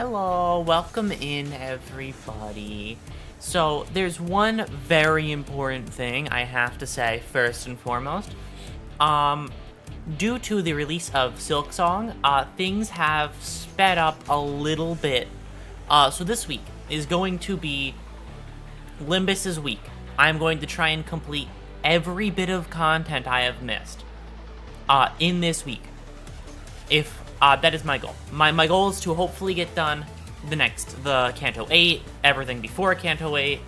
Hello, welcome in everybody. So there's one very important thing I have to say first and foremost. Due to the release of Silksong, things have sped up a little bit. So this week is going to be Limbus's week. I'm going to try and complete every bit of content I have missed in this week. If that is my goal. My goal is to hopefully get done the Canto 8, everything before Canto 8,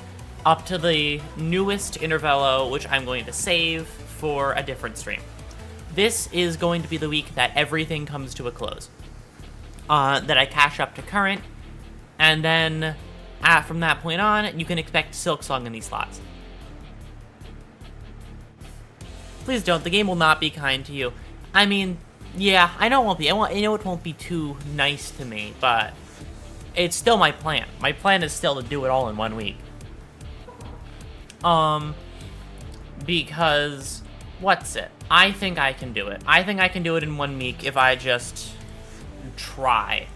up to the newest Intervallo, which I'm going to save for a different stream. This is going to be the week that everything comes to a close. That I cash up to current, and then from that point on, you can expect Silksong in these slots. Please don't, the game will not be kind to you. I mean, yeah, I know it won't be. I know it won't be too nice to me, but it's still my plan. My plan is still to do it all in 1 week. Because, what's it? I think I can do it. I think I can do it in 1 week if I just try.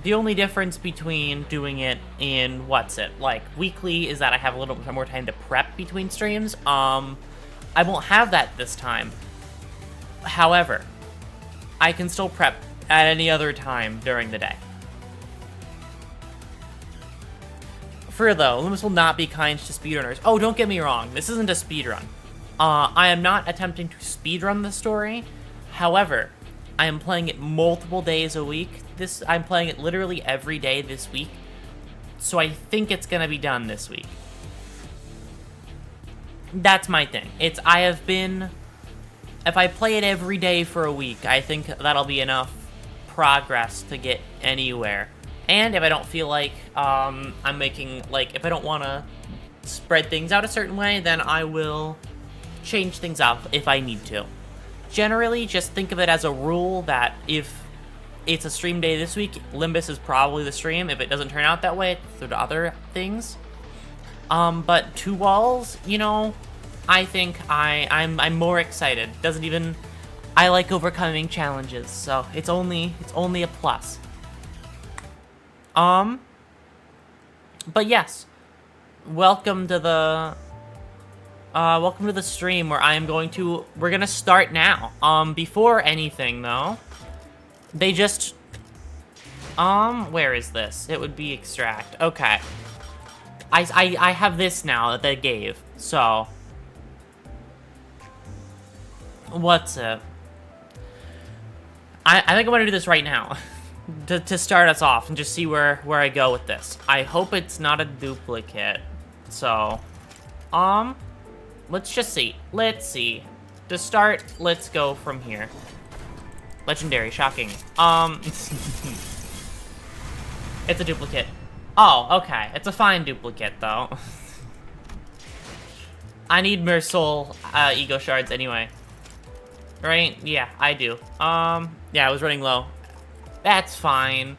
The only difference between doing it in, weekly is that I have a little bit more time to prep between streams. I won't have that this time. However, I can still prep at any other time during the day. Though, Limbus will not be kind to speedrunners. Oh, don't get me wrong, this isn't a speedrun. I am not attempting to speedrun the story. However, I am playing it multiple days a week. I'm playing it literally every day this week. So I think it's gonna be done this week. That's my thing. If I play it every day for a week, I think that'll be enough progress to get anywhere. And if I don't feel like if I don't want to spread things out a certain way, then I will change things up if I need to. Generally, just think of it as a rule that if it's a stream day this week, Limbus is probably the stream. If it doesn't turn out that way, through to other things. But Two Walls, I think I'm more excited. I like overcoming challenges, so it's only a plus. But yes, welcome to the stream where we're gonna start now. Before anything though, they just where is this? It would be extract. Okay, I have this now that they gave, so. What's it? I think I'm gonna do this right now to start us off and just see where I go with this. I hope it's not a duplicate. So, let's just see. Let's see. To start, let's go from here. Legendary, shocking. It's a duplicate. Oh, okay. It's a fine duplicate though. I need Mersoul ego shards anyway. Right? Yeah, I do. Yeah, I was running low. That's fine.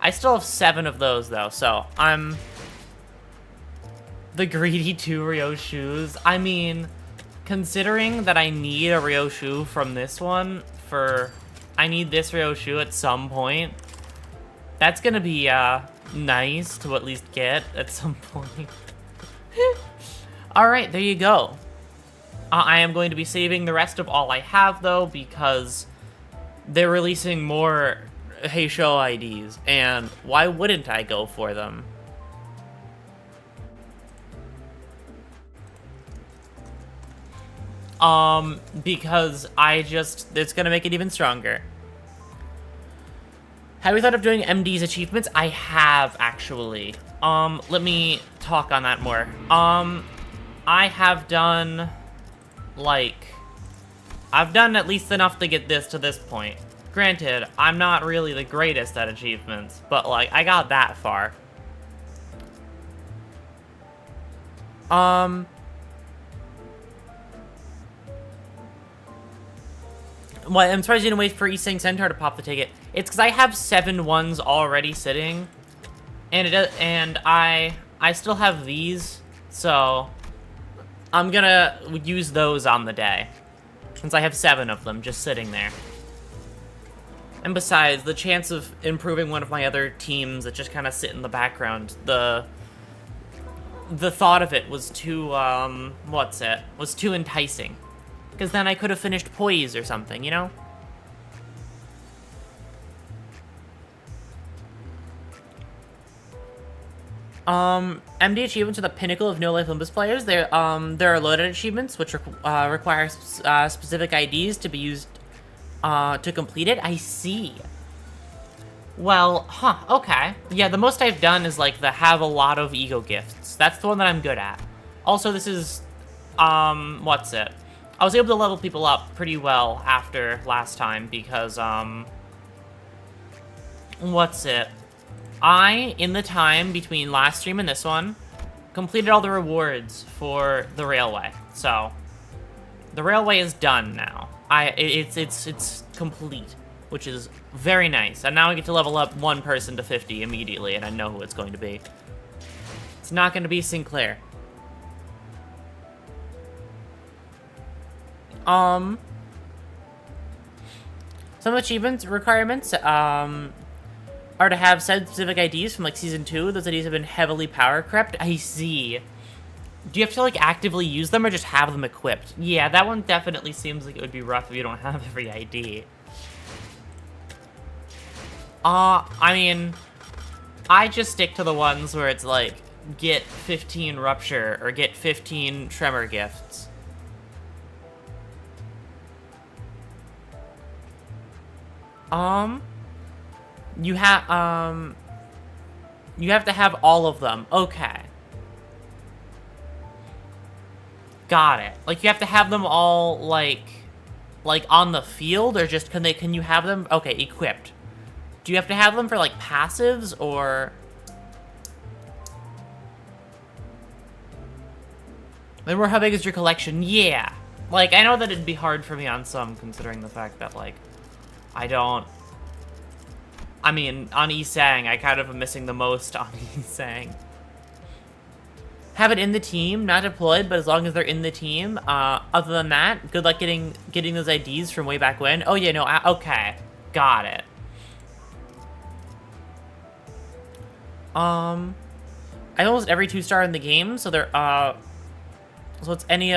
I still have 7 of those, though, so I'm the greedy 2 Ryoshoos. I mean, considering that I need a Ryoshu from this one I need this Ryoshu at some point, that's gonna be, nice to at least get at some point. Alright, there you go. I am going to be saving the rest of all I have, though, because they're releasing more Heisho IDs, and why wouldn't I go for them? Because it's gonna make it even stronger. Have you thought of doing MD's achievements? I have, actually. Let me talk on that more. I have done... I've done at least enough to get this to this point. Granted, I'm not really the greatest at achievements, but, I got that far. Well, I'm surprised you didn't wait for East Centaur to pop the ticket. It's because I have 7 ones already sitting, and I still have these, so... I'm gonna use those on the day, since I have 7 of them just sitting there. And besides, the chance of improving one of my other teams that just kind of sit in the background, the thought of it was too, was too enticing. Because then I could have finished poise or something, you know? MD achievements are the pinnacle of no-life Limbus players. There are loaded achievements, which require specific IDs to be used to complete it. I see. Well, okay. Yeah, the most I've done is, like, the have a lot of ego gifts. That's the one that I'm good at. Also, this is, I was able to level people up pretty well after last time because, I, in the time between last stream and this one, completed all the rewards for the railway. So, the railway is done now. It's complete, which is very nice. And now I get to level up one person to 50 immediately, and I know who it's going to be. It's not going to be Sinclair. Some achievements requirements, are to have said specific IDs from, like, Season 2. Those IDs have been heavily power crept. I see. Do you have to, like, actively use them or just have them equipped? Yeah, that one definitely seems like it would be rough if you don't have every ID. I mean, I just stick to the ones where it's, like, get 15 Rupture or get 15 Tremor gifts. You have to have all of them. Okay. Got it. Like, you have to have them all, like on the field, or just can you have them? Okay, equipped. Do you have to have them for, like, passives, or? Remember, how big is your collection? Yeah. Like, I know that it'd be hard for me on some, considering the fact that, like, I mean, on Isang, I kind of am missing the most on Isang. Have it in the team, not deployed, but as long as they're in the team. Other than that, good luck getting those IDs from way back when. Oh yeah, no, okay, got it. Almost every 2-star in the game, so they're so it's any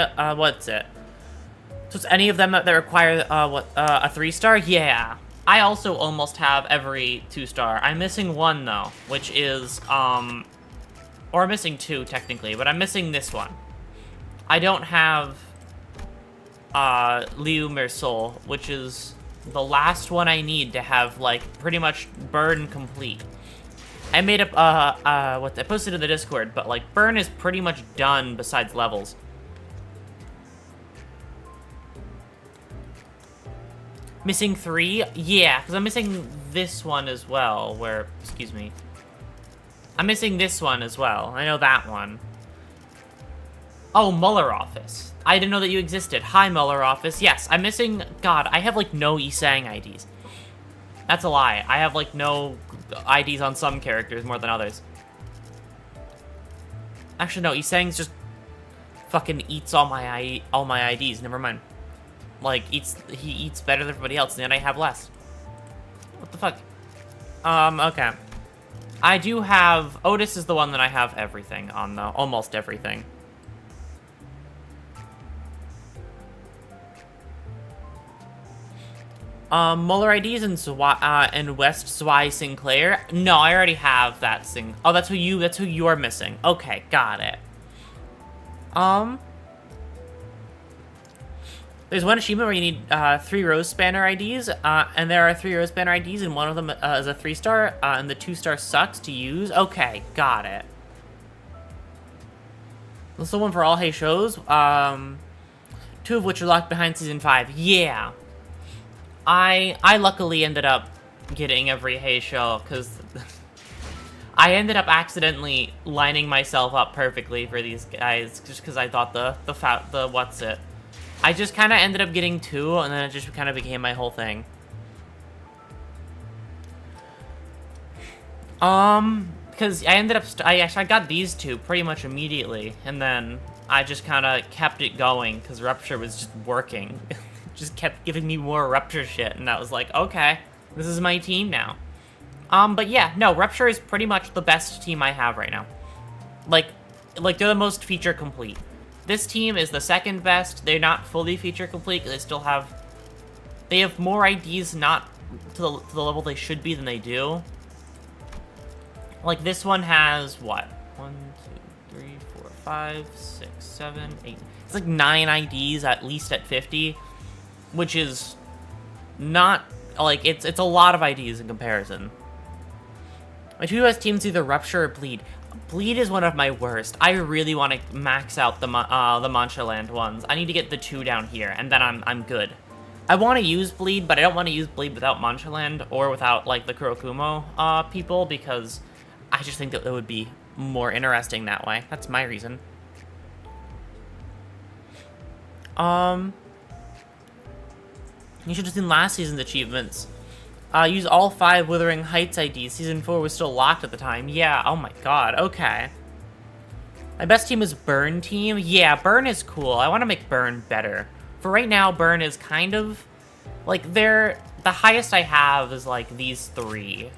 So it's any of them that require a 3-star? Yeah. I also almost have every 2-star. I'm missing one, though, which is, or I'm missing 2, technically, but I'm missing this one. I don't have, Liu Mersol, which is the last one I need to have, like, pretty much Burn complete. I made up, I posted in the Discord, but, like, Burn is pretty much done besides levels. Missing 3? Yeah, because I'm missing this one as well, excuse me. I'm missing this one as well. I know that one. Oh, Muller Office. I didn't know that you existed. Hi, Muller Office. Yes, I'm missing, God, I have, like, no Isang IDs. That's a lie. I have, like, no IDs on some characters more than others. Actually, no, Isang's just fucking eats all my IDs. Never mind. Like, he eats better than everybody else, and then I have less. What the fuck? Okay. I do have... Otis is the one that I have everything on, though. Almost everything. Muller IDs and West Zwei Sinclair? No, I already have that thing. Oh, that's who you're missing. Okay, got it. There's one achievement where you need 3 Rose Spanner IDs, and there are 3 Rose Spanner IDs, and one of them is a 3-star, and the 2-star sucks to use. Okay, got it. This is the one for all Hey shows, 2 of which are locked behind Season 5. Yeah. I luckily ended up getting every Hey show, because I ended up accidentally lining myself up perfectly for these guys, just because I thought I just kind of ended up getting 2, and then it just kind of became my whole thing. Because I ended up, I got these 2 pretty much immediately, and then I just kind of kept it going, because Rupture was just working. Just kept giving me more Rupture shit, and I was like, okay, This is my team now. But yeah, no, Rupture is pretty much the best team I have right now. Like they're the most feature complete. This team is the second best. They're not fully feature complete because they have more IDs not to the level they should be than they do. Like this one has what? 1, 2, 3, 4, 5, 6, 7, 8. It's like 9 IDs at least at 50, which is not like it's a lot of IDs in comparison. My two best teams either Rupture or Bleed. Bleed is one of my worst. I really want to max out the Manchaland ones. I need to get the 2 down here, and then I'm good. I want to use Bleed, but I don't want to use Bleed without Manchaland or without like the Kurokumo people, because I just think that it would be more interesting that way. That's my reason. You should have seen last season's achievements. Use all 5 Wuthering Heights IDs. Season 4 was still locked at the time. Yeah, oh my god, okay. My best team is Burn team. Yeah, Burn is cool. I want to make Burn better. For right now, Burn is kind of... like, the highest I have is, like, these 3.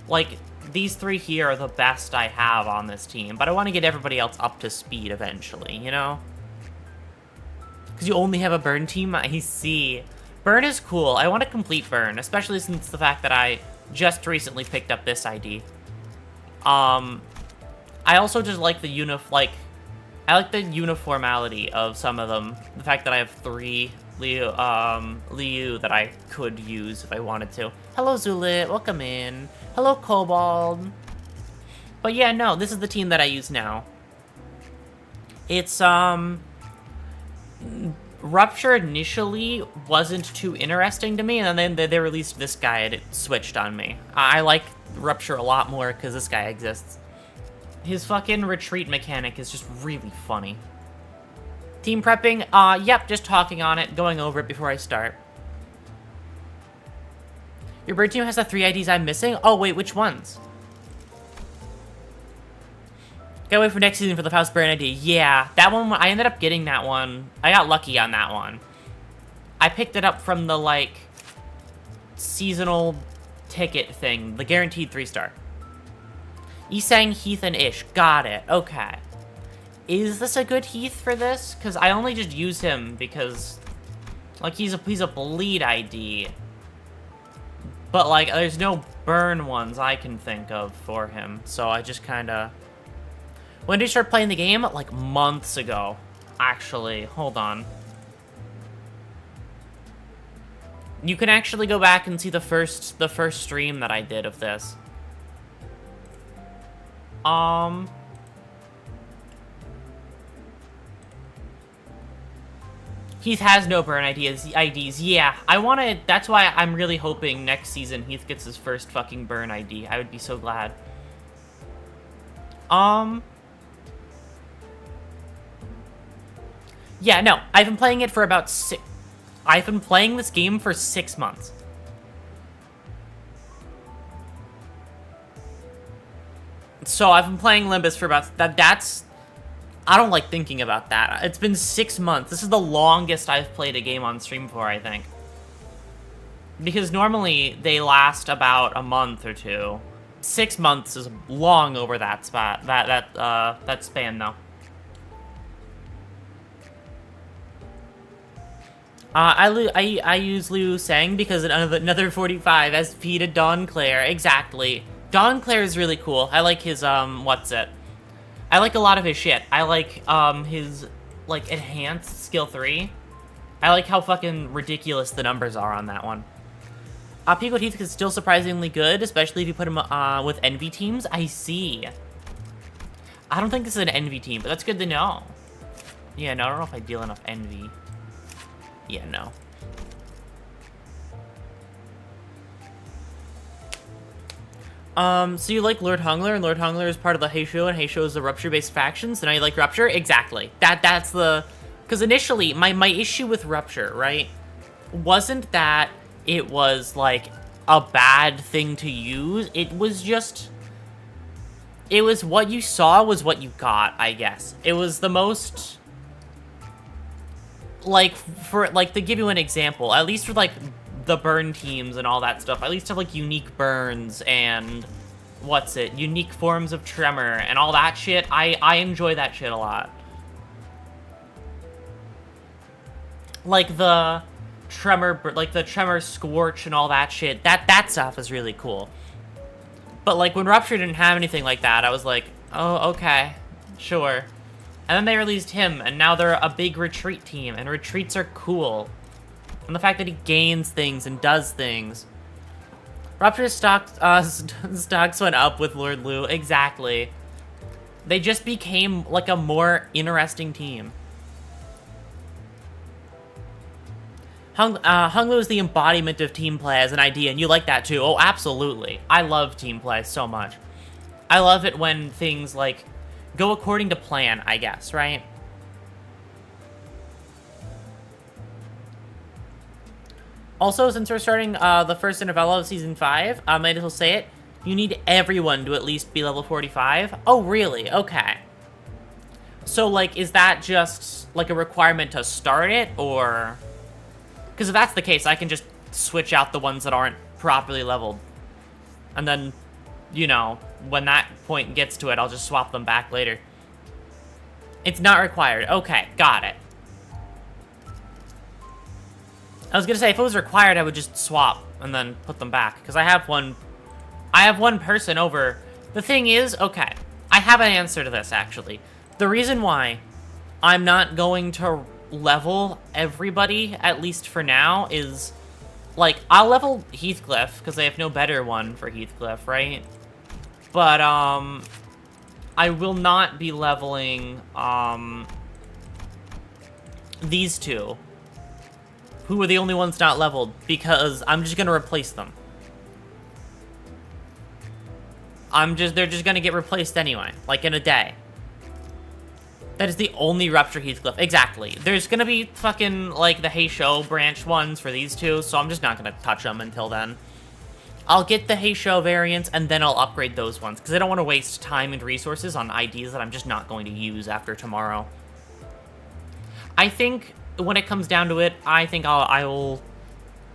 Like, these 3 here are the best I have on this team. But I want to get everybody else up to speed eventually, you know? Because you only have a Burn team? I see. Burn is cool. I want to complete Burn, especially since the fact that I just recently picked up this ID. I also just like the I like the uniformity of some of them. The fact that I have 3 Liu that I could use if I wanted to. Hello, Zulit. Welcome in. Hello, Kobold. But yeah, no, this is the team that I use now. It's, Rupture initially wasn't too interesting to me, and then they released this guy and it switched on me. I like Rupture a lot more because this guy exists. His fucking retreat mechanic is just really funny. Team prepping? Yep, just talking on it, going over it before I start. Your bird team has the 3 IDs I'm missing? Oh, wait, which ones? Gotta wait for next season for the Faust Burn ID. Yeah, that one, I ended up getting that one. I got lucky on that one. I picked it up from the, like, seasonal ticket thing. The guaranteed 3-star. Isang, Heath, and Ish. Got it. Okay. Is this a good Heath for this? Because I only just use him because, like, he's a bleed ID. But, like, there's no burn ones I can think of for him. So I just kind of... When did you start playing the game? Like, months ago. Actually, hold on. You can actually go back and see the first stream that I did of this. Heath has no burn IDs. Yeah, I want to... That's why I'm really hoping next season Heath gets his first fucking burn ID. I would be so glad. Yeah, no, I've been playing it for about I've been playing this game for 6 months. So I've been playing Limbus for about... That's... I don't like thinking about that. It's been 6 months. This is the longest I've played a game on stream for, I think. Because normally they last about a month or 2. 6 months is long over that that span, though. I use Liu Sang because another 45 SP to Dawn Claire. Exactly. Dawn Claire is really cool. I like his, what's it? I like a lot of his shit. I like, his, like, enhanced skill 3. I like how fucking ridiculous the numbers are on that one. Pico Teeth is still surprisingly good, especially if you put him, with Envy teams. I see. I don't think this is an Envy team, but that's good to know. Yeah, no, I don't know if I deal enough Envy. Yeah, no. So you like Lord Hungler, and Lord Hungler is part of the Heisho, and Heisho is the Rupture-based factions, and now you like Rupture? Exactly. That's the... Because initially, my issue with Rupture, right, wasn't that it was, like, a bad thing to use. It was just... It was what you saw was what you got, I guess. It was the most... Like, to give you an example, at least for, like, the burn teams and all that stuff at least have, like, unique burns and, unique forms of tremor and all that shit. I enjoy that shit a lot. Like the tremor scorch and all that shit, that stuff is really cool. But, like, when Rupture didn't have anything like that, I was like, oh, okay, sure. And then they released him, and now they're a big retreat team, and retreats are cool. And the fact that he gains things and does things. Rupture's stocks went up with Lord Lu, exactly. They just became, like, a more interesting team. Hung Lu is the embodiment of team play as an idea, and you like that too. Oh, absolutely. I love team play so much. I love it when things, like, go according to plan, I guess, right? Also, since we're starting the first Intervallo of Season 5, I might as well say it. You need everyone to at least be level 45. Oh, really? Okay. So, like, is that just, like, a requirement to start it, or... Because if that's the case, I can just switch out the ones that aren't properly leveled. And then, you know, when that point gets to it, I'll just swap them back later. It's not required. Okay, got it. I was gonna say, if it was required, I would just swap and then put them back. Because I have one person over. The thing is, okay, I have an answer to this, actually. The reason why I'm not going to level everybody, at least for now, is, like, I'll level Heathcliff, because I have no better one for Heathcliff, right? But, I will not be leveling, these two, who are the only ones not leveled, because I'm just gonna replace them. They're just gonna get replaced anyway, like, in a day. That is the only Rupture Heathcliff. Exactly. There's gonna be fucking, like, the Hey Show branch ones for these two, so I'm just not gonna touch them until then. I'll get the Hey Show variants, and then I'll upgrade those ones, because I don't want to waste time and resources on IDs that I'm just not going to use after tomorrow. I think, when it comes down to it, I think I will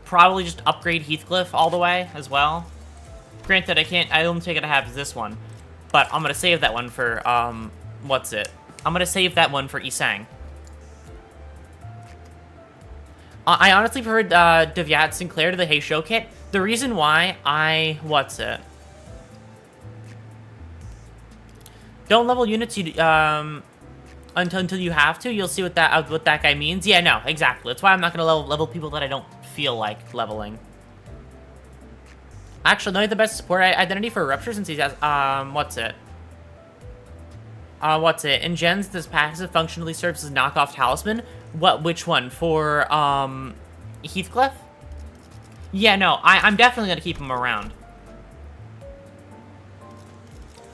probably just upgrade Heathcliff all the way, as well. Granted, I only take it to have this one, but I'm gonna save that one for, I'm gonna save that one for Isang. I honestly preferred Devyat Sinclair to the Hey Show kit. The reason why don't level units until you have to. You'll see what that guy means. Yeah, no, exactly. That's why I'm not gonna level people that I don't feel like leveling. Actually, no, the best support identity for Rupture, since he has in gens, this passive functionally serves as knockoff talisman. Which one? For, Heathcliff? Yeah, no, I'm definitely gonna keep him around.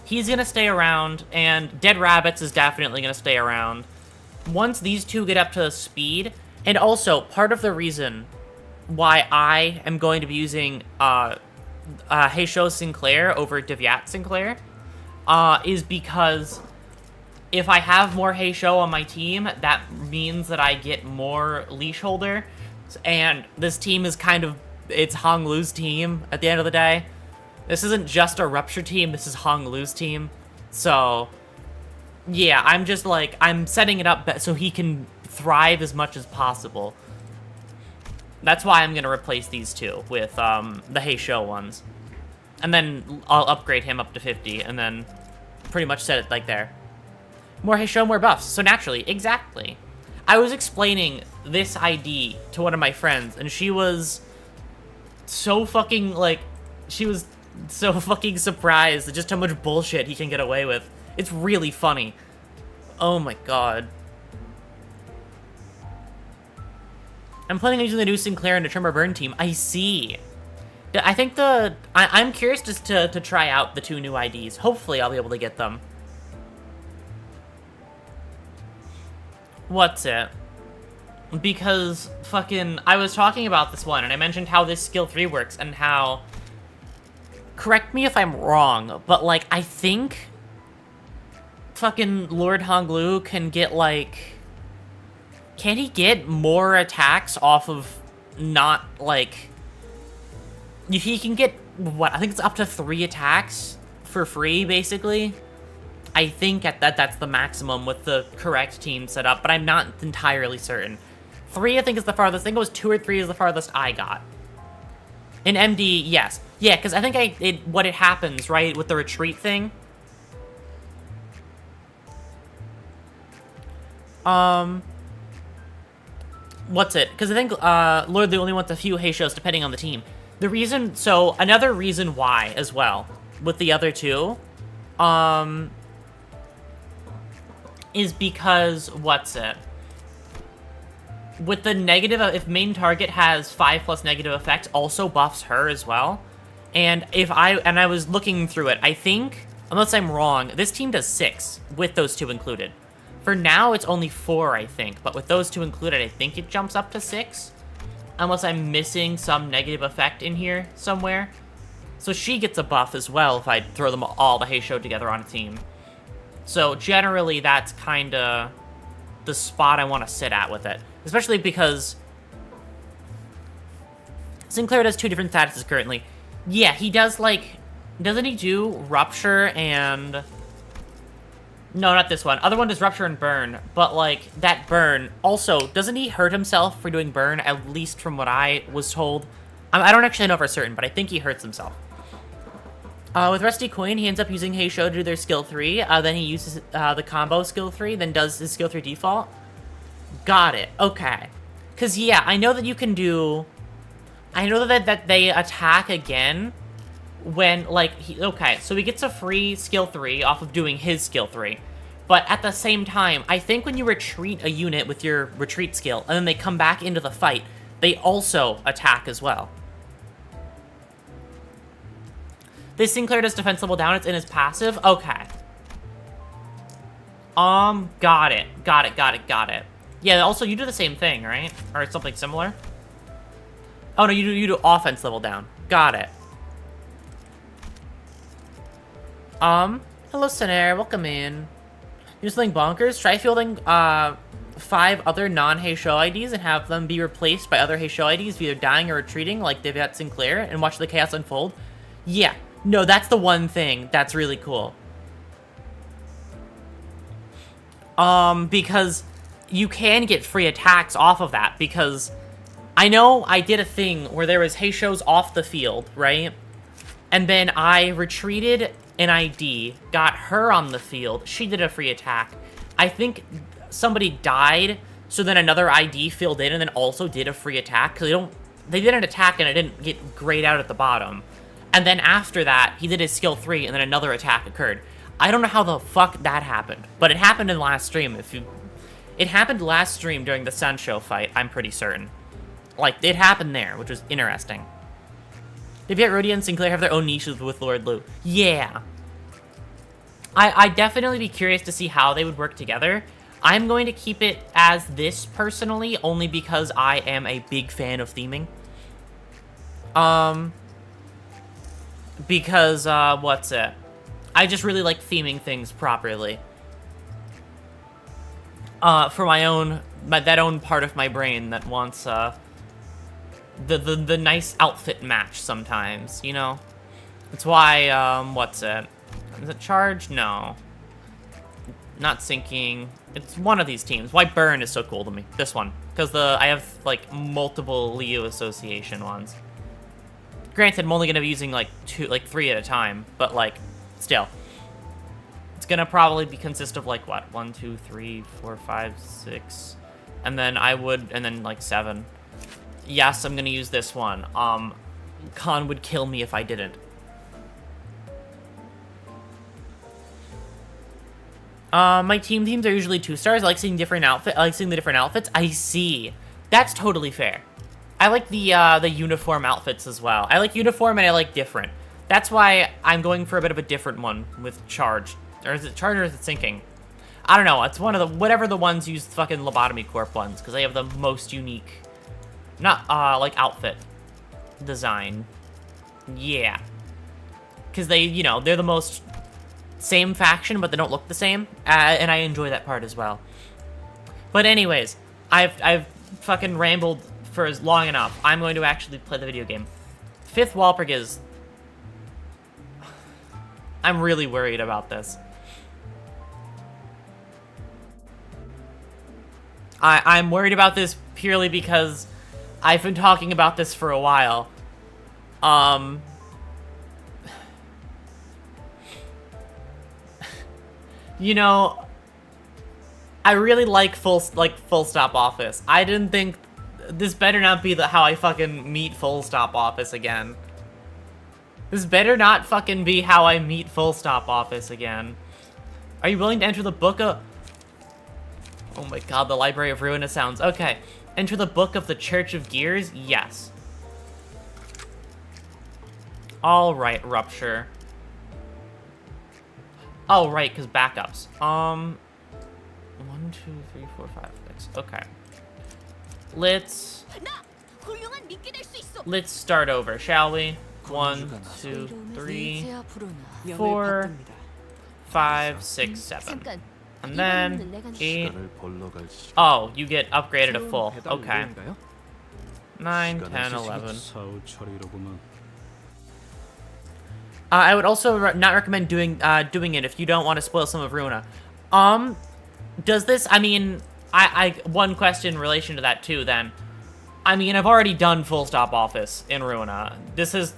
He's gonna stay around, and Dead Rabbits is definitely gonna stay around. Once these two get up to speed, and also, part of the reason why I am going to be using, Hey Show Sinclair over Devyat Sinclair, is because if I have more Hey Show on my team, that means that I get more Leash Holder, and this team is kind of, it's Hong Lu's team at the end of the day. This isn't just a Rupture team, this is Hong Lu's team. So, yeah, I'm just like, I'm setting it up so he can thrive as much as possible. That's why I'm gonna replace these two with, the Hey Show ones. And then I'll upgrade him up to 50, and then pretty much set it like there. More Hey Show, more buffs. So naturally, exactly. I was explaining this ID to one of my friends, and she was so fucking, like, she was so fucking surprised at just how much bullshit he can get away with. It's really funny. Oh my god. I'm planning on using the new Sinclair and the Tremor Burn team. I see. I think I'm curious just to try out the two new IDs. Hopefully I'll be able to get them. Because fucking, I was talking about this one, and I mentioned how this skill 3 works, and how, correct me if I'm wrong, but, like, I think fucking Lord Honglu can get, like, can he get more attacks off of not, like, he can get, what, I think it's up to 3 attacks for free, basically. I think that's the maximum with the correct team set up, but I'm not entirely certain. 3, I think, is the farthest. I think it was 2 or 3 is the farthest I got. In MD, yes. Yeah, because I think what it happens, right, with the retreat thing. What's it? Because I think Lord only wants a few Heishos depending on the team. The reason, so another reason why as well with the other two, is because what's it? With the negative, if main target has 5+ negative effects, also buffs her as well. And I was looking through it, I think, unless I'm wrong, this team does 6 with those 2 included. For now, it's only 4, I think, but with those 2 included, I think it jumps up to 6. Unless I'm missing some negative effect in here somewhere. So she gets a buff as well if I throw them all the Heisho together on a team. So generally, that's kind of the spot I want to sit at with it. Especially because Sinclair does 2 different statuses currently. Yeah, he does, like, doesn't he do Rupture and... No, not this one. Other one does Rupture and Burn, but, like, that Burn... Also, doesn't he hurt himself for doing Burn, at least from what I was told? I don't actually know for certain, but I think he hurts himself. With Rusty Coin, he ends up using Heisho to do their skill 3, then he uses the combo skill 3, then does his skill 3 default. Got it. Okay. Because, yeah, I know that you can do... I know that they attack again when, like... okay, so he gets a free skill 3 off of doing his skill 3. But at the same time, I think when you retreat a unit with your retreat skill, and then they come back into the fight, they also attack as well. This Sinclair does defense level down. It's in his passive. Okay. Got it. Got it. Yeah, also, you do the same thing, right? Or something similar? Oh, no, you do offense level down. Got it. Hello, Senair. Welcome in. Do something bonkers. Try fielding, 5 other non-Heisho IDs and have them be replaced by other Heisho IDs, either dying or retreating, like they've got Sinclair, and watch the chaos unfold. Yeah. No, that's the one thing that's really cool. Because you can get free attacks off of that, because I know I did a thing where there was Heishos off the field, right? And then I retreated an ID, got her on the field, she did a free attack. I think somebody died, so then another ID filled in and then also did a free attack, because they did an attack and it didn't get grayed out at the bottom. And then after that, he did his skill 3, and then another attack occurred. I don't know how the fuck that happened, but it happened in last stream. It happened last stream during the Sunshow fight, I'm pretty certain. Like, it happened there, which was interesting. Did yet Rodian and Sinclair have their own niches with Lord Lu? Yeah. I'd definitely be curious to see how they would work together. I'm going to keep it as this, personally, only because I am a big fan of theming. Because, what's it? I just really like theming things properly. For my own, that own part of my brain that wants, the nice outfit match sometimes, you know? That's why, what's it? Is it Charge? No. Not Sinking. It's one of these teams. Why Burn is so cool to me. This one. Because I have, like, multiple Leo Association ones. Granted, I'm only going to be using, like, 3 at a time, but, like, still. It's going to probably consist of, like, what? 1, 2, 3, 4, 5, 6. And then like, 7. Yes, I'm going to use this one. Khan would kill me if I didn't. My teams are usually 2 stars. I like seeing the different outfits. I see. That's totally fair. I like the uniform outfits as well. I like uniform and I like different. That's why I'm going for a bit of a different one with Charge. Or is it Charge or is it Sinking? I don't know. It's one of the, whatever the ones use fucking Lobotomy Corp ones, because they have the most unique, not, like, outfit design. Yeah. Because they, you know, they're the most same faction, but they don't look the same, and I enjoy that part as well. But anyways, I've fucking rambled for as long enough. I'm going to actually play the video game. 5th Walpurg is... I'm really worried about this. I'm worried about this purely because I've been talking about this for a while. You know, I really like full stop office. I didn't think this better not be how I fucking meet full stop office again. This better not fucking be how I meet full stop office again. Are you willing to enter the book of... Oh my god, the Library of Ruinous Sounds. Okay. Enter the Book of the Church of Gears? Yes. Alright, Rupture. Oh, right, because backups. 1, 2, 3, 4, 5, 6. Okay. Let's start over, shall we? 1, 2, 3, 4, 5, 6, 7. And then 8. Oh, you get upgraded to full. Okay. 9, 10, 11. I would also not recommend doing it if you don't want to spoil some of Runa. Does this? I mean, one question in relation to that too. Then, I mean, I've already done full stop office in Runa. Does this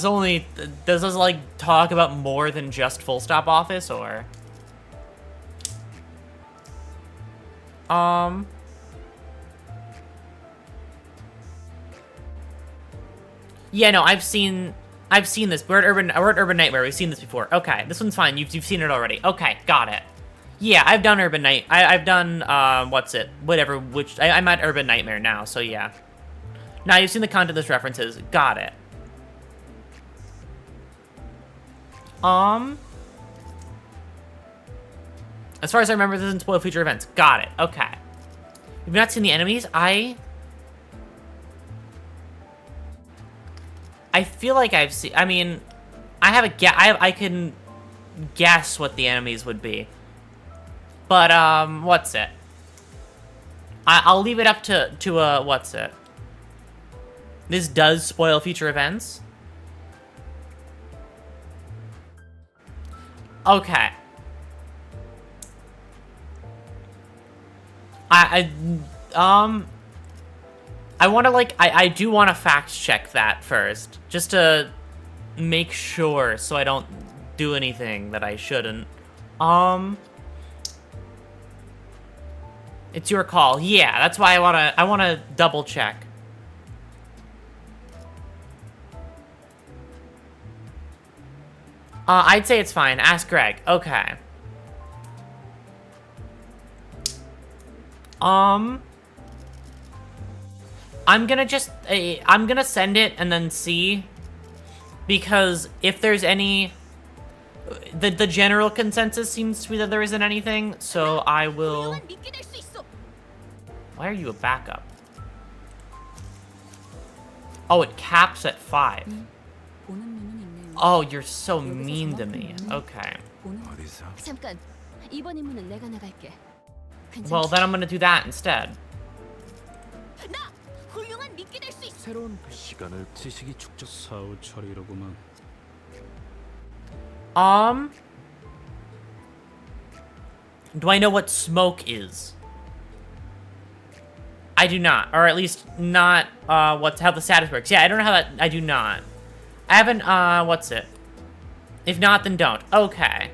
like talk about more than just full stop office or? Yeah, no, I've seen this. We're at Urban Nightmare. We've seen this before. Okay, this one's fine. You've seen it already. Okay, got it. Yeah, I've done Urban Night. I've done what's it? Whatever. Which I'm at Urban Nightmare now. So yeah. Now you've seen the content this references. Got it. As far as I remember, this doesn't spoil future events. Got it. Okay. You've not seen the enemies? I feel like I've seen... I mean, I have I can guess what the enemies would be. But, what's it? I'll leave it up to what's it? This does spoil future events? Okay. I want to, like, I do want to fact check that first, just to make sure so I don't do anything that I shouldn't. It's your call. Yeah, that's why I want to double check. I'd say it's fine. Ask Greg. Okay. I'm gonna send it and then see, because if there's any, the general consensus seems to be that there isn't anything, so I will... Why are you a backup? Oh, it caps at 5. Oh, you're so mean to me. Okay. Well, then I'm gonna do that instead. Do I know what smoke is? I do not, or at least not how the status works. Yeah, I don't know how that. I do not. I haven't. What's it? If not, then don't. Okay.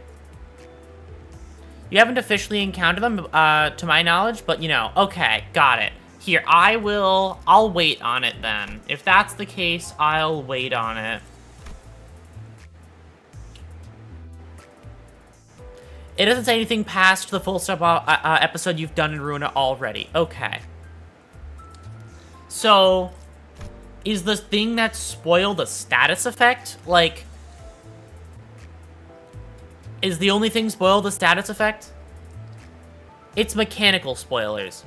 You haven't officially encountered them, to my knowledge, but you know. Okay, got it. Here, I'll wait on it then. If that's the case, I'll wait on it. It doesn't say anything past the full stop episode you've done in Runa already. Okay. So, is the thing that spoiled a status effect? Like, is the only thing spoiled the status effect? It's mechanical spoilers.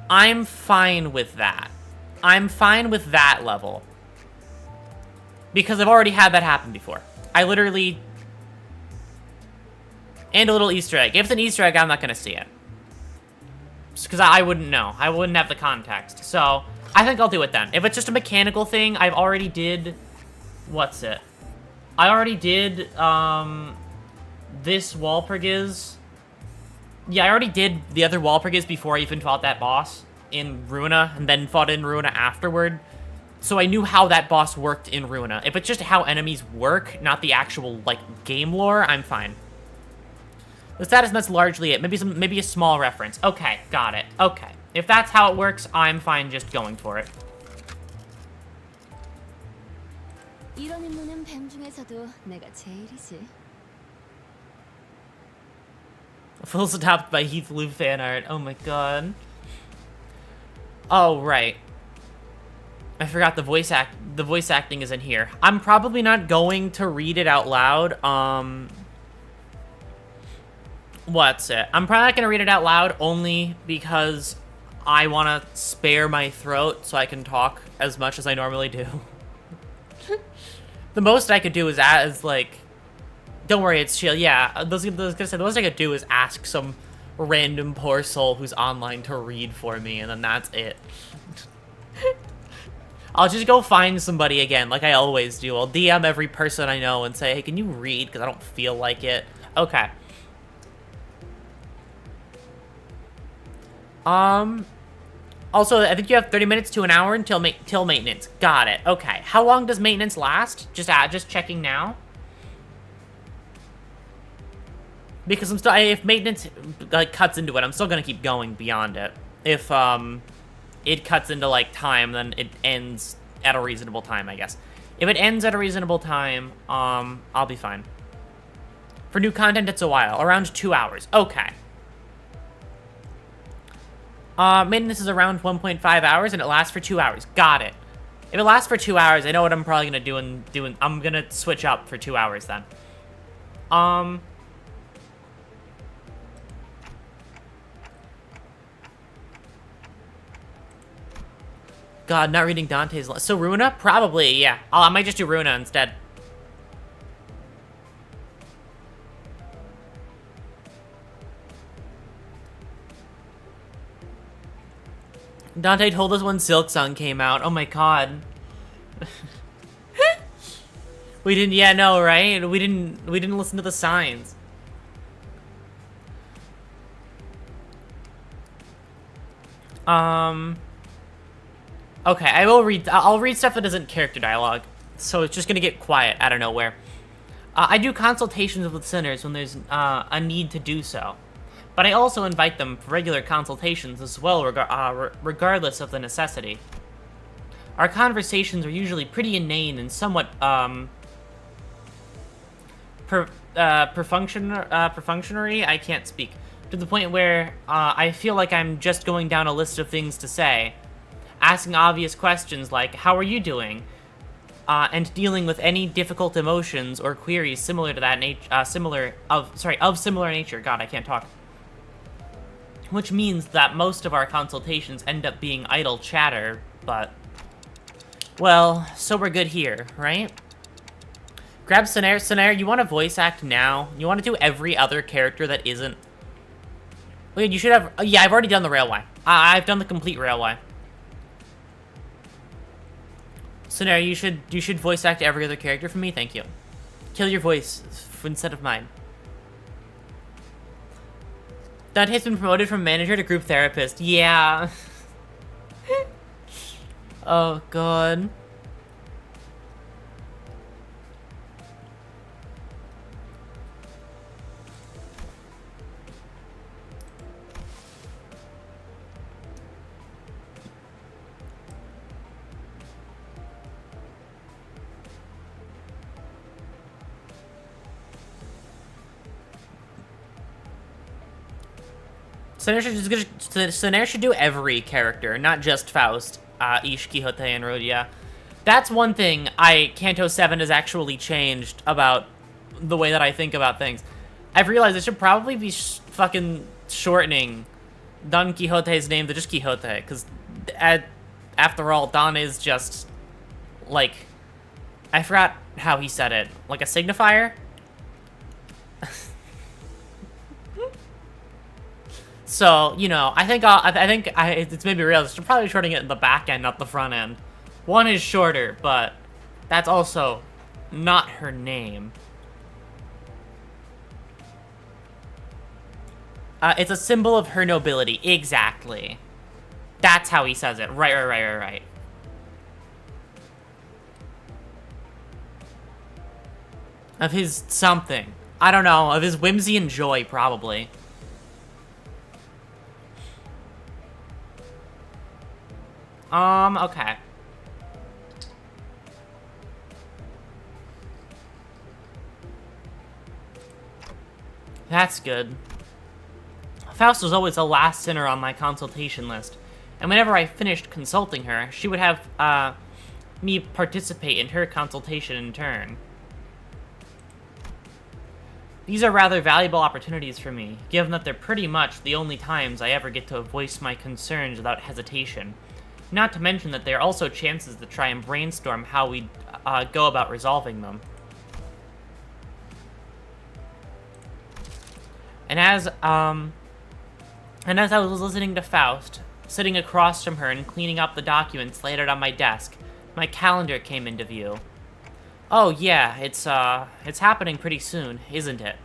I'm fine with that. I'm fine with that level. Because I've already had that happen before. I literally... And a little Easter egg. If it's an Easter egg, I'm not going to see it. Because I wouldn't know. I wouldn't have the context. So, I think I'll do it then. If it's just a mechanical thing, I've already did... What's it? I already did, this Walpurgis. Yeah, I already did the other Walpurgis before I even fought that boss in Ruina, and then fought in Ruina afterward. So I knew how that boss worked in Ruina. If it's just how enemies work, not the actual, like, game lore, I'm fine. The status, that's largely it. Maybe a small reference. Okay, got it. Okay. If that's how it works, I'm fine just going for it. 이런 임무는 뱀 중에서도 내가 제일이지. Full adopted by Heath Lou fan art. Oh my god. Oh, right. I forgot the voice acting is in here. I'm probably not going to read it out loud. What's it? I'm probably not going to read it out loud only because I want to spare my throat so I can talk as much as I normally do. The most I could do is like... Don't worry, it's chill. Yeah, I was gonna say, the most I could do is ask some random poor soul who's online to read for me, and then that's it. I'll just go find somebody again, like I always do. I'll DM every person I know and say, hey, can you read? Because I don't feel like it. Okay. Also, I think you have 30 minutes to an hour until maintenance. Got it. Okay. How long does maintenance last? Just checking now. Because I'm still, if maintenance like cuts into it, I'm still gonna keep going beyond it. If it cuts into like time, then it ends at a reasonable time, I guess. If it ends at a reasonable time, I'll be fine. For new content, it's a while, around 2 hours. Okay. Maintenance is around 1.5 hours, and it lasts for 2 hours. Got it. If it lasts for 2 hours, I know what I'm probably gonna do. I'm gonna switch up for 2 hours then. God, not reading Dante's... So, Ruina? Probably, yeah. I might just do Ruina instead. Dante told us when Silk Song came out. Oh my god. We didn't... Yeah, no, right? We didn't listen to the signs. Okay, I'll read stuff that isn't character dialogue, so it's just gonna get quiet out of nowhere. I do consultations with sinners when there's a need to do so, but I also invite them for regular consultations as well, regardless of the necessity. Our conversations are usually pretty inane and somewhat perfunctory. I can't speak, to the point where I feel like I'm just going down a list of things to say. Asking obvious questions like, how are you doing? And dealing with any difficult emotions or queries similar to that of similar nature. God, I can't talk. Which means that most of our consultations end up being idle chatter, but... Well, so we're good here, right? Grab Scenario. Scenario, you want to voice act now? You want to do every other character that isn't... Wait, you should have... yeah, I've already done the railway. I've done the complete railway. Scenario, you should voice act every other character for me. Thank you. Kill your voice instead of mine. Dante's been promoted from manager to group therapist. Yeah. Oh god. Scenario should do every character, not just Faust, Ish, Quixote, and Rodia. That's one thing Canto 7 has actually changed about the way that I think about things. I've realized I should probably be fucking shortening Don Quixote's name to just Quixote, because after all, Don is just, like, I forgot how he said it, like a signifier? So, you know, it's maybe realistic. I'm probably shorting it in the back end, not the front end. One is shorter, but that's also not her name. It's a symbol of her nobility. Exactly. That's how he says it. Right. Of his something. I don't know. Of his whimsy and joy, probably. Okay. That's good. Faust was always the last sinner on my consultation list, and whenever I finished consulting her, she would have, me participate in her consultation in turn. These are rather valuable opportunities for me, given that they're pretty much the only times I ever get to voice my concerns without hesitation. Not to mention that they are also chances to try and brainstorm how we go about resolving them. And as I was listening to Faust, sitting across from her and cleaning up the documents laid out on my desk, my calendar came into view. Oh yeah, it's happening pretty soon, isn't it?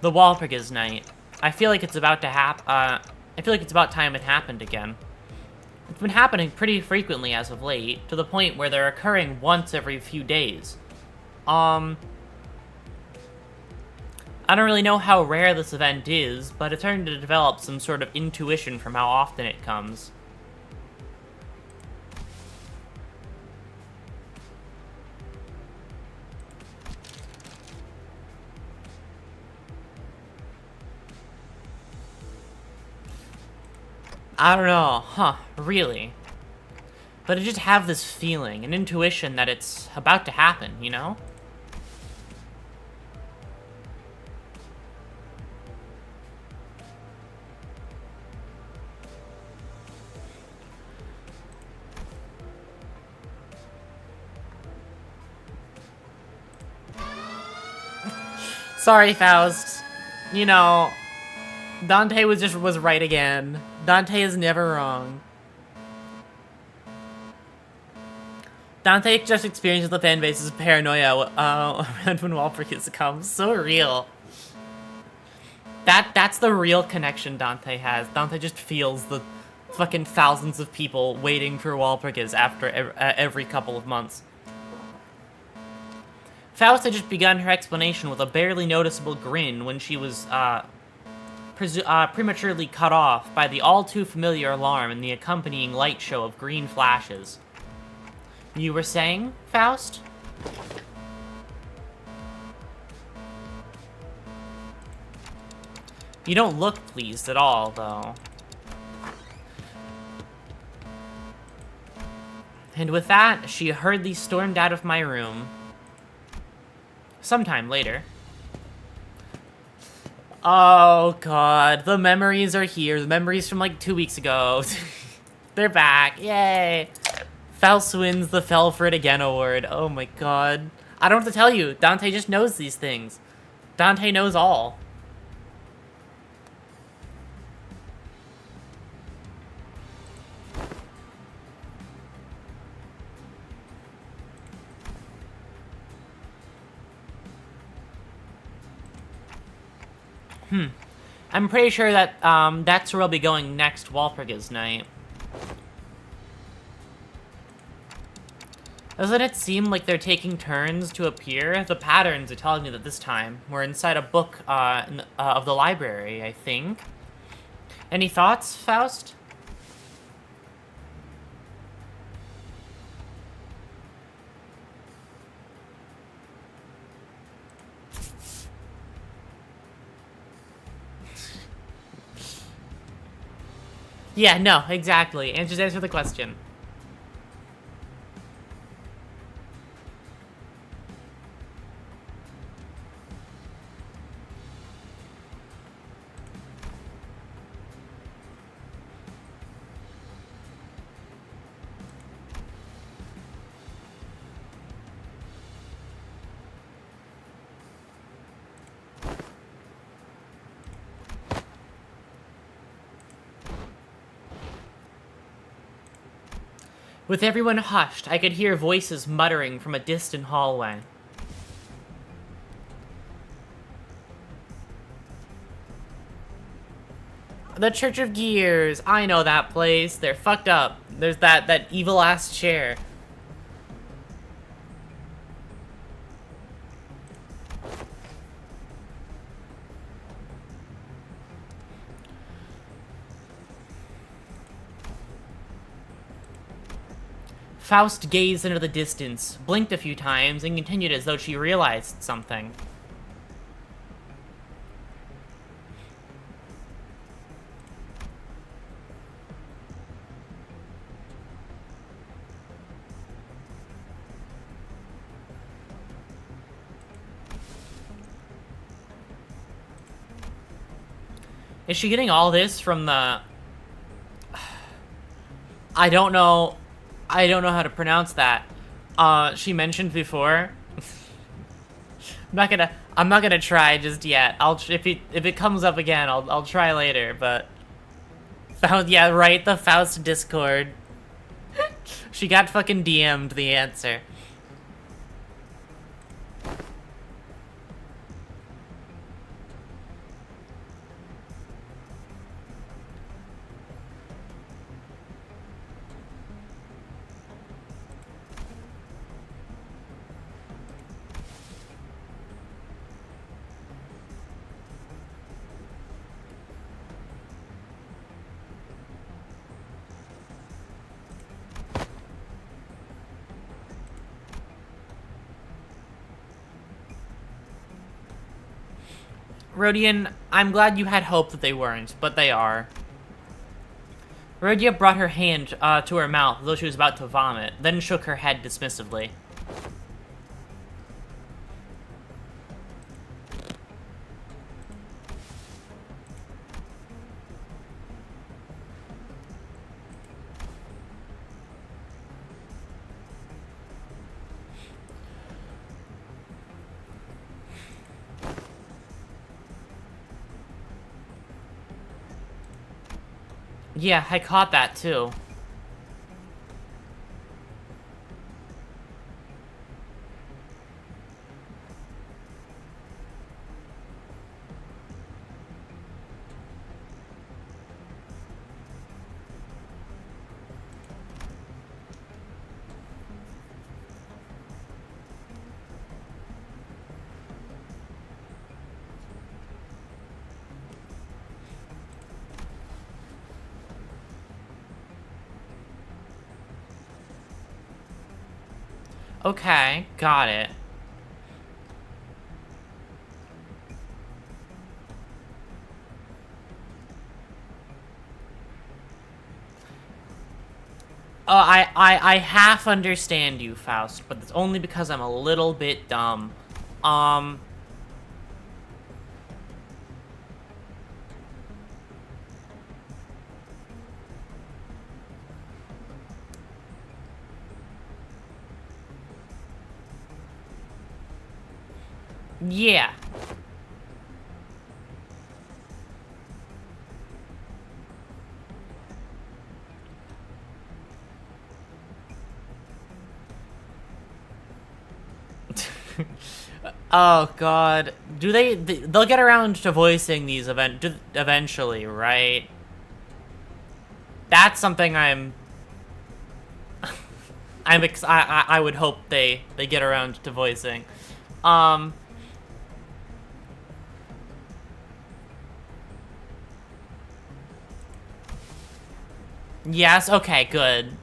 The Walpurgis night. I feel like it's about to I feel like it's about time it happened again. It's been happening pretty frequently as of late, to the point where they're occurring once every few days. I don't really know how rare this event is, but it's starting to develop some sort of intuition from how often it comes. I don't know, really. But I just have this feeling, an intuition that it's about to happen, you know? Sorry, Faust. You know, Dante was right again. Dante is never wrong. Dante just experiences the fan base's paranoia around when Walpurgis comes. So real. That's the real connection Dante has. Dante just feels the fucking thousands of people waiting for Walpurgis after every couple of months. Faust had just begun her explanation with a barely noticeable grin when she was prematurely cut off by the all-too-familiar alarm and the accompanying light show of green flashes. You were saying, Faust? You don't look pleased at all, though. And with that, she hurriedly stormed out of my room. Sometime later. Oh, God. The memories are here. The memories from, like, 2 weeks ago. They're back. Yay. Faust wins the Fell for It Again award. Oh, my God. I don't have to tell you. Dante just knows these things. Dante knows all. I'm pretty sure that, that's where we'll be going next Walpurgis night. Doesn't it seem like they're taking turns to appear? The patterns are telling me that this time we're inside a book, of the library, I think. Any thoughts, Faust? Yeah, no, exactly. And just answer the question. With everyone hushed, I could hear voices muttering from a distant hallway. The Church of Gears. I know that place. They're fucked up. There's that evil-ass chair. Faust gazed into the distance, blinked a few times, and continued as though she realized something. Is she getting all this from the... I don't know how to pronounce that. She mentioned before. I'm not gonna try just yet. If it comes up again, I'll try later, but... Yeah, right, the Faust Discord. She got fucking DM'd the answer. Rodian, I'm glad you had hope that they weren't, but they are. Rhodia brought her hand to her mouth as though she was about to vomit, then shook her head dismissively. Yeah, I caught that too. Okay, got it. I half understand you, Faust, but it's only because I'm a little bit dumb. Yeah. Oh god. They'll get around to voicing these eventually, right? That's something I would hope they get around to voicing. Yes, okay, good.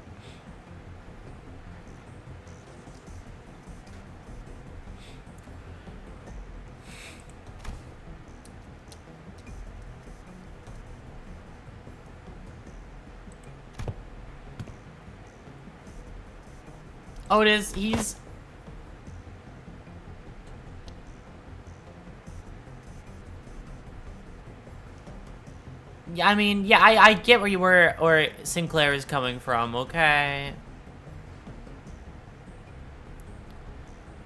Oh, it is. He's... Yeah, I mean, yeah, I get where Sinclair is coming from, okay?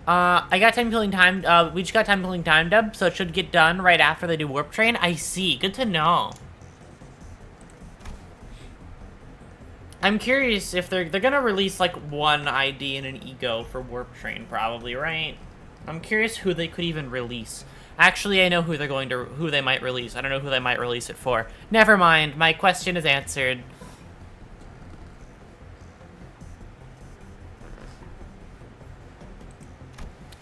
I got time killing time, we just got time killing time dub, so it should get done right after they do Warp Train. I see. Good to know. I'm curious if they're gonna release like one ID and an ego for Warp Train, probably, right? I'm curious who they could even release. Actually, I know who they might release. I don't know who they might release it for. Never mind. My question is answered.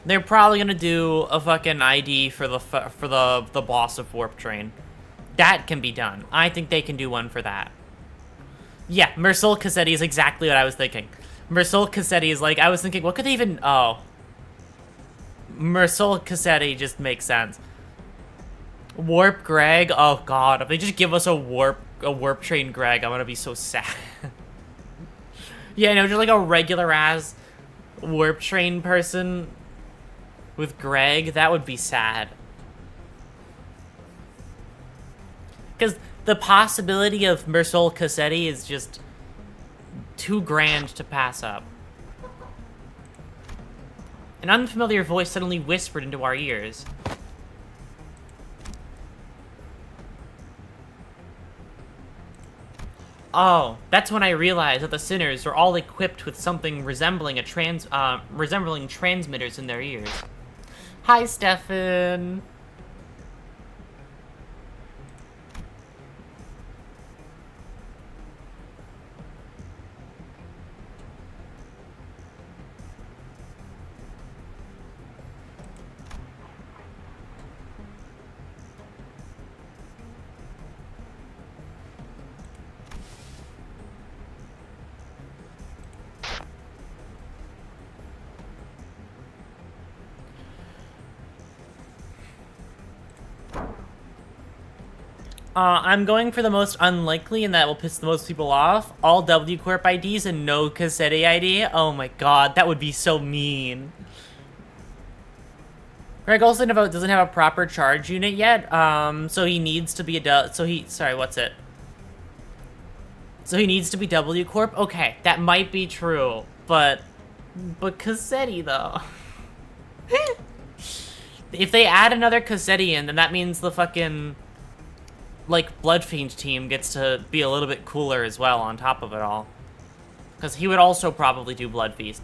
They're probably gonna do a fucking ID for the boss of Warp Train. That can be done. I think they can do one for that. Yeah, Mersul Cassetti is exactly what I was thinking. Mersul Cassetti is like, I was thinking, what could they even... Oh. Mersul Cassetti just makes sense. Warp Greg? Oh god, if they just give us a warp train Greg, I'm gonna be so sad. Yeah, no, just like a regular ass warp train person with Greg, that would be sad. Because the possibility of Mersul Cassetti is just too grand to pass up. An unfamiliar voice suddenly whispered into our ears. Oh, that's when I realized that the sinners were all equipped with something resembling resembling transmitters in their ears. Hi, Stefan. I'm going for the most unlikely, and that will piss the most people off. All W Corp IDs and no Cassetti ID. Oh my god, that would be so mean. Greg also doesn't have a proper charge unit yet, so he needs to be sorry, what's it? So he needs to be W Corp? Okay, that might be true, but Cassetti, though. If they add another Cassetti in, then that means the fucking... like, Bloodfiend team gets to be a little bit cooler as well on top of it all. Because he would also probably do Blood Feast.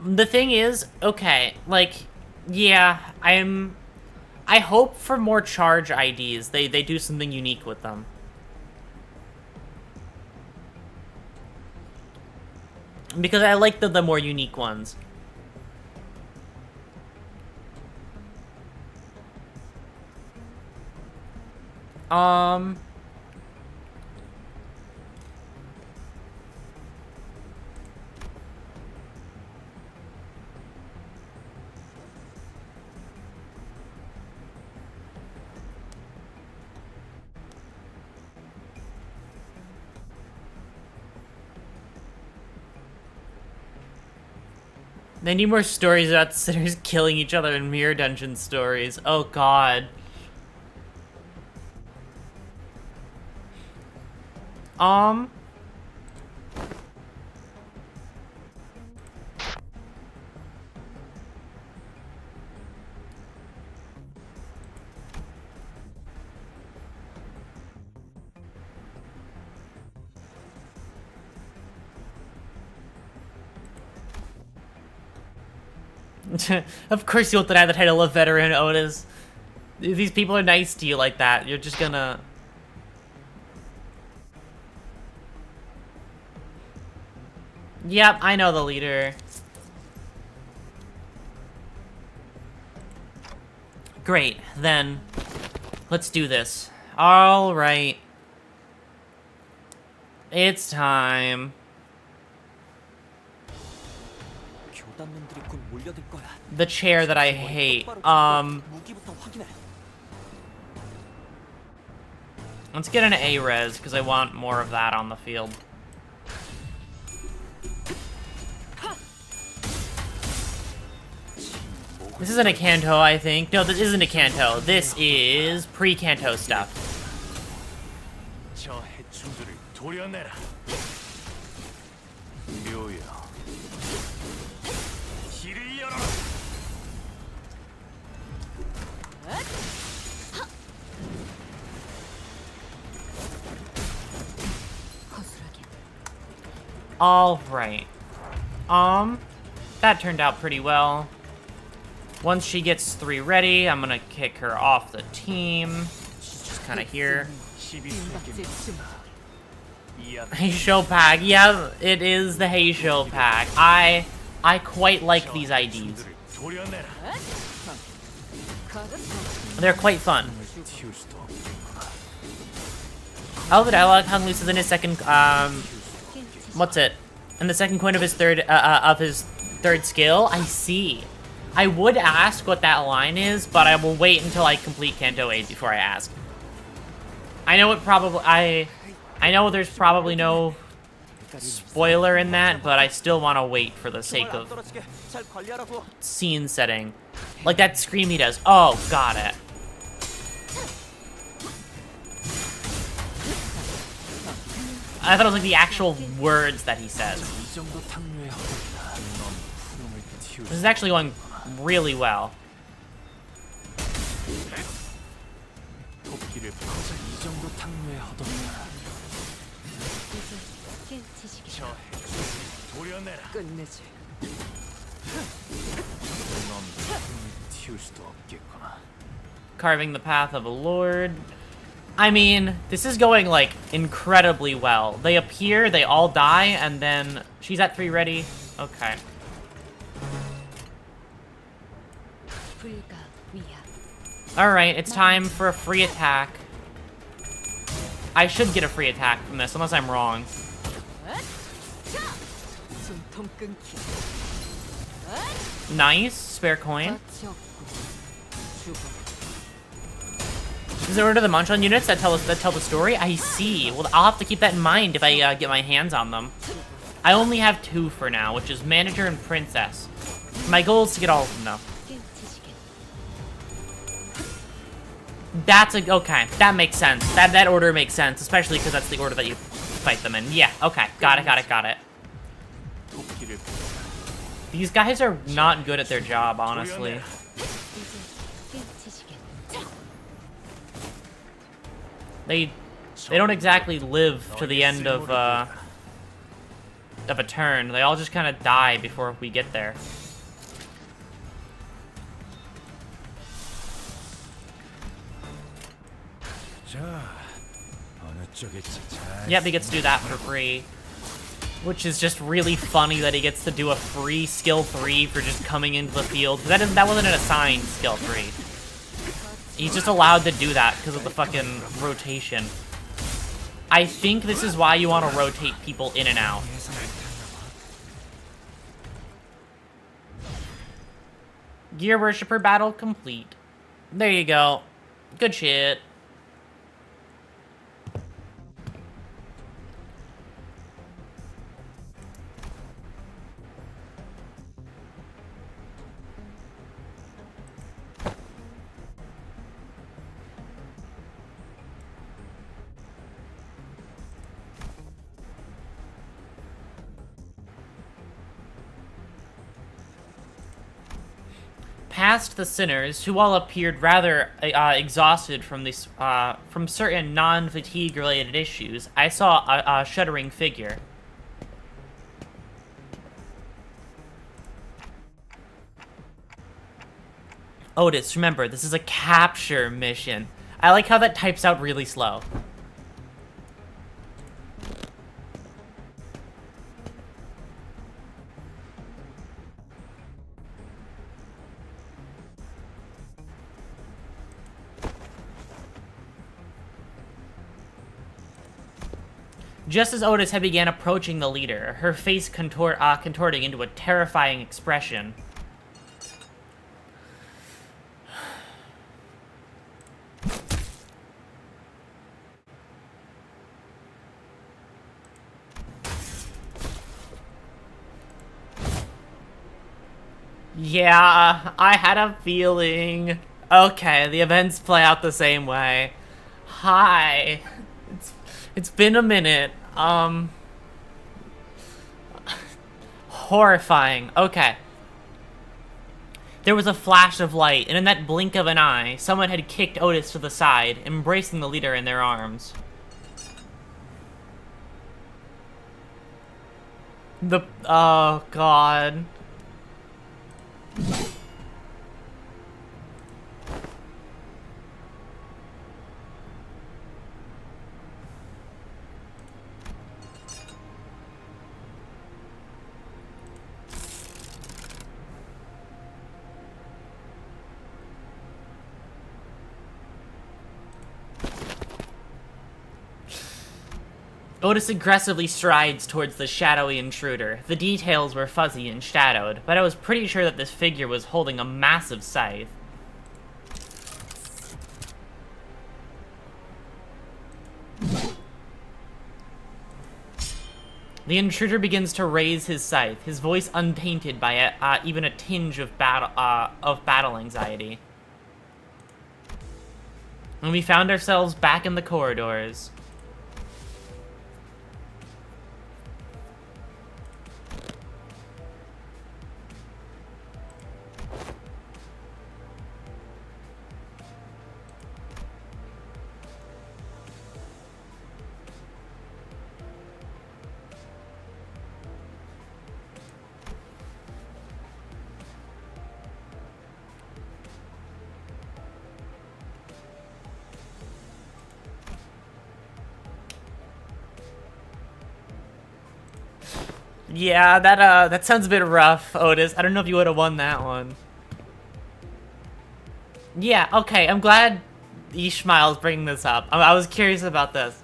The thing is, okay, like, yeah, I hope for more charge IDs. They do something unique with them. Because I like the more unique ones. They need more stories about sinners killing each other in mirror dungeon stories. Oh god. Of course you'll deny the title of veteran, Otis. These people are nice to you like that. You're just gonna... Yep, I know the leader. Great, then let's do this. All right. It's time. The chair that I hate. Let's get an A-res, because I want more of that on the field. This isn't a Kanto, I think. No, this isn't a Kanto. This is pre-Kanto stuff. Alright. That turned out pretty well. Once she gets 3 ready, I'm gonna kick her off the team. She's just kind of here. Heisho pack. Yeah, it is the Heisho pack. I quite like these IDs. They're quite fun. Oh, the dialogue hung loose in his second, what's it? In the second coin of his third skill? I see. I would ask what that line is, but I will wait until I complete Kanto 8 before I ask. I know it probably, I know there's probably no spoiler in that, but I still want to wait for the sake of scene setting. Like that scream he does. Oh, got it. I thought it was like the actual words that he says. This is actually going really well. Carving the path of a lord. I mean, this is going, like, incredibly well. They appear, they all die, and then... She's at 3 ready. Okay. Alright, it's time for a free attack. I should get a free attack from this, unless I'm wrong. Nice. Spare coin. Is there order the Monchan units that tell the story? I see. Well, I'll have to keep that in mind if I get my hands on them. I only have 2 for now, which is Manager and Princess. My goal is to get all of them, though. That's a... Okay, that makes sense. That order makes sense, especially because that's the order that you fight them in. Yeah, okay. Got it. These guys are not good at their job, honestly. They don't exactly live to the end of a turn. They all just kind of die before we get there. Yep, he gets to do that for free. Which is just really funny that he gets to do a free skill 3 for just coming into the field. That wasn't an assigned skill 3. He's just allowed to do that because of the fucking rotation. I think this is why you want to rotate people in and out. Gear Worshipper battle complete. There you go. Good shit. Past the sinners, who all appeared rather exhausted from this, from certain non-fatigue related issues, I saw a shuddering figure. Otis, remember, this is a capture mission. I like how that types out really slow. Just as Otis had began approaching the leader, her face contorting into a terrifying expression. Yeah, I had a feeling. Okay, the events play out the same way. Hi. It's been a minute. Horrifying. Okay. There was a flash of light, and in that blink of an eye, someone had kicked Otis to the side, embracing the leader in their arms. Oh, God. Otis aggressively strides towards the shadowy intruder. The details were fuzzy and shadowed, but I was pretty sure that this figure was holding a massive scythe. The intruder begins to raise his scythe, his voice untainted by even a tinge of battle anxiety. And we found ourselves back in the corridors. Yeah, that sounds a bit rough, Otis. I don't know if you would have won that one. Yeah, okay, I'm glad Ishmael's bringing this up. I was curious about this.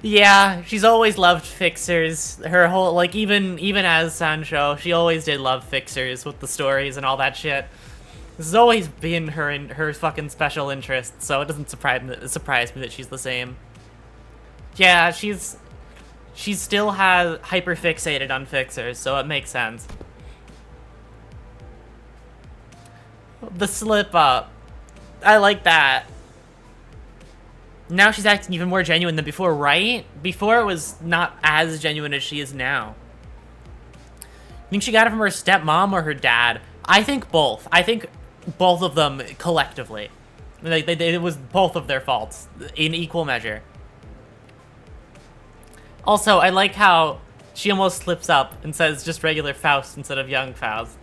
Yeah, she's always loved fixers. Her whole, like, even as Sancho, she always did love fixers with the stories and all that shit. This has always been her fucking special interest, so it doesn't surprise me that she's the same. Yeah, she's still has hyper fixated on fixers, so it makes sense. The slip up. I like that. Now she's acting even more genuine than before, right? Before it was not as genuine as she is now. You think she got it from her stepmom or her dad? I think both. I think both of them collectively. Like, it was both of their faults in equal measure. Also, I like how she almost slips up and says just regular Faust instead of young Faust.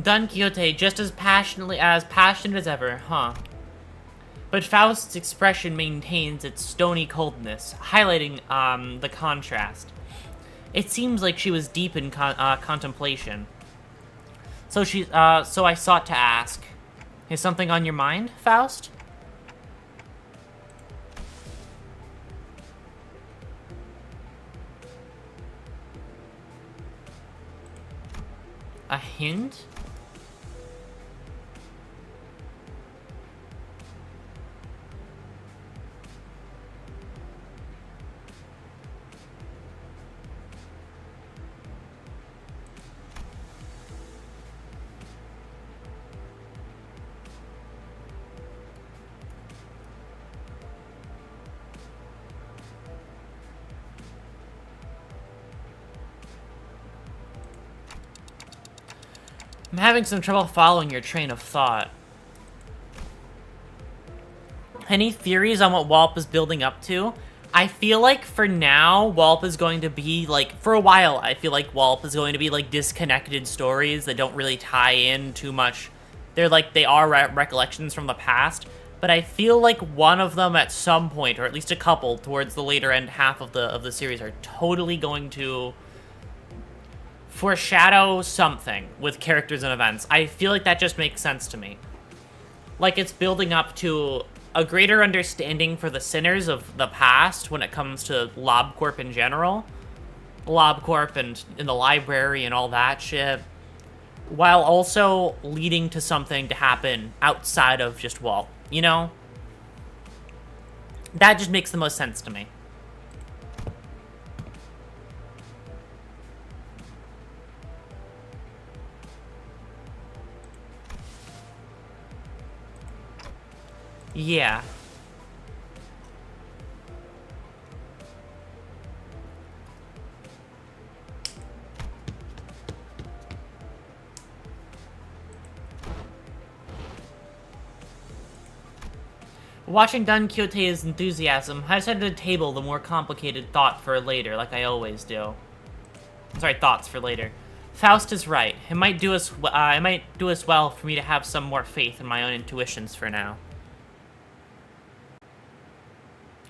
Don Quixote just as passionate as ever, huh? But Faust's expression maintains its stony coldness, highlighting the contrast. It seems like she was deep in contemplation. So I sought to ask, is something on your mind, Faust? A hint? I'm having some trouble following your train of thought. Any theories on what Wallop is building up to? I feel like for now, Wallop is going to be, like, for a while, I feel like Wallop is going to be, like, disconnected stories that don't really tie in too much. They're, like, they are recollections from the past, but I feel like one of them at some point, or at least a couple, towards the later end half of the series are totally going to foreshadow something with characters and events. I feel like that just makes sense to me. Like, it's building up to a greater understanding for the sinners of the past when it comes to LobCorp in general. LobCorp and in the library and all that shit, while also leading to something to happen outside of just Walt, you know? That just makes the most sense to me. Yeah. Watching Don Quixote's enthusiasm, I decided to table the more complicated thought for later, like I always do. Sorry, thoughts for later. Faust is right. It might do us well for me to have some more faith in my own intuitions for now.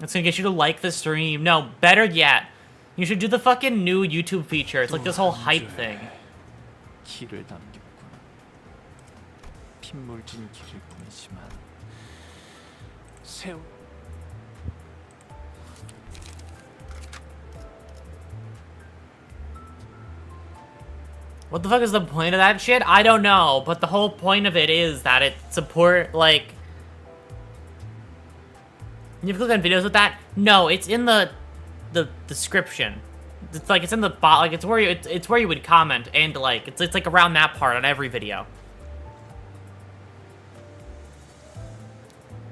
It's gonna get you to like the stream. No, better yet, you should do the fucking new YouTube feature. It's like this whole hype thing. What the fuck is the point of that shit? I don't know, but the whole point of it is that it support, like... You click on videos with that? No, it's in the description. It's like, it's in the bot, like, it's where you would comment, and, like, it's like around that part on every video.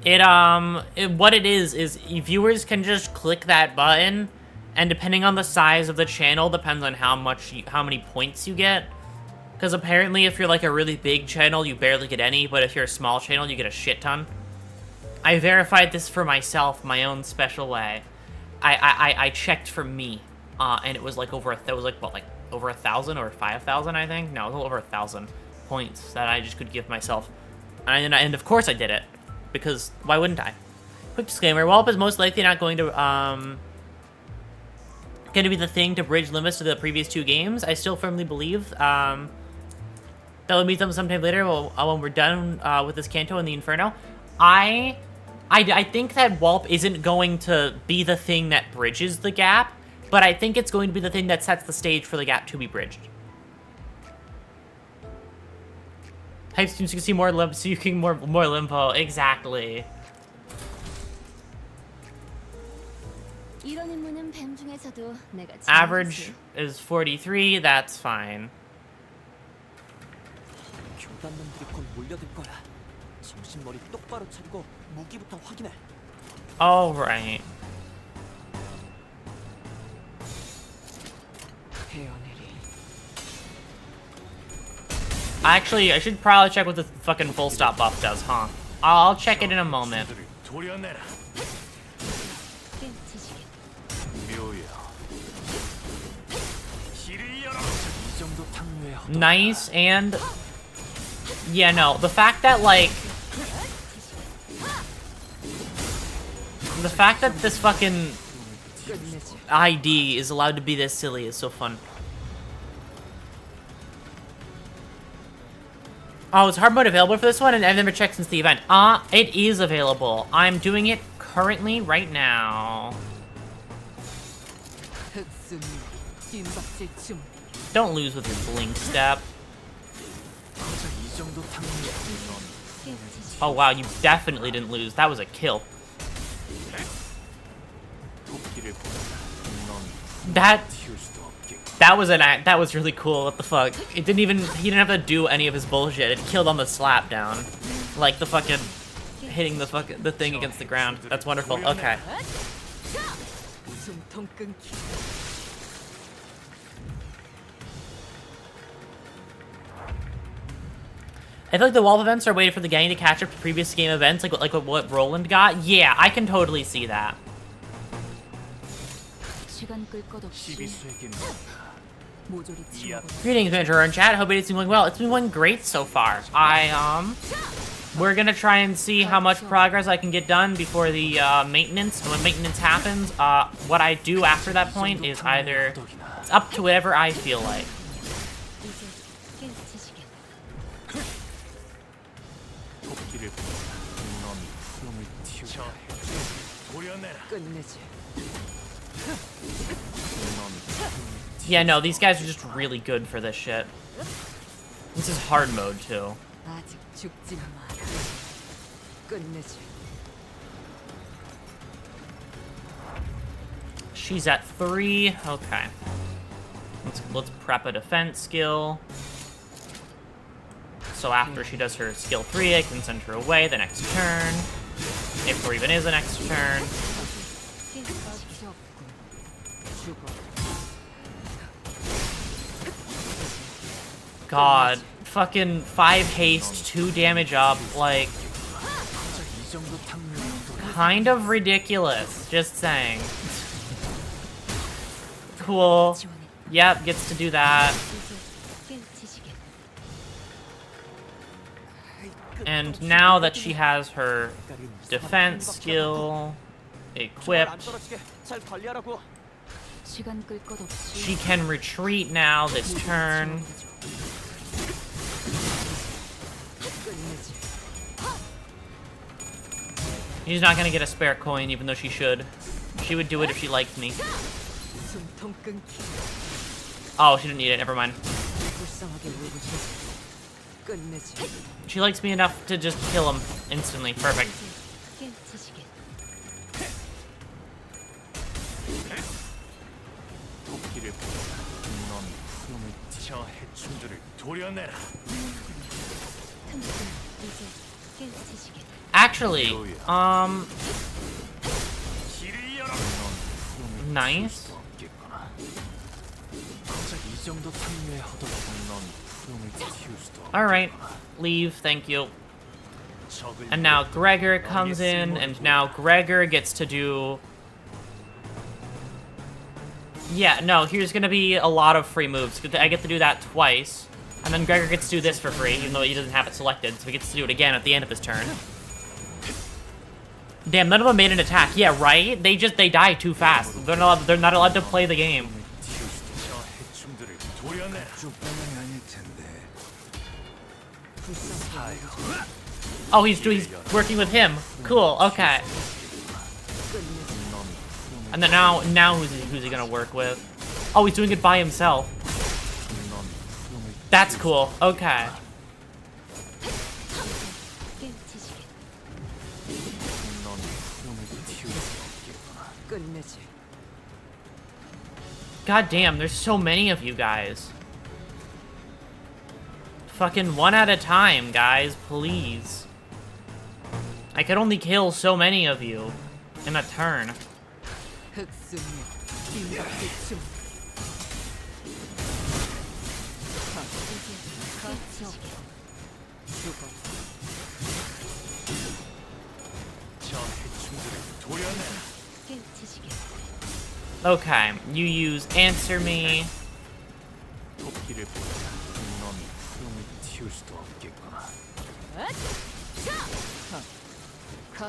What it is viewers can just click that button, and depending on the size of the channel, depends on how many points you get. Because apparently if you're like a really big channel, you barely get any, but if you're a small channel, you get a shit ton. I verified this for myself, my own special way. I checked for me, and it was like over over 1,000 or 5,000, I think? No, it was over 1,000 points that I just could give myself. And of course I did it. Because why wouldn't I? Quick disclaimer, Wallop is most likely not going to be the thing to bridge Limbus to the previous two games. I still firmly believe that we'll meet them sometime later when we're done with this Kanto and the Inferno. I think that Wallop isn't going to be the thing that bridges the gap, but I think it's going to be the thing that sets the stage for the gap to be bridged. Hype streams so you can see more limbo, so you can more limbo. Exactly. Average is 43. That's fine. All right. Actually, I should probably check what the fucking full stop buff does, huh? I'll check it in a moment. Nice, and... Yeah, no, the fact that, like... The fact that this fucking ID is allowed to be this silly is so fun. Oh, is hard mode available for this one? And I've never checked since the event. It is available. I'm doing it currently right now. Don't lose with your blink step. Oh wow, you definitely didn't lose. That was a kill. That was really cool. What the fuck? It didn't even, he didn't have to do any of his bullshit. It killed on the slap down. Like the fucking hitting the thing against the ground. That's wonderful. Okay. I feel like the Wallop events are waiting for the gang to catch up to previous game events, like what Roland got. Yeah, I can totally see that. Greetings, Manager and chat. Hope it's been going well. It's been going great so far. We're gonna try and see how much progress I can get done before the maintenance. And when maintenance happens, what I do after that point is either it's up to whatever I feel like. Yeah, no, these guys are just really good for this shit. This is hard mode, too. 아직 죽지 마라. 끝내지. She's at 3. Okay. Let's prep a defense skill. So after she does her skill 3, I can send her away the next turn. If there even is a next turn. God. Fucking 5 haste, 2 damage up, like... Kind of ridiculous, just saying. Cool. Yep, gets to do that. And now that she has her defense skill equipped, she can retreat now this turn. She's not gonna get a spare coin, even though she should. She would do it if she liked me. Oh, she didn't need it, never mind. She likes me enough to just kill him instantly. Perfect. Actually, nice. Alright, leave, thank you. And now Gregor comes in, and now Gregor gets to do... Yeah, no, here's gonna be a lot of free moves. I get to do that twice. And then Gregor gets to do this for free, even though he doesn't have it selected, so he gets to do it again at the end of his turn. Damn, none of them made an attack. Yeah, right? They die too fast. They're not allowed to play the game. Oh, he's working with him. Cool, okay. And then now who's he gonna work with? Oh, he's doing it by himself. That's cool, okay. God damn, there's so many of you guys. Fucking one at a time, guys, please. I could only kill so many of you in a turn. Okay, you use Answer Me.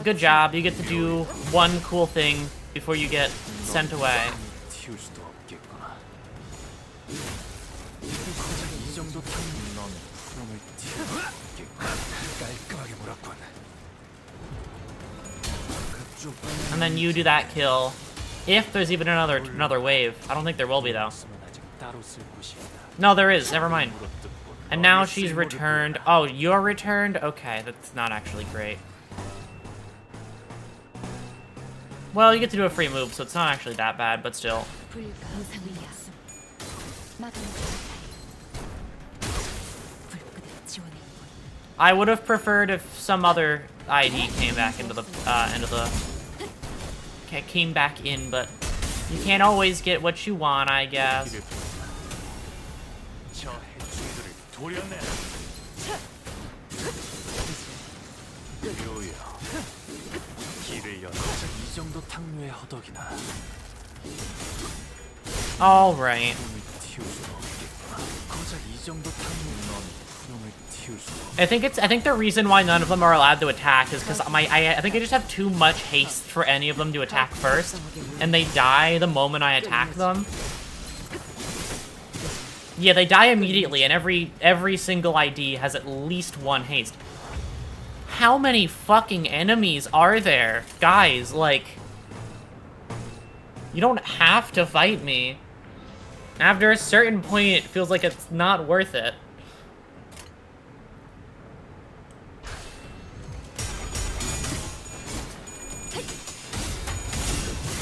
Good job, you get to do one cool thing before you get sent away. And then you do that kill. If there's even another wave. I don't think there will be, though. No, there is. Never mind. And now she's returned. Oh, you're returned? Okay, that's not actually great. Well, you get to do a free move, so it's not actually that bad, but still. I would have preferred if some other ID came back into the came back in, but you can't always get what you want, I guess. All right. I think the reason why none of them are allowed to attack is because I think I just have too much haste for any of them to attack first, and they die the moment I attack them. Yeah, they die immediately, and every single ID has at least one haste. How many fucking enemies are there? Guys, like... You don't have to fight me. After a certain point, it feels like it's not worth it.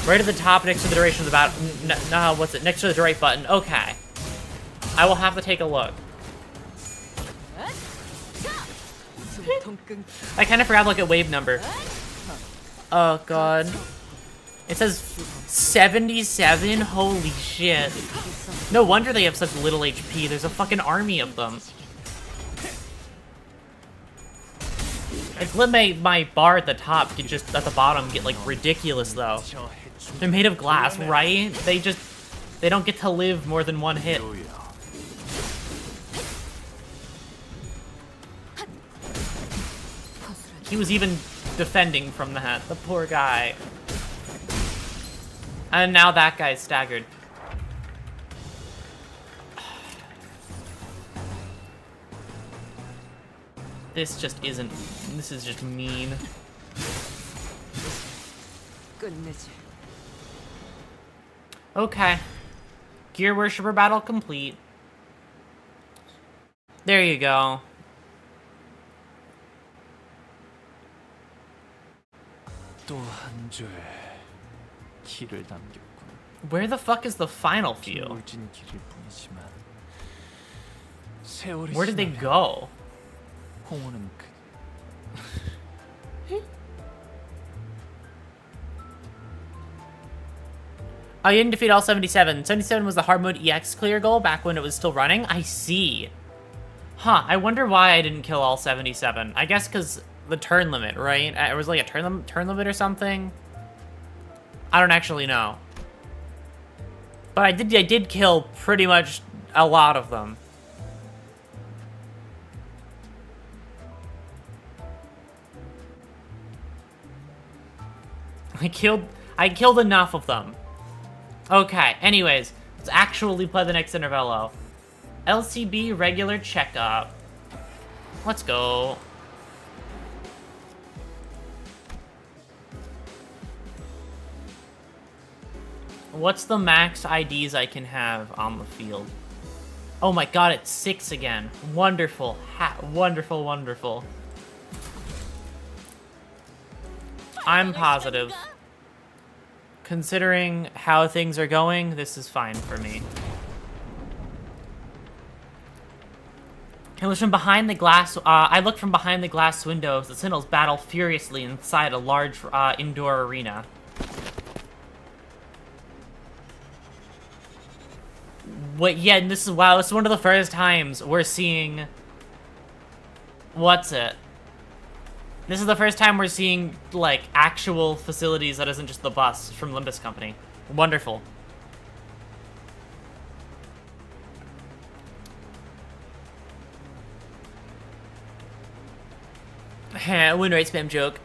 Right at the top, next to the duration of the battle. No, what's it? Next to the right button. Okay. I will have to take a look. I kind of forgot to look at wave number. Oh, God. It says 77? Holy shit. No wonder they have such little HP. There's a fucking army of them. I'd let my bar at the top get just at the bottom get like ridiculous though. They're made of glass, right? They don't get to live more than one hit. He was even defending from that. The poor guy. And now that guy's staggered. This just isn't. This is just mean. Okay. Gear Worshipper battle complete. There you go. Where the fuck is the final few? Where did they go? Oh, you didn't defeat all 77. 77 was the hard mode EX clear goal back when it was still running? I see. Huh, I wonder why I didn't kill all 77. I guess because the turn limit, right? It was like a turn limit or something? I don't actually know. But I did kill pretty much a lot of them. I killed enough of them. Okay, anyways, let's actually play the next Intervallo. LCB regular checkup. Let's go. What's the max IDs I can have on the field? Oh my god, it's 6 again. Wonderful. Wonderful, wonderful. I'm positive. Considering how things are going, this is fine for me. I looked from behind the glass. I looked from behind the glass windows. The Sentinels battle furiously inside a large indoor arena. Wait, yeah, and this is wow. This is one of the first times we're seeing. What's it? This is the first time we're seeing, like, actual facilities that isn't just the bus from Limbus Company. Wonderful. Win rate spam joke.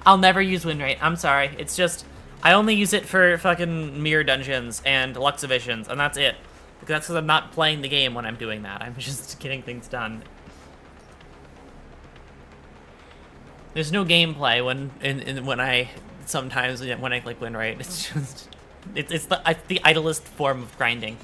I'll never use win rate. I'm sorry. It's just, I only use it for fucking mirror dungeons and Luxavisions, and that's it. That's because I'm not playing the game when I'm doing that. I'm just getting things done. There's no gameplay when I sometimes when I click win rate. It's just it's the idlest form of grinding.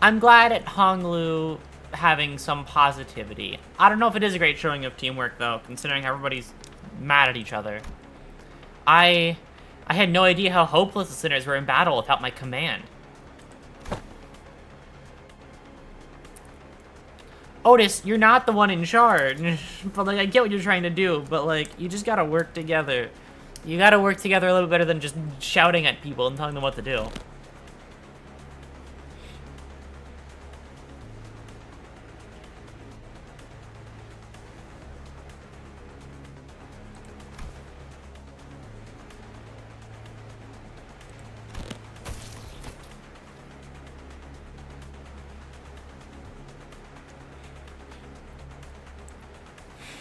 I'm glad at Honglu having some positivity. I don't know if it is a great showing of teamwork, though, considering everybody's mad at each other. I had no idea how hopeless the Sinners were in battle without my command. Otis, you're not the one in charge. But, like, I get what you're trying to do, but, like, you just gotta work together. You gotta work together a little better than just shouting at people and telling them what to do.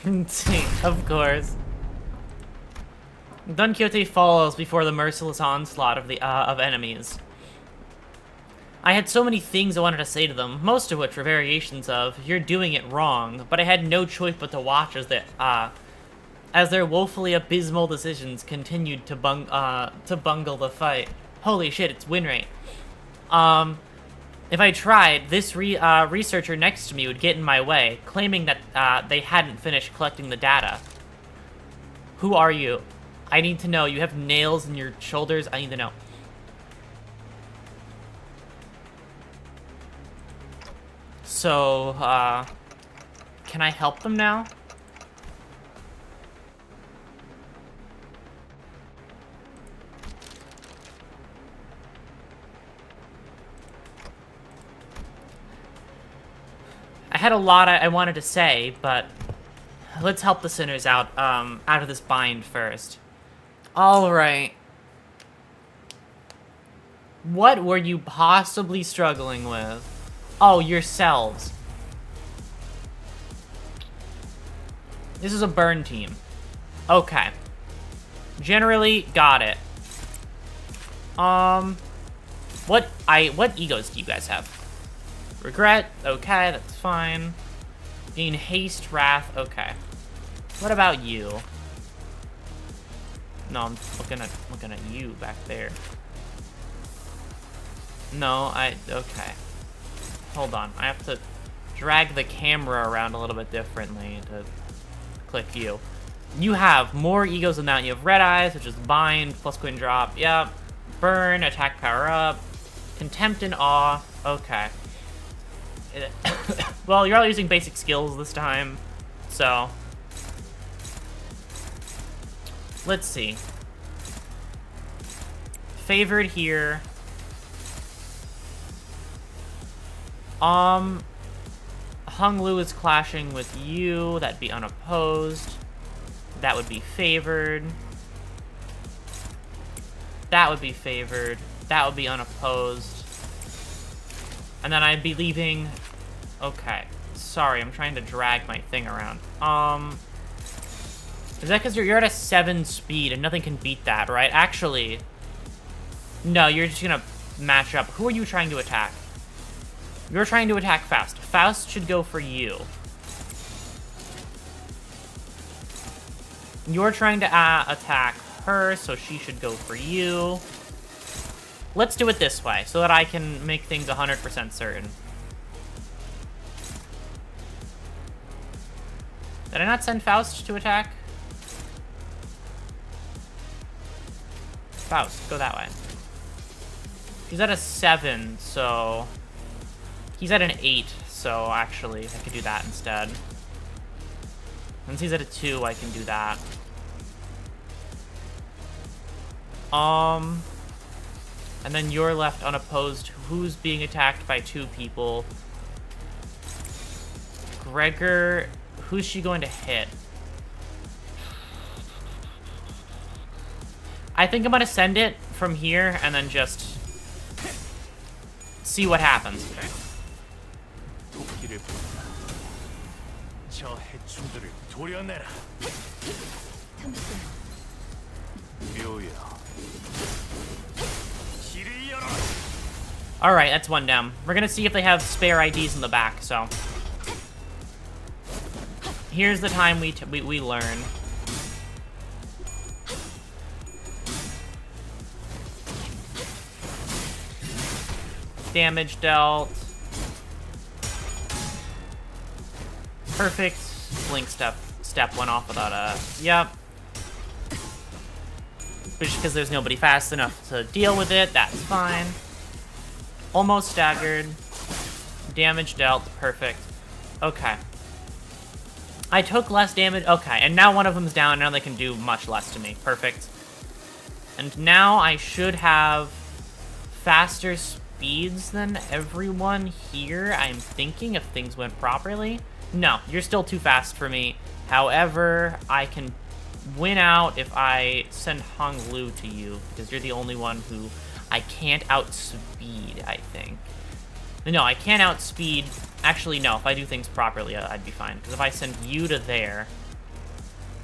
Of course. Don Quixote falls before the merciless onslaught of enemies. I had so many things I wanted to say to them, most of which were variations of, "You're doing it wrong," but I had no choice but to watch as their woefully abysmal decisions continued to bungle the fight. Holy shit, it's win rate. If I tried, this researcher next to me would get in my way, claiming that they hadn't finished collecting the data. Who are you? I need to know. You have nails in your shoulders. I need to know. So, can I help them now? I had a lot I wanted to say, but let's help the sinners out of this bind first. All right. What were you possibly struggling with? Oh, yourselves. This is a burn team. Okay. Generally, got it. What egos do you guys have? Regret, okay, that's fine. Gain haste, wrath, okay. What about you? No, I'm looking at you back there. No, okay. Hold on, I have to drag the camera around a little bit differently to click you. You have more egos than that. You have red eyes, which is bind, plus queen drop, yep. Burn, attack power up, contempt and awe, okay. Well, you're all using basic skills this time, so let's see. Favored here. Hung Lu is clashing with you. That'd be unopposed. That would be favored. That would be favored. That would be unopposed. And then I'd be leaving... Okay. Sorry, I'm trying to drag my thing around. Is that because you're at a 7 speed and nothing can beat that, right? Actually... No, you're just gonna match up. Who are you trying to attack? You're trying to attack Faust. Faust should go for you. You're trying to attack her, so she should go for you. Let's do it this way, so that I can make things 100% certain. Did I not send Faust to attack? Faust, go that way. He's at a 7, so... He's at an 8, so actually, I could do that instead. Once he's at a 2, I can do that. And then you're left unopposed. Who's being attacked by 2 people? Gregor, who's she going to hit? I think I'm gonna send it from here and then just see what happens. Alright, that's one down. We're gonna see if they have spare IDs in the back, so... Here's the time we learn. Damage dealt. Perfect. Blink step went off without a... Yep. Just because there's nobody fast enough to deal with it, that's fine. Almost staggered. Damage dealt. Perfect. Okay. I took less damage. Okay, and now one of them's down. Now they can do much less to me. Perfect. And now I should have faster speeds than everyone here, I'm thinking, if things went properly. No, you're still too fast for me. However, I can win out if I send Hong Lu to you, because you're the only one who I can't outspeed, I think. No, I can't outspeed. Actually, no, if I do things properly, I'd be fine. Because if I send you to there,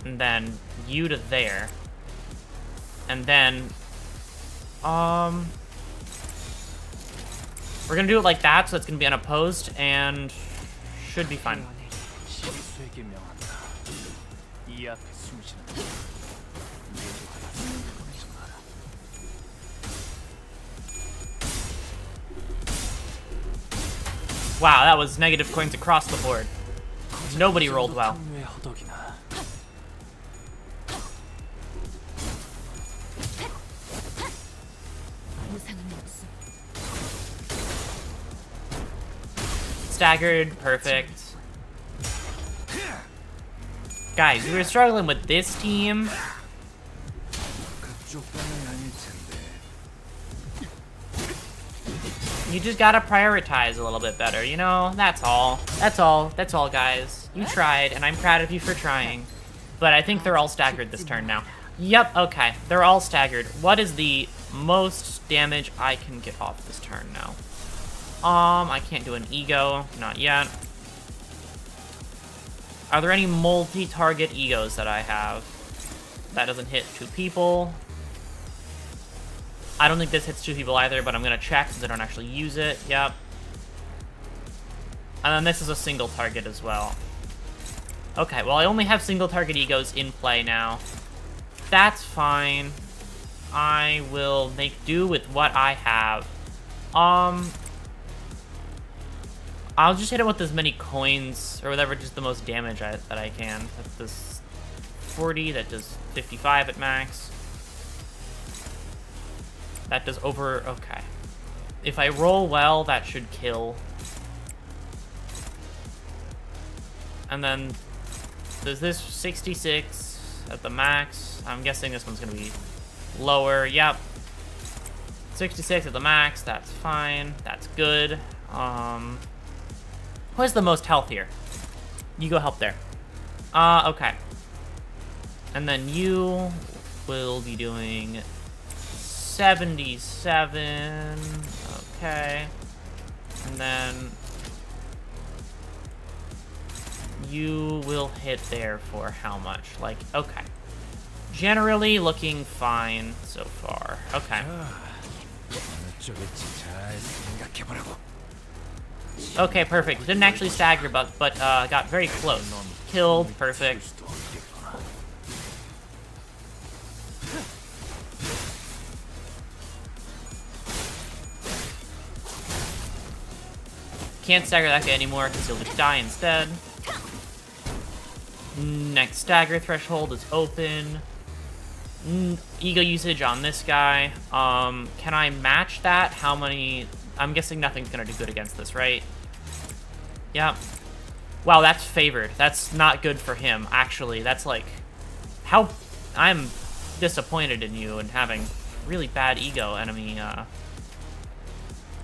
And then you to there. And then, we're gonna do it like that, so it's gonna be unopposed, and should be fine. Wow, that was negative coins across the board. Nobody rolled well. Staggered, perfect. Guys, we were struggling with this team. You just gotta prioritize a little bit better, you know? That's all. That's all. That's all, guys. You tried, and I'm proud of you for trying. But I think they're all staggered this turn now. Yep, okay. They're all staggered. What is the most damage I can get off this turn now? I can't do an ego. Not yet. Are there any multi-target egos that I have? That doesn't hit 2 people. I don't think this hits 2 people either, but I'm gonna check since I don't actually use it. Yep. And then this is a single target as well. Okay, well I only have single target egos in play now. That's fine. I will make do with what I have. I'll just hit it with as many coins or whatever, just the most damage that I can. That does 40, that does 55 at max. That does over, okay. If I roll well, that should kill. And then, does this 66 at the max? I'm guessing this one's gonna be lower, yep. 66 at the max, that's fine, that's good. Who has the most health here? You go help there. Okay. And then you will be doing 77. Okay. And then you will hit there for how much? Like, okay. Generally looking fine so far. Okay. Okay, perfect. Didn't actually stagger, but got very close. Killed, perfect. Can't stagger that guy anymore because he'll just die instead. Next stagger threshold is open. Ego usage on this guy. Can I match that? How many? I'm guessing nothing's gonna do good against this, right? Yep. Wow, that's favored. That's not good for him, actually. That's like... How... I'm disappointed in you and having really bad ego enemy,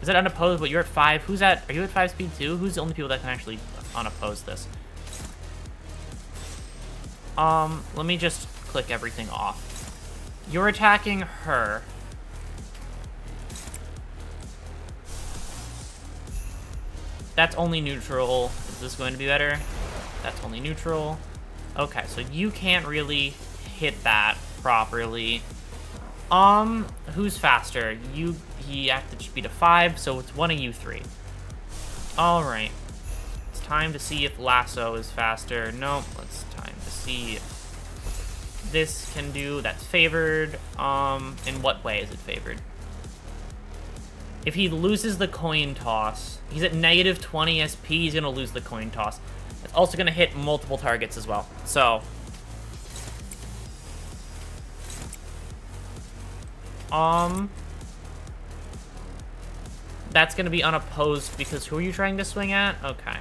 Is it unopposed, but you're at 5? Who's at... Are you at 5 speed too? Who's the only people that can actually unoppose this? Let me just click everything off. You're attacking her. That's only neutral. Is this going to be better? That's only neutral. Okay, so you can't really hit that properly. Who's faster? He acted speed of 5, so it's one of you 3. Alright. It's time to see if Lasso is faster. Nope, it's time to see if this can do. That's favored. In what way is it favored? If he loses the coin toss, he's at negative 20 SP, he's gonna lose the coin toss. It's also gonna hit multiple targets as well. So, that's gonna be unopposed because who are you trying to swing at? Okay.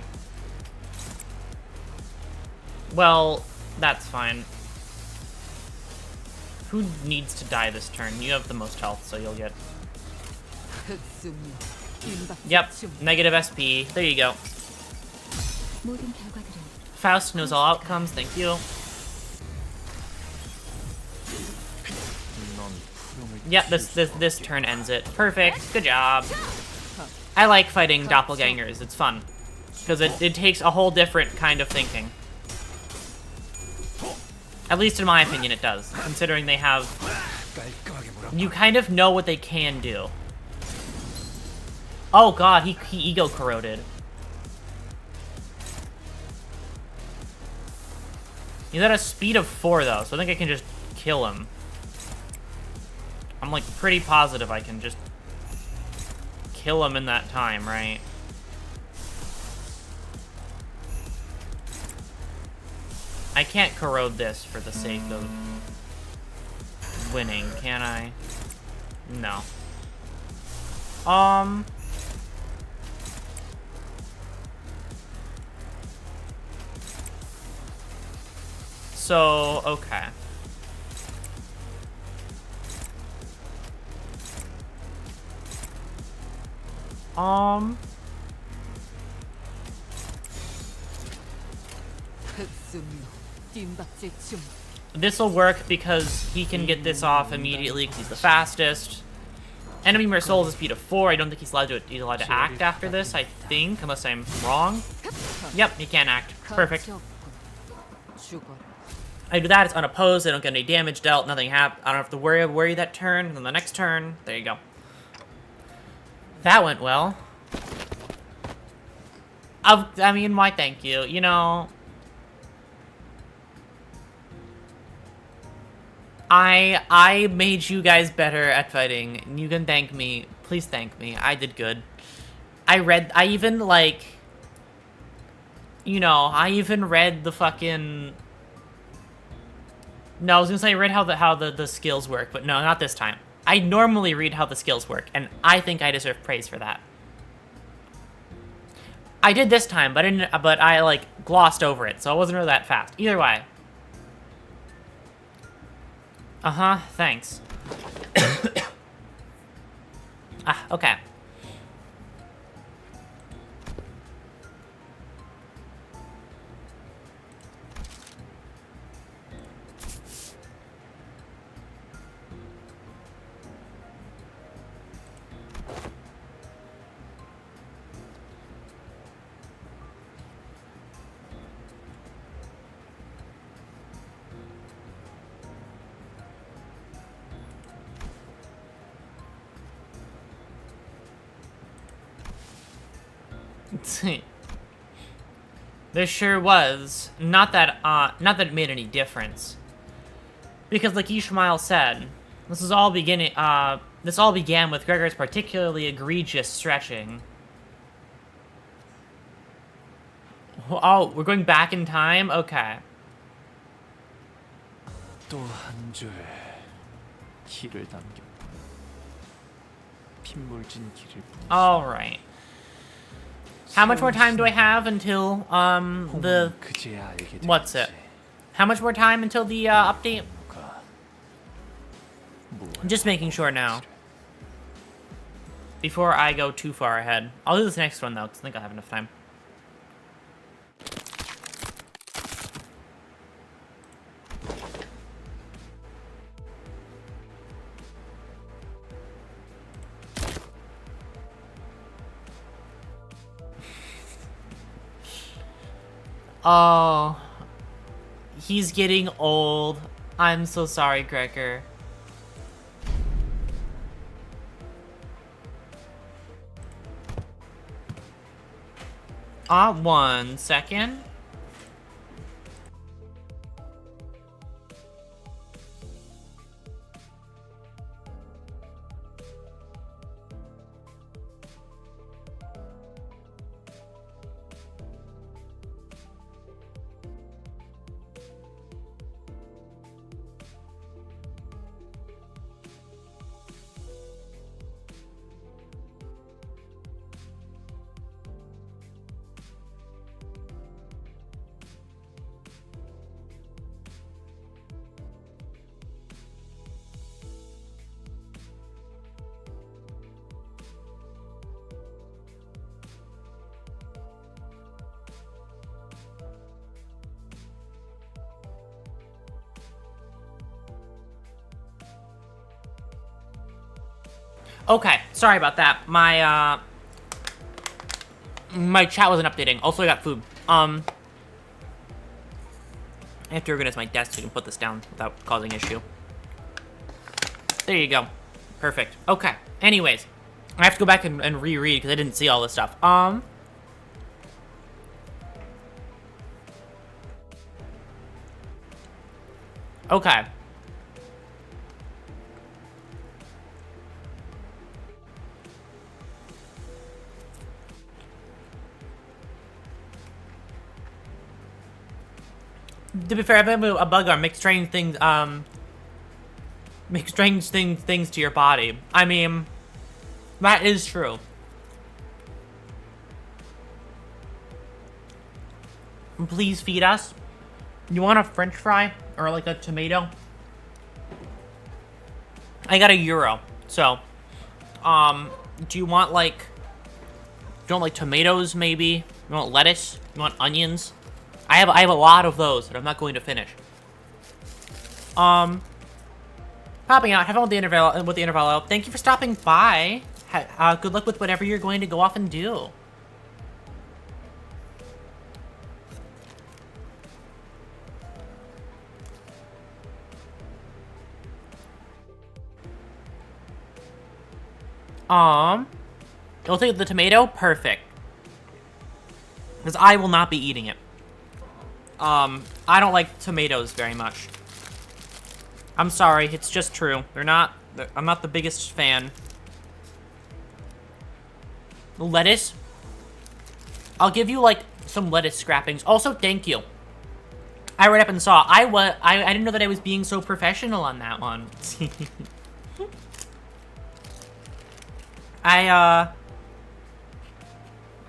Well, that's fine. Who needs to die this turn? You have the most health, so you'll get... Yep, negative SP. There you go. Faust knows all outcomes, thank you. Yep, this turn ends it. Perfect, good job. I like fighting doppelgangers, it's fun. Because it takes a whole different kind of thinking. At least in my opinion it does, considering they have... You kind of know what they can do. Oh god, he ego corroded. He's at a speed of 4 though, so I think I can just kill him. I'm like pretty positive I can just kill him in that time, right? I can't corrode this for the sake of winning, can I? No. So, okay. This'll work because he can get this off immediately because he's the fastest. Enemy Mersoul is a speed of 4. I don't think he's allowed to act after this, I think, unless I'm wrong. Yep, he can't act. Perfect. I do that, it's unopposed, I don't get any damage dealt, nothing happens. I don't have to worry that turn, and then the next turn, there you go. That went well. I mean, why thank you, you know. I made you guys better at fighting, and you can thank me. Please thank me, I did good. I even, like, you know, I even read the fucking... No, I was gonna say I read how the skills work, but no, not this time. I normally read how the skills work, and I think I deserve praise for that. I did this time, but I like glossed over it, so it wasn't really that fast. Either way. Thanks. Okay. There sure was. Not that it made any difference. Because like Ishmael said, this all began with Gregor's particularly egregious stretching. Oh, we're going back in time? Okay. 또 한 줄 길을 남겼다. 핏물진 길을 Alright. How much more time do I have until, what's it? How much more time until the, update? I'm just making sure now. Before I go too far ahead. I'll do this next one, though, because I think I'll have enough time. Oh, he's getting old. I'm so sorry, Gregor. One second. Okay, sorry about that. My chat wasn't updating. Also, I got food. I have to organize my desk so I can put this down without causing issue. There you go. Perfect. Okay. Anyways, I have to go back and reread because I didn't see all this stuff. Okay. To be fair, I've been a bug on make strange things, make strange things to your body. I mean, that is true. Please feed us. You want a French fry or like a tomato? I got €1, so, do you want like tomatoes maybe? You want lettuce? You want onions? I have a lot of those that I'm not going to finish. Popping out. Have fun with the intervallo. Thank you for stopping by. Good luck with whatever you're going to go off and do. You'll take the tomato? Perfect. Because I will not be eating it. I don't like tomatoes very much. I'm sorry, it's just true. I'm not the biggest fan. Lettuce? I'll give you, like, some lettuce scrappings. Also, thank you. I read up and saw. I didn't know that I was being so professional on that one.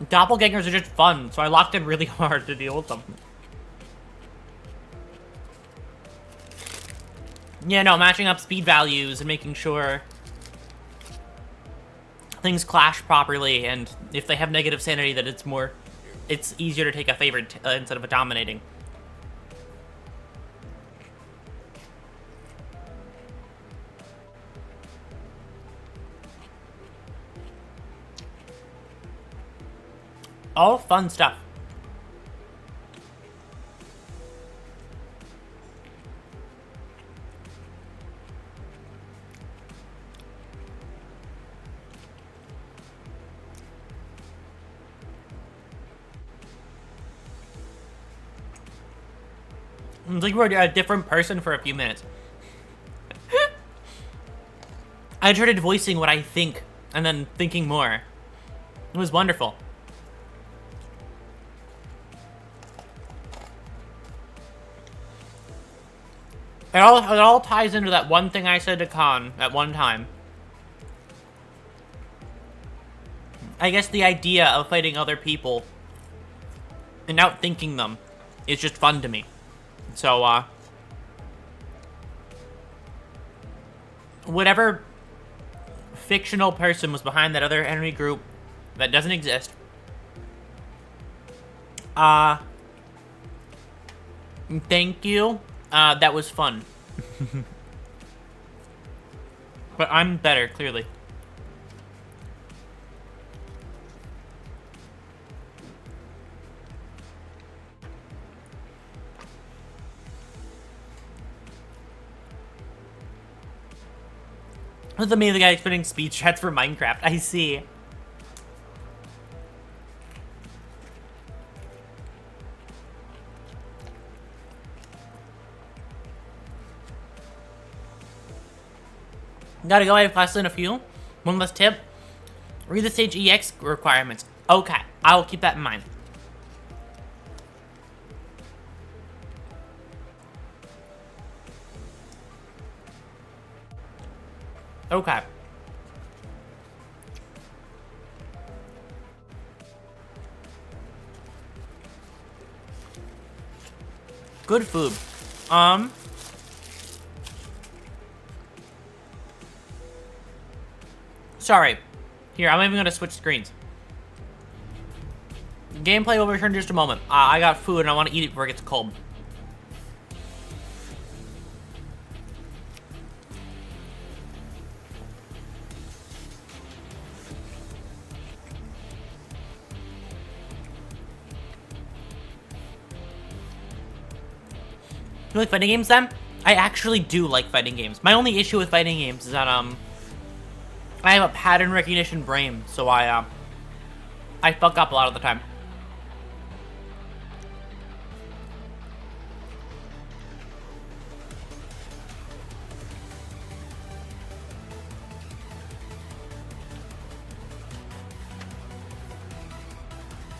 Doppelgangers are just fun, so I locked in really hard to deal with them. Yeah, no, matching up speed values and making sure things clash properly, and if they have negative sanity, that it's easier to take a favored instead of a dominating. All fun stuff. It's like we're a different person for a few minutes. I started voicing what I think, and then thinking more. It was wonderful. It all ties into that one thing I said to Khan at one time. I guess the idea of fighting other people and outthinking them is just fun to me. So, whatever fictional person was behind that other enemy group that doesn't exist, thank you. That was fun. But I'm better, clearly. That's me, the guy explaining speed chats for Minecraft. I see. Gotta go, I have class in a few. One last tip. Read the stage EX requirements. Okay, I will keep that in mind. Okay. Good food. Sorry. Here, I'm even gonna switch screens. Gameplay will return in just a moment. I got food and I want to eat it before it gets cold. You like fighting games then? I actually do like fighting games. My only issue with fighting games is that I have a pattern recognition brain, so I fuck up a lot of the time.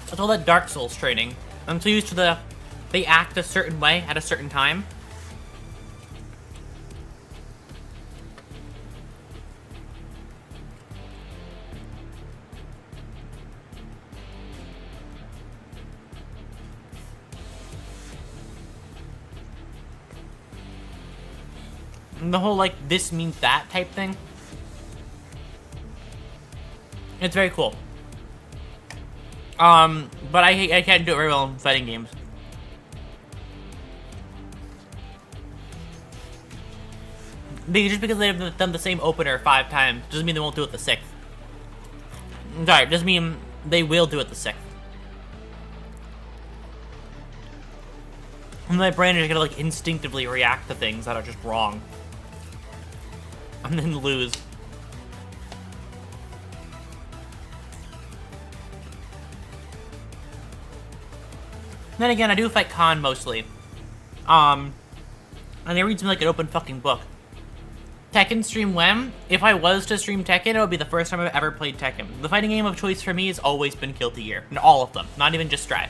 It's all that Dark Souls training. I'm so used to they act a certain way at a certain time. And the whole, like, this means that type thing. It's very cool. But I can't do it very well in fighting games. Just because they've done the same opener 5 times doesn't mean they won't do it the 6th. Sorry, doesn't mean they will do it the 6th. And my brain is gonna, like, instinctively react to things that are just wrong. And then lose. Then again, I do fight Khan mostly. And they read me like an open fucking book. Tekken stream when? If I was to stream Tekken, it would be the first time I've ever played Tekken. The fighting game of choice for me has always been Guilty Gear. And all of them. Not even just Strive.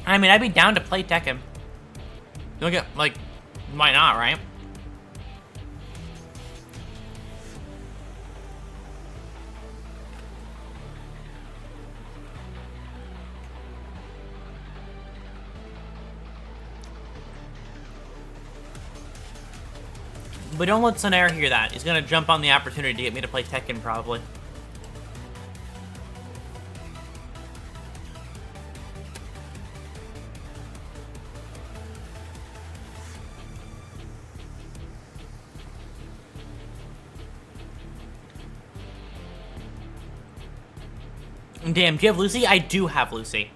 I mean, I'd be down to play Tekken. Look at, like, why not, right? But don't let Sonair hear that. He's gonna jump on the opportunity to get me to play Tekken, probably. Damn, do you have Lucy? I do have Lucy.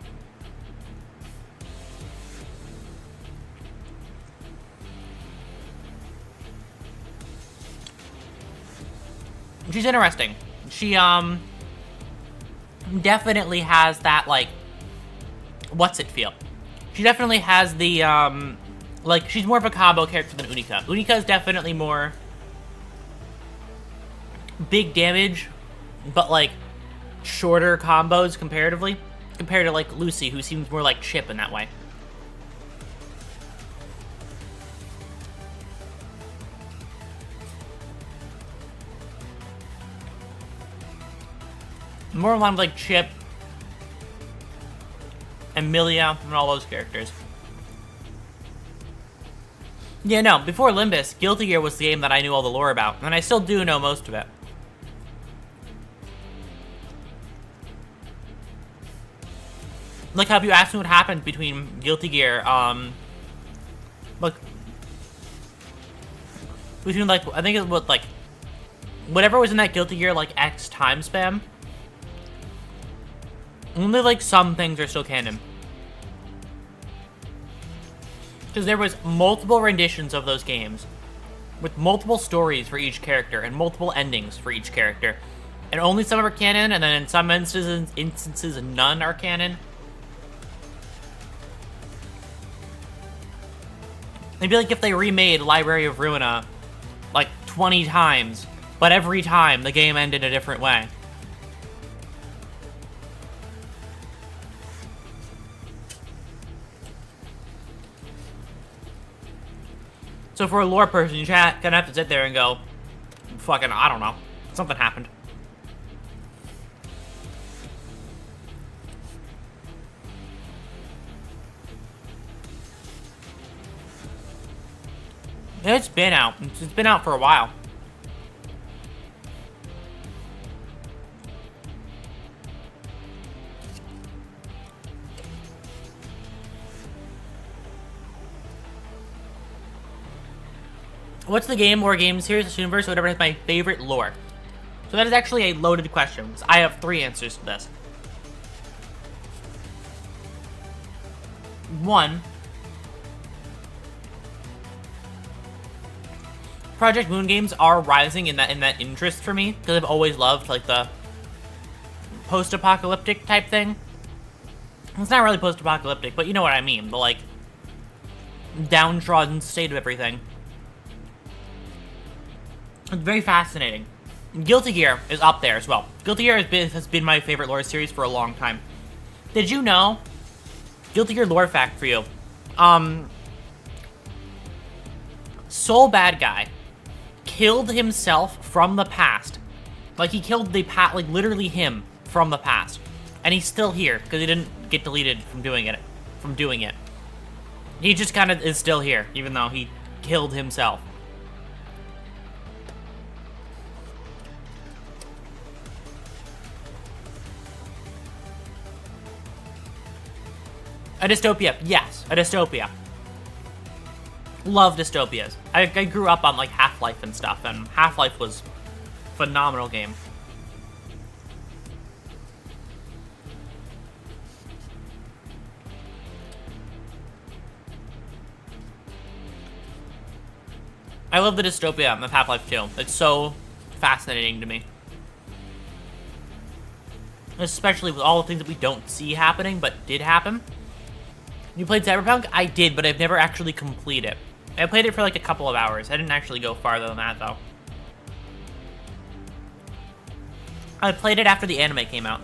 She's interesting. She, definitely has that, like, what's it feel? She definitely has the, like, she's more of a combo character than Unica. Unica is definitely more big damage, but, like, shorter combos comparatively, compared to, like, Lucy, who seems more like Chip in that way. More in line with, like, Chip, Emilia, and all those characters. Yeah, no, before Limbus, Guilty Gear was the game that I knew all the lore about, and I still do know most of it. Like how if you ask me what happened between Guilty Gear, like, between, like, I think it was, like, whatever was in that Guilty Gear, like, X time span, only, like, some things are still canon. Because there was multiple renditions of those games, with multiple stories for each character, and multiple endings for each character. And only some are canon, and then in some instances none are canon. It'd be like if they remade Library of Ruina, like, 20 times, but every time the game ended a different way. So for a lore person, you're gonna have to sit there and go, fucking, I don't know, something happened. It's been out. It's been out for a while. What's the game or game series, universe, or whatever has my favorite lore? So that is actually a loaded question. I have 3 answers to this. 1, Project Moon games are rising in that interest for me because I've always loved like the post-apocalyptic type thing. It's not really post-apocalyptic, but you know what I mean. The like downtrodden state of everything. It's very fascinating. Guilty Gear is up there as well. Guilty Gear has been my favorite lore series for a long time. Did you know? Guilty Gear lore fact for you. Sole bad guy killed himself from the past. Like he killed like literally him from the past, and he's still here because he didn't get deleted from doing it. He just kind of is still here, even though he killed himself. A dystopia, yes, a dystopia. Love dystopias. I grew up on like Half-Life and stuff, and Half-Life was a phenomenal game. I love the dystopia of Half-Life 2. It's so fascinating to me. Especially with all the things that we don't see happening, but did happen. You played Cyberpunk? I did, but I've never actually completed it. I played it for like a couple of hours. I didn't actually go farther than that, though. I played it after the anime came out.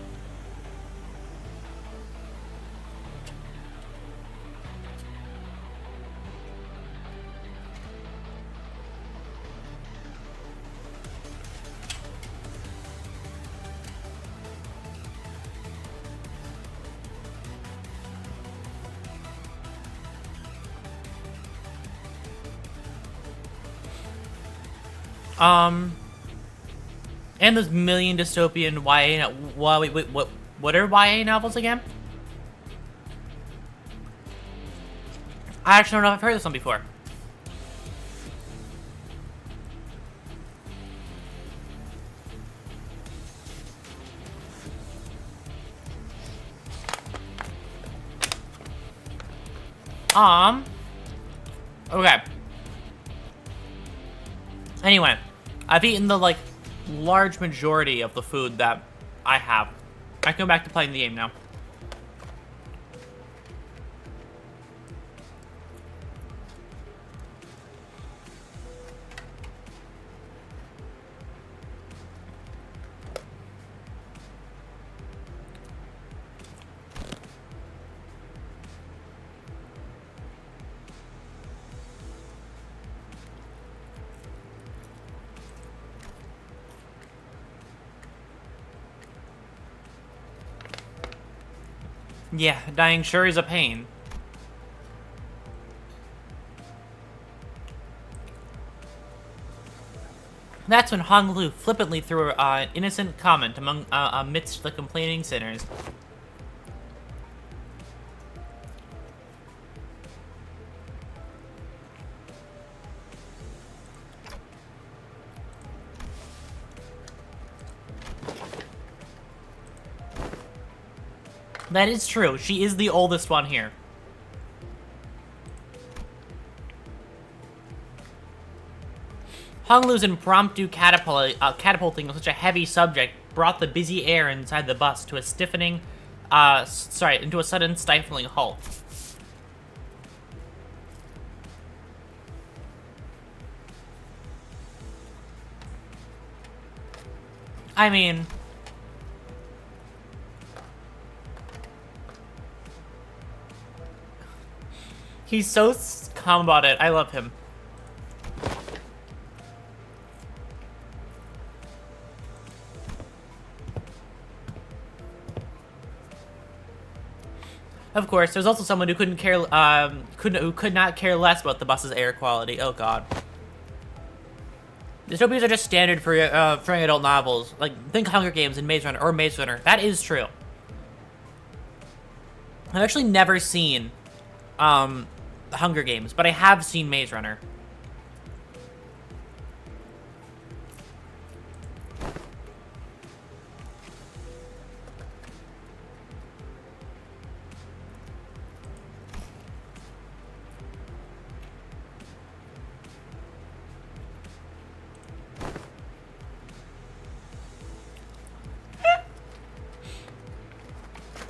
And those million dystopian YA. Wait, what are YA novels again? I actually don't know if I've heard this one before. Okay. Anyway, I've eaten the, like, large majority of the food that I have. I can go back to playing the game now. Yeah, dying sure is a pain. That's when Hong Lu flippantly threw an innocent comment amidst the complaining sinners. That is true. She is the oldest one here. Hong Lu's impromptu catapulting with such a heavy subject brought the busy air inside the bus to a stiffening, into a sudden stifling halt. I mean, he's so calm about it. I love him. Of course, there's also someone who couldn't care, who could not care less about the bus's air quality. Oh God. Dystopias are just standard for young adult novels. Like, think Hunger Games and Maze Runner, or Maze Runner. That is true. I've actually never seen, Hunger Games, but I have seen Maze Runner.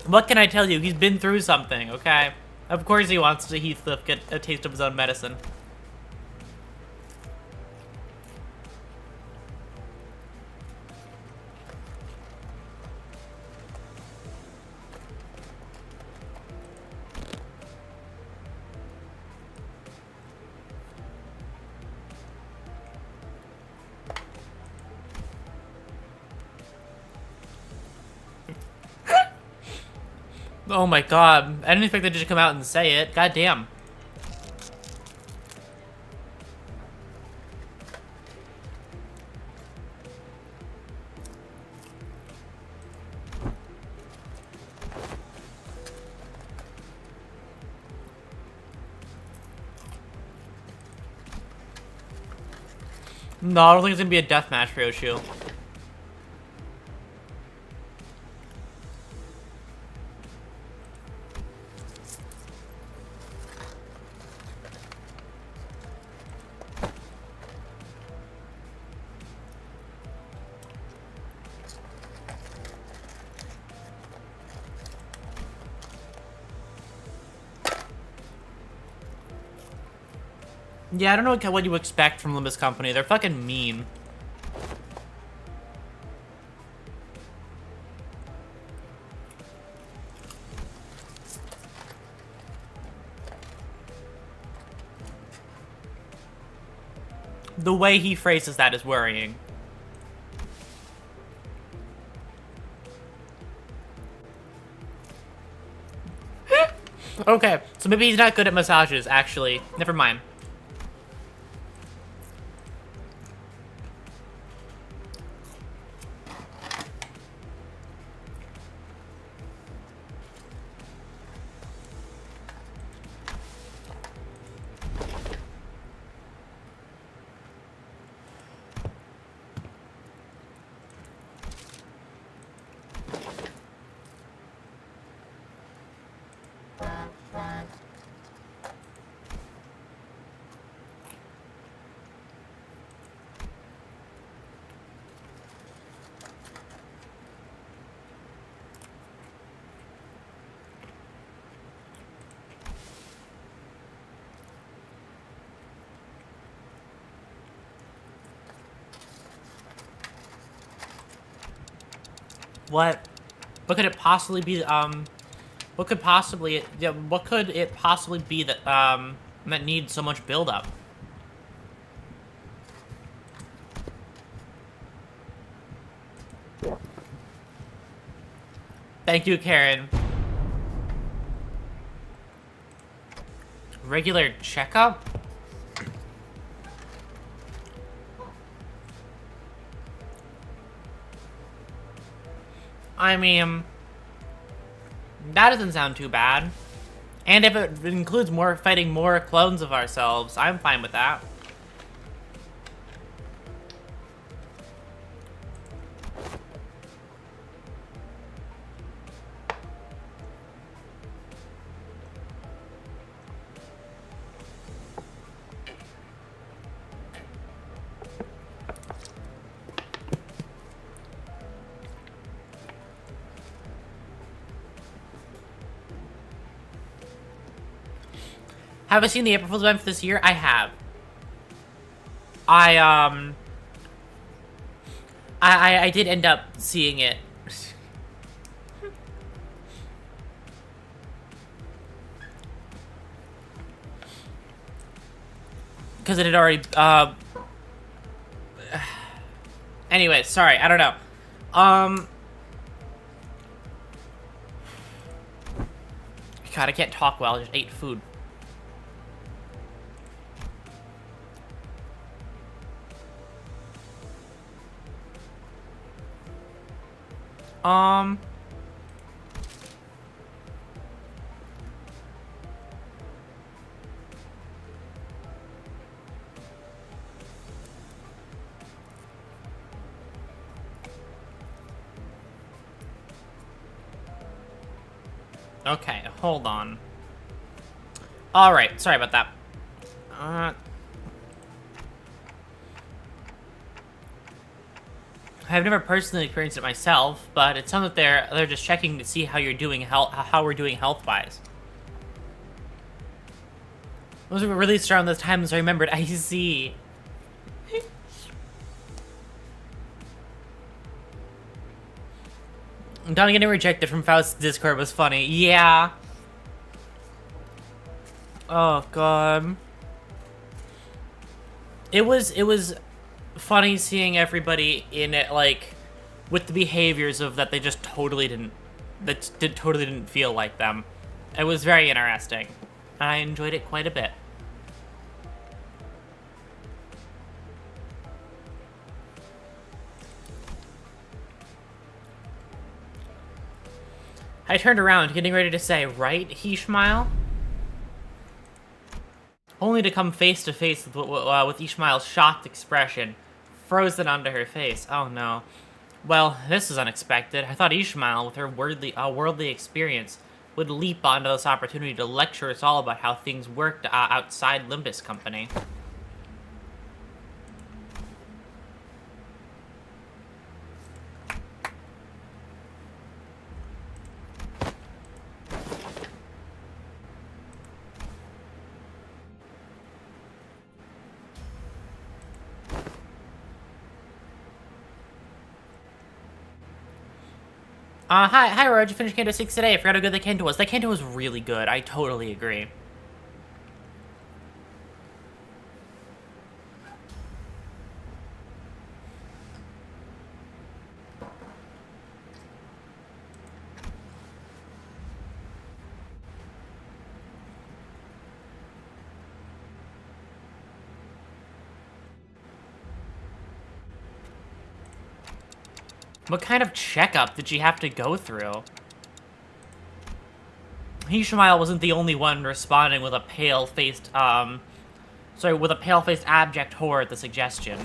What can I tell you? He's been through something, okay? Of course he wants to Heathcliff get a taste of his own medicine. Oh my god. I didn't expect them to just come out and say it. God damn. No, I don't think it's gonna be a deathmatch for Yoshu. Yeah, I don't know what you expect from Limbus Company. They're fucking mean. The way he phrases that is worrying. Okay, so maybe he's not good at massages, actually. Never mind. What? What could it possibly be, what could possibly, yeah, what could it possibly be that, that needs so much buildup? Thank you, Karen. Regular checkup? I mean, that doesn't sound too bad. And if it includes fighting more clones of ourselves, I'm fine with that. Have I seen the April Fool's event for this year? I have. I did end up seeing it. Because it had already, anyway, sorry, I don't know. God, I can't talk well, I just ate food. Okay, hold on. Alright, sorry about that. I've never personally experienced it myself, but it's something that they're just checking to see how you're doing how we're doing health-wise. Those were released around those times I remembered. I see. Donnie getting rejected from Faust's Discord was funny. Yeah. Oh god. It was funny seeing everybody in it, like, with the behaviors of that they just totally didn't feel like them. It was very interesting. I enjoyed it quite a bit. I turned around, getting ready to say, right, Ishmael? Only to come face to face with Ishmael's shocked expression, frozen onto her face. Oh no. Well, this is unexpected. I thought Ishmael, with her worldly experience, would leap onto this opportunity to lecture us all about how things worked outside LIMBUS Company. Hi, Aurora. Did you finish Kanto 6 today? I forgot how good the Kanto was. That Kanto was really good. I totally agree. What kind of checkup did she have to go through? Ishmael wasn't the only one responding with a pale-faced, with a pale-faced abject horror at the suggestion.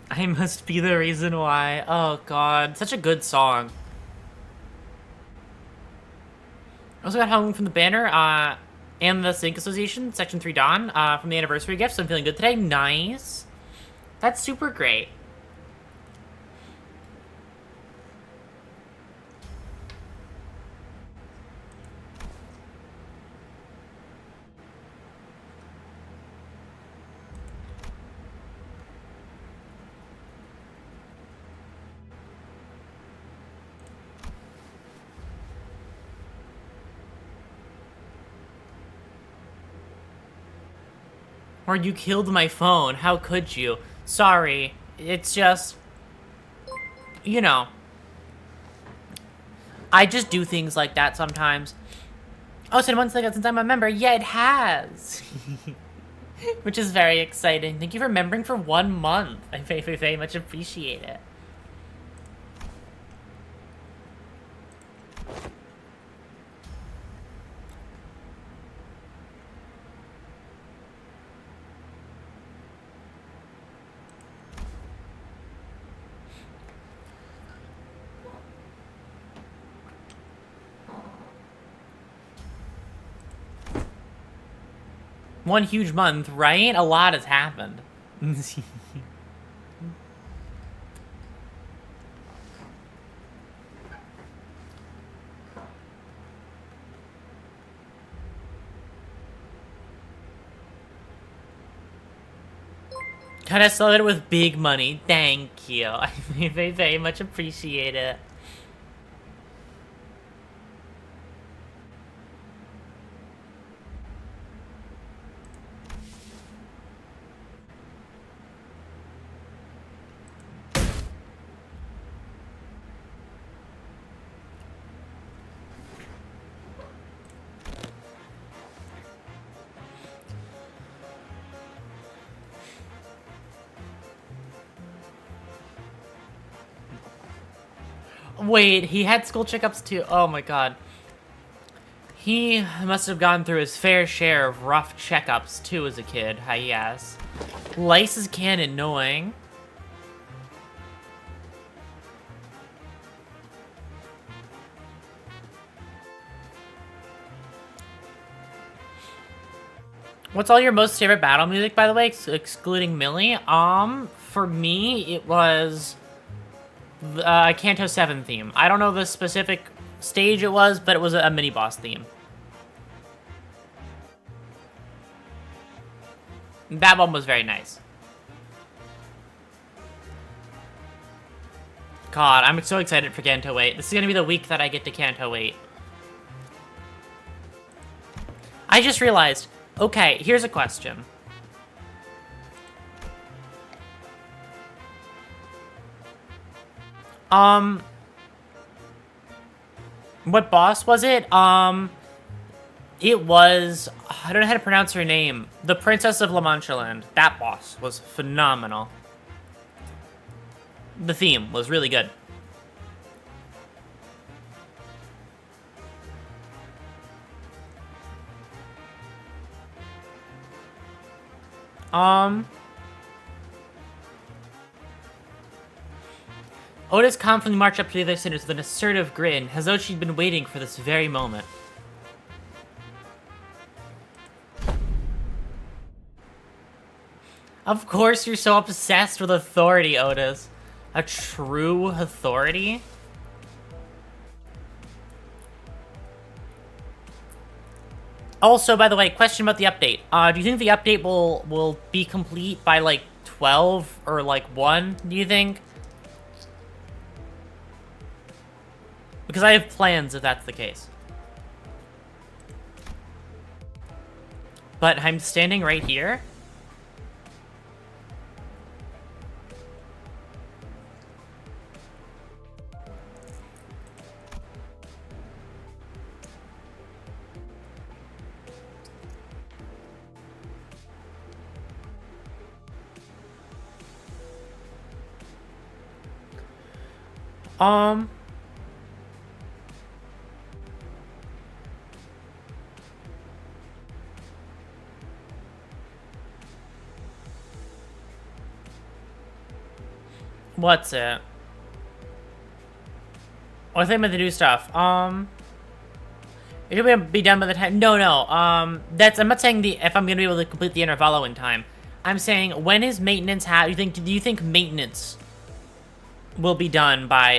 I must be the reason why. Oh god, such a good song. I also got home from the banner, and the Sync Association, Section 3 Dawn, from the anniversary gift, so I'm feeling good today. Nice. That's super great. Or you killed my phone. How could you? Sorry. It's just... You know. I just do things like that sometimes. Oh, so once since I'm a member. Yeah, it has. Which is very exciting. Thank you for remembering for 1 month. I very, very much appreciate it. One huge month, right? A lot has happened. Kinda started with big money. Thank you. I very, very much appreciate it. Wait, he had school checkups too? Oh my god. He must have gone through his fair share of rough checkups too as a kid, I guess. Lice is canon, knowing. What's all your most favorite battle music, by the way, excluding Millie? For me, it was the Canto 7 theme. I don't know the specific stage it was, but it was a mini-boss theme. That one was very nice. God, I'm so excited for Canto 8. This is gonna be the week that I get to Canto 8. I just realized, okay, here's a question. What boss was it? It was, I don't know how to pronounce her name. The Princess of La Mancha Land. That boss was phenomenal. The theme was really good. Otis confidently marched up to the other sinners with an assertive grin, as though she'd been waiting for this very moment. Of course you're so obsessed with authority, Otis. A true authority? Also, by the way, question about the update. Do you think the update will be complete by, like, 12 or, like, 1, do you think? Because I have plans if that's the case. But I'm standing right here. What's it? Oh, I think about the new stuff. It'll be done by the time. No. That's. I'm not saying if I'm gonna be able to complete the Intervallo in time. I'm saying when is maintenance? Do you think maintenance will be done by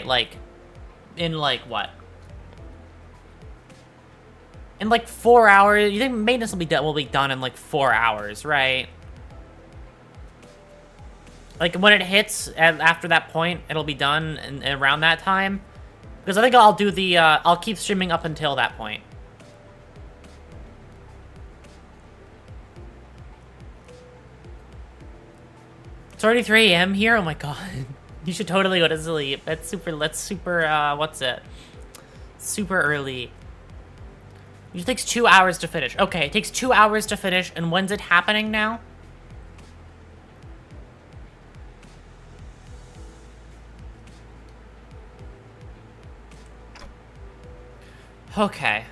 in what? In 4 hours? You think maintenance will be done in 4 hours, right? When it hits after that point, it'll be done and around that time. Because I think I'll do I'll keep streaming up until that point. It's already 3 AM here? Oh my god. You should totally go to sleep. That's super, what's it? Super early. It takes 2 hours to finish. Okay, it takes 2 hours to finish, and when's it happening now? Okay.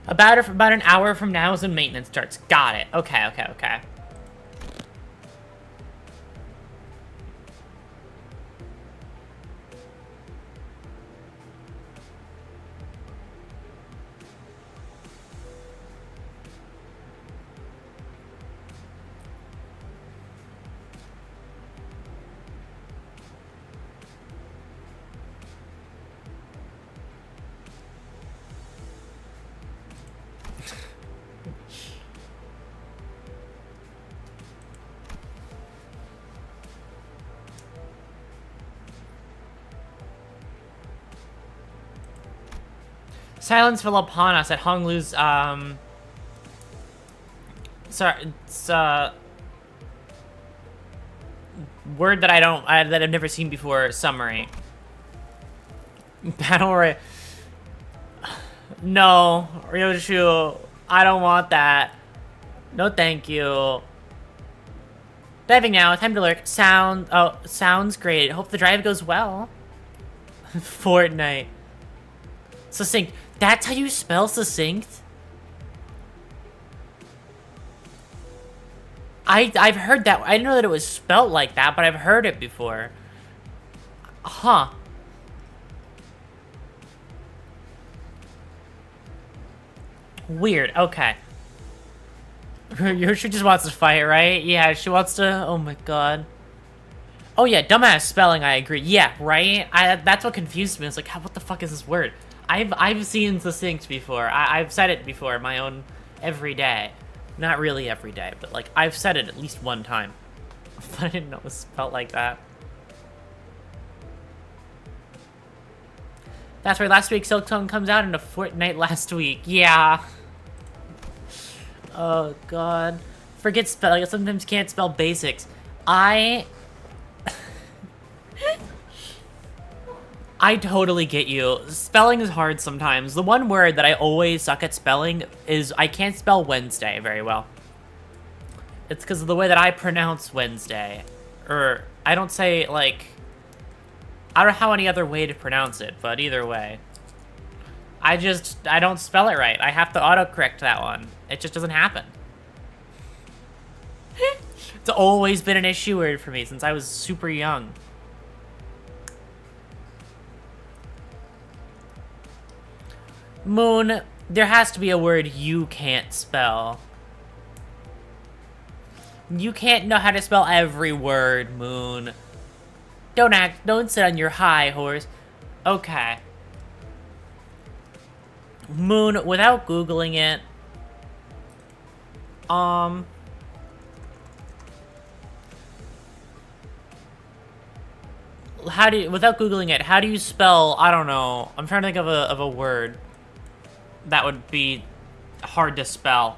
About an hour from now is when maintenance starts. Got it. Okay. Silence fell upon us at Honglu's, sorry, it's, word that that I've never seen before, summary. Battle Royale. No, Ryoshu, I don't want that. No, thank you. Diving now. Time to lurk. Sounds great. Hope the drive goes well. Fortnite. Succinct. That's how you spell succinct? I've heard that. I didn't know that it was spelt like that, but I've heard it before. Huh. Weird. Okay. She just wants to fight, right? Yeah, she wants to... Oh my god. Oh yeah, dumbass spelling, I agree. Yeah, right? That's what confused me. It's like, what the fuck is this word? I've seen succinct before. I've said it before, my own every day. Not really every day, but like, I've said it at least one time. But I didn't know it was spelled like that. That's right, last week Silksong comes out in a fortnight last week. Yeah. Oh god. Forget spelling, I sometimes can't spell basics. I totally get you. Spelling is hard sometimes. The one word that I always suck at spelling is I can't spell Wednesday very well. It's because of the way that I pronounce Wednesday. Or, I don't say, like... I don't know how any other way to pronounce it, but either way. I don't spell it right. I have to autocorrect that one. It just doesn't happen. It's always been an issue word for me since I was super young. Moon, there has to be a word you can't spell. You can't know how to spell every word, Moon. Don't sit on your high horse. Okay. Moon, without Googling it, without Googling it, how do you spell, I don't know, I'm trying to think of a word that would be hard to spell.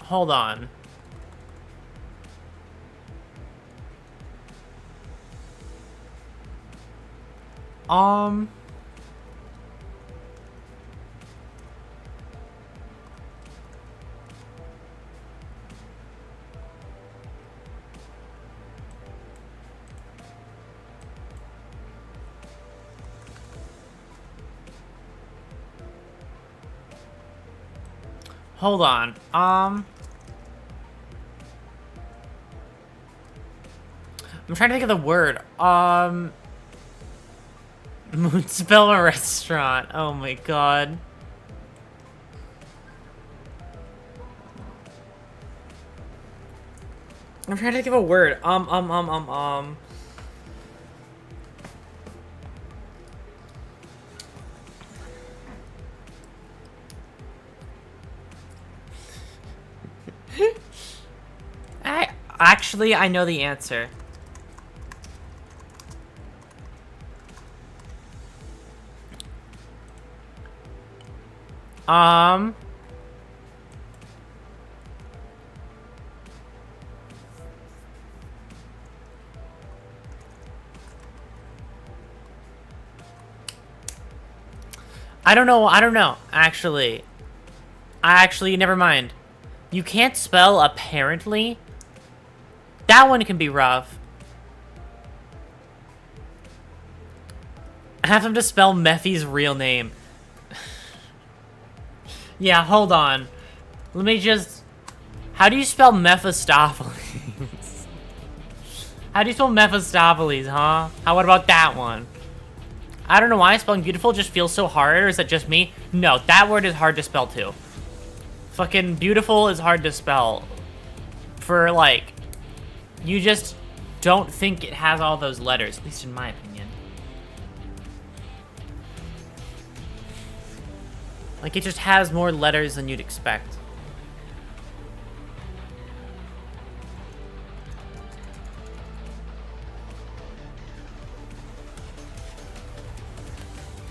Hold on. Hold on. I'm trying to think of the word. Moonspell a restaurant. Oh my god. I'm trying to think of a word. Actually, I know the answer. I don't know, actually. Never mind. You can't spell apparently? That one can be rough. Have him to spell Mephi's real name. Yeah, hold on. Let me just... How do you spell Mephistopheles? How do you spell Mephistopheles, huh? What about that one? I don't know why spelling beautiful just feels so hard, or is that just me? No, that word is hard to spell too. Fucking beautiful is hard to spell. For, like... You just don't think it has all those letters, at least in my opinion. Like, it just has more letters than you'd expect.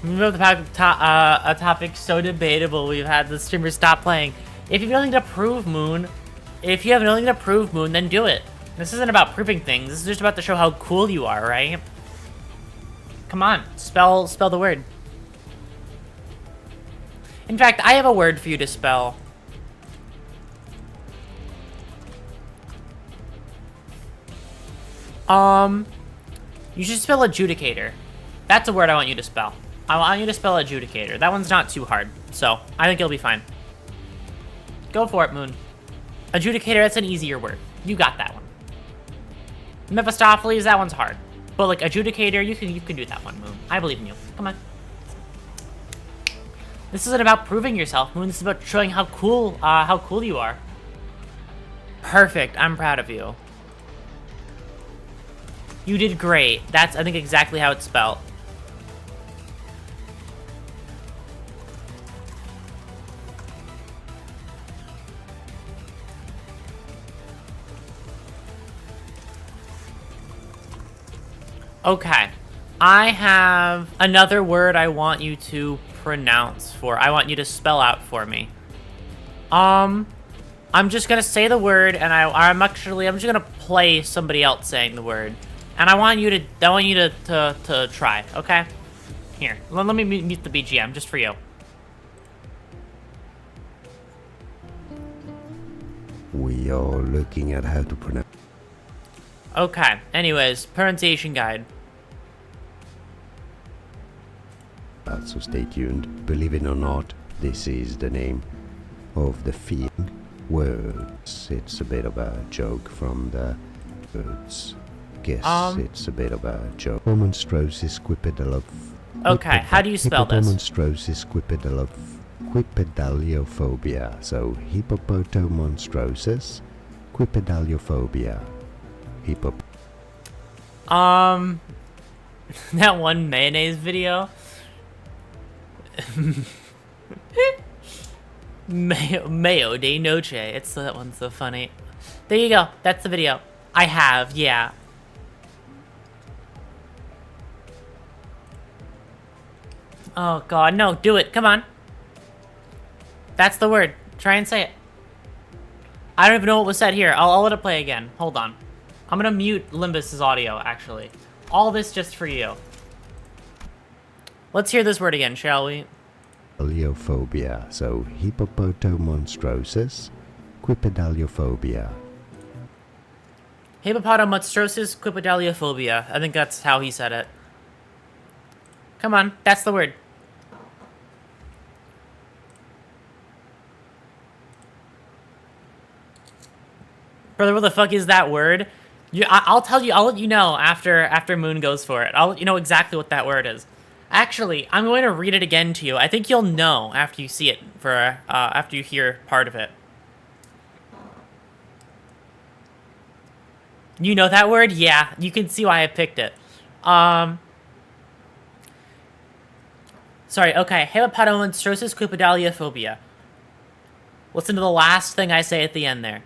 Move the a topic so debatable, we've had the streamer stop playing. If you have nothing to prove, Moon, then do it. This isn't about proving things. This is just about to show how cool you are, right? Come on, spell the word. In fact, I have a word for you to spell. You should spell adjudicator. That's a word I want you to spell. I want you to spell adjudicator. That one's not too hard, so I think you'll be fine. Go for it, Moon. Adjudicator, that's an easier word. You got that one. Mephistopheles, that one's hard. But like adjudicator, you can do that one, Moon. I believe in you. Come on. This isn't about proving yourself, Moon. This is about showing how cool you are. Perfect. I'm proud of you. You did great. That's, I think, exactly how it's spelled. Okay. I have another word I want you to pronounce for. I want you to spell out for me. I'm just gonna say the word, and I'm just gonna play somebody else saying the word. And I want you to try, okay? Here, let me mute the BGM just for you. We are looking at how to pronounce. Okay, anyways, pronunciation guide. So stay tuned. Believe it or not, this is the name of the feeling words. It's a bit of a joke from the words. Guess it's a bit of a joke. Hippomonstros quipedalo. Okay, how do you spell this? Hippomonstros quipedaliophobia. So hippopotomonstrosis quipedaliophobia. That one mayonnaise video. Mayo de noche. That one's so funny. There you go. That's the video. I have, yeah. Oh god, no, do it. Come on. That's the word. Try and say it. I don't even know what was said here. I'll let it play again. Hold on. I'm gonna mute Limbus's audio, actually. All this just for you. Let's hear this word again, shall we? Daliophobia. So hippopotomonstrosis quipedaliophobia. Hippopotomonstrosis quipedaliophobia. I think that's how he said it. Come on, that's the word. Brother, what the fuck is that word? I'll tell you, I'll let you know after Moon goes for it. I'll let you know exactly what that word is. Actually, I'm going to read it again to you. I think you'll know after you see it, after you hear part of it. You know that word? Yeah, you can see why I picked it. Sorry, okay. Hippopotomonstrosis quipedaliophobia. Listen to the last thing I say at the end there.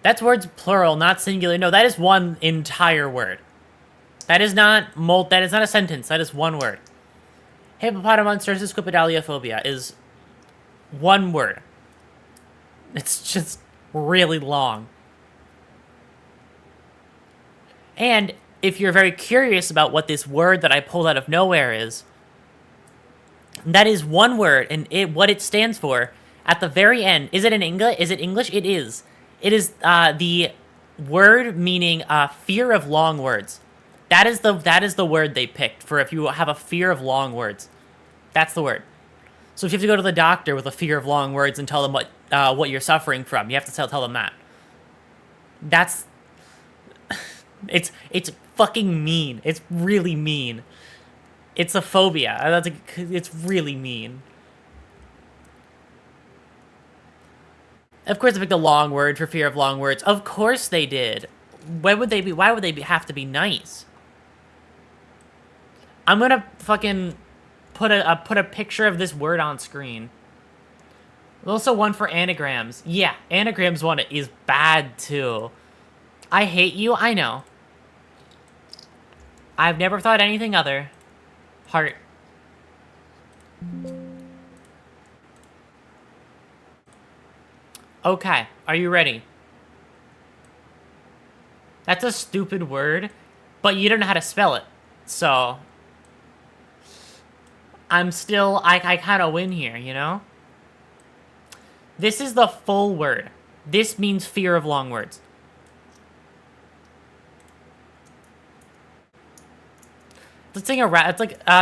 That's words plural, not singular. No, that is one entire word. That is not a sentence. That is one word. Hippopotomonstrosis quipedaliophobia is one word. It's just really long. And if you're very curious about what this word that I pulled out of nowhere is, that is one word, and what it stands for at the very end. Is it in English? Is it English? It is. It is the word meaning fear of long words. That is the word they picked for if you have a fear of long words. That's the word. So if you have to go to the doctor with a fear of long words and tell them what you're suffering from, you have to tell them that. That's it's fucking mean. It's really mean. It's a phobia. It's really mean. Of course, I picked a long word for fear of long words. Of course they did. Why would they have to be nice? I'm gonna fucking put a picture of this word on screen. There's also one for anagrams. Yeah, anagrams one is bad too. I hate you, I know. I've never thought anything other. Heart. Okay, are you ready? That's a stupid word, but you don't know how to spell it. So, I'm still, I kind of win here, you know? This is the full word. This means fear of long words. It's like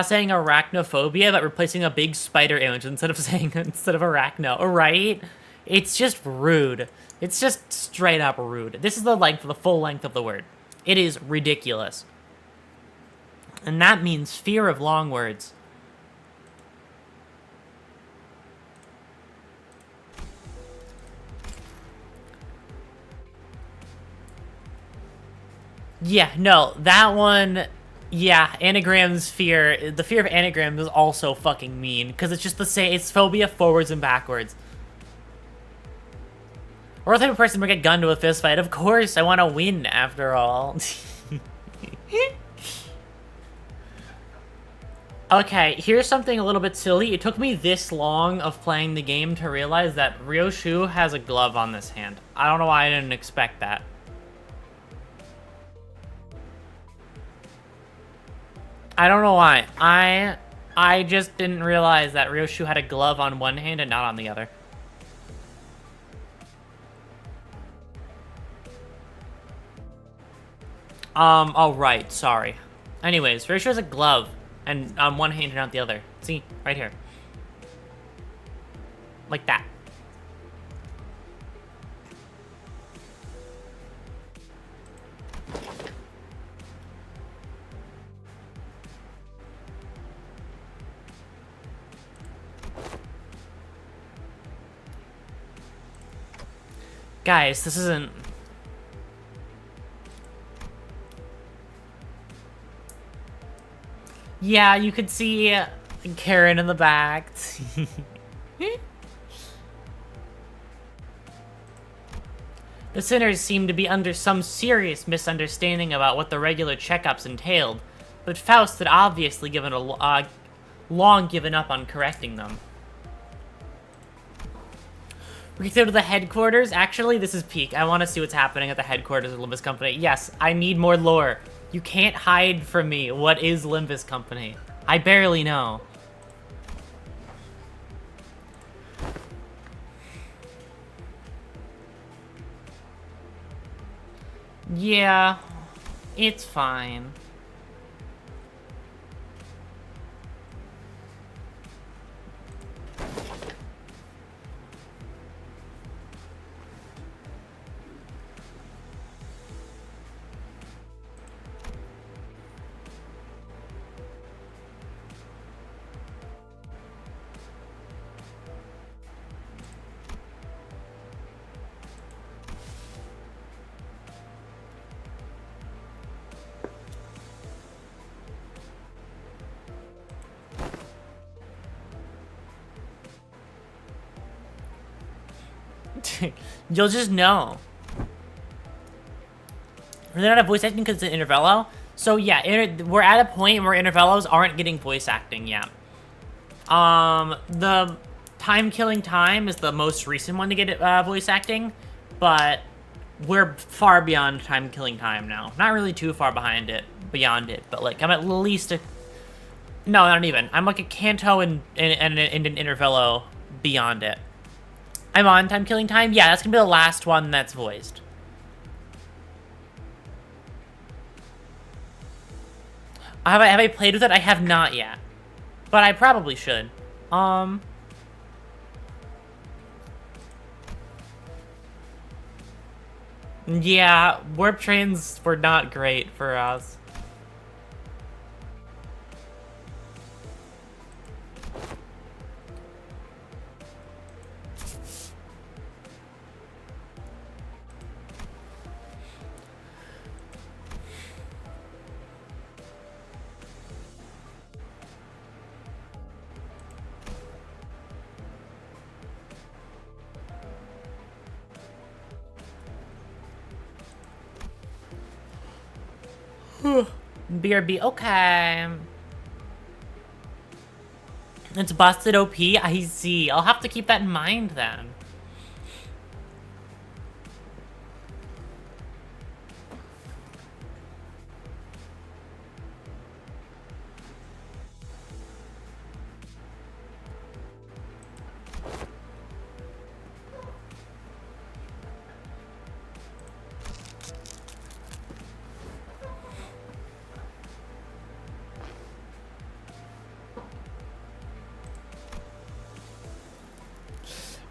saying arachnophobia, but replacing a big spider image instead of arachno, right? It's just rude. It's just straight up rude. This is the full length of the word. It is ridiculous. And that means fear of long words. Yeah, no, that one, yeah, anagrams fear, the fear of anagrams is also fucking mean, because it's just the same, it's phobia forwards and backwards. Or the type of person would get gunned to a fist fight. Of course, I want to win, after all. Okay, here's something a little bit silly. It took me this long of playing the game to realize that Ryoshu has a glove on this hand. I don't know why I didn't expect that. I don't know why. I just didn't realize that Ryoshu had a glove on one hand and not on the other. Oh right, sorry. Anyways, Ryoshu has a glove and on one hand and not the other. See, right here. Like that. Guys, this isn't... Yeah, you could see Karen in the back. The sinners seemed to be under some serious misunderstanding about what the regular checkups entailed, but Faust had obviously long given up on correcting them. We can go to the headquarters. Actually, this is peak. I want to see what's happening at the headquarters of Limbus Company. Yes, I need more lore. You can't hide from me. What is Limbus Company? I barely know. Yeah, it's fine. You'll just know. They're not a voice acting because it's an Intervallo. So yeah, we're at a point where Intervallos aren't getting voice acting yet. The Time Killing Time is the most recent one to get voice acting, but we're far beyond Time Killing Time now. Not really too far beyond it, but like I'm at least a... No, not even. I'm like a Kanto and an Intervallo beyond it. I'm on Time Killing Time? Yeah, that's gonna be the last one that's voiced. Have I played with it? I have not yet. But I probably should. Yeah, warp trains were not great for us. BRB, okay. It's busted OP, I see. I'll have to keep that in mind then.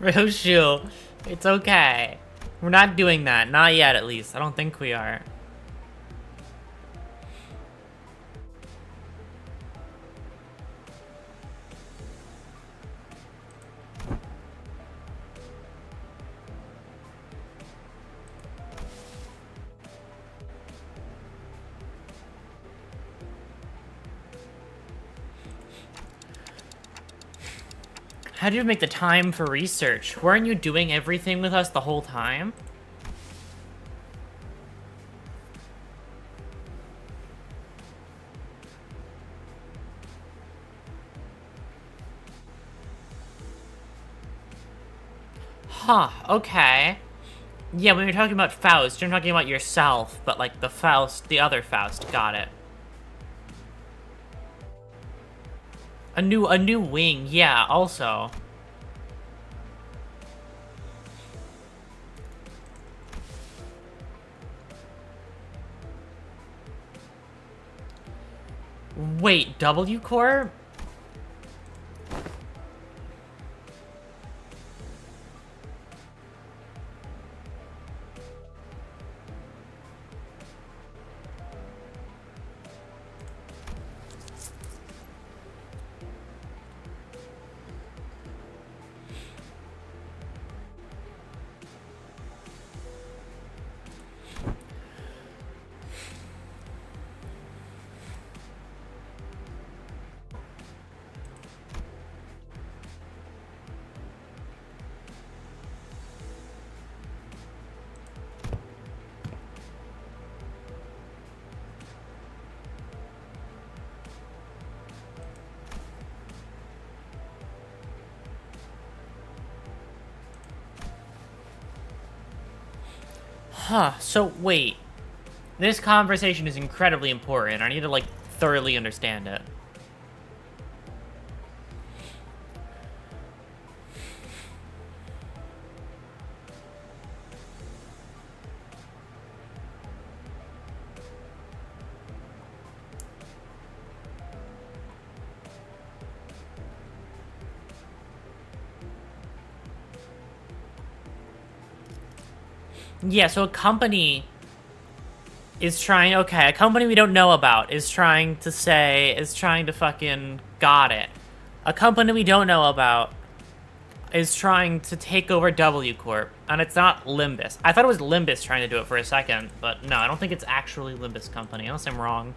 Ryoshu, it's okay. We're not doing that. Not yet, at least. I don't think we are. How do you make the time for research? Weren't you doing everything with us the whole time? Huh, okay. Yeah, when you're talking about Faust, you're talking about yourself, but like the Faust, the other Faust, got it. A new wing, yeah, also. Wait, W Corp? Huh, so wait. This conversation is incredibly important. I need to, like, thoroughly understand it. Yeah, so a company is trying, okay, a company we don't know about is trying to fucking, got it. A company we don't know about is trying to take over W Corp, and it's not Limbus. I thought it was Limbus trying to do it for a second, but no, I don't think it's actually Limbus Company, unless I'm wrong.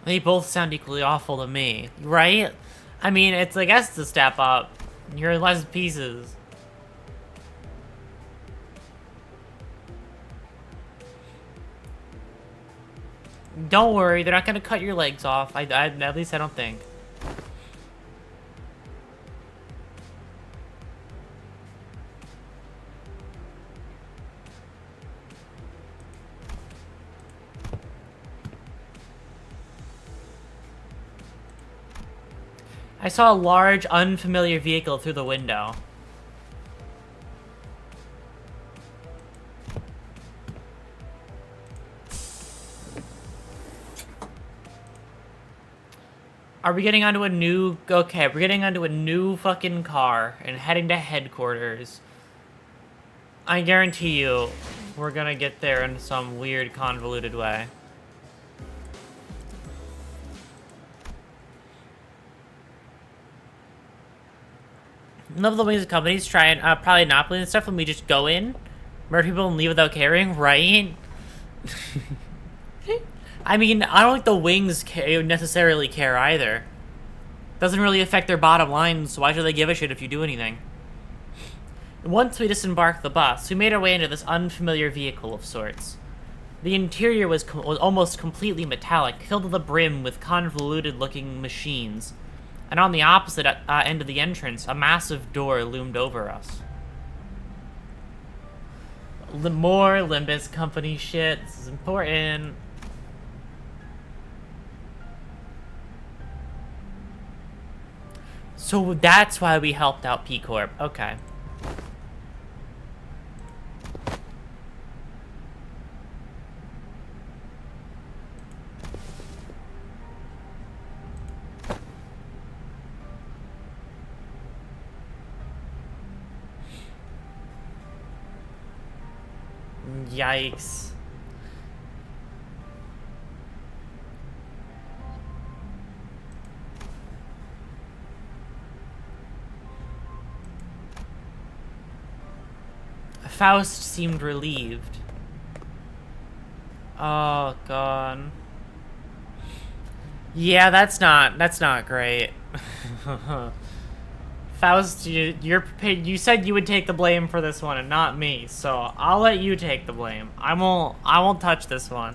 They both sound equally awful to me, right? I mean, it's, I guess, to step up. You're less pieces. Don't worry, they're not gonna cut your legs off. At least I don't think. I saw a large, unfamiliar vehicle through the window. Are we getting onto a new... Okay, we're getting onto a new fucking car and heading to headquarters. I guarantee you, we're gonna get there in some weird, convoluted way. None of the wings of companies try and probably monopoly and stuff when we just go in, murder people and leave without caring, right? I mean, I don't think the wings necessarily care either. Doesn't really affect their bottom line, so why should they give a shit if you do anything? Once we disembarked the bus, we made our way into this unfamiliar vehicle of sorts. The interior was almost completely metallic, filled to the brim with convoluted-looking machines. And on the opposite end of the entrance, a massive door loomed over us. More LIMBUS Company shit. This is important. So that's why we helped out P Corp. Okay. Yikes. Faust seemed relieved. Oh god. Yeah, that's not great. Faust, you said you would take the blame for this one and not me, so I'll let you take the blame. I won't touch this one.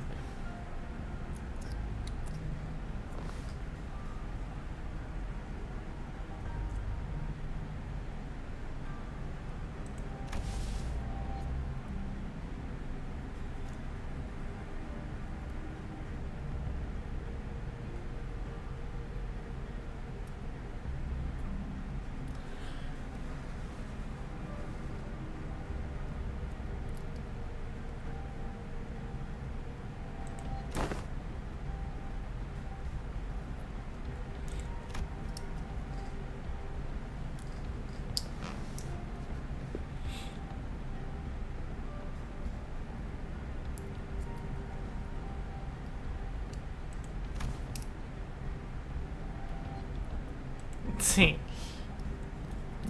See,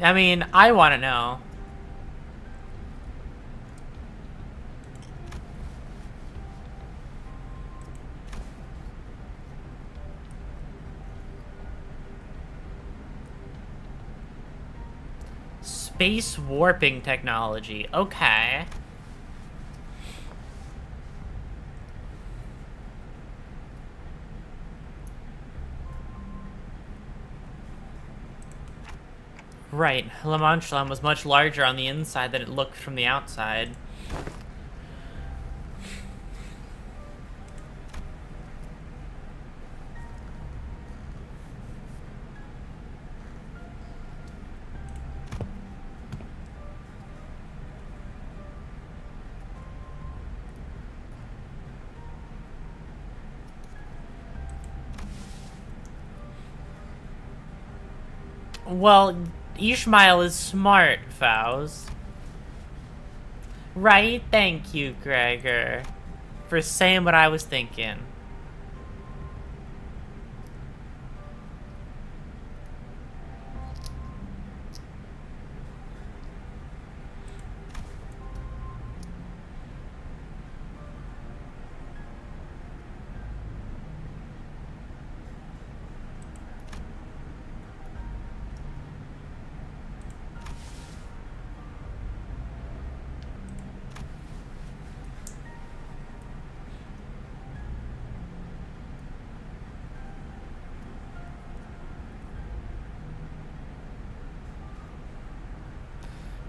I mean, I want to know. Space warping technology. Okay. Right, La Manchelam was much larger on the inside than it looked from the outside. Well, Ishmael is smart, Faust. Right? Thank you, Gregor, for saying what I was thinking.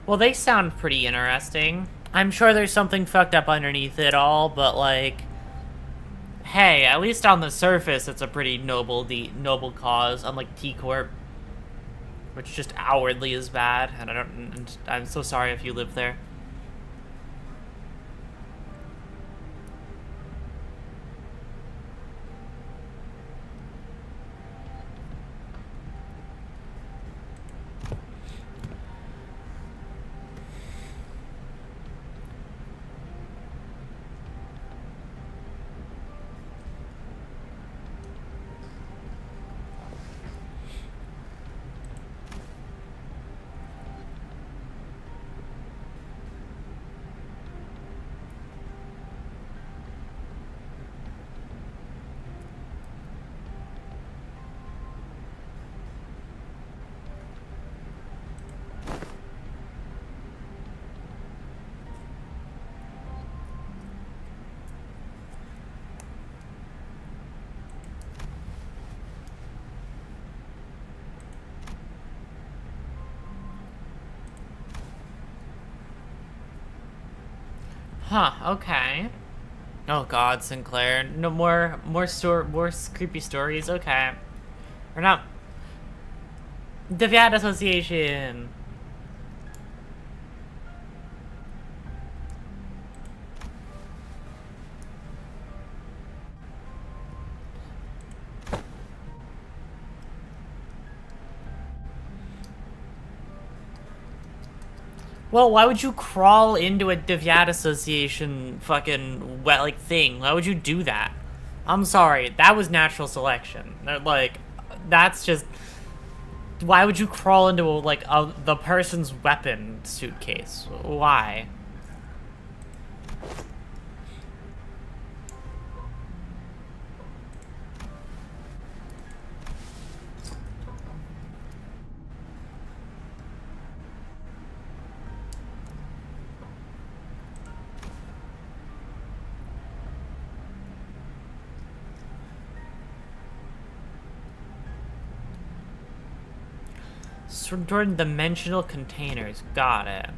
Well, they sound pretty interesting. I'm sure there's something fucked up underneath it all, but like, hey, at least on the surface, it's a pretty noble cause, unlike T-Corp. which just outwardly is bad, and I'm so sorry if you live there. Huh, okay. Oh god, Sinclair. No more creepy stories. Okay. We're not Deviat Association. Well, why would you crawl into a Deviat Association fucking thing? Why would you do that? I'm sorry, that was natural selection. Like, that's just... Why would you crawl into the person's weapon suitcase? Why? Stored in dimensional containers. Got it.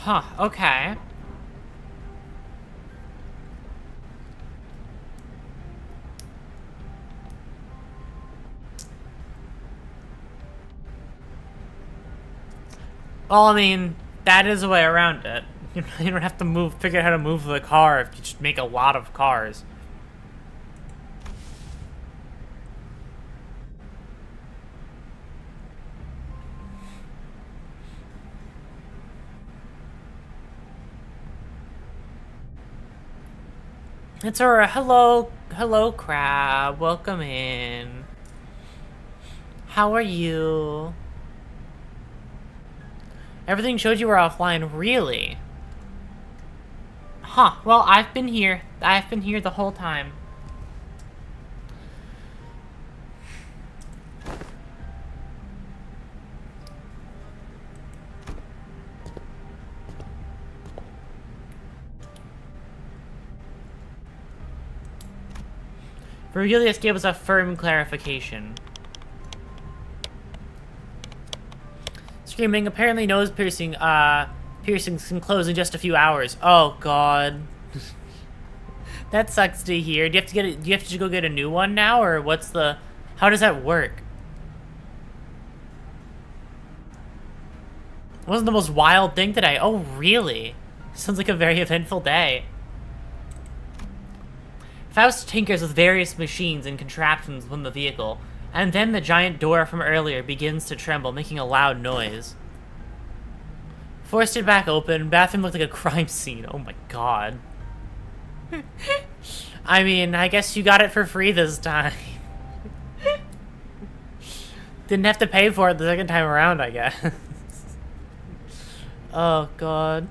Huh, okay. Well, I mean, that is a way around it. You don't have to figure out how to move the car if you just make a lot of cars. It's Aurora. Hello, Crab. Welcome in. How are you? Everything showed you were offline, really? Huh, well, I've been here. I've been here the whole time. Virgilius gave us a firm clarification. Screaming, apparently nose piercings can close in just a few hours. Oh god. That sucks to hear. Do you have to go get a new one now, or how does that work? It wasn't the most wild thing today. Oh really? Sounds like a very eventful day. Faust tinkers with various machines and contraptions within the vehicle, and then the giant door from earlier begins to tremble, making a loud noise. Forced it back open, bathroom looked like a crime scene. Oh my god. I mean, I guess you got it for free this time. Didn't have to pay for it the second time around, I guess. Oh, God.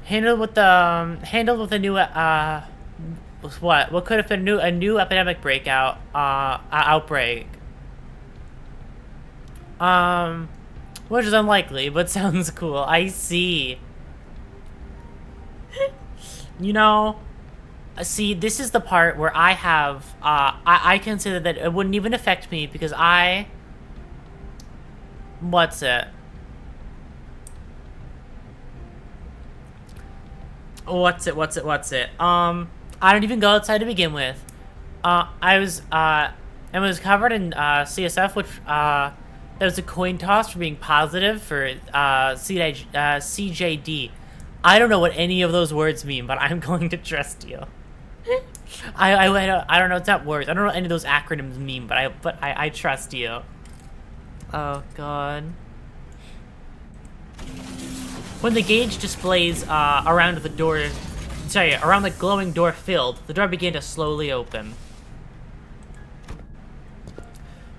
Handled with a new what could have been a new epidemic breakout outbreak, which is unlikely but sounds cool. I see. You know, see, this is the part where I have I consider that it wouldn't even affect me because what's it I don't even go outside to begin with. I was covered in CSF, which there was a coin toss for being positive for CJD. I don't know what any of those words mean, but I'm going to trust you. I don't know. It's not words. I don't know what any of those acronyms mean, but I trust you. Oh, God. When the gauge displays around the glowing door filled, the door began to slowly open.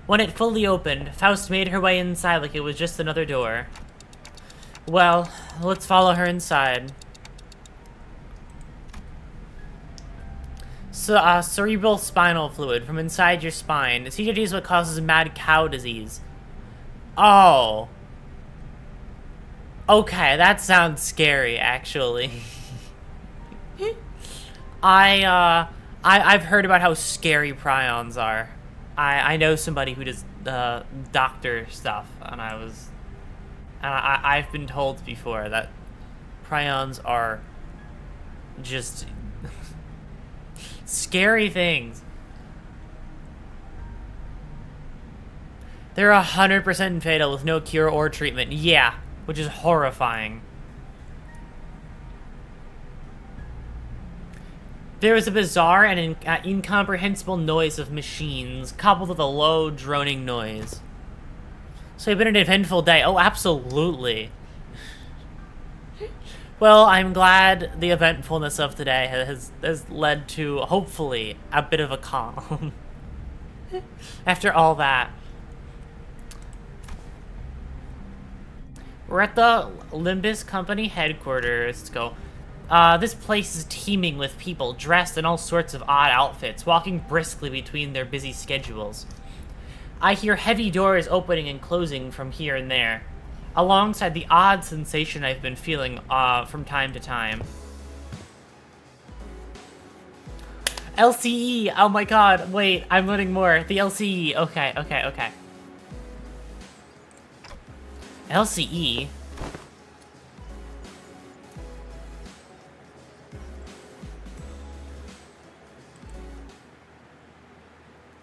When it fully opened, Faust made her way inside like it was just another door. Well, let's follow her inside. So, cerebral spinal fluid from inside your spine. CJD is what causes mad cow disease. Oh. Okay, that sounds scary, actually. I've heard about how scary prions are. I know somebody who does doctor stuff, and I've been told before that prions are just scary things. They're 100% fatal with no cure or treatment. Yeah. Which is horrifying. There was a bizarre and incomprehensible noise of machines, coupled with a low, droning noise. So it's been an eventful day. Oh, absolutely. Well, I'm glad the eventfulness of today has led to, hopefully, a bit of a calm. After all that. We're at the LIMBUS Company headquarters. Let's go. This place is teeming with people dressed in all sorts of odd outfits, walking briskly between their busy schedules. I hear heavy doors opening and closing from here and there, alongside the odd sensation I've been feeling from time to time. LCE! Oh my god, wait, I'm learning more. The LCE, okay. LCE?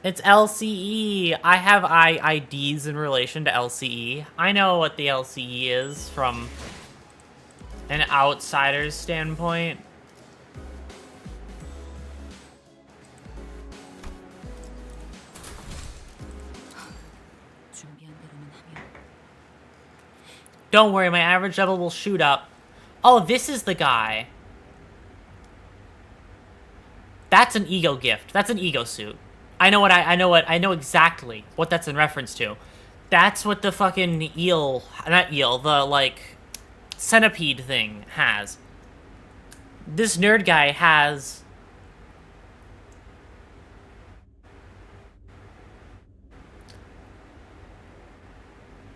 It's LCE. I have IDs in relation to LCE. I know what the LCE is from an outsider's standpoint. Don't worry, my average level will shoot up. Oh, this is the guy. That's an ego gift. That's an ego suit. I know exactly what that's in reference to. That's what the fucking the, like, centipede thing has. This nerd guy has...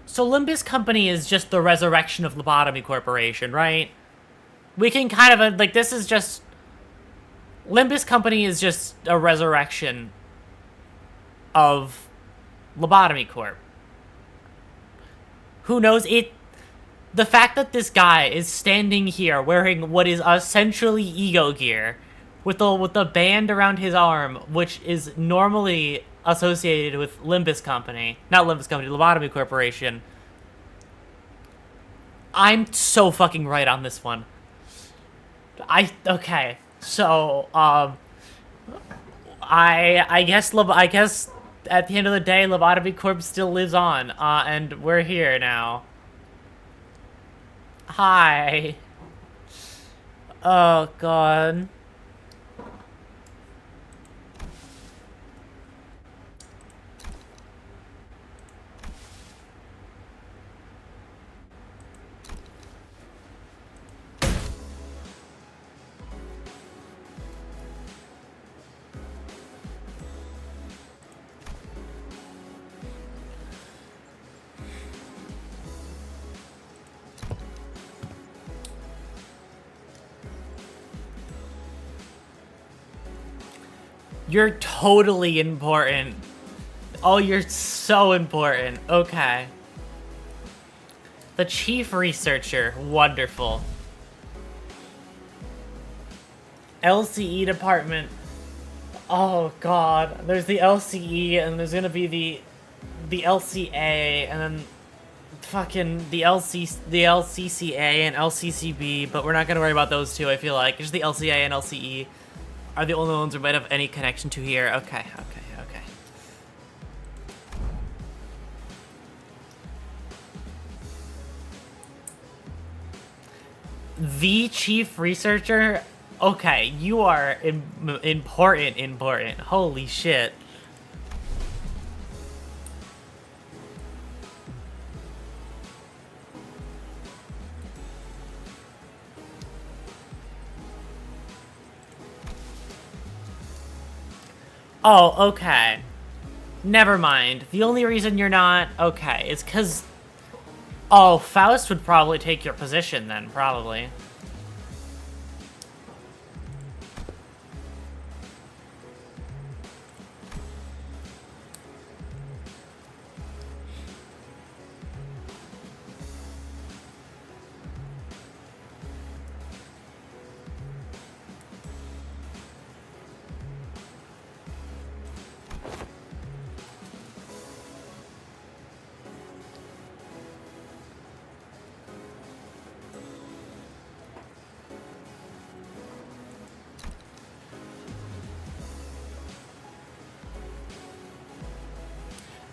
So LIMBUS Company is just the resurrection of Lobotomy Corporation, right? We can kind of, like, this is just... LIMBUS Company is just a resurrection of Lobotomy Corp. Who knows? The fact that this guy is standing here wearing what is essentially ego gear, with the band around his arm, which is normally associated with LIMBUS Company. Not LIMBUS Company, Lobotomy Corporation. I'm so fucking right on this one. Okay. So, I guess at the end of the day, Lobotomy Corp still lives on, and we're here now. Hi. Oh, God. You're totally important. Oh, you're so important. Okay. The chief researcher. Wonderful. LCE department. Oh, God. There's the LCE, and there's gonna be the LCA, and then fucking the LCCA and LCCB, but we're not gonna worry about those two, I feel like. Just the LCA and LCE are the only ones we might have any connection to here. Okay. The chief researcher? Okay, you are important. Holy shit. Oh, okay. Never mind. The only reason you're not okay is because... Oh, Faust would probably take your position then, probably.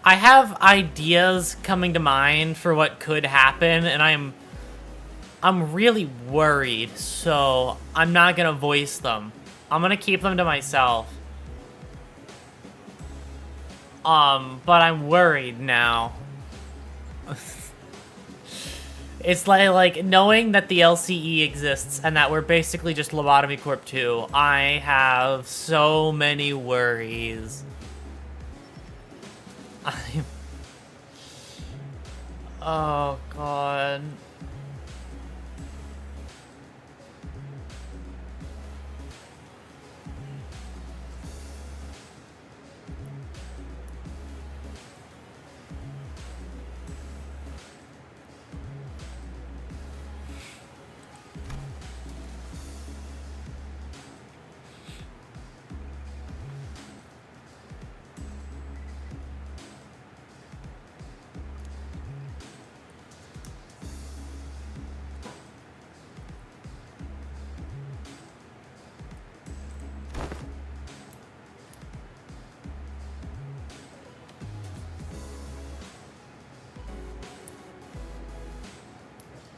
I have ideas coming to mind for what could happen, and I'm really worried, so I'm not gonna voice them. I'm gonna keep them to myself. But I'm worried now. It's like knowing that the LCE exists and that we're basically just Lobotomy Corp 2. I have so many worries. Oh, God.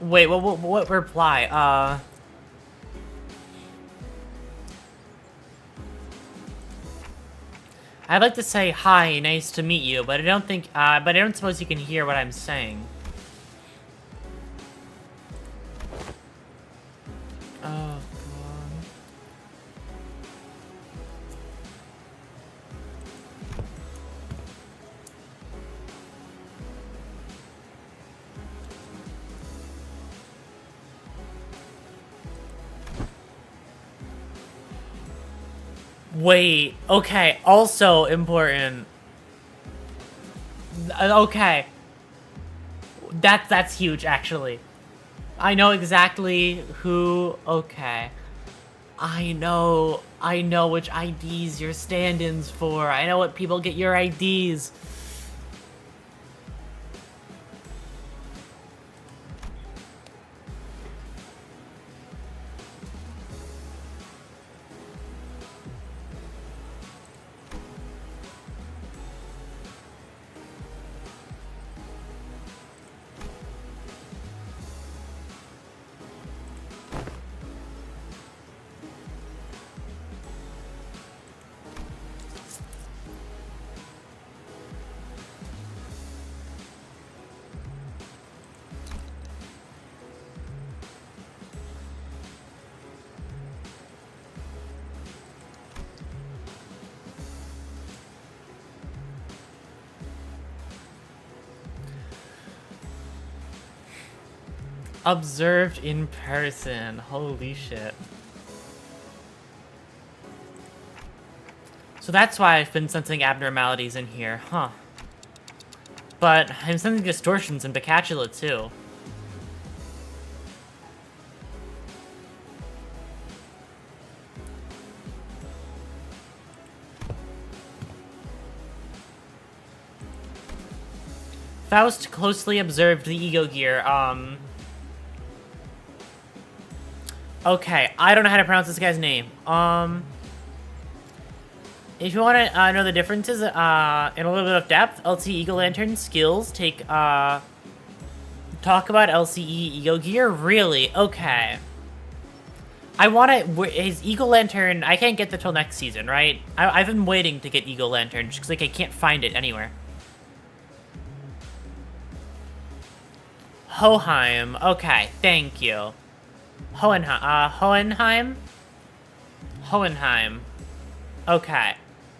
Wait, what reply? I'd like to say hi, nice to meet you, but I don't think, but I don't suppose you can hear what I'm saying. Oh, God. Wait, okay, also important. Okay. That's huge, actually. I know exactly who, okay. I know which IDs you're stand-ins for. I know what people get your IDs. Observed in person. Holy shit. So that's why I've been sensing abnormalities in here, huh? But I'm sensing distortions in Bacatula too. Faust closely observed the ego gear. Okay, I don't know how to pronounce this guy's name. If you want to know the differences in a little bit of depth, LCE Eagle Lantern skills take, talk about LCE Ego Gear? Really? Okay. I want to, his Eagle Lantern, I can't get that till next season, right? I've been waiting to get Eagle Lantern, just 'cause, like, I can't find it anywhere. Hohenheim, okay, thank you. Hohenheim? Hohenheim. Okay.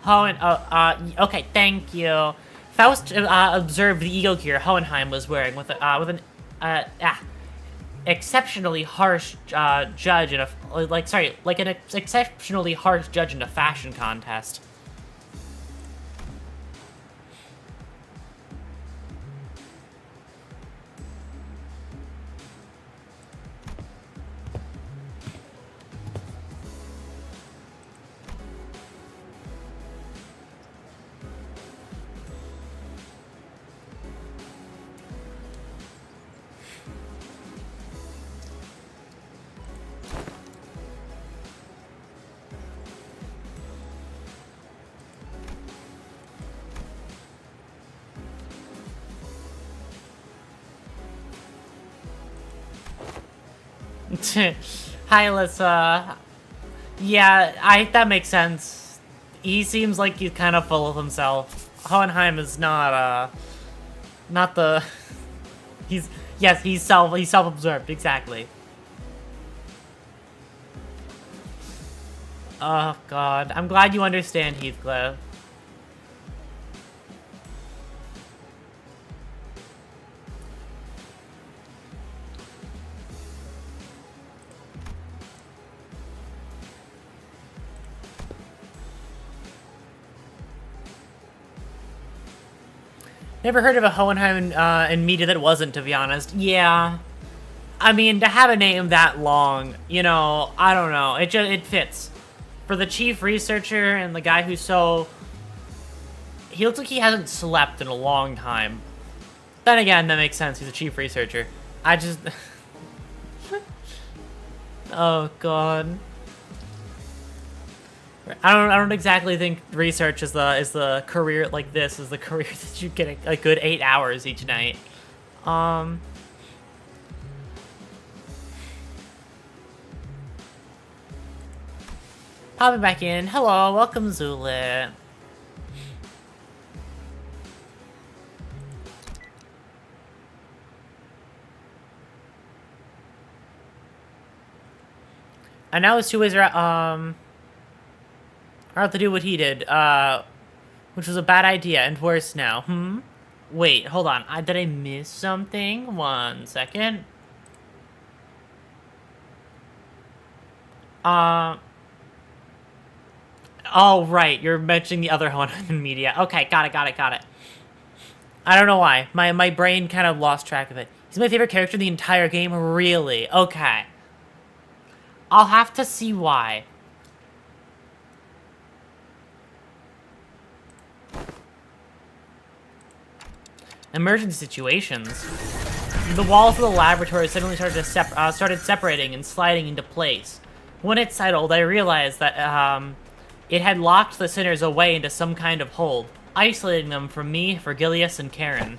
Okay, thank you. Faust observed the ego gear Hohenheim was wearing with an exceptionally harsh judge in a an exceptionally harsh judge in a fashion contest. Hi, Alyssa. Yeah, that makes sense. He seems like he's kind of full of himself. Hohenheim is not the... he's self-absorbed, exactly. Oh, God. I'm glad you understand, Heathcliff. Never heard of a Hohenheim in media that wasn't, to be honest. Yeah. I mean, to have a name that long, you know, I don't know. It fits. For the chief researcher and the guy who's so... He looks like he hasn't slept in a long time. Then again, that makes sense. He's a chief researcher. I just... Oh, God. I don't exactly think research is the career like this is the career that you get a good 8 hours each night. Popping back in. Hello, welcome Zulit. And now it's 2 ways around. I have to do what he did, which was a bad idea and worse now. Wait, hold on. Did I miss something? 1 second. Oh, right. You're mentioning the other one in media. Okay, got it. I don't know why. My brain kind of lost track of it. He's my favorite character in the entire game? Really? Okay. I'll have to see why. Emergency situations. The walls of the laboratory suddenly started separating and sliding into place. When it settled, I realized that it had locked the sinners away into some kind of hold, isolating them from me, Vergilius, and Karen.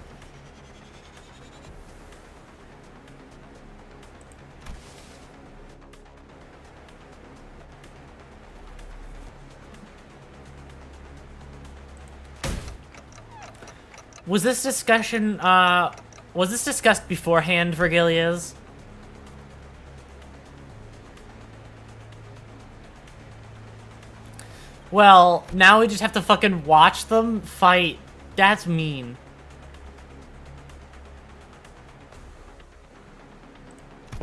Was this discussion, was this discussed beforehand, Vergilius? Well, now we just have to fucking watch them fight. That's mean.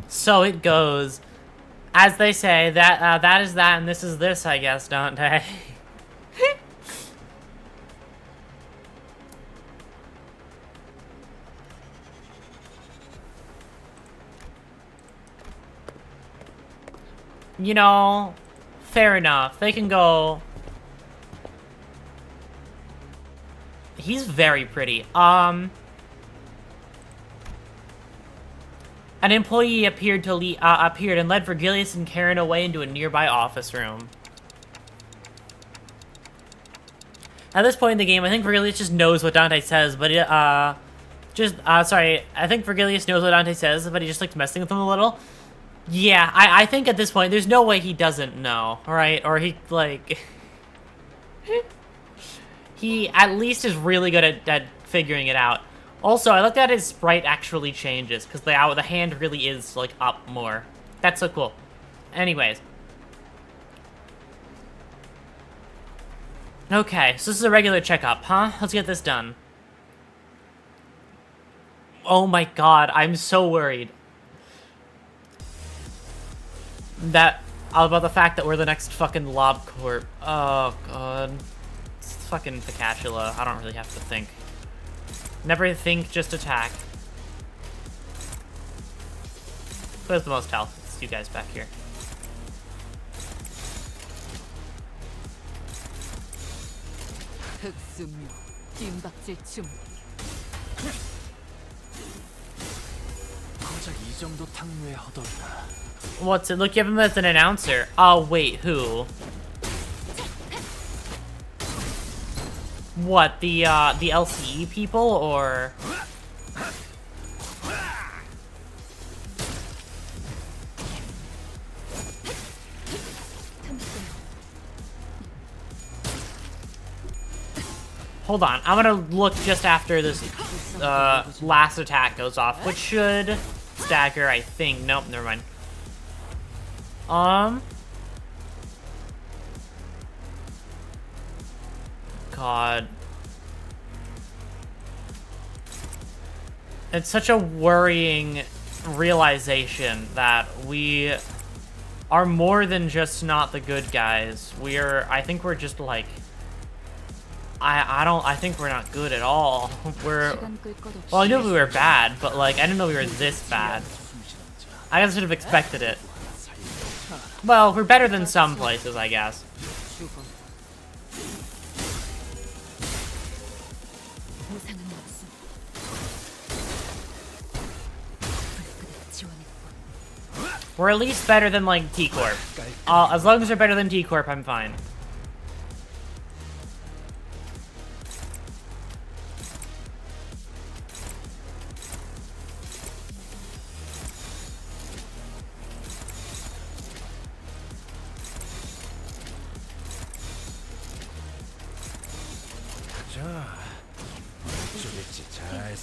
So it goes. As they say, that is that and this is this, I guess, don't they? You know, fair enough. They can go. He's very pretty. An employee appeared and led Vergilius and Karen away into a nearby office room. At this point in the game, I think Vergilius just knows what Dante says, but I think Vergilius knows what Dante says, but he just likes messing with him a little. Yeah, I think at this point, there's no way he doesn't know, right? Or he, like... he at least is really good at figuring it out. Also, I like that his sprite actually changes, because the hand really is, like, up more. That's so cool. Anyways. Okay, so this is a regular checkup, huh? Let's get this done. Oh my god, I'm so worried. About the fact that we're the next fucking Lob Corp. Oh god. It's fucking Picatula. I don't really have to think. Never think, just attack. Who has the most health? It's you guys back here. What's it? Look, you have him as an announcer. Oh, wait, who? What, the LCE people, or? Hold on, I'm gonna look just after this last attack goes off, which should stagger, I think. Nope, never mind. God. It's such a worrying realization that we are more than just not the good guys. I think we're just like, I think we're not good at all. Well, I knew we were bad, but like, I didn't know we were this bad. I guess I should have expected it. Well, we're better than some places, I guess. We're at least better than, like, T-Corp. As long as we're better than T-Corp, I'm fine.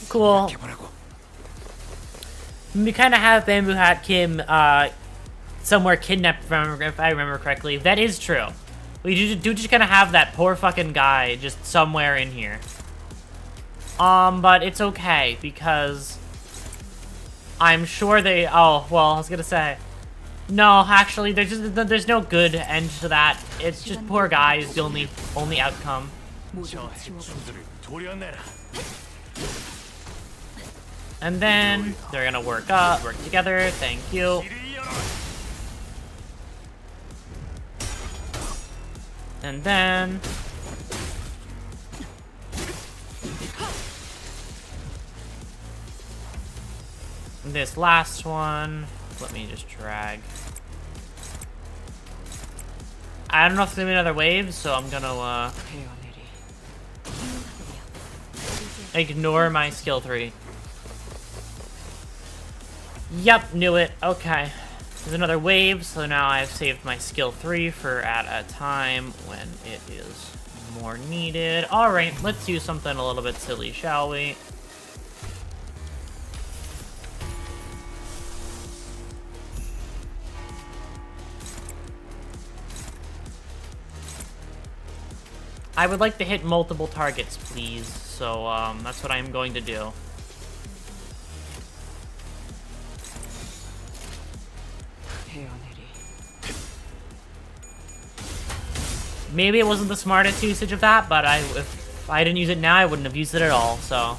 Cool. We kind of have Bamboo Hat Kim somewhere kidnapped, if I remember correctly. That is true. We do just kind of have that poor fucking guy just somewhere in here. But it's okay, because I'm sure they... Oh, well, I was gonna say... No, actually, there's no good end to that. It's just poor guy is the only outcome. And then they're gonna work together. Thank you. And then this last one, let me just drag. I don't know if there's gonna be another wave, so I'm gonna ignore my skill 3. Yep, knew it. Okay. There's another wave, so now I've saved my skill 3 for at a time when it is more needed. Alright, let's do something a little bit silly, shall we? I would like to hit multiple targets, please. So, that's what I'm going to do. Maybe it wasn't the smartest usage of that, but if I didn't use it now, I wouldn't have used it at all, so.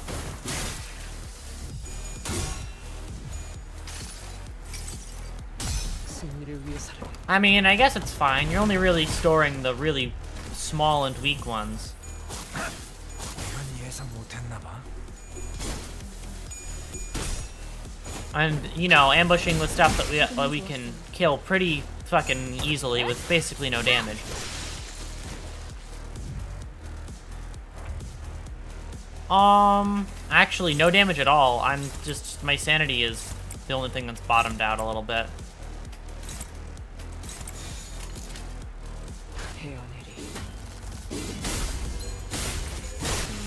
I mean, I guess it's fine. You're only really storing the really small and weak ones. And, you know, ambushing with stuff that we can kill pretty fucking easily with basically no damage. Actually, no damage at all. I'm just, my sanity is the only thing that's bottomed out a little bit.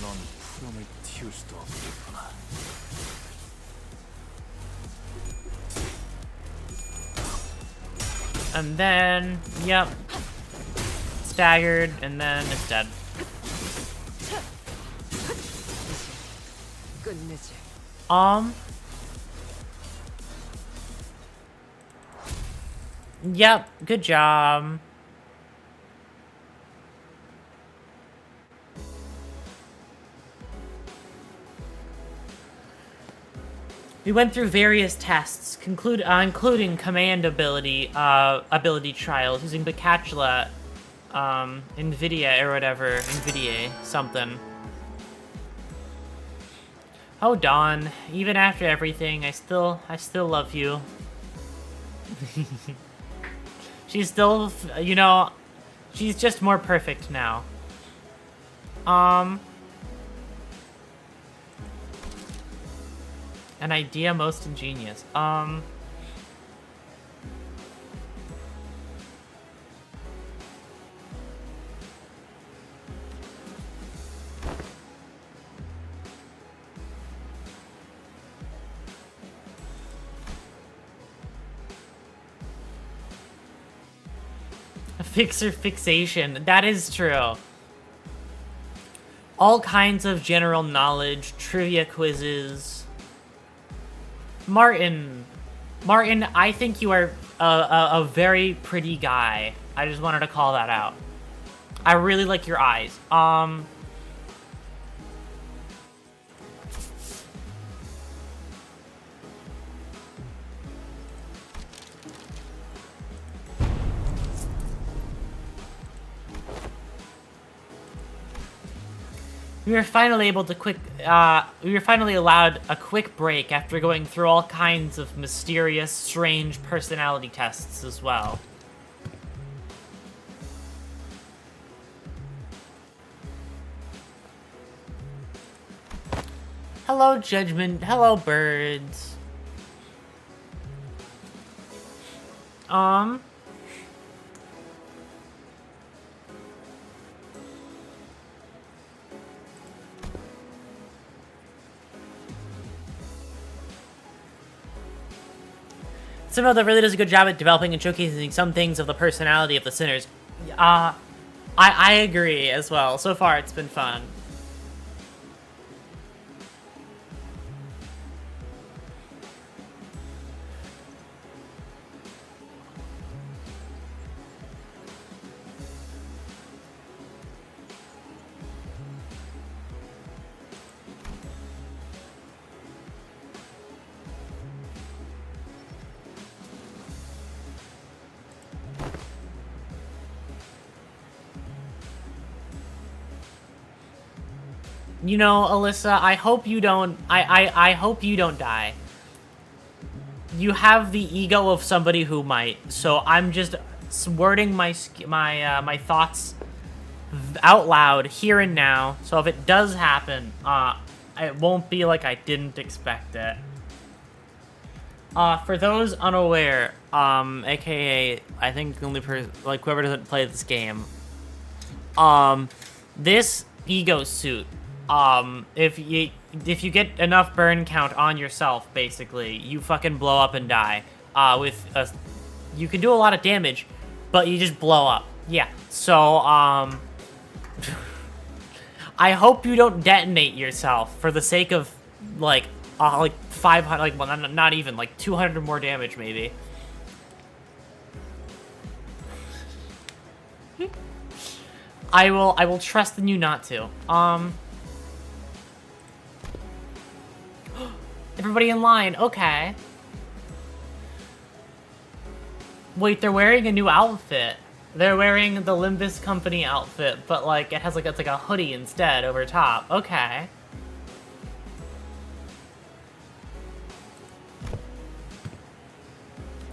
넌 푸념을 틔울 수도 없겠구나. And then, yep, staggered, and then it's dead. Yep, good job. We went through various tests, including command ability trials using Bacatula, NVIDIA or whatever, NVIDIA something. Oh, Dawn, even after everything, I still love you. She's still, you know, she's just more perfect now. An idea most ingenious. Fixer fixation. That is true. All kinds of general knowledge, trivia quizzes. Martin, I think you are a very pretty guy. I just wanted to call that out. I really like your eyes. We were finally able to we were finally allowed a quick break after going through all kinds of mysterious, strange personality tests as well. Hello, Judgment. Hello, birds. Somehow that really does a good job at developing and showcasing some things of the personality of the sinners. I agree as well. So far, it's been fun. You know, Alyssa, I hope you don't. I hope you don't die. You have the ego of somebody who might, so I'm just wording my thoughts out loud here and now. So if it does happen, it won't be like I didn't expect it. For those unaware, aka I think the only person, like whoever doesn't play this game, this ego suit. If you get enough burn count on yourself, basically, you fucking blow up and die. You can do a lot of damage, but you just blow up. Yeah, so, I hope you don't detonate yourself for the sake of, like 500, like, well, not even, like, 200 more damage, maybe. I will trust in you not to. Everybody in line, okay. Wait, they're wearing a new outfit. They're wearing the LIMBUS Company outfit, but like it has like it's like a hoodie instead over top. Okay.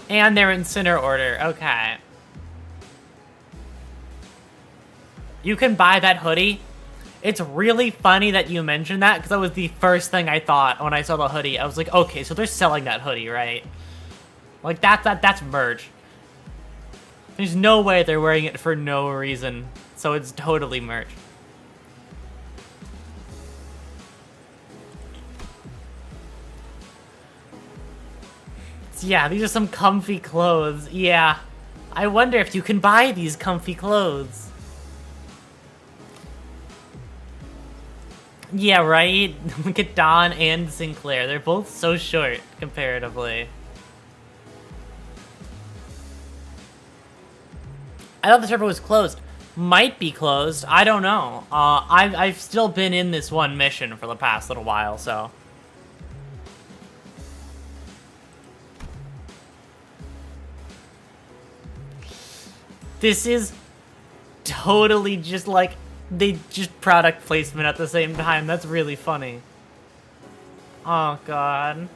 And they're in center order. Okay. You can buy that hoodie. It's really funny that you mentioned that because that was the first thing I thought when I saw the hoodie. I was like, okay, so they're selling that hoodie, right? Like that's merch. There's no way they're wearing it for no reason. So it's totally merch. Yeah, these are some comfy clothes. Yeah. I wonder if you can buy these comfy clothes. Yeah, right? Look at Don and Sinclair. They're both so short, comparatively. I thought the server was closed. Might be closed. I don't know. I've still been in this one mission for the past little while, so... This is totally just like, they just product placement at the same time. That's really funny. Oh, God.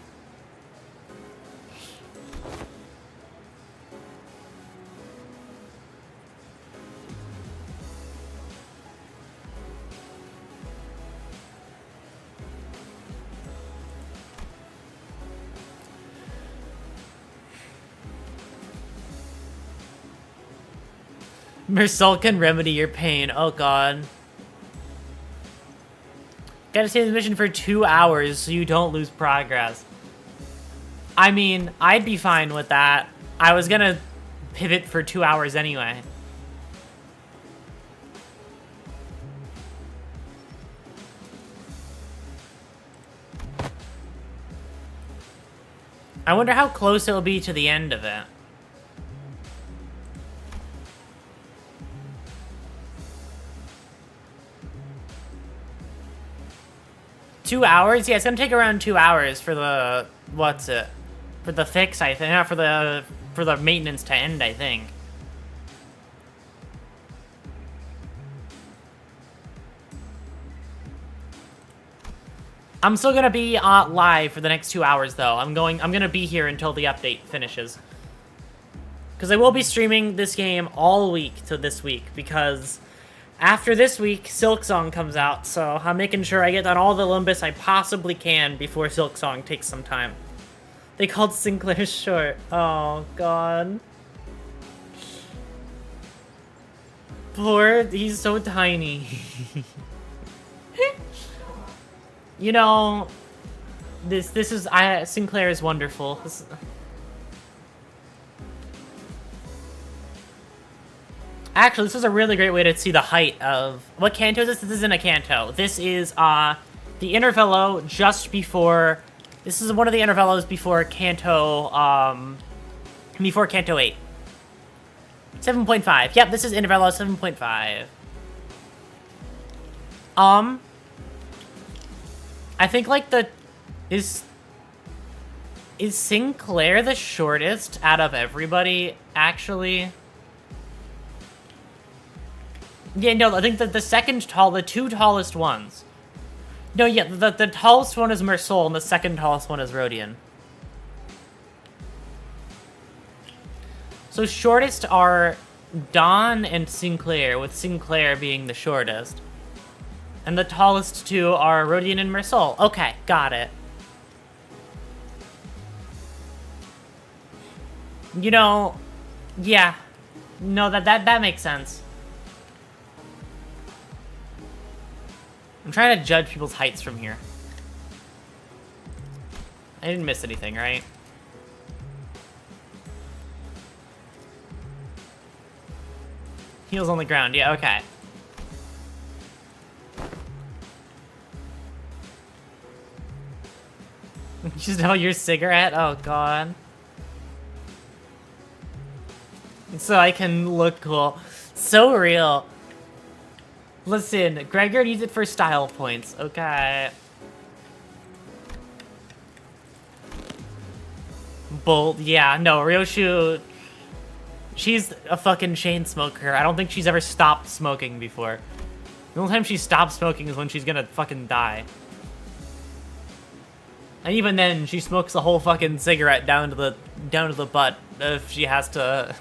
Mersol can remedy your pain. Oh, God. Gotta stay in the mission for 2 hours so you don't lose progress. I mean, I'd be fine with that. I was gonna pivot for 2 hours anyway. I wonder how close it'll be to the end of it. $2 hours? Yeah, it's gonna take around 2 hours for the for the fix, I think. Not for the maintenance to end, I think. I'm still gonna be live for the next 2 hours though. I'm gonna be here until the update finishes. Because I will be streaming this game all week to this week, because after this week, Silksong comes out, so I'm making sure I get on all the Limbus I possibly can before Silksong takes some time. They called Sinclair short. Oh, God. Poor, he's so tiny. You know, this is, Sinclair is wonderful. Actually, this is a really great way to see the height of... What canto is this? This isn't a canto. This is, the Intervallo just before... This is one of the Intervallos before canto, before canto 8. 7.5. Yep, this is Intervallo 7.5. I think, like, Is Sinclair the shortest out of everybody, actually? Yeah, no, I think that the two tallest ones. No, yeah, the tallest one is Mersol, and the second tallest one is Rodian. So shortest are Don and Sinclair, with Sinclair being the shortest. And the tallest two are Rodian and Mersol. Okay, got it. You know, yeah. No, that makes sense. I'm trying to judge people's heights from here. I didn't miss anything, right? Heels on the ground, yeah, okay. Just know your cigarette? Oh, God. So I can look cool. So real. Listen, Gregor needs it for style points, okay? Bolt, yeah, no, Ryoshu, she's a fucking chain smoker. I don't think she's ever stopped smoking before. The only time she stops smoking is when she's gonna fucking die. And even then, she smokes the whole fucking cigarette down to the butt if she has to.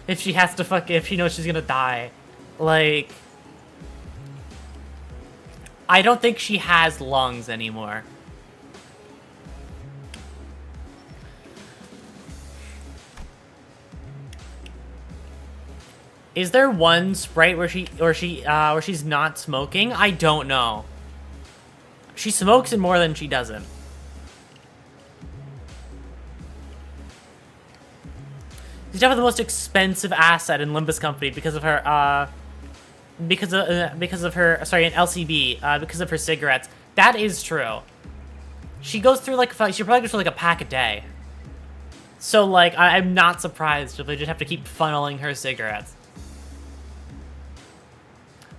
If she knows she's gonna die. Like, I don't think she has lungs anymore. Is there one sprite where she's not smoking? I don't know. She smokes it more than she doesn't. She's definitely the most expensive asset in Limbus Company because of her because of her, sorry, in LCB, because of her cigarettes. That is true. She goes through like she probably goes through like a pack a day. So like I'm not surprised if they just have to keep funneling her cigarettes.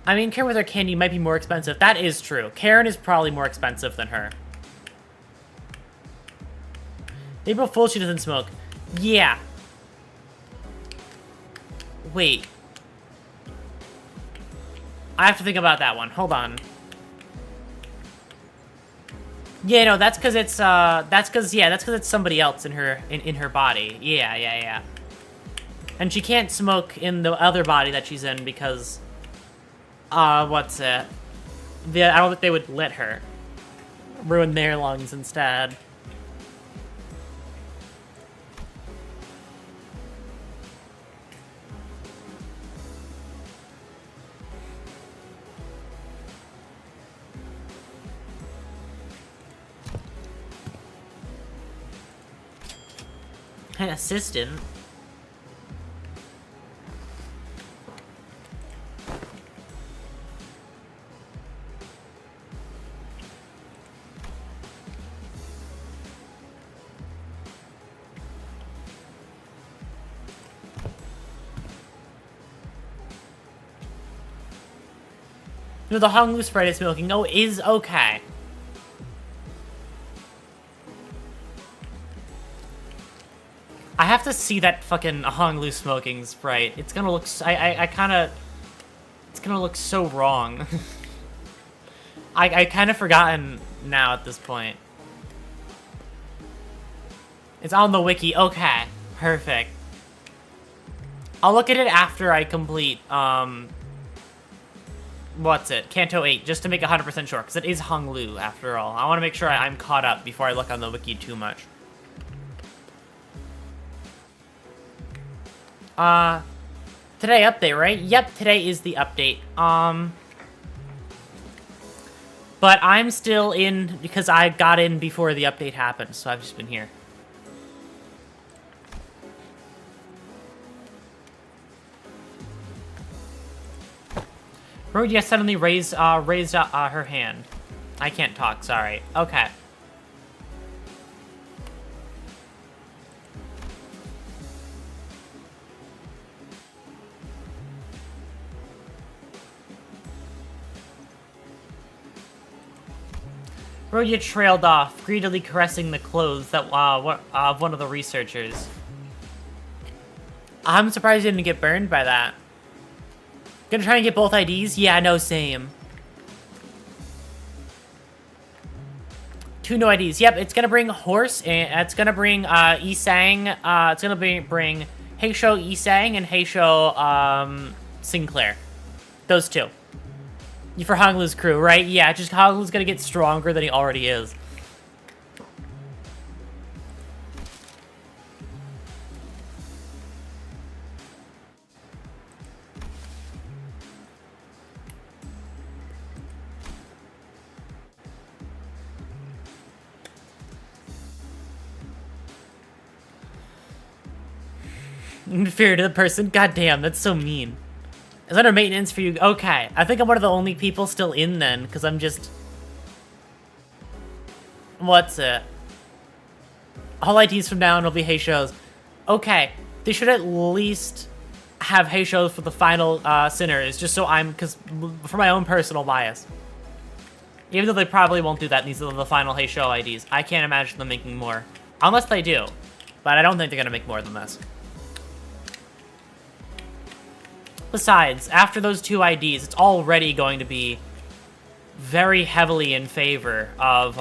I mean, Karen with her candy might be more expensive. That is true. Karen is probably more expensive than her. April Fool, she doesn't smoke. Yeah. Wait. I have to think about that one. Hold on. Yeah, no, that's because it's that's because it's somebody else in her body. Yeah. And she can't smoke in the other body that she's in because what's it? I don't think they would let her ruin their lungs instead. An assistant. No, the Honglu Sprite is smoking. No, is okay. I have to see that fucking Honglu smoking Sprite. It's gonna look. It's gonna look so wrong. I kind of forgotten now at this point. It's on the wiki. Okay, perfect. I'll look at it after I complete what's it? Kanto 8, just to make 100% sure, because it is Honglu after all. I want to make sure I'm caught up before I look on the wiki too much. Today update, right? Yep, today is the update. But I'm still in because I got in before the update happened, so I've just been here. Rodia suddenly raised her hand. I can't talk, sorry. Okay. Rodia trailed off, greedily caressing the clothes that of one of the researchers. I'm surprised he didn't get burned by that. Gonna try and get both IDs? Yeah, no, same. 2 no IDs. Yep, it's gonna bring Horse, and it's gonna bring Isang. It's gonna bring Heisho Isang and Heisho Sinclair. Those 2. For Honglu's crew, right? Yeah, just Honglu's gonna get stronger than he already is. Inferior to the person? God damn, that's so mean. Is under maintenance for you? Okay, I think I'm one of the only people still in then, because I'm just... What's it? All IDs from now on will be Heisho's. Okay, They should at least have Heisho for the final Sinners, just so because for my own personal bias. Even though they probably won't do that, and these are the final Heisho IDs. I can't imagine them making more. Unless they do. But I don't think they're going to make more than this. Besides, after those two IDs, it's already going to be very heavily in favor of,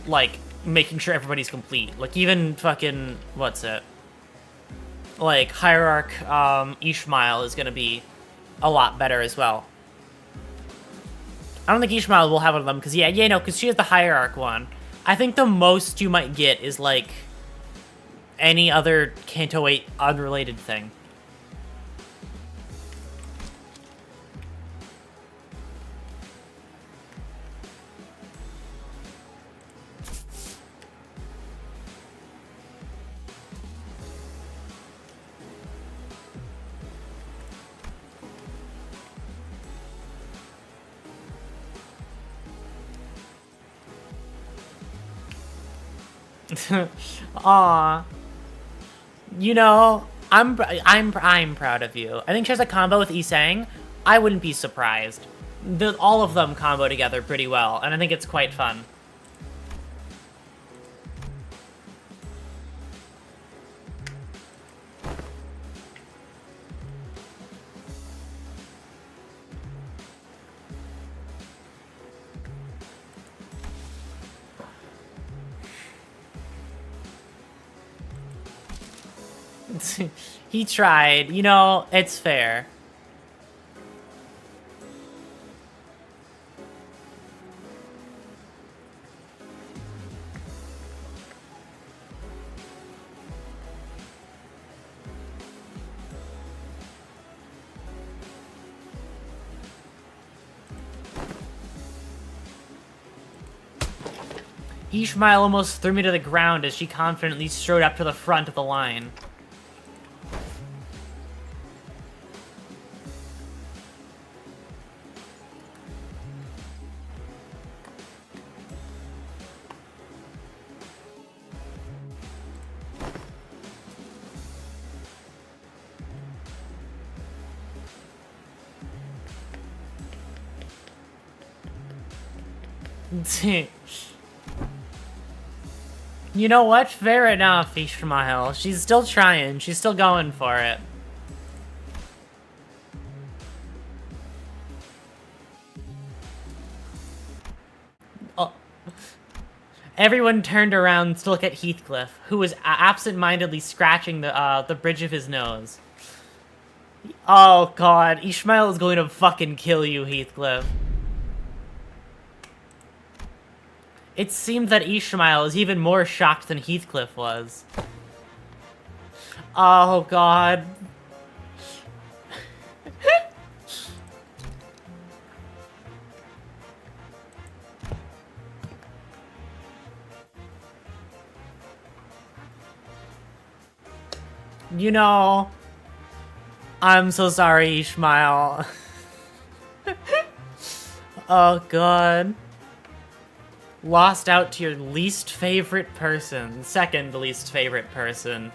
like, making sure everybody's complete. Like, even fucking, what's it? Like, Hierarch, Ishmael is going to be a lot better as well. I don't think Ishmael will have one of them, because, because she has the Hierarch one. I think the most you might get is, like, any other Kanto 8 unrelated thing. Aw. You know, I'm proud of you. I think she has a combo with Isang. I wouldn't be surprised. All of them combo together pretty well, and I think it's quite fun. He tried. You know, it's fair. Ishmael almost threw me to the ground as she confidently strode up to the front of the line. You know what? Fair enough, Ishmael. She's still trying. She's still going for it. Oh. Everyone turned around to look at Heathcliff, who was absent-mindedly scratching the bridge of his nose. Oh god, Ishmael is going to fucking kill you, Heathcliff. It seemed that Ishmael is even more shocked than Heathcliff was. Oh, God. You know, I'm so sorry, Ishmael. Oh, God. Lost out to your least favorite person. Second least favorite person.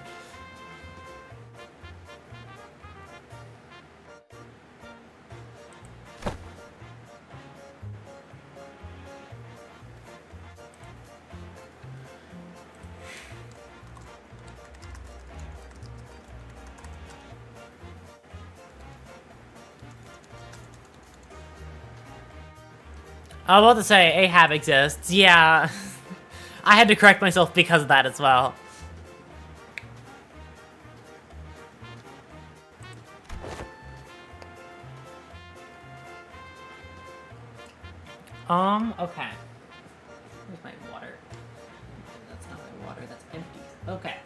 I was about to say, Ahab exists. Yeah. I had to correct myself because of that as well. Okay. Where's my water? That's not my water, that's empty. Okay.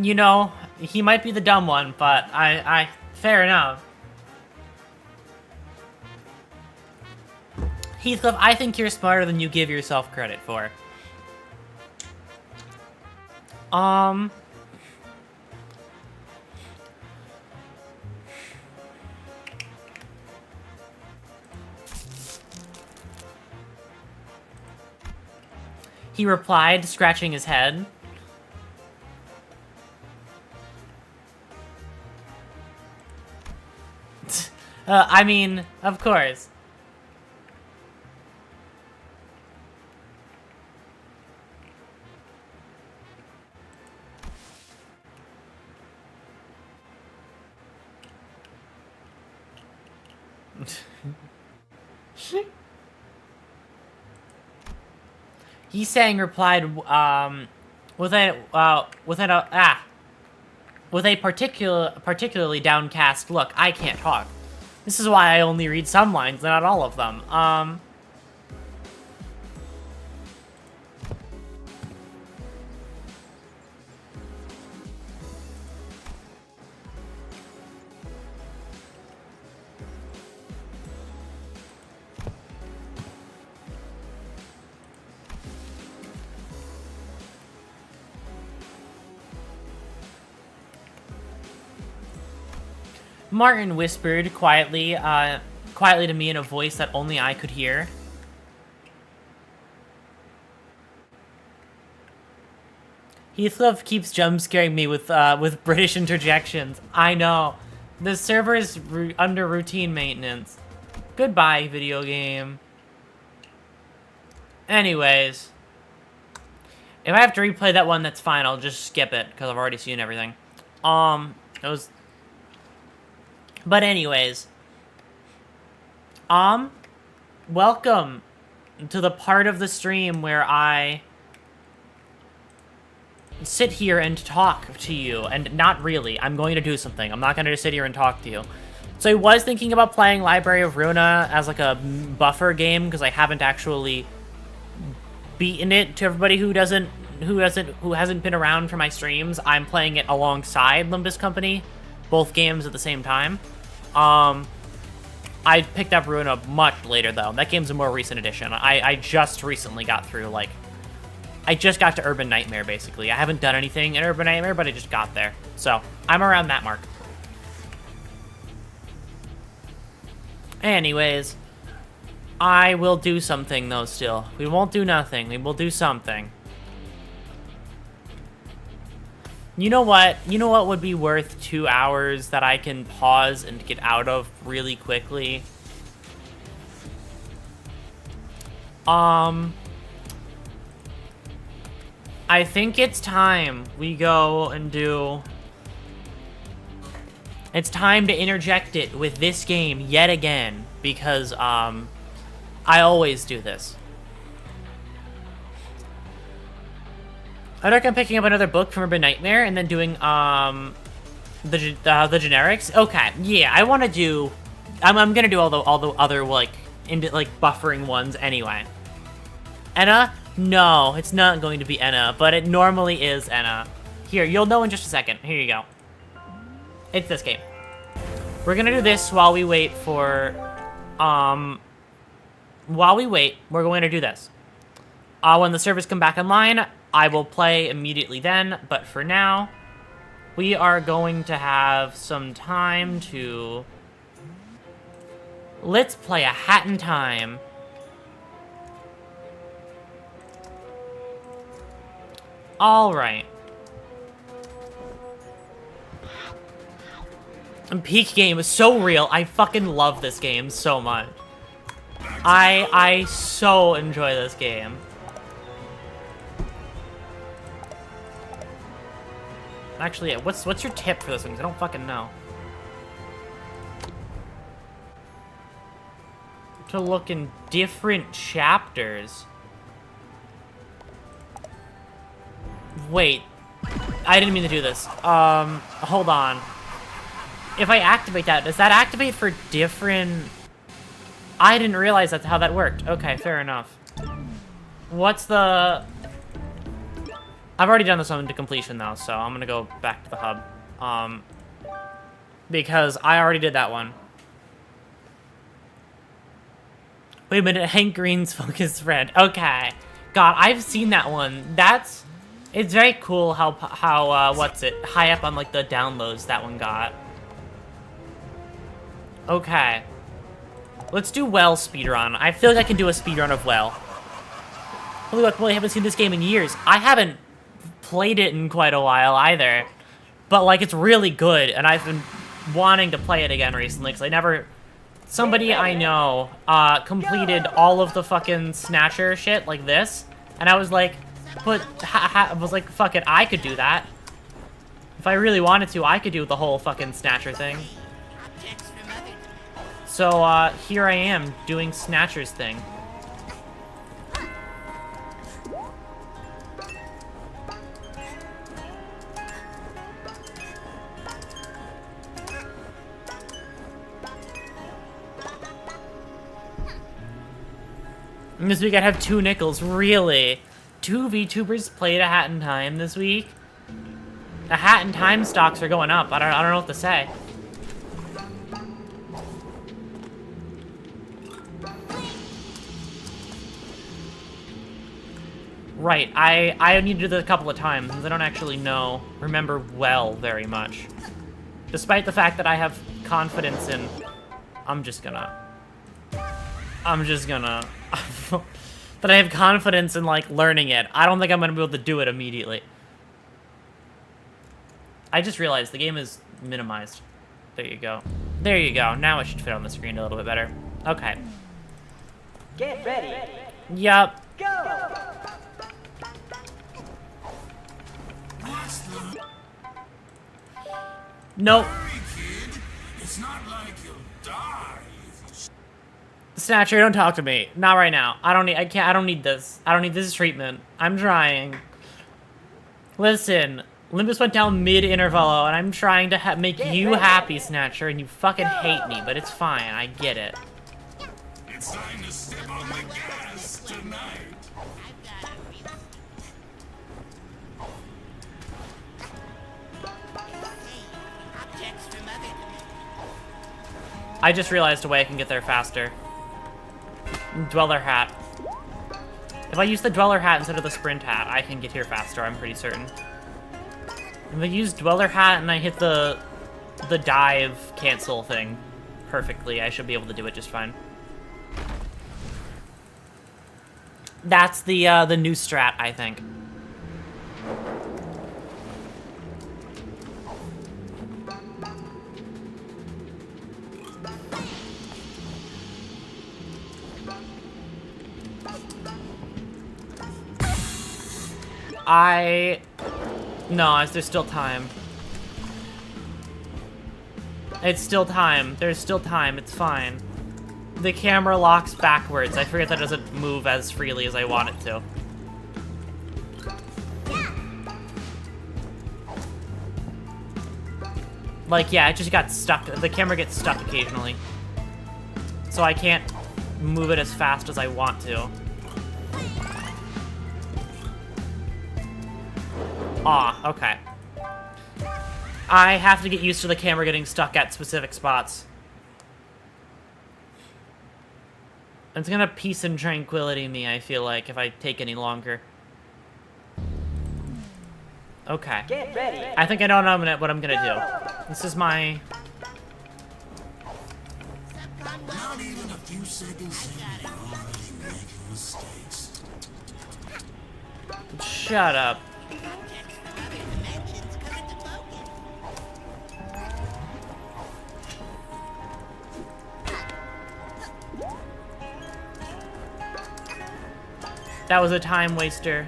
You know, he might be the dumb one, but fair enough. Heathcliff, I think you're smarter than you give yourself credit for. Um... He replied, scratching his head. I mean, of course. He sang replied with a particularly downcast look. I can't talk. This is why I only read some lines, not all of them. Martin whispered quietly to me in a voice that only I could hear. Heathcliff keeps jump scaring me with British interjections. I know. The server is under routine maintenance. Goodbye, video game. Anyways. If I have to replay that one, that's fine. I'll just skip it, because I've already seen everything. It was... But anyways. Welcome to the part of the stream where I sit here and talk to you. And not really. I'm going to do something. I'm not going to just sit here and talk to you. So I was thinking about playing Library of Ruina as like a buffer game, because I haven't actually beaten it. To everybody who hasn't been around for my streams, I'm playing it alongside Limbus Company, both games at the same time. I picked up Ruina much later though. That game's a more recent edition. I just recently got through, like, I just got to Urban Nightmare basically. I haven't done anything in Urban Nightmare, but I just got there. So I'm around that mark. Anyways, I will do something though still. We won't do nothing. We will do something. You know what? You know what would be worth 2 hours that I can pause and get out of really quickly? I think it's time we go and do... It's time to interject it with this game yet again, because, I always do this. I recommend picking up another book from Urban Nightmare and then doing, the generics. Okay, yeah, I want to do... I'm gonna do all the other, like, buffering ones anyway. Enna? No, it's not going to be Enna, but it normally is Enna. Here, you'll know in just a second. Here you go. It's this game. We're gonna do this while we wait for, while we wait, we're going to do this. When the servers come back online, I will play immediately then, but for now, we are going to have some time to... Let's play a Hat in Time. Alright. Peak game is so real. I fucking love this game so much. I so enjoy this game. Actually, yeah, what's your tip for this one? 'Cause I don't fucking know. To look in different chapters. Wait. I didn't mean to do this. Hold on. If I activate that, does that activate for different... I didn't realize that's how that worked. Okay, fair enough. What's the... I've already done this one to completion, though, so I'm gonna go back to the hub. Because I already did that one. Wait a minute, Hank Green's focus friend. Okay. God, I've seen that one. That's It's very cool how what's it, high up on like the downloads that one got. Okay. Let's do Well speedrun. I feel like I can do a speedrun of Well. Holy guacamole, I haven't seen this game in years. I haven't played it in quite a while either. But like, it's really good, and I've been wanting to play it again recently, because I never... Somebody I know completed all of the fucking Snatcher shit like this, and I was like, but I was like, fuck it, I could do that. If I really wanted to, I could do the whole fucking Snatcher thing. So, here I am, doing Snatcher's thing. And this week I'd have 2 nickels, really? 2 VTubers played A Hat in Time this week? A Hat in Time stocks are going up, I don't know what to say. Right, I need to do this a couple of times, since I don't actually remember well very much. Despite the fact that I have confidence in... I'm just gonna... that I have confidence in, like, learning it. I don't think I'm gonna be able to do it immediately. I just realized the game is minimized. There you go. There you go. Now it should fit on the screen a little bit better. Okay. Get ready. Yup. Go. Nope. It's not like you'll die. Snatcher, don't talk to me. Not right now. I don't need this. I don't need this treatment. I'm trying. Listen, Limbus went down mid-intervallo, and I'm trying to make you happy, Snatcher, and you fucking hate me, but it's fine. I get it. It's time to step on the gas tonight. I just realized a way I can get there faster. Dweller Hat. If I use the Dweller Hat instead of the Sprint Hat, I can get here faster, I'm pretty certain. If I use Dweller Hat and I hit the dive cancel thing perfectly, I should be able to do it just fine. That's the new strat, I think. No, there's still time. It's still time. There's still time. It's fine. The camera locks backwards. I forget that doesn't move as freely as I want it to. Like, yeah, it just got stuck. The camera gets stuck occasionally. So I can't move it as fast as I want to. Ah, okay. I have to get used to the camera getting stuck at specific spots. It's gonna peace and tranquility me, I feel like, if I take any longer. Okay. Get ready. I think I know what I'm gonna do. This is my... Not even a few seconds in, you're already making mistakes. Shut up. That was a time waster.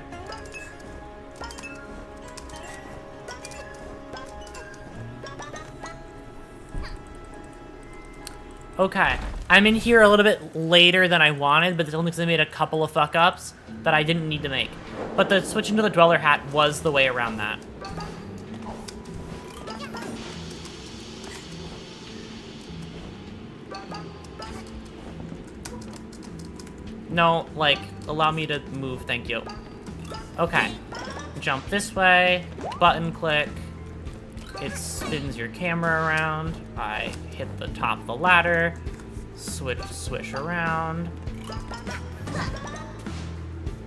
Okay, I'm in here a little bit later than I wanted, but it's only because I made a couple of fuck-ups that I didn't need to make. But the switching to the Dweller Hat was the way around that. No, like, allow me to move, thank you. Okay. Jump this way, button click. It spins your camera around. I hit the top of the ladder. Swish around.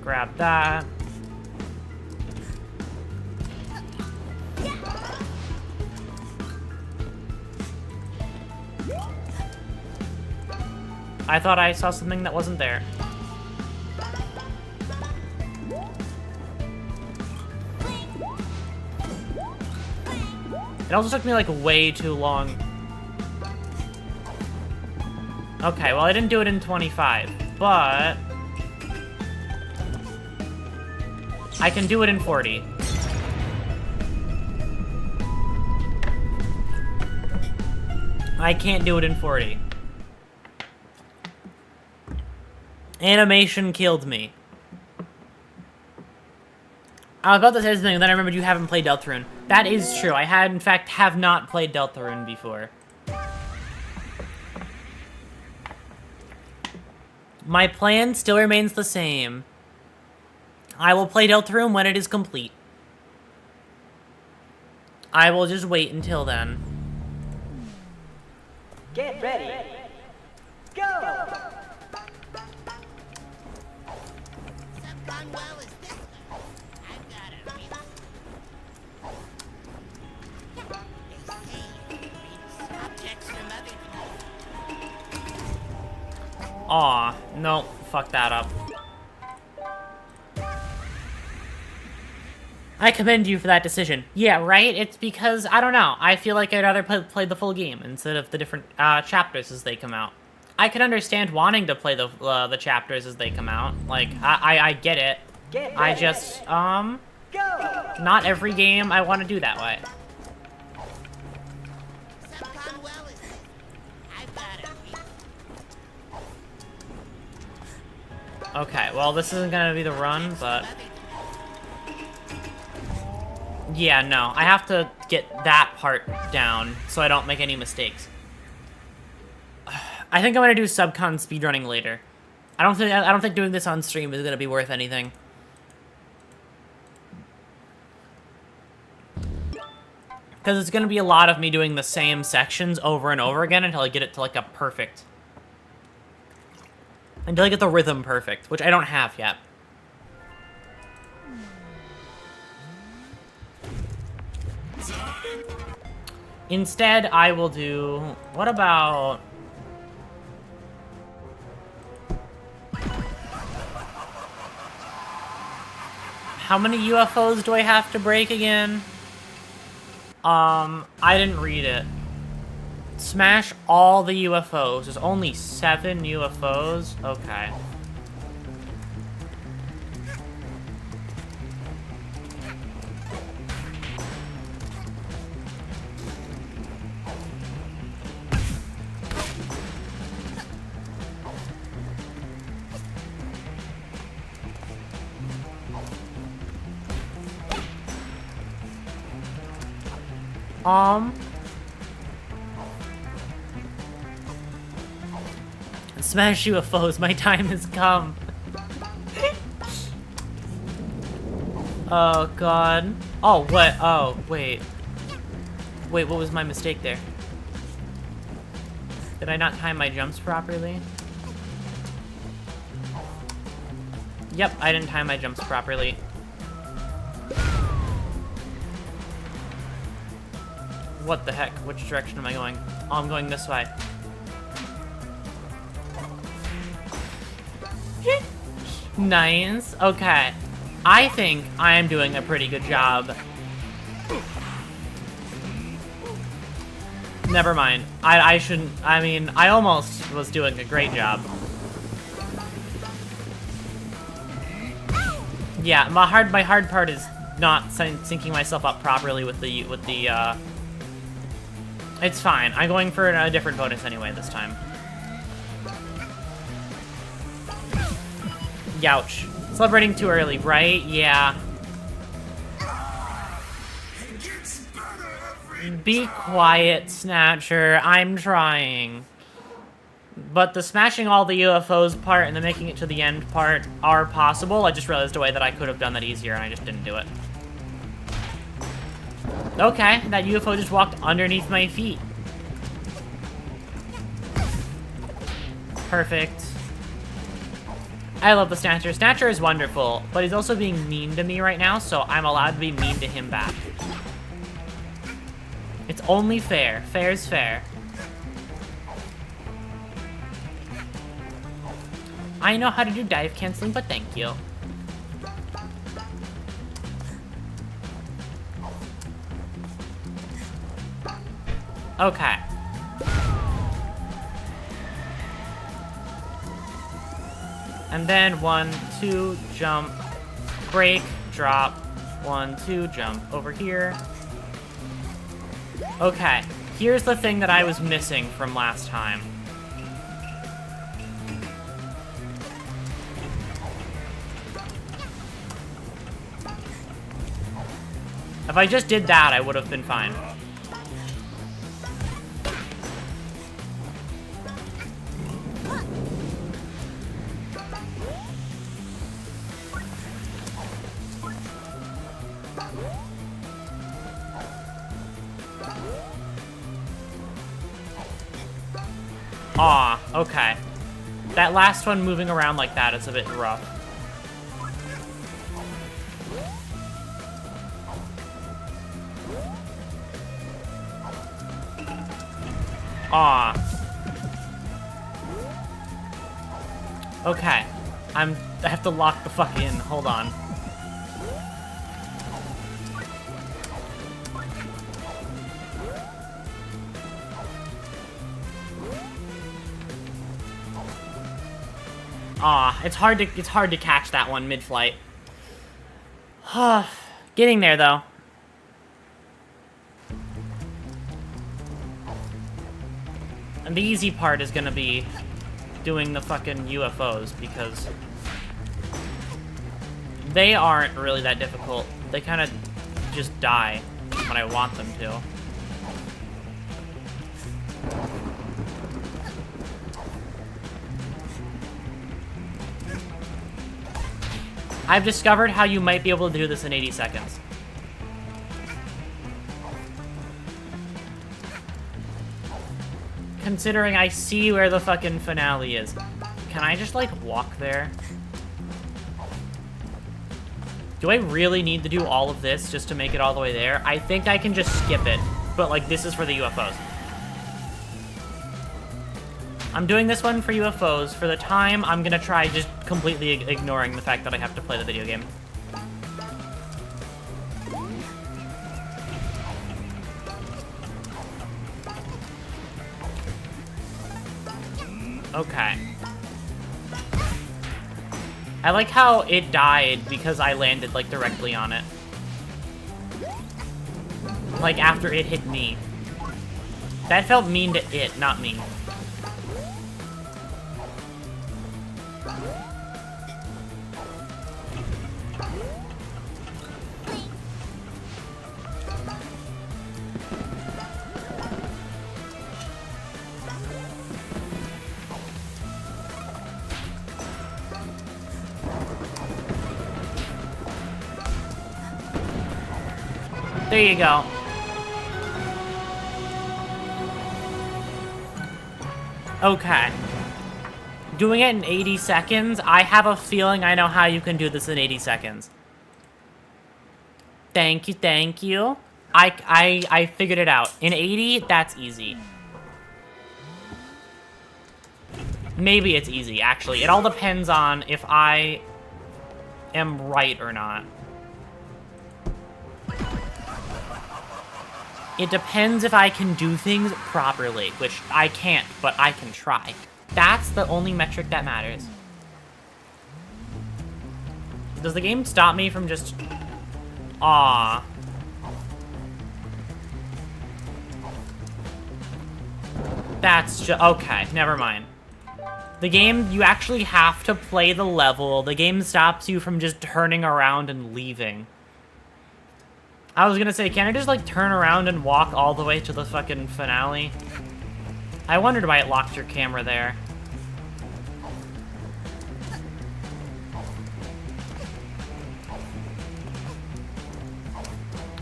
Grab that. I thought I saw something that wasn't there. It also took me, like, way too long. Okay, well, I didn't do it in 25, but... I can do it in 40. I can't do it in 40. Animation killed me. I was about to say something, and then I remembered you haven't played Deltarune. That is true. I had, in fact, have not played Deltarune before. My plan still remains the same. I will play Deltarune when it is complete. I will just wait until then. Get ready. Go! Aw, no, fuck that up. I commend you for that decision. Yeah, right? It's because, I don't know, I feel like I'd rather play the full game instead of the different chapters as they come out. I can understand wanting to play the chapters as they come out. Like, I get it. I just, Go! not every game I want to do that way. Okay, well, this isn't gonna be the run, but... Yeah, no, I have to get that part down so I don't make any mistakes. I think I'm gonna do subcon speedrunning later. I don't think doing this on stream is gonna be worth anything. Because it's gonna be a lot of me doing the same sections over and over again until I get it to like a perfect... Until I get the rhythm perfect, which I don't have yet. Instead, I will do... What about... How many UFOs do I have to break again? I didn't read it. Smash all the UFOs. There's only 7 UFOs? Okay. Smash UFOs, my time has come. Oh, God. Oh, what? Oh, wait. Wait, what was my mistake there? Did I not time my jumps properly? Yep, I didn't time my jumps properly. What the heck? Which direction am I going? Oh, I'm going this way. Nice. Okay. I think I am doing a pretty good job. Never mind. I shouldn't... I mean, I almost was doing a great job. Yeah, my hard part is not syncing myself up properly with the It's fine. I'm going for a different bonus anyway this time. Youch. Celebrating too early, right? Yeah. Be quiet, Snatcher. I'm trying. But the smashing all the UFOs part and the making it to the end part are possible. I just realized a way that I could have done that easier and I just didn't do it. Okay, that UFO just walked underneath my feet. Perfect. I love the Snatcher. Snatcher is wonderful, but he's also being mean to me right now, so I'm allowed to be mean to him back. It's only fair. Fair's fair. I know how to do dive canceling, but thank you. Okay. And then 1, 2, jump, break, drop, 1, 2, jump over here. Okay, here's the thing that I was missing from last time. If I just did that, I would have been fine. Aw, okay. That last one moving around like that is a bit rough. Aw. Okay. I have to lock the fuck in. Hold on. Aw, it's hard to catch that one mid-flight. Getting there though. And the easy part is gonna be doing the fucking UFOs, because they aren't really that difficult. They kind of just die when I want them to. I've discovered how you might be able to do this in 80 seconds. Considering I see where the fucking finale is. Can I just, like, walk there? Do I really need to do all of this just to make it all the way there? I think I can just skip it. But, like, this is for the UFOs. I'm doing this one for UFOs. For the time, I'm gonna try just completely ignoring the fact that I have to play the video game. Okay. I like how it died because I landed, like, directly on it. Like, after it hit me. That felt mean to it, not me. There you go. Okay. Doing it in 80 seconds, I have a feeling I know how you can do this in 80 seconds. Thank you, thank you. I figured it out. In 80, that's easy. Maybe it's easy, actually. It all depends on if I am right or not. It depends if I can do things properly, which I can't, but I can try. That's the only metric that matters. Does the game stop me from just... Aww. That's just... Okay, never mind. The game, you actually have to play the level. The game stops you from just turning around and leaving. I was gonna say, can I just, like, turn around and walk all the way to the fucking finale? I wondered why it locked your camera there.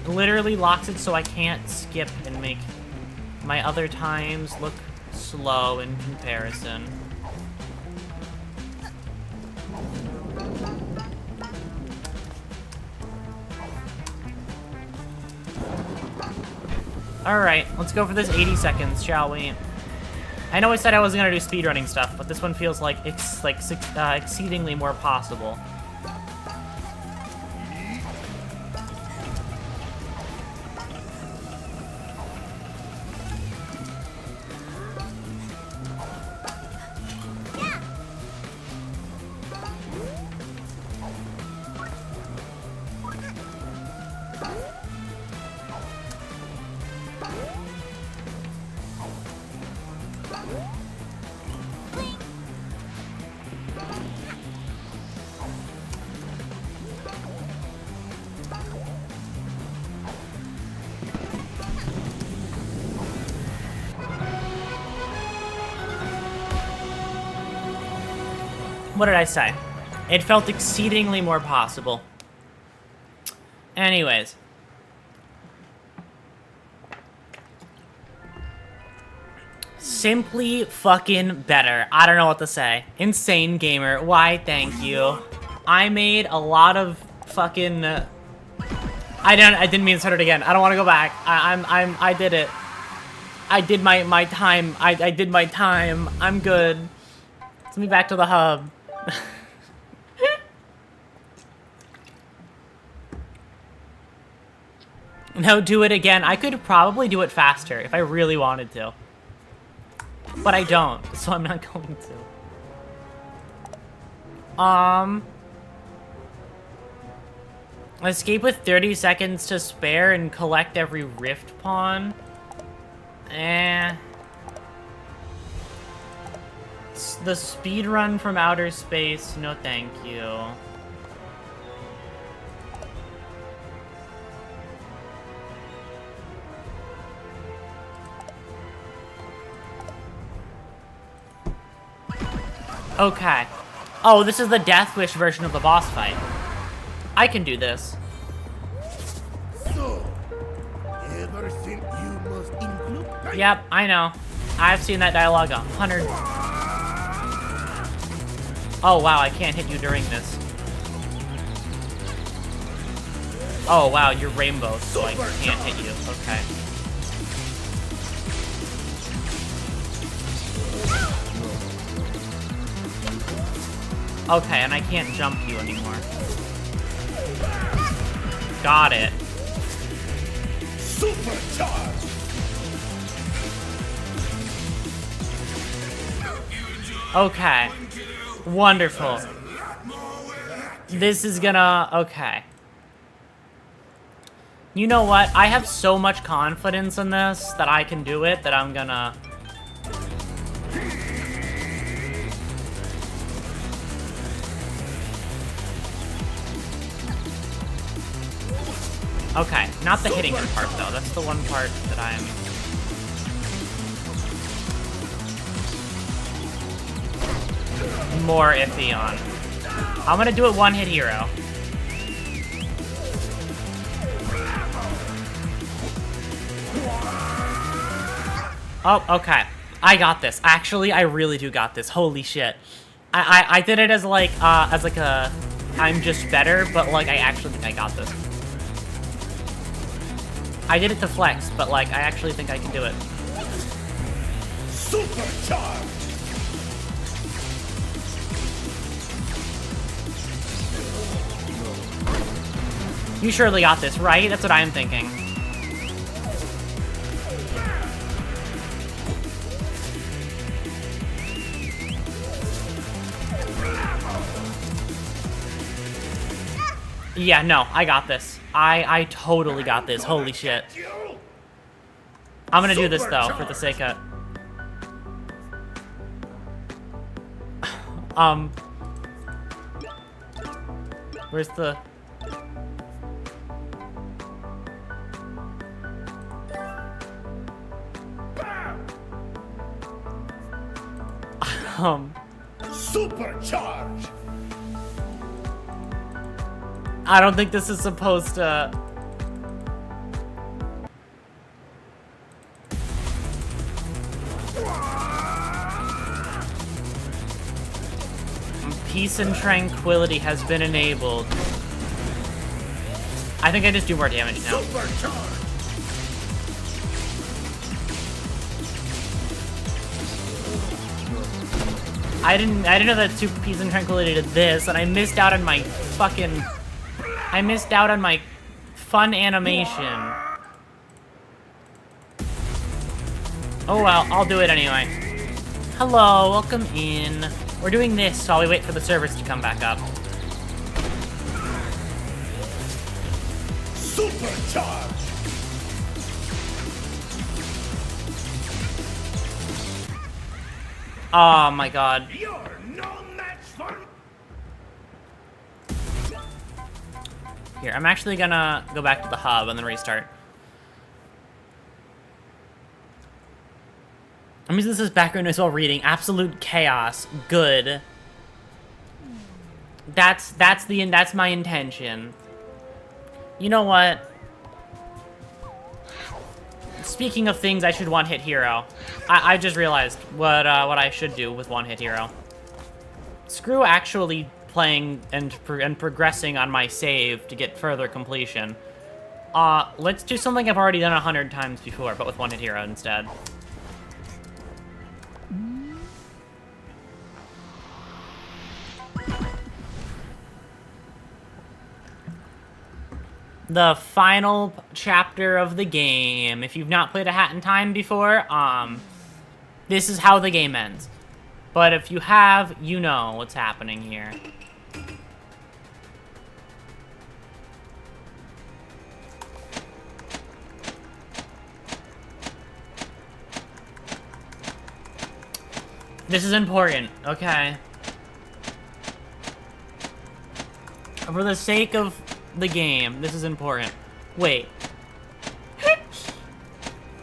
It literally locks it so I can't skip and make my other times look slow in comparison. Alright, let's go for this 80 seconds, shall we? I know I said I wasn't gonna do speedrunning stuff, but this one feels like exceedingly more possible. What did I say? It felt exceedingly more possible. Anyways. Simply fucking better. I don't know what to say. Insane gamer. Why, thank you. I made a lot of fucking... I didn't mean to start it again. I don't want to go back. I did it. I did my time. I did my time. I'm good. Send me back to the hub. No, do it again. I could probably do it faster if I really wanted to. But I don't, so I'm not going to. Escape with 30 seconds to spare and collect every rift pawn. The speed run from outer space, no thank you. Okay. Oh, this is the Death Wish version of the boss fight. I can do this. So, ever think you must include... Yep, I know. I've seen that dialogue 100... Oh, wow, I can't hit you during this. Oh, wow, you're rainbow, so I can't hit you. Okay. Okay, and I can't jump you anymore. Got it. Supercharged! Okay. Wonderful. This is gonna... Okay. You know what? I have so much confidence in this that I can do it that I'm gonna... Okay, not the hitting part though. That's the one part that I'm... more iffy on. I'm gonna do it one-hit hero. Oh, okay. I got this. Actually, I really do got this. Holy shit. I did it as like a... I'm just better, but like I actually think I got this. I did it to flex, but like I actually think I can do it. Supercharged! You surely got this, right? That's what I'm thinking. Yeah, no, I got this. I totally got this. Holy shit. I'm gonna do this, though, for the sake of... Where's the... Supercharged! I don't think this is supposed to... Peace and tranquility has been enabled. I think I just do more damage now. I didn't know that Super Peas and Tranquility did this, and I missed out on my fucking... I missed out on my fun animation. Oh well, I'll do it anyway. Hello, welcome in. We're doing this while we wait for the servers to come back up. Supercharge! Oh my god. You're no match for... Here, I'm actually gonna go back to the hub and then restart. I'm using this as background noise while reading. Absolute chaos. Good. That's my intention. You know what? Speaking of things I should one-hit hero, I just realized what I should do with one-hit hero. Screw actually playing and progressing on my save to get further completion. Let's do something I've already done 100 times before, but with one-hit hero instead. The final chapter of the game. If you've not played A Hat in Time before, this is how the game ends. But if you have, you know what's happening here. This is important, okay? For the sake of the game, this is important. Wait.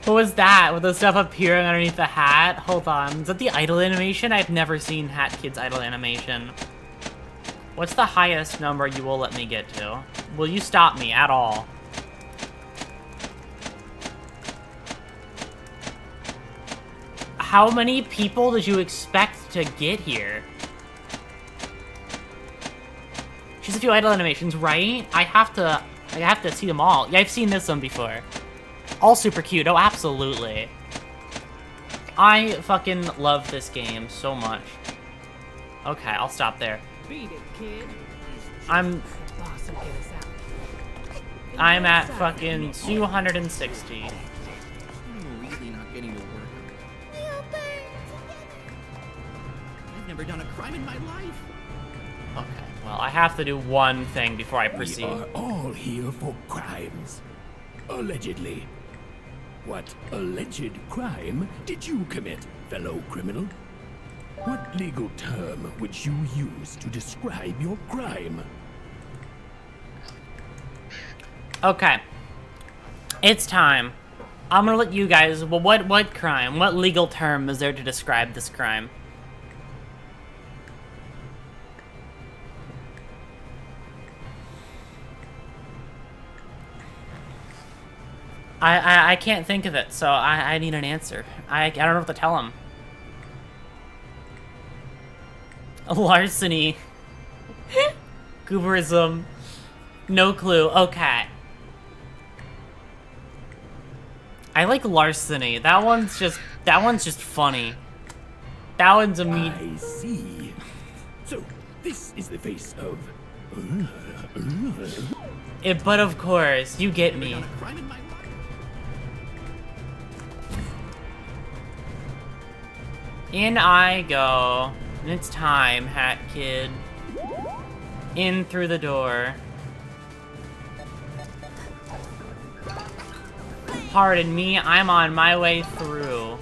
What was that? With the stuff appearing underneath the hat? Hold on. Is that the idle animation? I've never seen Hat Kid's idle animation. What's the highest number you will let me get to? Will you stop me at all? How many people did you expect to get here? Just a few idle animations, right? I have to see them all. Yeah, I've seen this one before. All super cute. Oh, absolutely. I fucking love this game so much. Okay, I'll stop there. Beat it, kid. I'm Boss will get us out. I'm at fucking 260. I'm really not getting to work. I've never done a crime in my life. Okay, well, I have to do one thing before I proceed. We are all here for crimes. Allegedly. What alleged crime did you commit, fellow criminal? What legal term would you use to describe your crime? Okay. It's time. I'm gonna let you guys... Well, what crime? What legal term is there to describe this crime? I can't think of it, so I need an answer. I don't know what to tell him. Larceny. Gooberism. No clue. Okay. I like larceny. That one's just funny. That one's a mean. I see. So, this is the face of... But of course, you get me. Done a crime in my life. In I go. And it's time, Hat Kid. In through the door. Pardon me, I'm on my way through.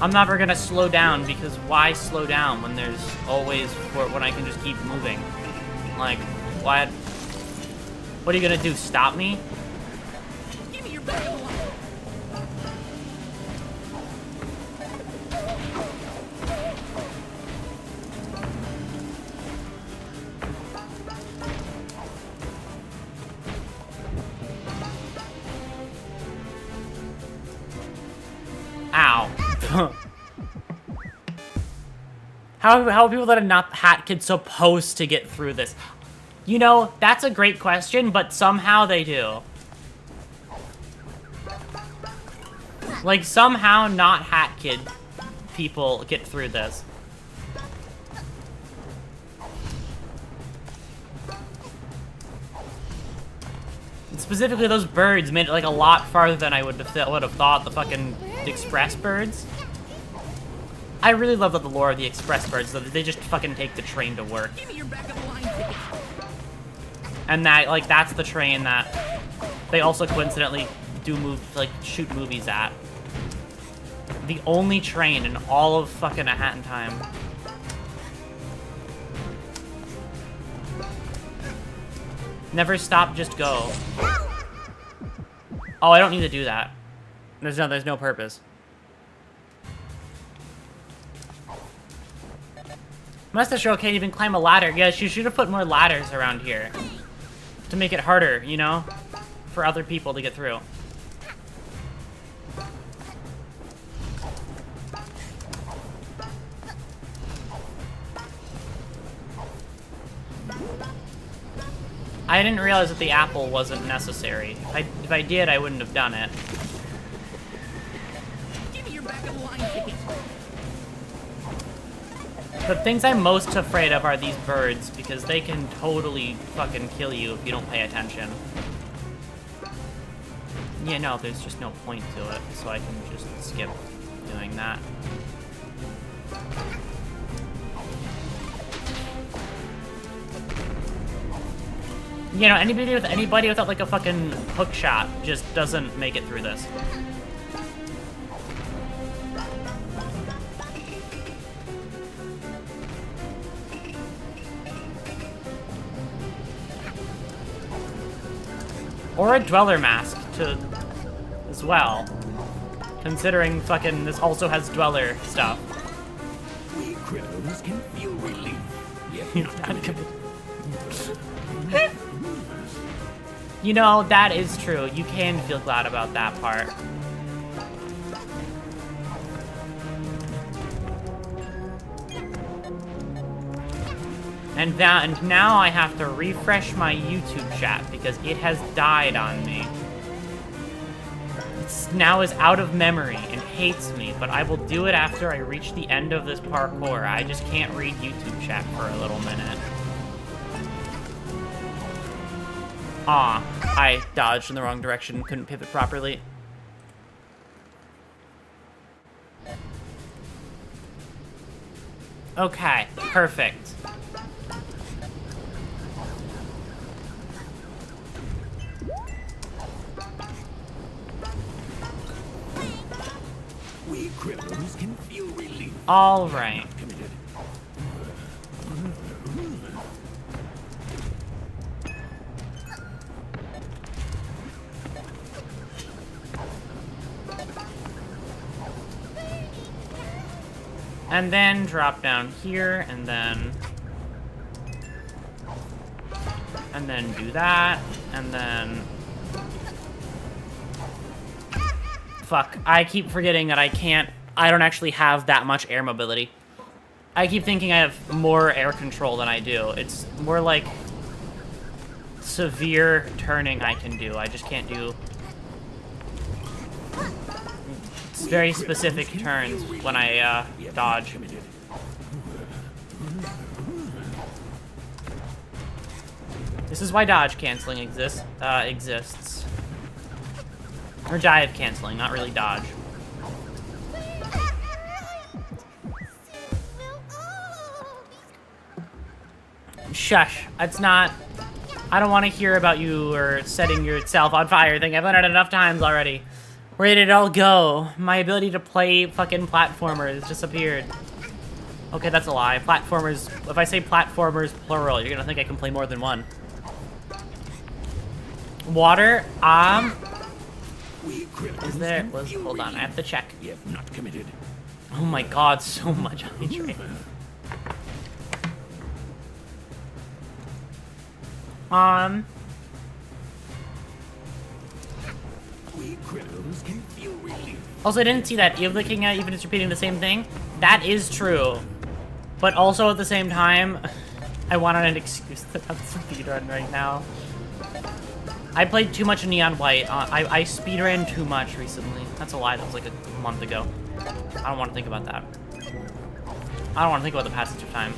I'm never gonna slow down, because why slow down when there's always when I can just keep moving? Like, what? What are you gonna do? Stop me? Give me your bail. Ow. How are people that are not Hat Kid supposed to get through this? You know, that's a great question, but somehow they do. Like, somehow not Hat Kid people get through this. And specifically, those birds made it, like, a lot farther than I would have thought. The fucking express birds. I really love the lore of the express birds, though. They just fucking take the train to work. Give me your back of the line ticket. And that, like, that's the train that they also coincidentally shoot movies at. The only train in all of fucking A Hat in Time. Never stop, just go. Oh, I don't need to do that. There's no purpose. Mustache can't even climb a ladder. Yeah, she should have put more ladders around here. To make it harder, you know? For other people to get through. I didn't realize that the apple wasn't necessary. If I did, I wouldn't have done it. Give me your back of the line ticket. The things I'm most afraid of are these birds, because they can totally fucking kill you if you don't pay attention. Yeah, no, there's just no point to it, so I can just skip doing that. You know, anybody without like a fucking hook shot just doesn't make it through this. Or a dweller mask as well. Considering fucking this also has dweller stuff. We criminals can feel relief. You know, that is true. You can feel glad about that part. And now I have to refresh my YouTube chat because it has died on me. It now is out of memory and hates me, but I will do it after I reach the end of this parkour. I just can't read YouTube chat for a little minute. Aw, I dodged in the wrong direction, couldn't pivot properly. Okay, perfect. We criminals can feel relief. All right. Committed. And then drop down here, and then do that, and then... Fuck, I keep forgetting that I don't actually have that much air mobility. I keep thinking I have more air control than I do. It's more like severe turning I can do. I just can't do very specific turns when I dodge. This is why dodge canceling exists. Or dive canceling, not really dodge. Shush. It's not... I don't want to hear about you or setting yourself on fire thing. I've done it enough times already. Where did it all go? My ability to play fucking platformers disappeared. Okay, that's a lie. Platformers... If I say platformers plural, you're gonna think I can play more than one. Water? Is there... Hold on, I have to check. Not committed. Oh my god, so much hydrate. We criminals can feel relief. Also, I didn't see that. You're looking at even just repeating the same thing. That is true. But also at the same time, I wanted an excuse that I'm speedrun right now. I played too much Neon White. I speedran too much recently. That's a lie. That was like a month ago. I don't want to think about that. I don't want to think about the passage of time.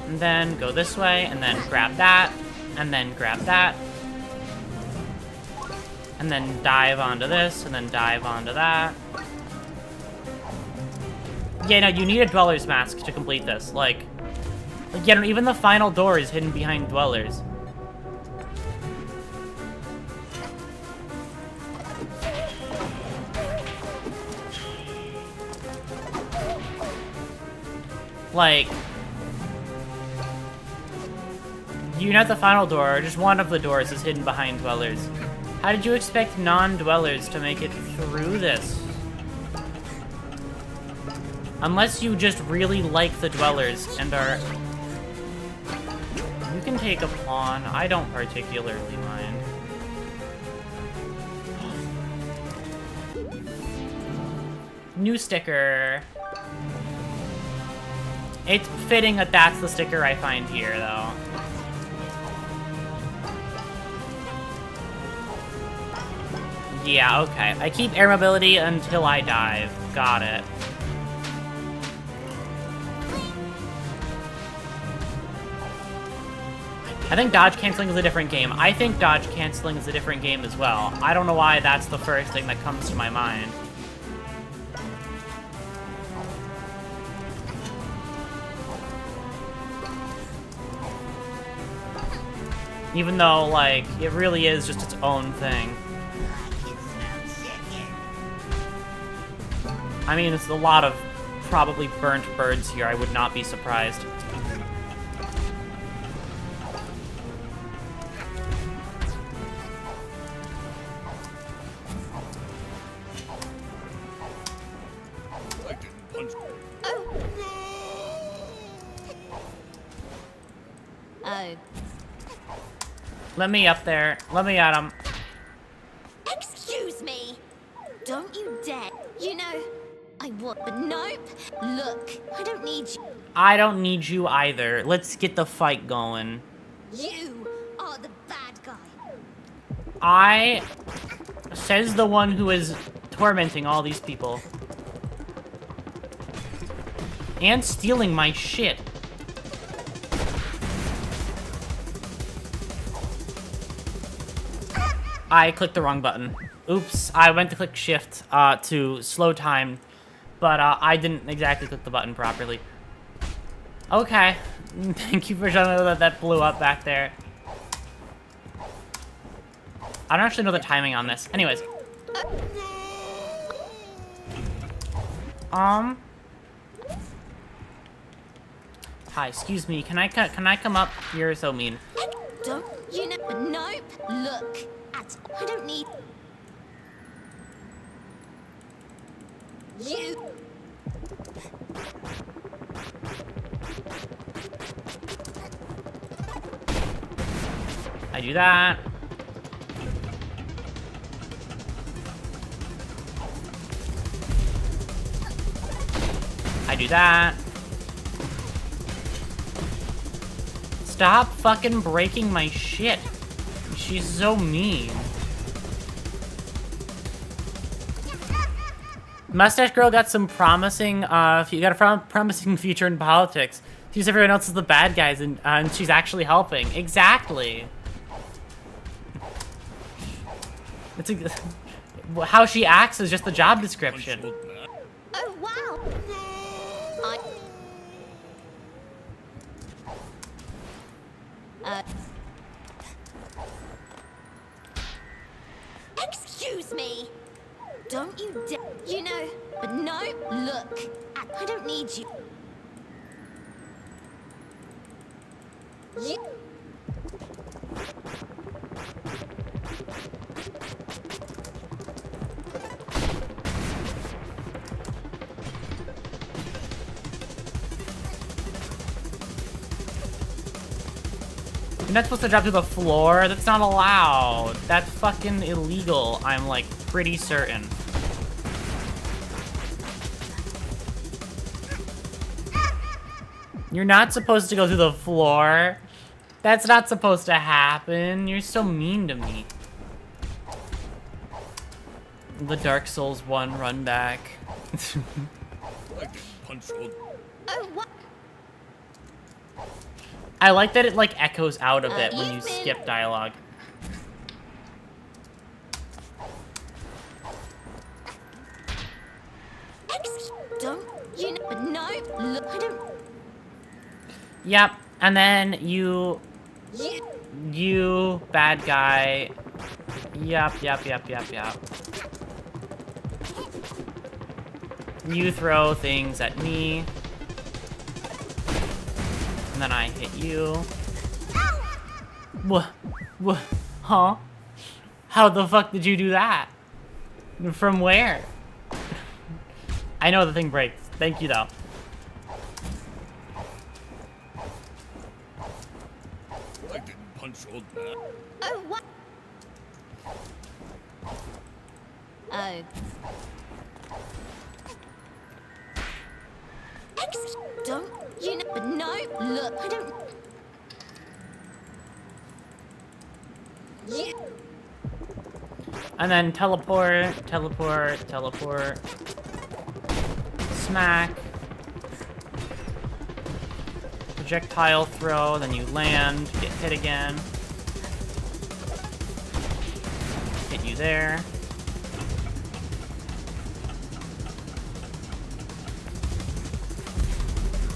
And then go this way, and then grab that, and then grab that. And then dive onto this, and then dive onto that. Yeah, no, you need a Dweller's Mask to complete this. Like yeah, no, even the final door is hidden behind Dwellers. Like, you know, the final door, just one of the doors is hidden behind Dwellers. How did you expect non-Dwellers to make it through this? Unless you just really like the Dwellers and are... You can take a pawn. I don't particularly mind. New sticker. It's fitting that that's the sticker I find here, though. Yeah, okay. I keep air mobility until I dive. Got it. I think dodge canceling is a different game. I think dodge canceling is a different game as well. I don't know why that's the first thing that comes to my mind. Even though, like, it really is just its own thing. I mean, it's a lot of probably burnt birds here. I would not be surprised. Oh. Let me up there. Let me at him. Excuse me. Don't you dare. You know, I would, but nope. Look, I don't need you. I don't need you either. Let's get the fight going. You are the bad guy. I... Says the one who is tormenting all these people. And stealing my shit. I clicked the wrong button. Oops, I went to click shift to slow time, but I didn't exactly click the button properly. Okay, thank you for showing me that that blew up back there. I don't actually know the timing on this. Anyways. Hi, excuse me, can I come up? You're so mean. Don't you know? Nope. Look, I don't need you. I do that. I do that. Stop fucking breaking my shit. She's so mean. Mustache Girl got some promising, you got a promising future in politics. She's everyone else is the bad guys, and she's actually helping. Exactly. It's how she acts is just the job description. Oh wow. Excuse me. Don't you dare. You know, but no. Look, I don't need you. You. You're not supposed to drop to the floor? That's not allowed. That's fucking illegal, I'm like pretty certain. You're not supposed to go through the floor. That's not supposed to happen. You're so mean to me. The Dark Souls 1 run back. I can punch old. Oh, what? I like that it like echoes out a bit when you you've been- skip dialogue. Don't you know? But no, look, I don't. Yep, and then you You. bad guy. Yep. You throw things at me. And then I hit you. What? Huh? How the fuck did you do that? From where? I know the thing breaks. Thank you, though. I didn't punch old man. Oh, what? Oh. Don't you know? But no, look, I don't. You. And then teleport. Smack. Projectile throw, then you land, get hit again. Hit you there.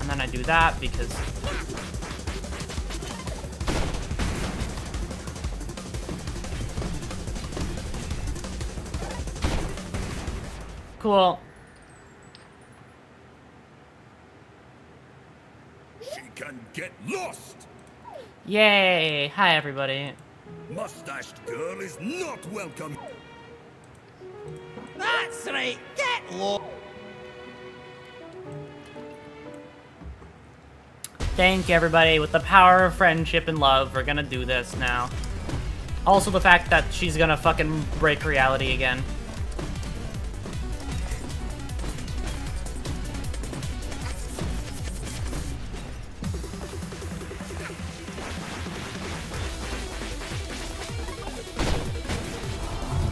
And then I do that because... Cool. She can get lost. Yay! Hi, everybody. Mustached girl is not welcome. That's right. Get lost. Thank you, everybody. With the power of friendship and love, we're gonna do this now. Also, the fact that she's gonna fucking break reality again.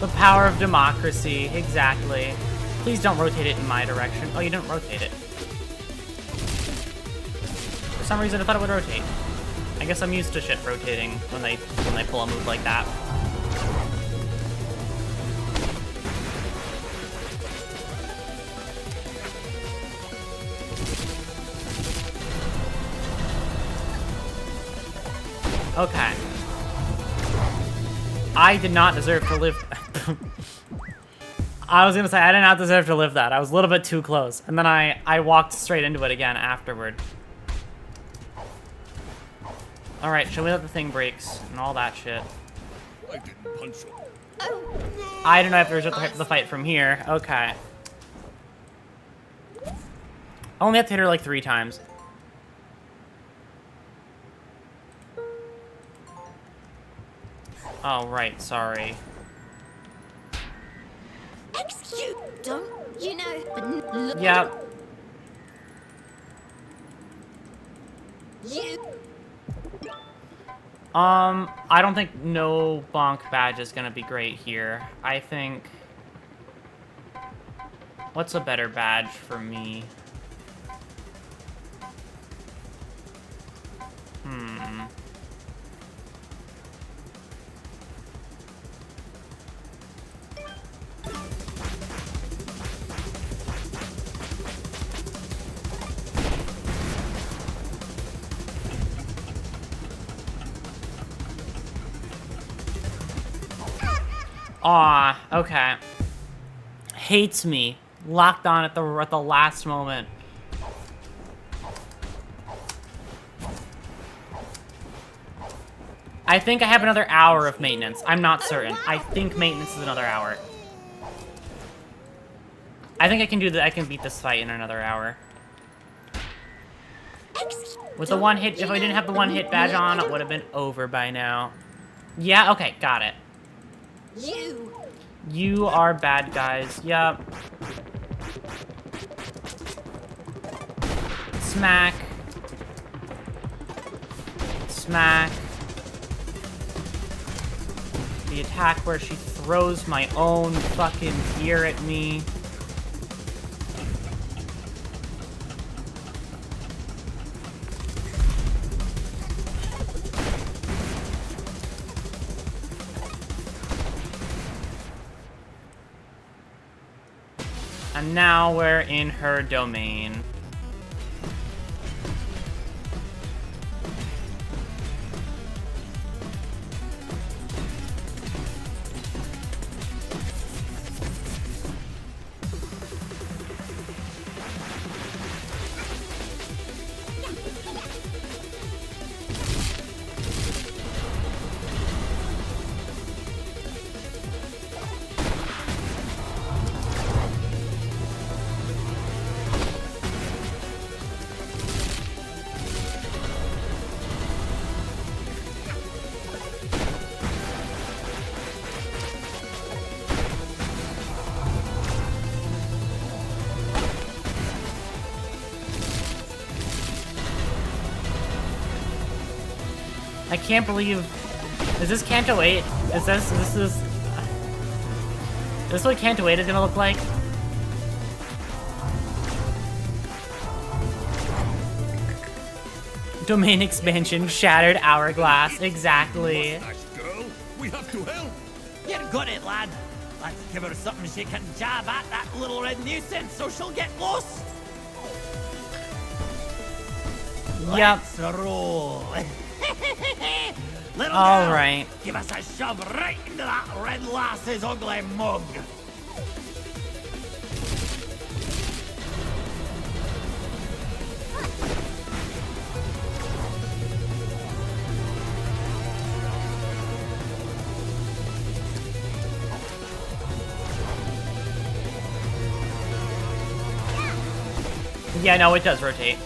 The power of democracy, exactly. Please don't rotate it in my direction. Oh, you didn't rotate it. For some reason, I thought it would rotate. I guess I'm used to shit rotating when they pull a move like that. Okay. I did not deserve to live. I was gonna say, I did not deserve to live that. I was a little bit too close. And then I walked straight into it again afterward. Alright, show me that the thing breaks and all that shit. I didn't punch her. Oh. I don't know if there's the fight from here. Okay. I only have to hit her like 3 times. Oh, right, sorry. Excuse. Don't you know? But look. Yep. You. I don't think no bonk badge is gonna be great here. I think... What's a better badge for me? Aw, okay. Hates me. Locked on at the last moment. I think I have another hour of maintenance. I'm not certain. I think maintenance is another hour. I think I can do that. I can beat this fight in another hour. With the one hit, if I didn't have the one hit badge on, it would have been over by now. Yeah, okay, got it. You. You are bad guys. Yup. Smack. smack. The attack where she throws my own fucking gear at me. And now we're in her domain. I can't believe... Is this Canto 8? Is this what Canto 8 is gonna look like? Domain expansion, shattered hourglass, exactly. Nice girl. We have to help. You got it, lad. Let's give her something she can jab at, that little red nuisance, so she'll get lost. Yep. Let's roll. Little All girl, right. give us a shove right into that red lass's ugly mug. Yeah, no, it does rotate.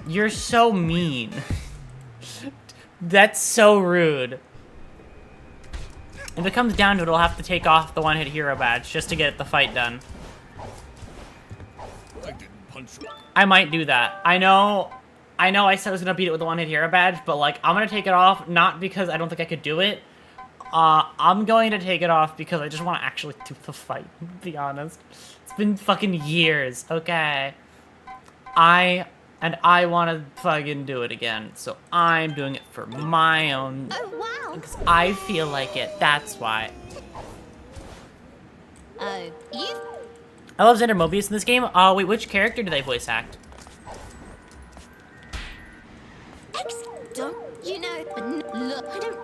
You're so mean. That's so rude. If it comes down to it, I'll have to take off the one-hit hero badge just to get the fight done. I didn't punch her. I might do that. I know I said I was gonna beat it with the one-hit hero badge, but like, I'm gonna take it off, not because I don't think I could do it. I'm going to take it off because I just want to actually do the fight, to be honest. It's been fucking years, okay? I want to fucking do it again, so I'm doing it for my own... Oh, wow. Because I feel like it, that's why. Oh, you... I love Xander Mobius in this game. Wait, which character do they voice act? Don't you know? But look, I don't...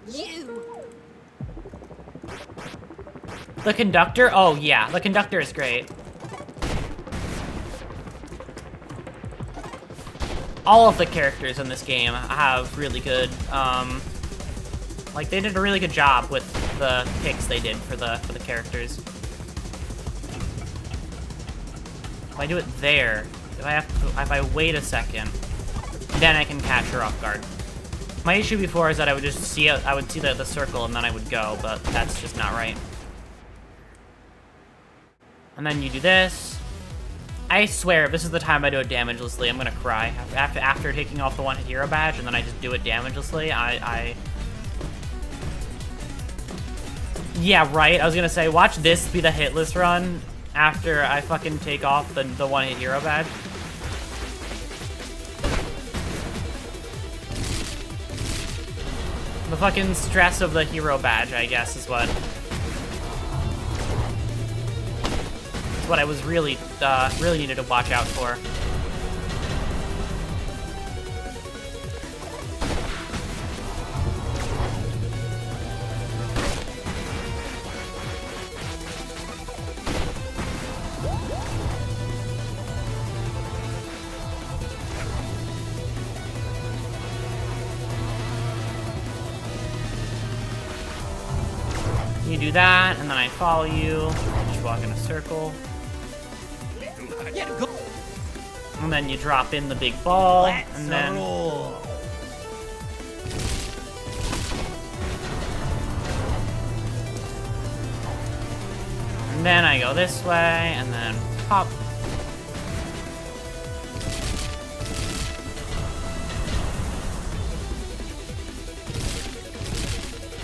You... The conductor? Oh, yeah. The conductor is great. All of the characters in this game have really good, like, they did a really good job with the picks they did for the characters. If I do it there, if I wait a second, then I can catch her off guard. My issue before is that I would just see it, I would see the circle and then I would go, but that's just not right. And then you do this. I swear, if this is the time I do it damagelessly, I'm gonna cry. After taking off the one-hit hero badge, and then I just do it damagelessly, Yeah, right, I was gonna say, watch this be the hitless run after I fucking take off the one-hit hero badge. The fucking stress of the hero badge, I guess, is what I was really needed to watch out for. You do that, and then I follow you. Just walk in a circle. Get go. And then you drop in the big ball, Let's and then roll. I go this way, and then pop.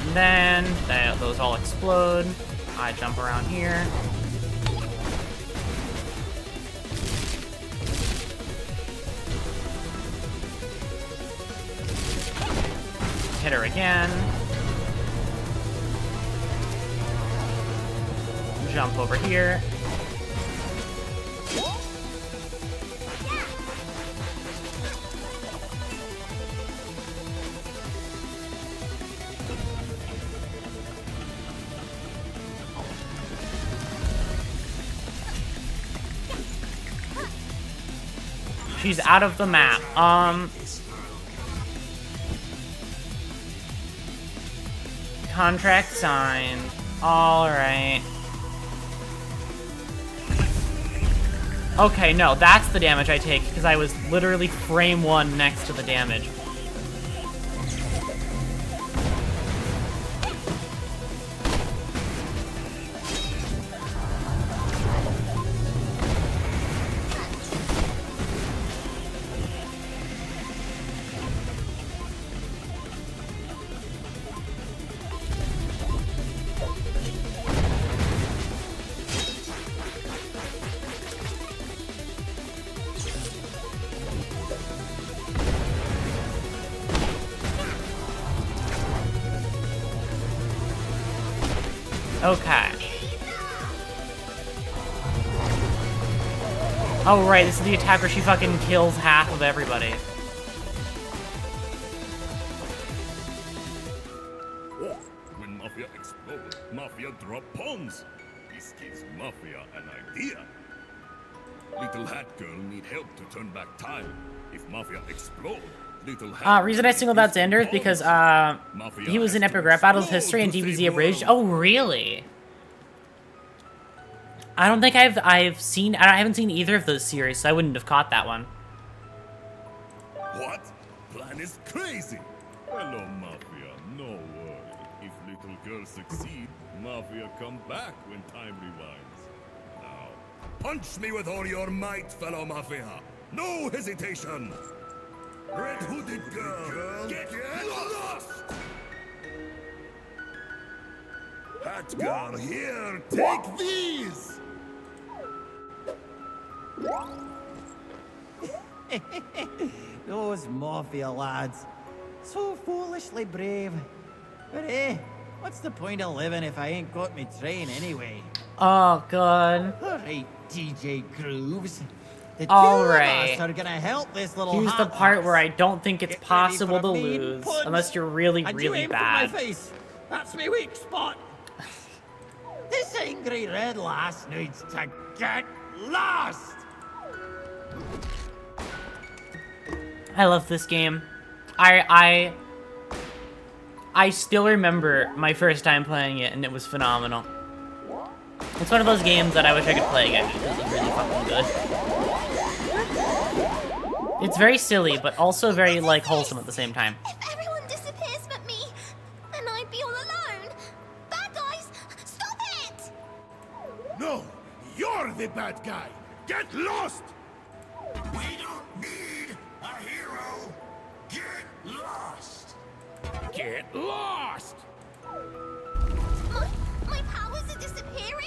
And then those all explode. I jump around here. Hit her again. Jump over here. She's out of the map. Contract signed. Alright. Okay, no, that's the damage I take, because I was literally frame 1 next to the damage. Okay. Oh, right, this is the attack where she fucking kills half of everybody. When Mafia explode, Mafia drop bombs. This gives Mafia an idea. Little Hat Girl need help to turn back time. If Mafia explode, Little Hat Reason I singled out Xander is because, he was in Epic Rap Battles History and DBZ Abridged. Oh, really? I don't think I haven't seen either of those series, so I wouldn't have caught that one. What? Plan is crazy. Hello, Mafia. No worry. If Little Girl succeed, Mafia come back when time rewinds. Now, punch me with all your might, fellow Mafia. No hesitation. Red Hooded Girl, get lost! Hat Girl, here, take these! Those Mafia lads. So foolishly brave. But what's the point of living if I ain't got me train anyway? Oh, God. Alright, DJ Grooves. The two All of right. us are gonna help this little Here's the hot part where I ass. don't think it's Get ready possible for to a mean lose, punch. unless you're really, And really you aim bad. For my face. That's me weak spot. This angry red lass needs to get lost. I love this game. I still remember my first time playing it, and it was phenomenal. It's one of those games that I wish I could play again because it's really fucking good. It's very silly, but also very, like, wholesome at the same time. If everyone disappears but me, then I'd be all alone. Bad guys, stop it! No, you're the bad guy. Get lost! We don't need a hero. Get lost. Get lost! My powers are disappearing?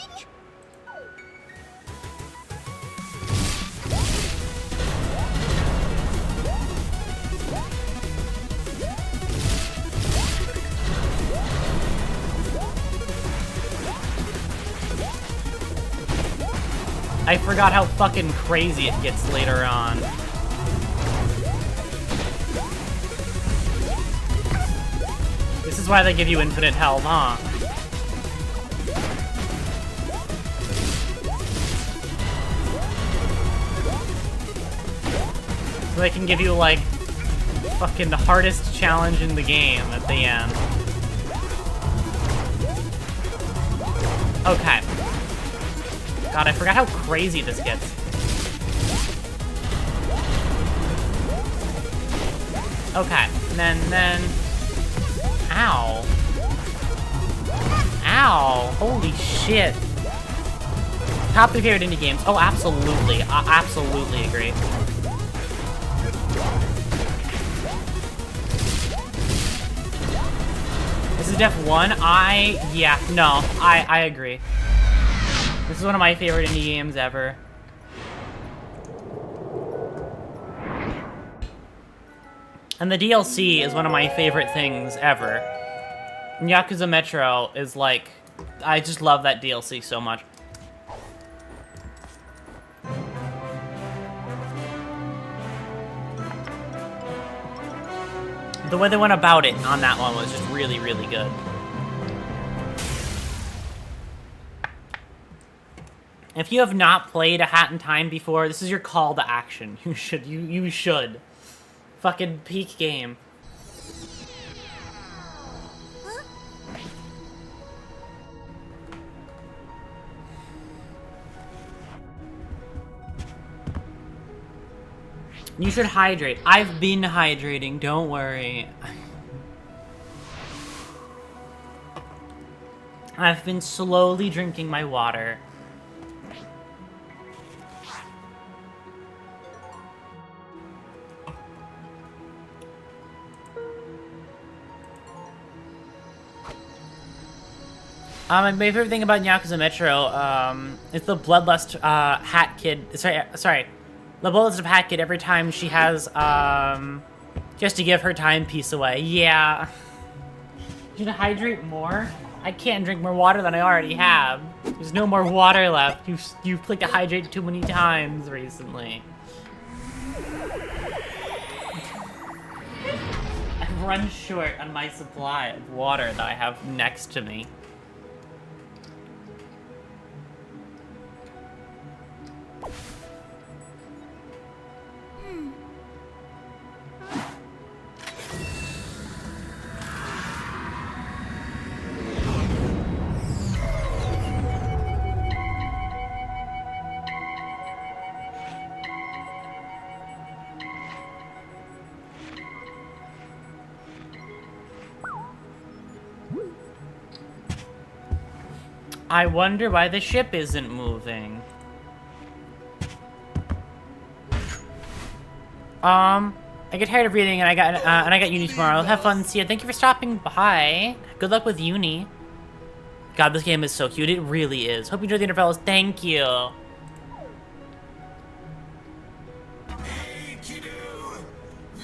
I forgot how fucking crazy it gets later on. This is why they give you infinite health, huh? So they can give you, like, fucking the hardest challenge in the game at the end. Okay. God, I forgot how crazy this gets. Okay, and then... Ow. Ow. Holy shit. Top 3 favorite indie games. Oh, absolutely. I absolutely agree. This is Def 1. Yeah, no. I agree. This is one of my favorite indie games ever. And the DLC is one of my favorite things ever. And Yakuza Metro is like... I just love that DLC so much. The way they went about it on that one was just really, really good. If you have not played A Hat in Time before, this is your call to action. You should. Fucking peak game. You should hydrate. I've been hydrating, don't worry. I've been slowly drinking my water. My favorite thing about Yakuza Metro, is the bloodlust, hat kid. Sorry. The bloodlust of hat kid every time she has, just to give her timepiece away. Yeah. Should I hydrate more? I can't drink more water than I already have. There's no more water left. You've clicked to hydrate too many times recently. I've run short on my supply of water that I have next to me. I wonder why the ship isn't moving. I get tired of reading, and I got uni tomorrow. Have fun. See ya. Thank you for stopping by. Good luck with uni. God, this game is so cute. It really is. Hope you enjoyed the Intervallos. Thank you. Hey, kiddo.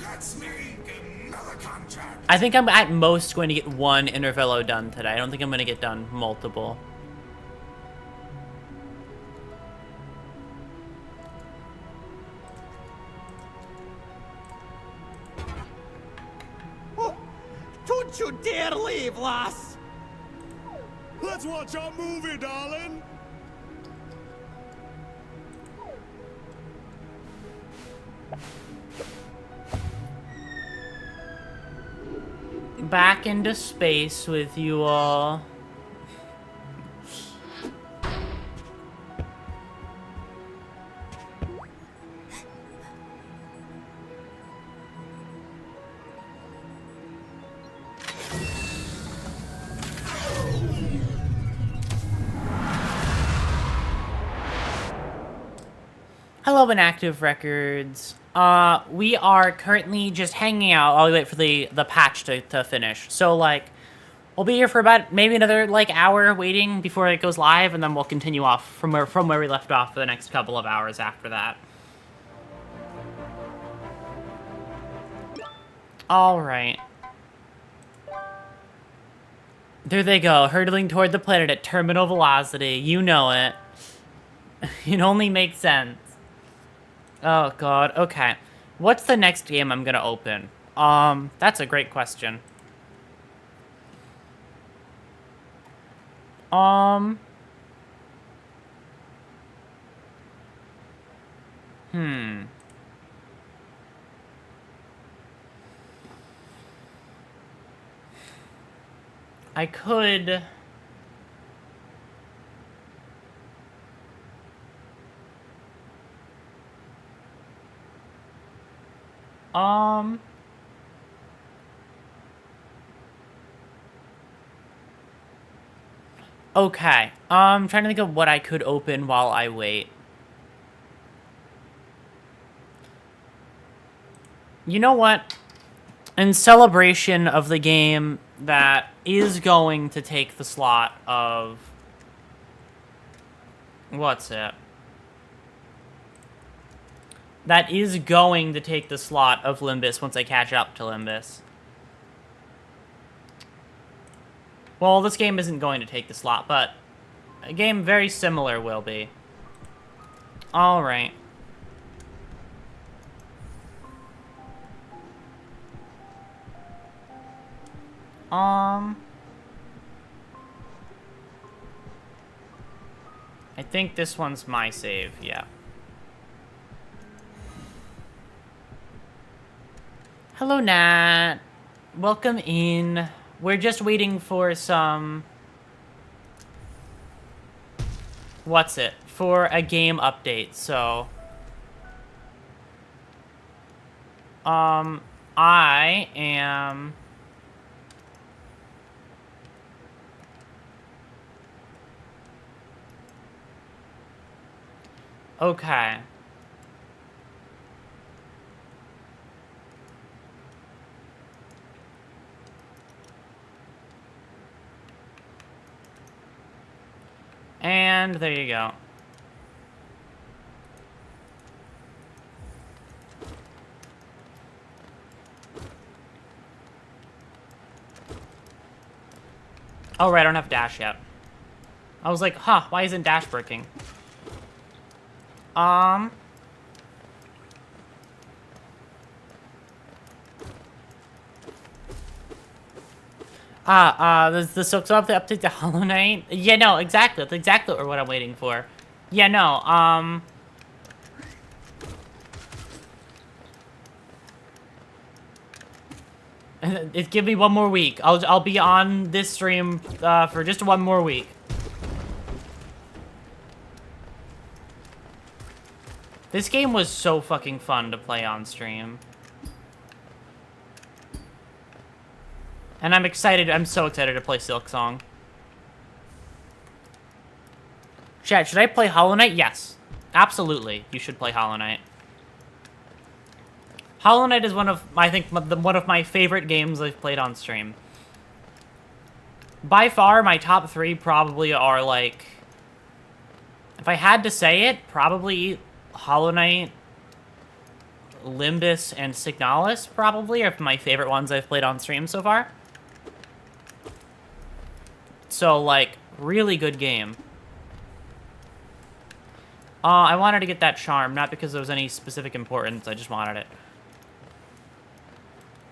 Let's make another contract. I think I'm at most going to get one Intervallo done today. I don't think I'm going to get done multiple. Don't you dare leave, lass! Let's watch our movie, darling. Back into space with you all. Hello, Inactive Records. We are currently just hanging out while we wait for the patch to finish. So, like, we'll be here for about maybe another, like, hour waiting before it goes live, and then we'll continue off from where we left off for the next couple of hours after that. Alright. There they go, hurtling toward the planet at terminal velocity. You know it. It only makes sense. Oh god, okay. What's the next game I'm gonna open? That's a great question. I could... Okay. I'm trying to think of what I could open while I wait. You know what? In celebration of the game that is going to take the slot of... What's it? That is going to take the slot of Limbus once I catch up to Limbus. Well, this game isn't going to take the slot, but a game very similar will be. Alright. I think this one's my save, yeah. Hello, Nat. Welcome in. We're just waiting for some... What's it? For a game update, so... I am... Okay. And there you go. Oh, right, I don't have dash yet. I was like, huh, why isn't dash working? The so up to update the Hollow Knight? Yeah, no, exactly. That's exactly what I'm waiting for. Yeah, no, give me one more week. I'll be on this stream, for just one more week. This game was so fucking fun to play on stream. And I'm excited, I'm so excited to play Silksong. Chat, should I play Hollow Knight? Yes. Absolutely, you should play Hollow Knight. Hollow Knight is one of, I think, one of my favorite games I've played on stream. By far, my top 3 probably are, like... If I had to say it, probably Hollow Knight, Limbus, and Signalis probably are my favorite ones I've played on stream so far. So, like, really good game. I wanted to get that charm, not because there was any specific importance, I just wanted it.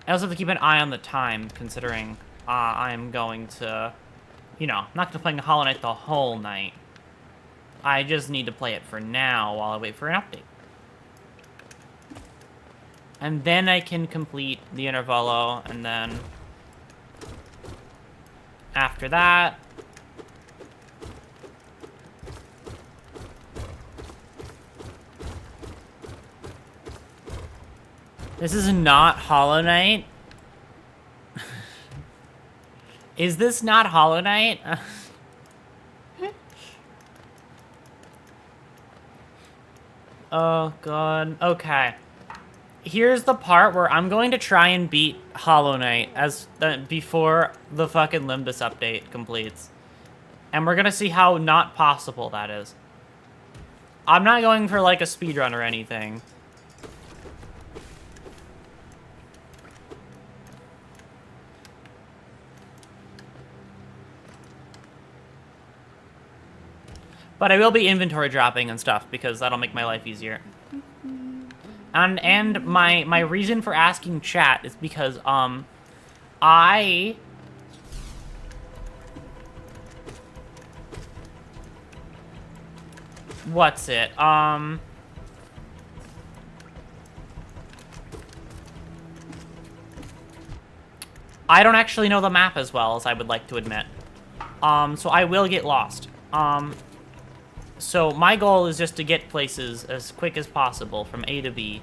I also have to keep an eye on the time, considering I'm going to... You know, I'm not going to play Hollow Knight the whole night. I just need to play it for now while I wait for an update. And then I can complete the Intervallo, and then... After that... This is not Hollow Knight? Is this not Hollow Knight? Oh, God. Okay. Here's the part where I'm going to try and beat Hollow Knight as before the fucking Limbus update completes. And we're gonna see how not possible that is. I'm not going for, like, a speedrun or anything. But I will be inventory dropping and stuff, because that'll make my life easier. And my reason for asking chat is because, What's it? I don't actually know the map as well as I would like to admit. So I will get lost. So my goal is just to get places as quick as possible from A to B.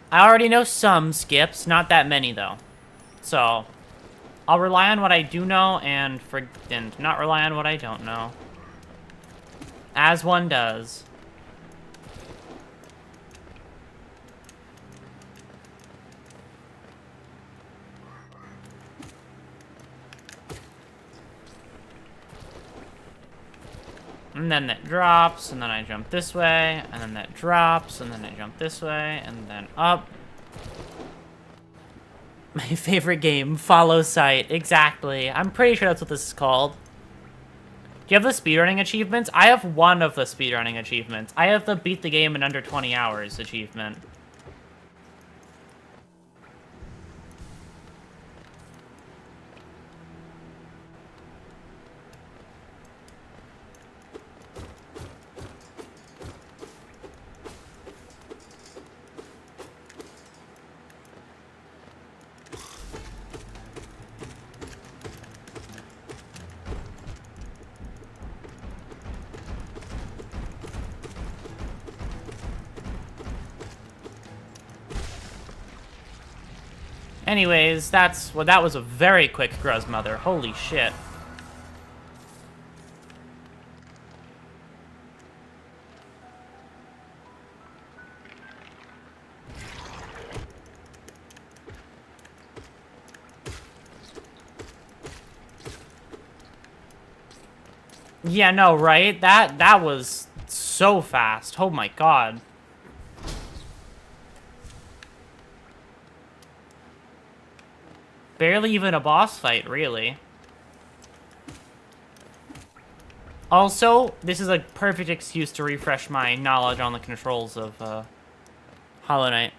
I already know some skips, not that many though. So, I'll rely on what I do know and not rely on what I don't know. As one does. And then that drops, and then I jump this way, and then that drops, and then I jump this way, and then up. My favorite game, Follow Sight, exactly. I'm pretty sure that's what this is called. Do you have the speedrunning achievements? I have one of the speedrunning achievements. I have the beat the game in under 20 hours achievement. Anyways, that was a very quick Gruzmother. Holy shit. Yeah, no, right? That was so fast. Oh my god. Barely even a boss fight, really. Also, this is a perfect excuse to refresh my knowledge on the controls of Hollow Knight.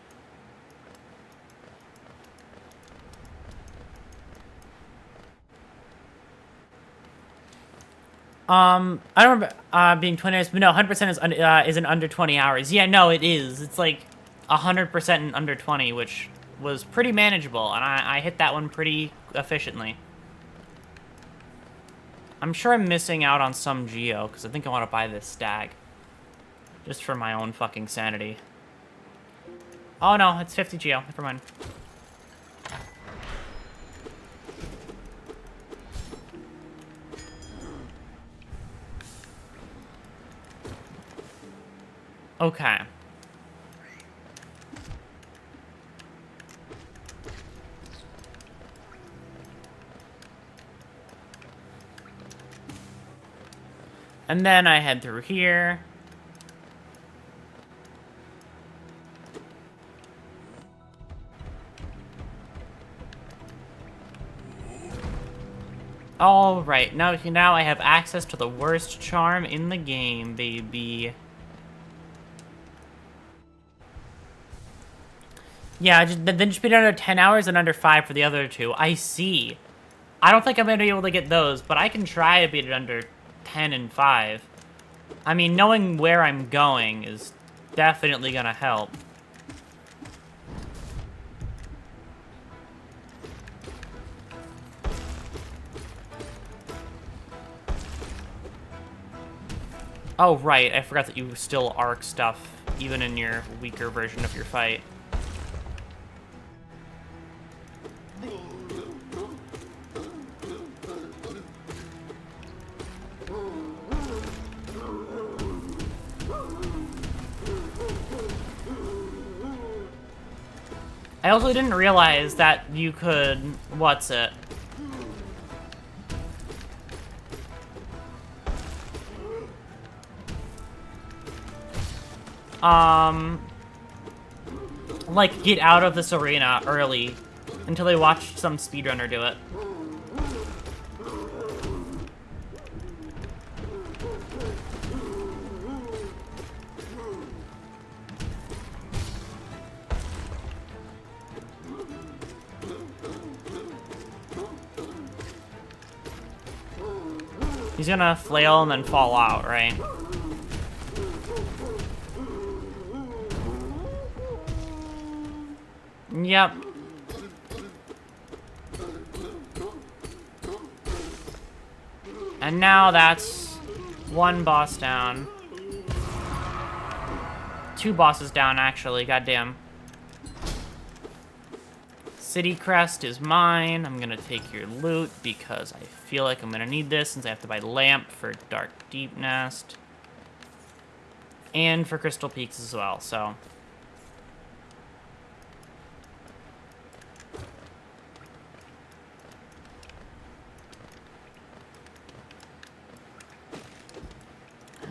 I don't remember being 20 hours, but no, 100% is in under 20 hours. Yeah, no, it is. It's like 100% in under 20, which was pretty manageable, and I hit that one pretty efficiently. I'm sure I'm missing out on some geo, because I think I want to buy this stag. Just for my own fucking sanity. Oh no, it's 50 geo. Never mind. Okay. And then I head through here. All right, now I have access to the worst charm in the game, baby. Yeah, then just beat it under 10 hours and under 5 for the other two. I see. I don't think I'm going to be able to get those, but I can try to beat it under 10 and 5. I mean, knowing where I'm going is definitely going to help. Oh, right. I forgot that you still arc stuff, even in your weaker version of your fight. I also didn't realize that you could... What's it? Like, get out of this arena early until they watch some speedrunner do it. He's gonna flail and then fall out, right? Yep. And now that's one boss down. 2 bosses down, actually, goddamn. City Crest is mine. I'm gonna take your loot because I feel like I'm gonna need this since I have to buy Lamp for Dark Deep Nest. And for Crystal Peaks as well, so.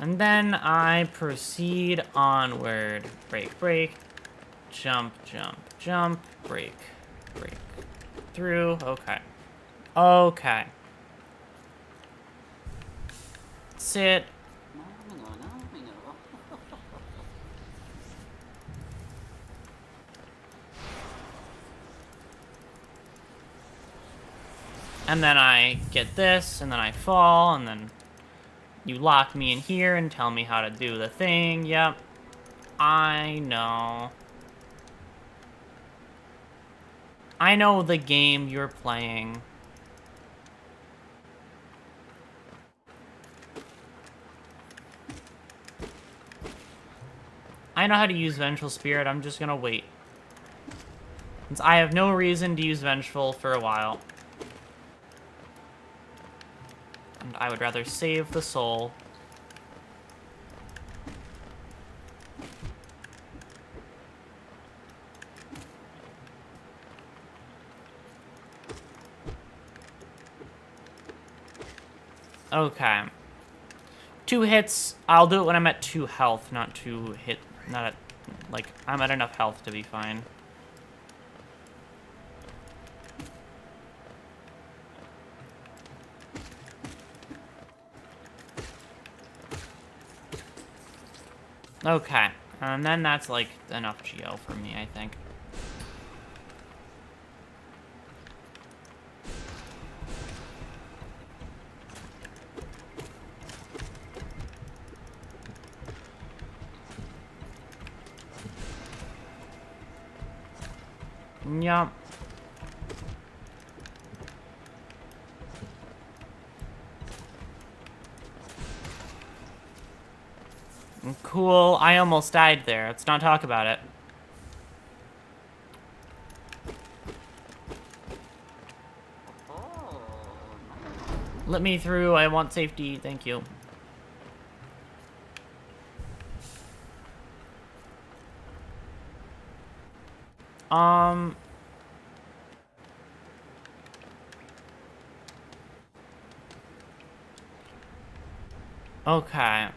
And then I proceed onward. Break, break. Jump, jump, jump. Break, break. Through. Okay. Okay. Sit. And then I get this, and then I fall, and then you lock me in here and tell me how to do the thing. Yep. I know. I know the game you're playing. I know how to use Vengeful Spirit, I'm just gonna wait. Since I have no reason to use Vengeful for a while. And I would rather save the soul. Okay. 2 hits. I'll do it when I'm at 2 health, not 2 hit. Not at, like, I'm at enough health to be fine. Okay. And then that's, like, enough geo for me, I think. Yup. Cool. I almost died there. Let's not talk about it. Let me through. I want safety. Thank you. Okay.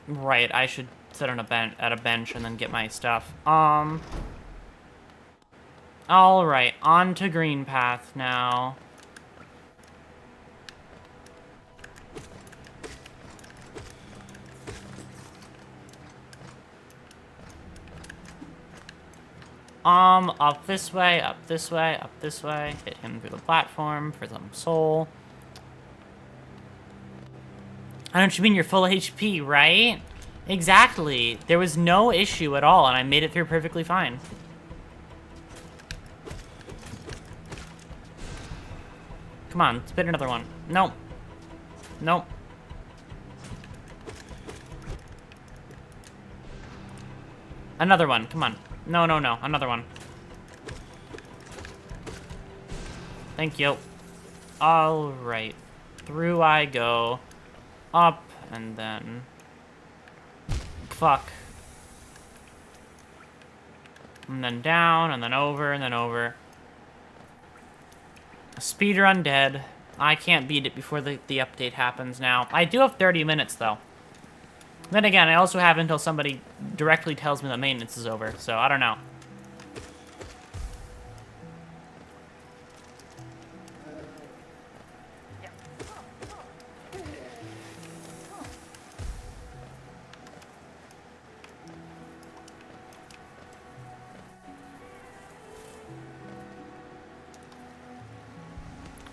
Right, I should sit on a bench at a bench and then get my stuff. Alright, on to Green Path now. Up this way, up this way, up this way. Hit him through the platform for some soul. I don't you mean you're full HP, right? Exactly. There was no issue at all, and I made it through perfectly fine. Come on, spit another one. Nope. Nope. Another one, come on. No, no, no, another one. Thank you. Alright. Through I go. Up, and then... Fuck. And then down, and then over, and then over. Speedrun dead. I can't beat it before the update happens now. I do have 30 minutes, though. Then again, I also have until somebody directly tells me that maintenance is over, so I don't know.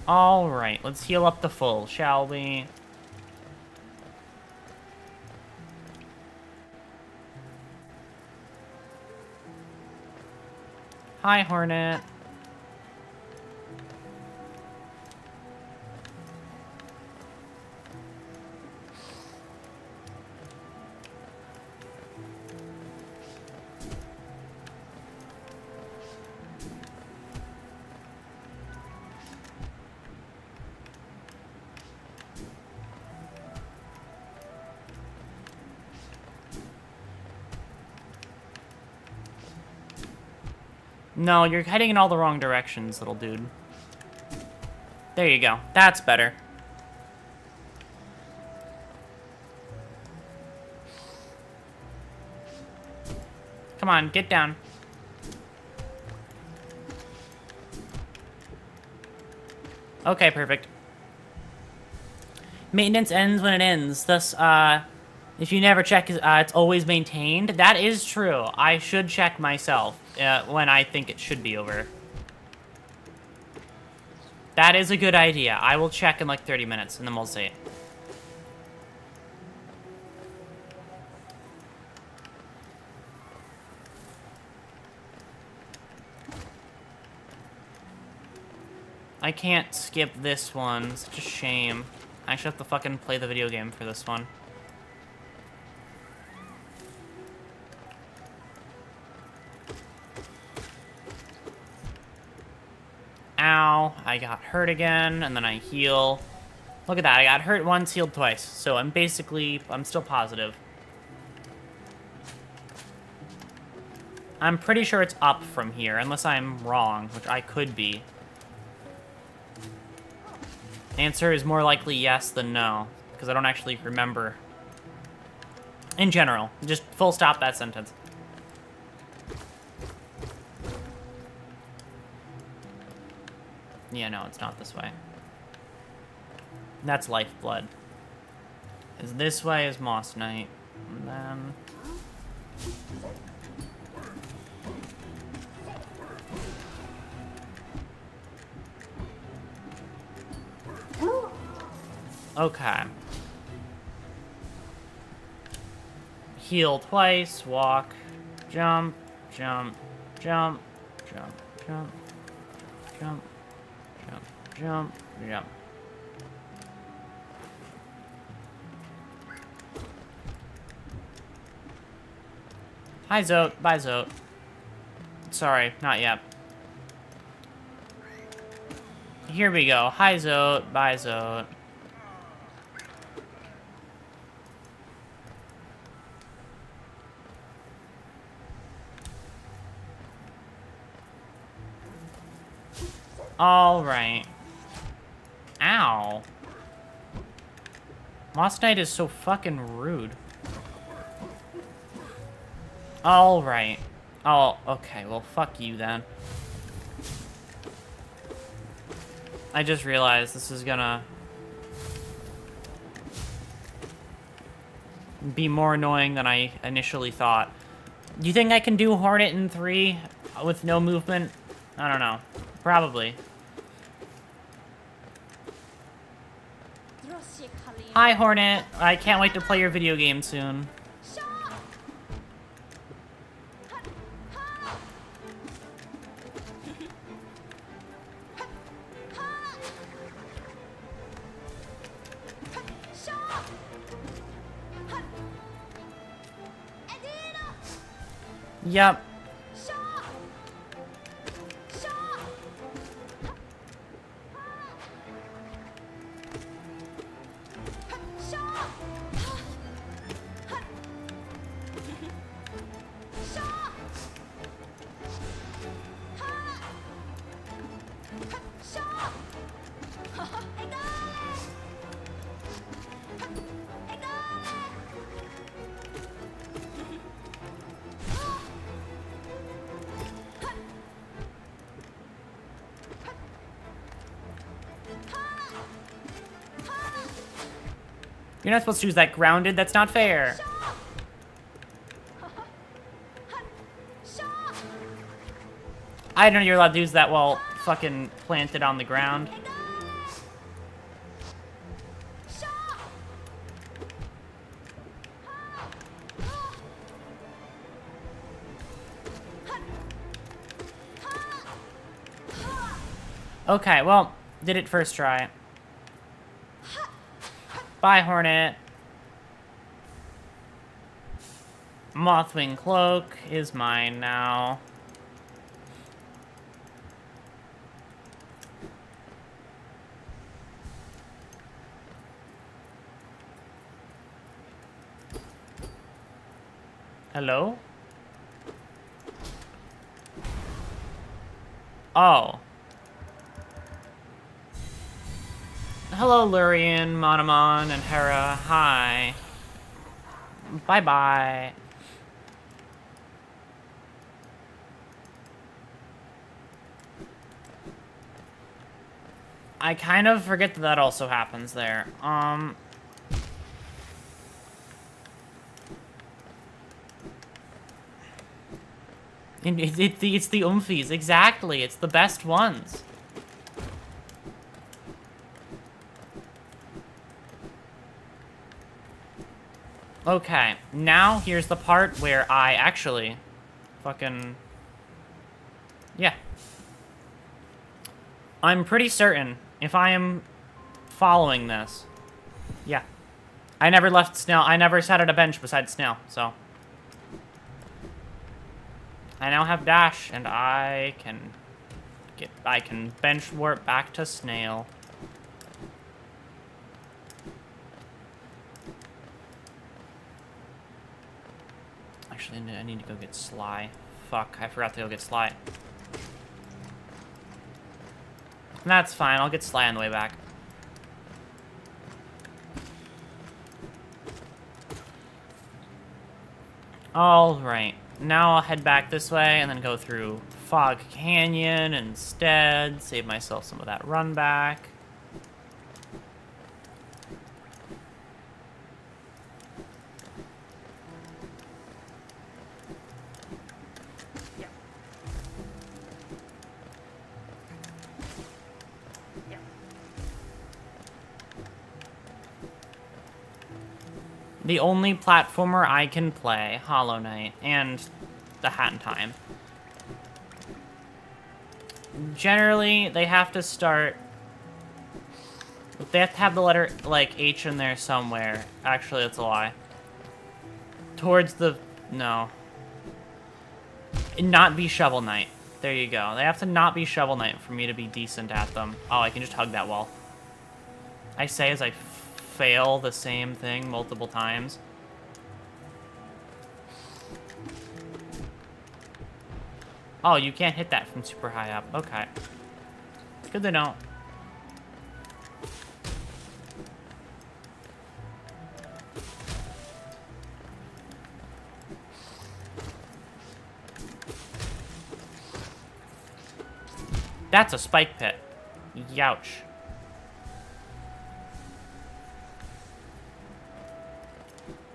Alright, let's heal up the full, shall we? Hi, Hornet. No, you're heading in all the wrong directions, little dude. There you go. That's better. Come on, get down. Okay, perfect. Maintenance ends when it ends. Thus, if you never check, it's always maintained. That is true. I should check myself when I think it should be over. That is a good idea. I will check in like 30 minutes, and then we'll see. I can't skip this one. Such a shame. I actually have to fucking play the video game for this one. Ow. I got hurt again, and then I heal. Look at that. I got hurt once, healed twice. So I'm still positive. I'm pretty sure it's up from here, unless I'm wrong, which I could be. Answer is more likely yes than no, because I don't actually remember. In general, just full stop that sentence. Yeah, no, it's not this way. That's Lifeblood. Is this way is Moss Knight. And then... Okay. Heal twice, walk, jump, jump, jump, jump, jump, jump, jump, jump, jump. Hi, Zote. Bye, Zote. Sorry, not yet. Here we go. Hi, Zote. Bye, Zote. All right. Ow. Moss Knight is so fucking rude. All right. Oh, okay. Well, fuck you then. I just realized this is gonna be more annoying than I initially thought. Do you think I can do Hornet in 3 with no movement? I don't know. Probably. Hi, Hornet. I can't wait to play your video game soon. Yep. You're not supposed to use that grounded. That's not fair. I didn't know you're allowed to use that while fucking planted on the ground. Okay, well, did it first try. Bye, Hornet. Mothwing Cloak is mine now. Hello? Oh. Hello, Lurian, Monomon, and Hera. Hi. Bye-bye. I kind of forget that that also happens there. It's the Oomphies, exactly. It's the best ones. Okay, now here's the part where I actually fucking... Yeah. I'm pretty certain if I am following this. Yeah. I never left Snail. I never sat at a bench beside Snail, so... I now have dash, and I can bench warp back to Snail. Actually, I need to go get Sly. Fuck, I forgot to go get Sly. That's fine, I'll get Sly on the way back. Alright, now I'll head back this way and then go through Fog Canyon instead, save myself some of that run back. The only platformer I can play, Hollow Knight, and the Hat in Time. Generally, they have to start... They have to have the letter, like, H in there somewhere. Actually, that's a lie. Towards the... No. Not be Shovel Knight. There you go. They have to not be Shovel Knight for me to be decent at them. Oh, I can just hug that wall. I say as I fail the same thing multiple times. Oh, you can't hit that from super high up. Okay. Good to know. That's a spike pit. Youch.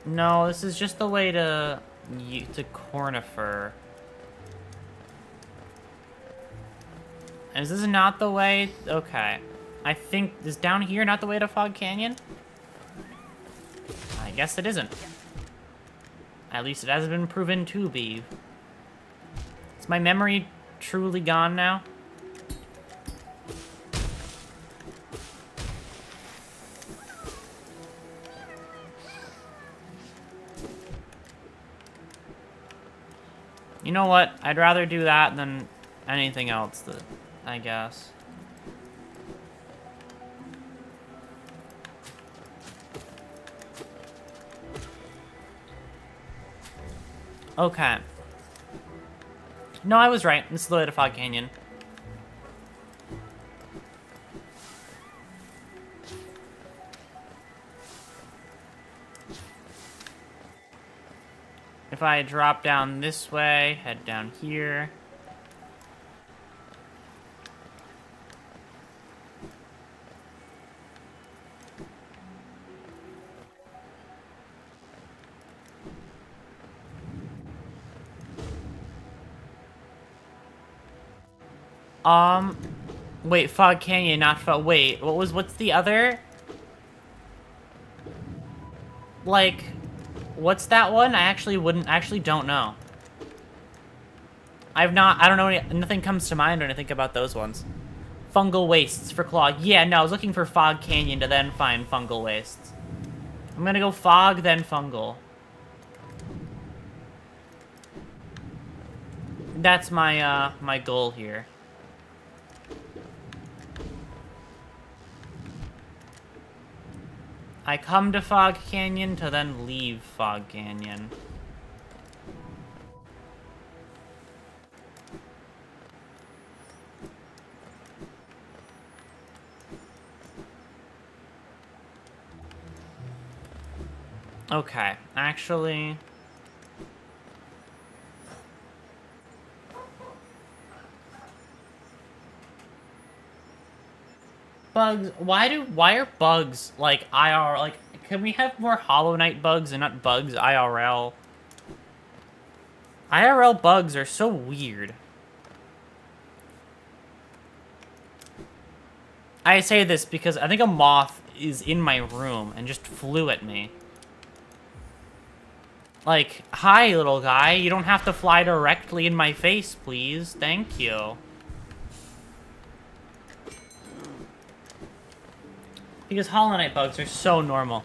No, this is just the way to Cornifer. Is this not the way? Okay. I think, is down here not the way to Fog Canyon? I guess it isn't. At least it hasn't been proven to be. Is my memory truly gone now? You know what? I'd rather do that than anything else, I guess. Okay. No, I was right. This is the way to Fog Canyon. If I drop down this way, head down here. Wait, Fog Canyon, not wait, what's the other? Like, what's that one? I actually don't know. I don't know, nothing comes to mind when I think about those ones. Fungal Wastes for Claw. Yeah, no, I was looking for Fog Canyon to then find Fungal Wastes. I'm gonna go Fog, then Fungal. That's my, my goal here. I come to Fog Canyon to then leave Fog Canyon. Okay, actually... Bugs, why are bugs, like, IR, like, can we have more Hollow Knight bugs and not bugs IRL? IRL bugs are so weird. I say this because I think a moth is in my room and just flew at me. Like, hi, little guy, you don't have to fly directly in my face, please. Thank you. Because Hollow Knight bugs are so normal.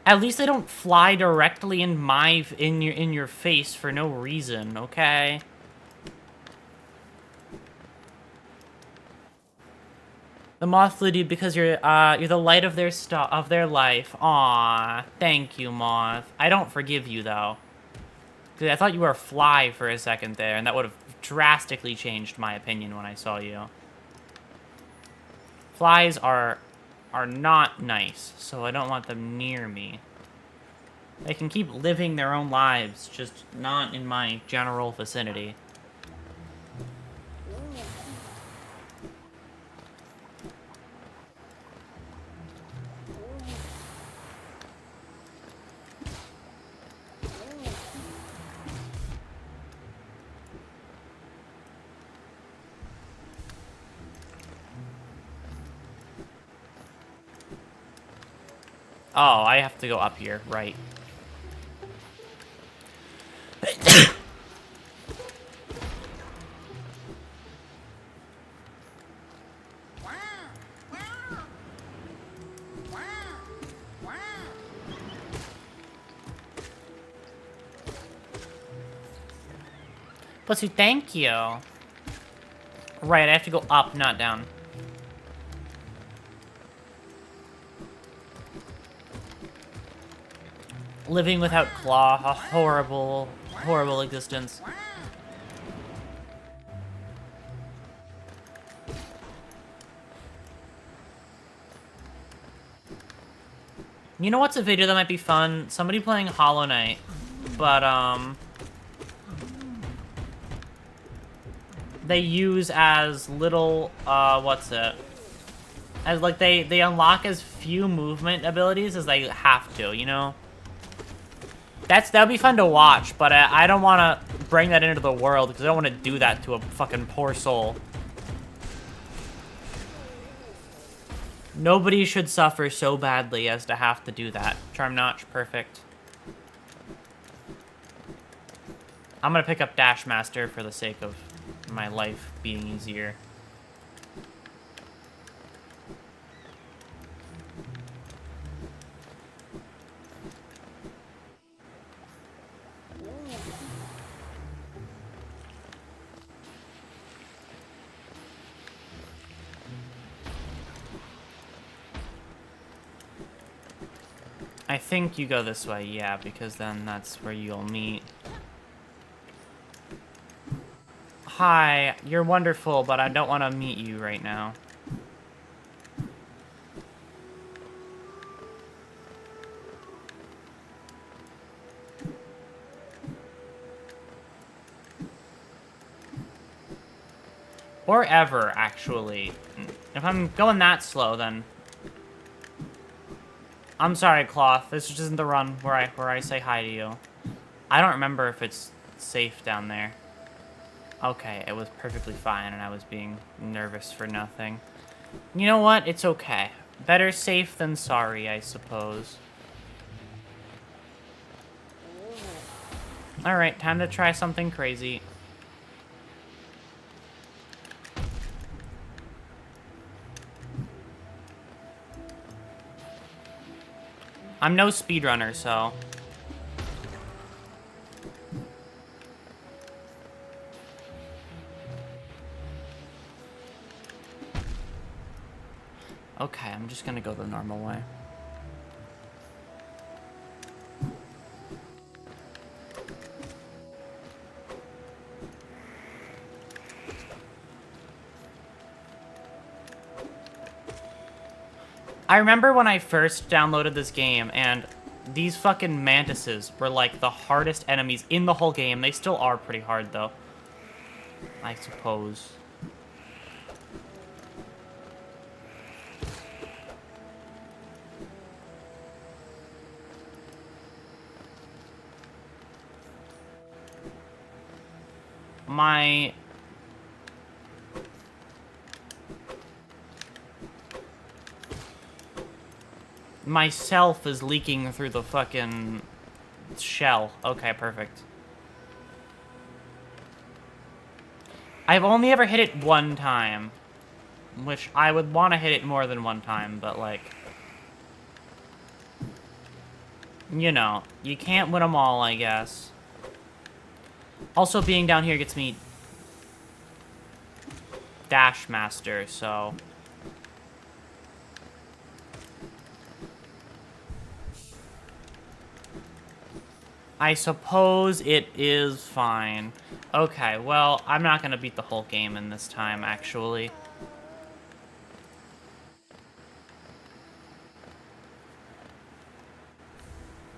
At least they don't fly directly in your face for no reason, okay? The moth flew you because you're the light of their life. Aw, thank you, moth. I don't forgive you though. Cause I thought you were a fly for a second there, and that would have drastically changed my opinion when I saw you. Flies are not nice, so I don't want them near me. They can keep living their own lives, just not in my general vicinity. Oh, I have to go up here, right. Pussy, thank you. Right, I have to go up, not down. Living without Claw, a horrible, horrible existence. You know what's a video that might be fun? Somebody playing Hollow Knight, but, they use as little, what's it? As, like, they unlock as few movement abilities as they have to, you know? That'd be fun to watch, but I don't want to bring that into the world, because I don't want to do that to a fucking poor soul. Nobody should suffer so badly as to have to do that. Charm Notch, perfect. I'm gonna pick up Dash Master for the sake of my life being easier. I think you go this way, yeah, because then that's where you'll meet. Hi, you're wonderful, but I don't want to meet you right now. Or ever, actually. If I'm going that slow, then... I'm sorry, Cloth. This just isn't the run where I say hi to you. I don't remember if it's safe down there. Okay, it was perfectly fine, and I was being nervous for nothing. You know what? It's okay. Better safe than sorry, I suppose. Alright, time to try something crazy. I'm no speedrunner, so... Okay, I'm just gonna go the normal way. I remember when I first downloaded this game, and These fucking mantises were like the hardest enemies in the whole game. They still are pretty hard though, I suppose. Myself is leaking through the fucking shell. Okay, perfect. I've only ever hit it one time, which I would want to hit it more than one time, but like, you know, you can't win them all, I guess. Also, being down here gets me Dash Master, so... I suppose it is fine. Okay, well, I'm not gonna beat the whole game in this time, actually.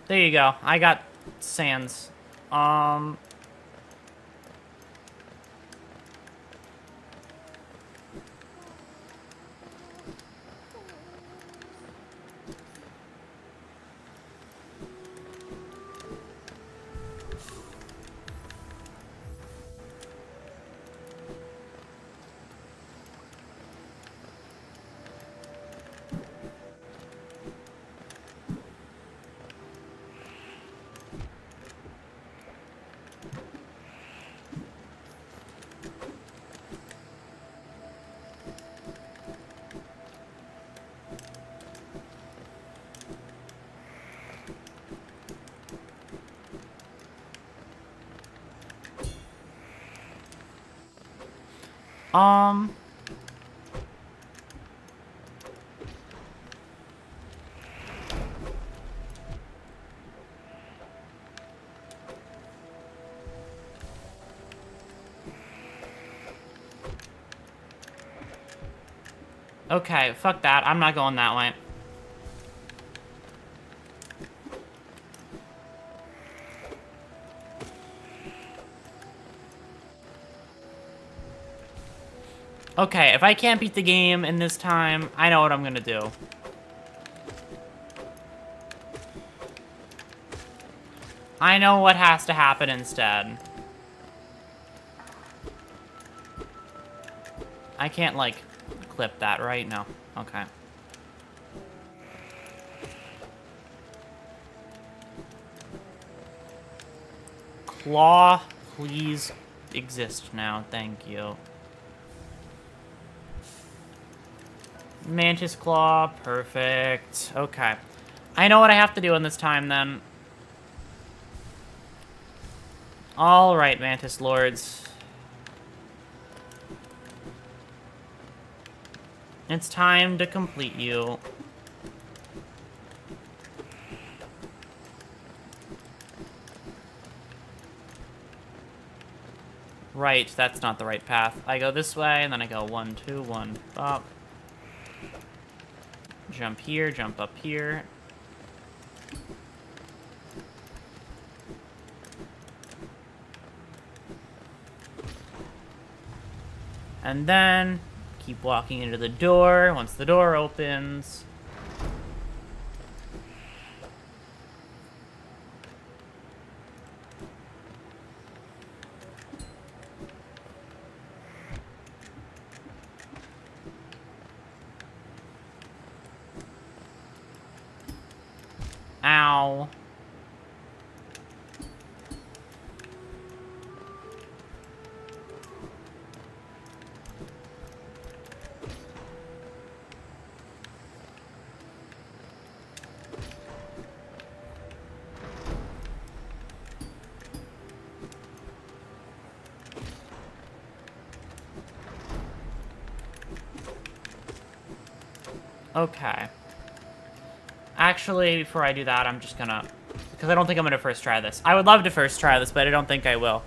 There you go. I got Sans. Okay, fuck that. I'm not going that way. Okay, if I can't beat the game in this time, I know what I'm gonna do. I know what has to happen instead. I can't, like, clip that, right? No. Okay. Claw, please exist now. Thank you. Mantis Claw, perfect. Okay. I know what I have to do in this time, then. Alright, Mantis Lords. It's time to complete you. Right, that's not the right path. I go this way, and then I go 1, 2, 1, up. Jump here, jump up here. And then keep walking into the door. Once the door opens, ow. Okay. Actually, before I do that, I'm just gonna... Because I don't think I'm gonna first try this. I would love to first try this, but I don't think I will.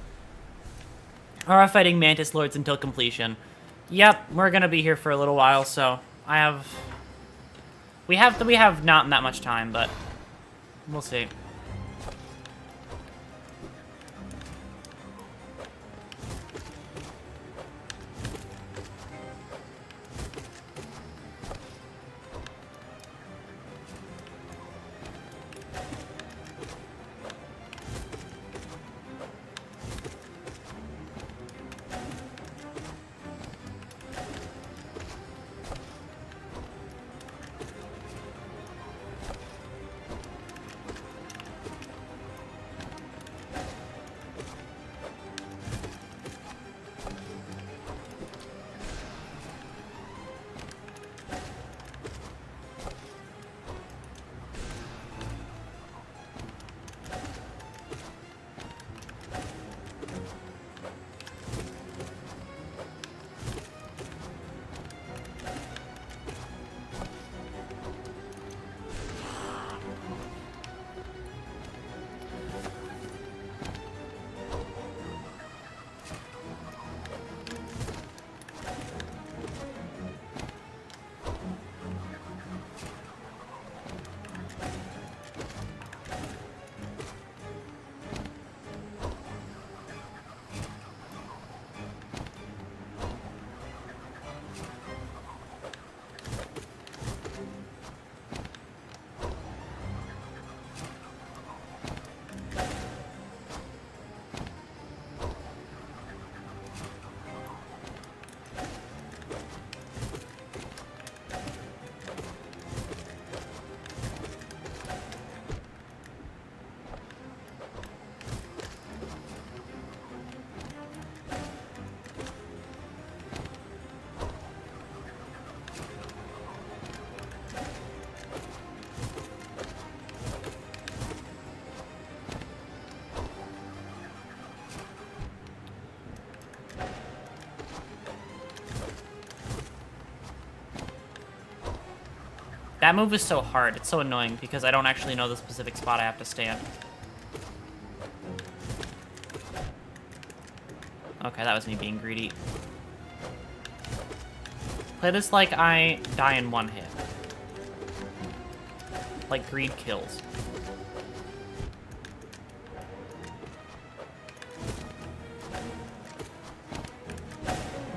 Aurora fighting Mantis Lords until completion. Yep, we're gonna be here for a little while, so I have... We have not that much time, but... We'll see. That move is so hard. It's so annoying because I don't actually know the specific spot I have to stand. Okay, that was me being greedy. Play this like I die in one hit. Like greed kills.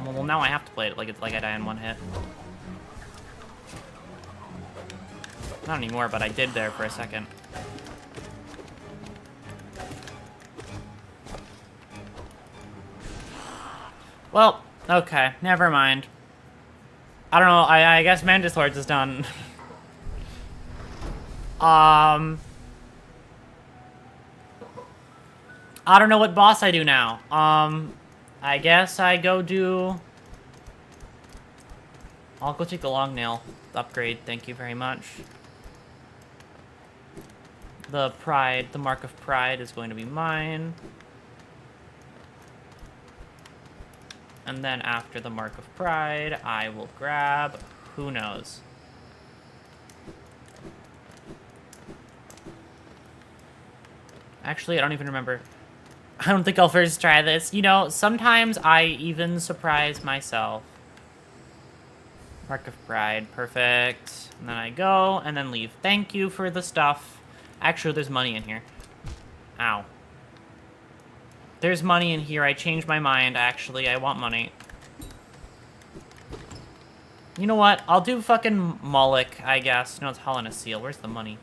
Well, now I have to play it like it's like I die in one hit. Not anymore, but I did there for a second. Well, okay, never mind. I don't know, I guess Mantis Lords is done. I don't know what boss I do now. I guess I go do... I'll go take the long nail upgrade, thank you very much. The pride, the mark of pride is going to be mine. And then after the mark of pride, I will grab, who knows? Actually, I don't even remember. I don't think I'll first try this. You know, sometimes I even surprise myself. Mark of pride, perfect. And then I go, and then leave. Thank you for the stuff. Actually, there's money in here. Ow. There's money in here. I changed my mind, actually. I want money. You know what? I'll do fucking Moloch, I guess. No, it's Hollow in a Seal. Where's the money?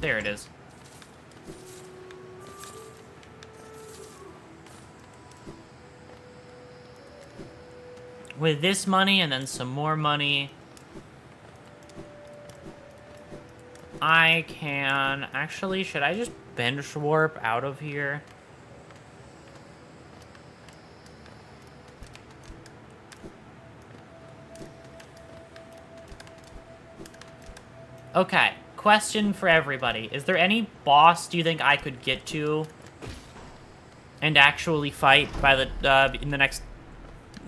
There it is. With this money and then some more money, I can... Actually, should I just bench warp out of here? Okay, question for everybody. Is there any boss do you think I could get to and actually fight by the in the next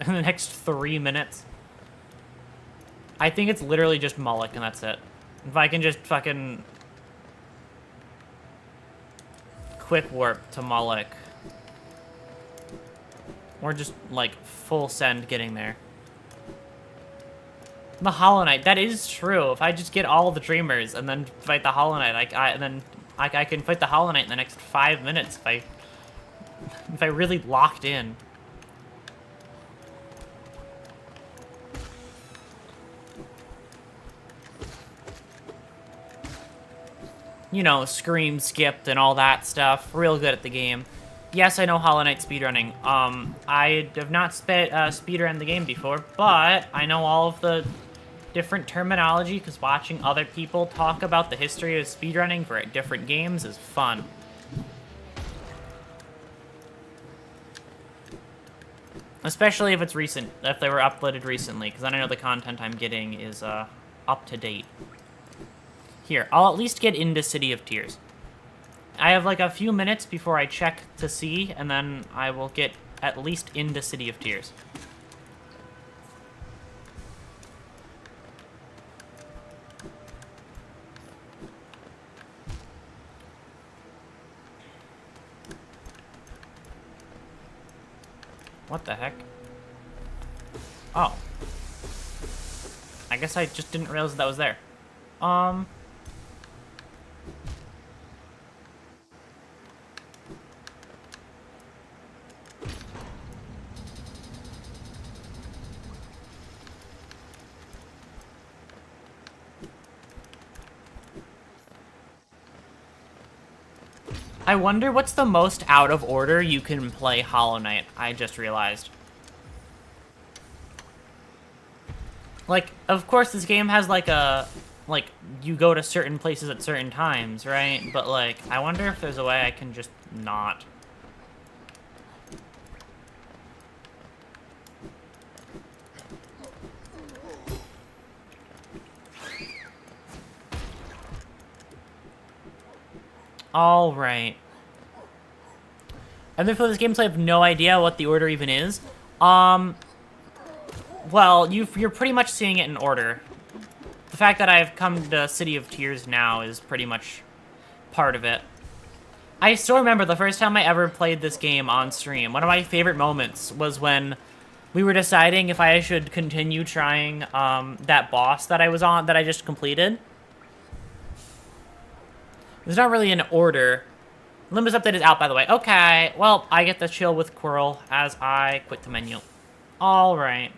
3 minutes? I think it's literally just Moloch and that's it. If I can just fucking quick warp to Moloch. Or just, like, full send getting there. The Hollow Knight, that is true. If I just get all the Dreamers and then fight the Hollow Knight, I can fight the Hollow Knight in the next 5 minutes if I really locked in. You know, scream skipped and all that stuff. Real good at the game. Yes, I know Hollow Knight speedrunning. I have not speedrun the game before, but I know all of the different terminology because watching other people talk about the history of speedrunning for different games is fun. Especially if it's recent, if they were uploaded recently, because I know the content I'm getting is up to date. Here, I'll at least get into City of Tears. I have like a few minutes before I check to see, and then I will get at least into City of Tears. What the heck? Oh. I guess I just didn't realize that was there. I wonder what's the most out of order you can play Hollow Knight, I just realized. Like, of course this game has like you go to certain places at certain times, right? But like, I wonder if there's a way I can just not. Alright. And then for this game, so I have no idea what the order even is. Well, you're pretty much seeing it in order. The fact that I've come to City of Tears now is pretty much part of it. I still remember the first time I ever played this game on stream. One of my favorite moments was when we were deciding if I should continue trying that boss that I just completed. There's not really an order. Limbus update is out, by the way. Okay, well, I get to chill with Quirrell as I quit the menu. Alright.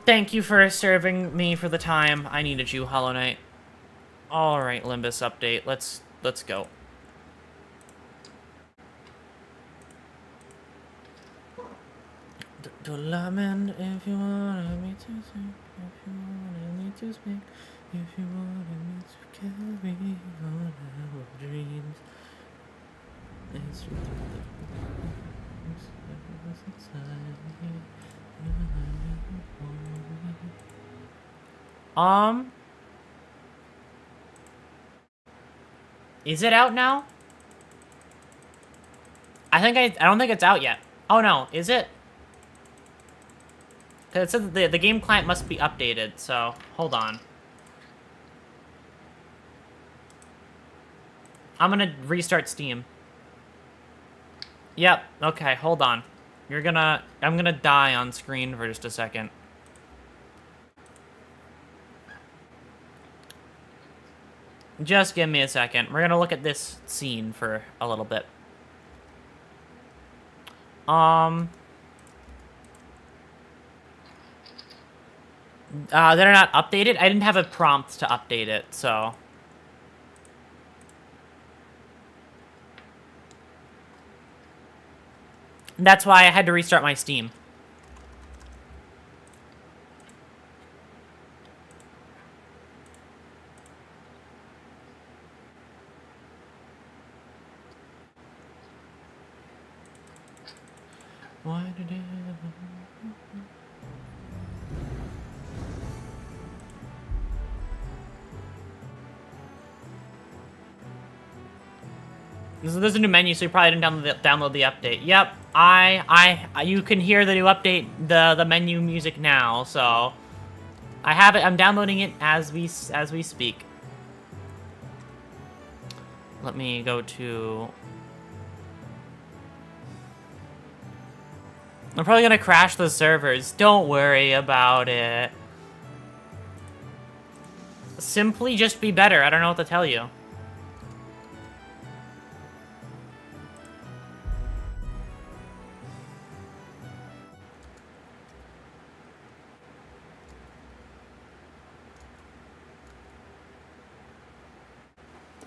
Thank you for serving me for the time. I needed you, Hollow Knight. Alright, Limbus update. Let's go. Lament if you wanted me to sing, if you wanted me to speak, if you wanted me to carry on our dreams. It's is it out now? I don't think it's out yet. Oh no, is it? It said that the game client must be updated, so hold on. I'm gonna restart Steam. Yep, okay, hold on. I'm gonna die on screen for just a second. Just give me a second. We're gonna look at this scene for a little bit. They're not updated. I didn't have a prompt to update it, so. That's why I had to restart my Steam. Why did it... There's a new menu, so you probably didn't download the update. Yep, you can hear the new update, the menu music now. So, I have it. I'm downloading it as we speak. Let me go to. I'm probably gonna crash the servers. Don't worry about it. Simply just be better. I don't know what to tell you.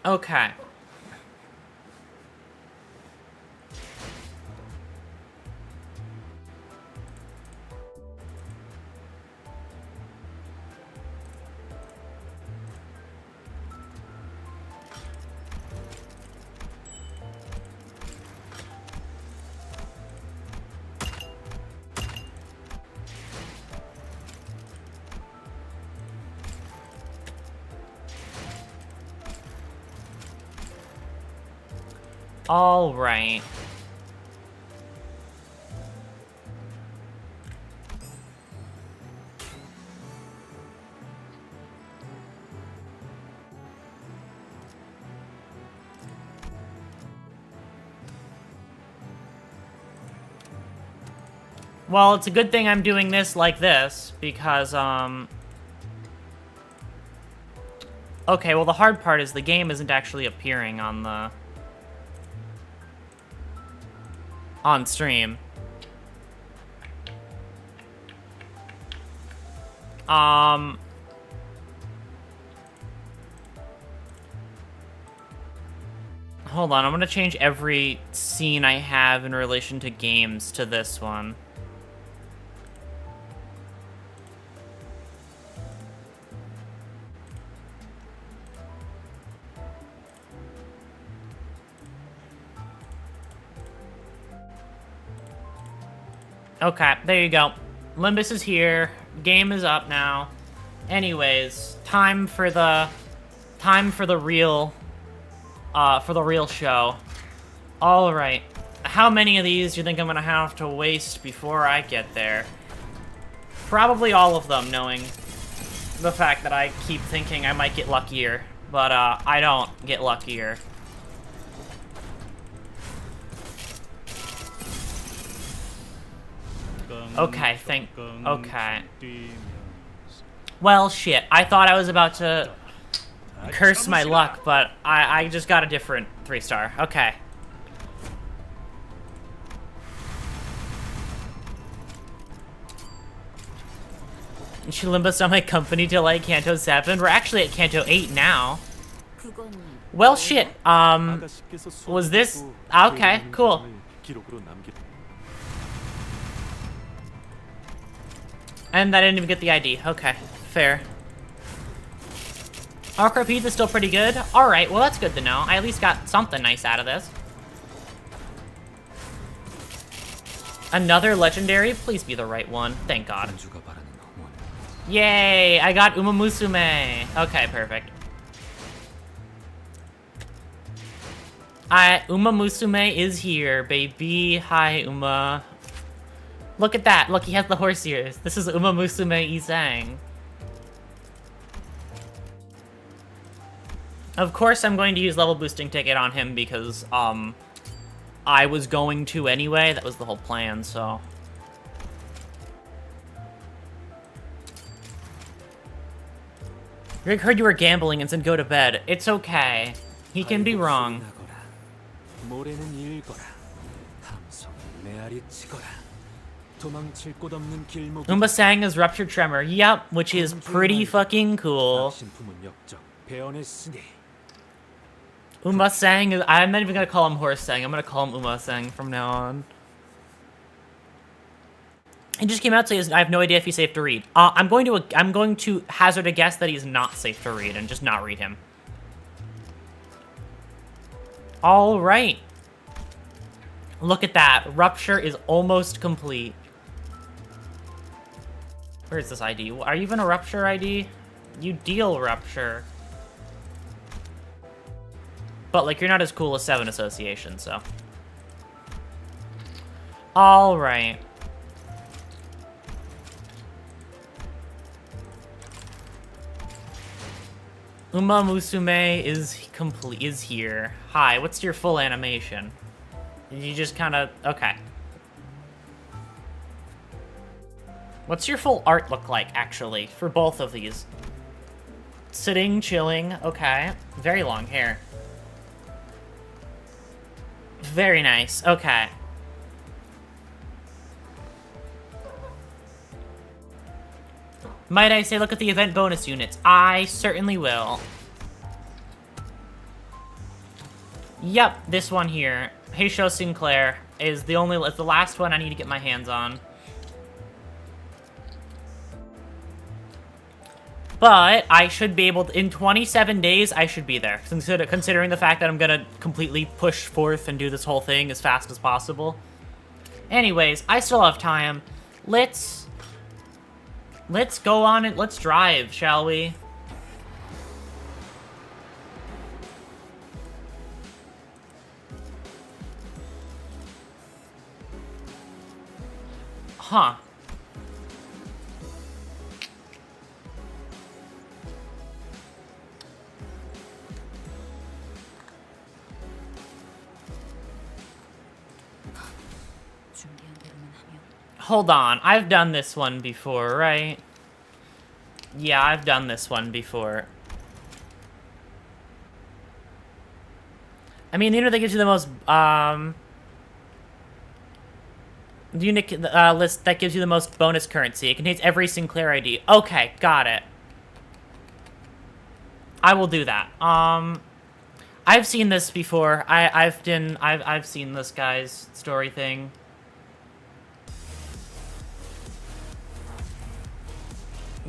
Okay. All right. Well, it's a good thing I'm doing this like this, because, okay, well, the hard part is the game isn't actually appearing on the... on stream. Hold on, I'm gonna change every scene I have in relation to games to this one. Okay, there you go. Limbus is here. Game is up now. Anyways, time for the real show. All right. How many of these do you think I'm gonna have to waste before I get there? Probably all of them, knowing the fact that I keep thinking I might get luckier, but I don't get luckier. Okay, okay. Well, shit. I thought I was about to curse my luck, but I just got a different 3-star. Okay. Should Limbus on my company till like Canto 7? We're actually at Canto 8 now. Well, shit. Was this... Okay, cool. And I didn't even get the ID. Okay, fair. Arcropede is still pretty good. Alright, well that's good to know. I at least got something nice out of this. Another legendary? Please be the right one. Thank God. Yay! I got Uma Musume. Okay, perfect. Uma Musume is here, baby. Hi, Uma. Look at that. Look, he has the horse ears. This is Uma Musume Isang. Of course, I'm going to use level boosting ticket on him because, I was going to anyway. That was the whole plan, so. Rick heard you were gambling and said go to bed. It's okay. He can be wrong. Umba sang as Ruptured Tremor. Yep, which is pretty fucking cool. Uma sang is... I'm not even gonna call him Horse Sang. I'm gonna call him Uma Sang from now on. He just came out saying I have no idea if he's safe to read. I'm going to hazard a guess that he's not safe to read and just not read him. All right. Look at that. Rupture is almost complete. Where is this ID? Are you even a Rupture ID? You deal Rupture. But, like, you're not as cool as 7 Association, so. Alright. Uma Musume is here. Hi, what's your full animation? You just kind of... Okay. What's your full art look like, actually, for both of these? Sitting, chilling, okay. Very long hair. Very nice, okay. Might I say look at the event bonus units? I certainly will. Yep, this one here. Heisho Sinclair is the last one I need to get my hands on. But I should be able to, in 27 days, I should be there. Considering the fact that I'm gonna completely push forth and do this whole thing as fast as possible. Anyways, I still have time. Let's go on and let's drive, shall we? Huh. Hold on, I've done this one before, right? Yeah, I've done this one before. I mean, the unit that gives you the most, the unit list that gives you the most bonus currency. It contains every Sinclair ID. Okay, got it. I will do that. I've seen this before. I've seen this guy's story thing.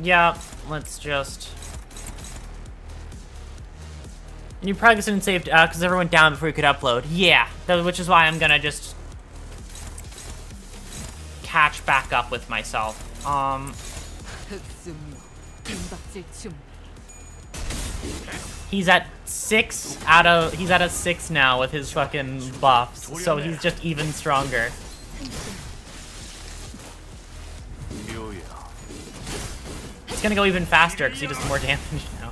Yeah, let's just... You probably didn't save because everyone went down before you could upload. Yeah, which is why I'm gonna just catch back up with myself. He's at 6 out of... He's at a 6 now with his fucking buffs, so he's just even stronger. It's gonna go even faster because he does more damage now.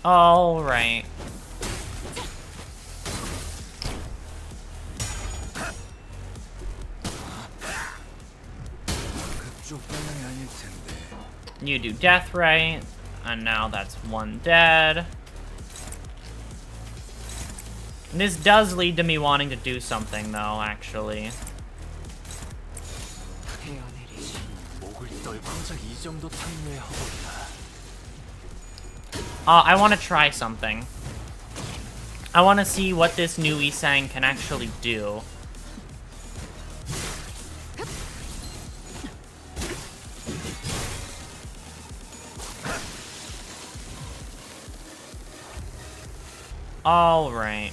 All right. You do death right, and now that's one dead. And this does lead to me wanting to do something, though, actually. I want to try something. I want to see what this new Isang can actually do. All right.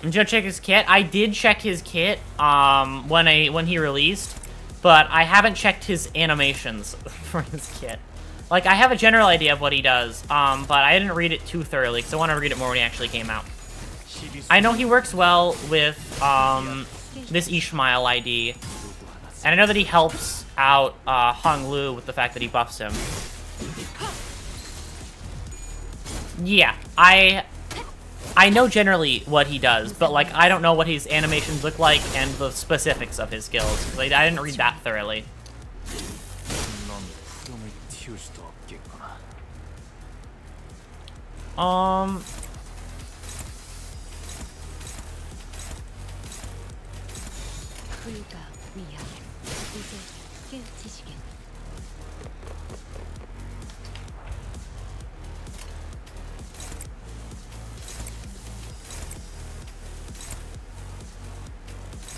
I'm gonna check his kit. I did check his kit when he released, but I haven't checked his animations for his kit. Like, I have a general idea of what he does, but I didn't read it too thoroughly because I want to read it more when he actually came out. I know he works well with this Ishmael ID, and I know that he helps out Hong Lu with the fact that he buffs him. Yeah, I know generally what he does, but like I don't know what his animations look like and the specifics of his skills. Like, I didn't read that thoroughly.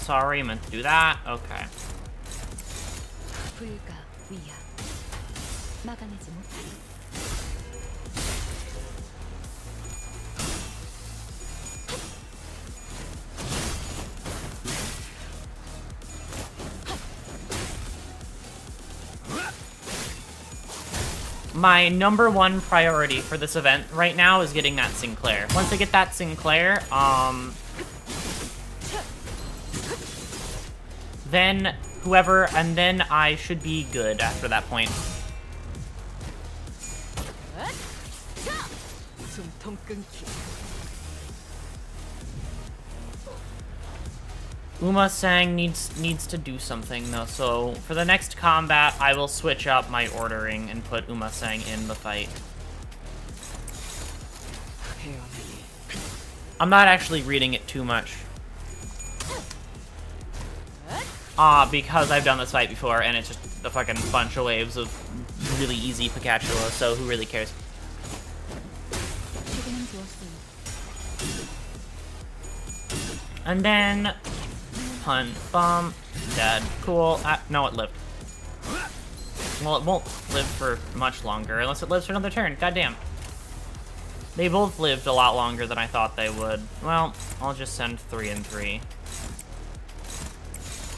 Sorry, meant to do that. Okay. my #1 priority for this event right now is getting that Sinclair. Once I get that Sinclair, then whoever, and then I should be good after that point. 숨통 끊기. Uma-sang needs to do something though, so for the next combat, I will switch up my ordering and put Uma-sang in the fight. I'm not actually reading it too much. Because I've done this fight before, and it's just a fucking bunch of waves of really easy Pikachu, so who really cares? And then... Hunt, bomb, dead, cool. No, it lived. Well, it won't live for much longer, unless it lives for another turn. Goddamn. They both lived a lot longer than I thought they would. Well, I'll just send 3 and 3.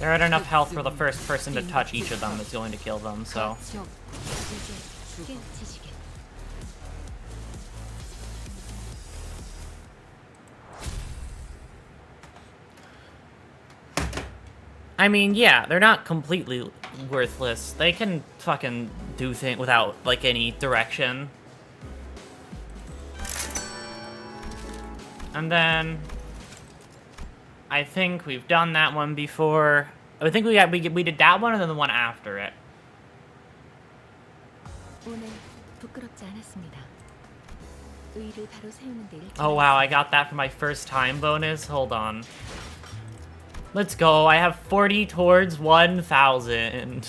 They're at enough health for the first person to touch each of them that's going to kill them, so... I mean, yeah, they're not completely worthless. They can fucking do things without, like, any direction. And then... I think we've done that one before. I think we did that one and then the one after it. Oh wow, I got that for my first time bonus? Hold on. Let's go, I have 40 towards 1,000.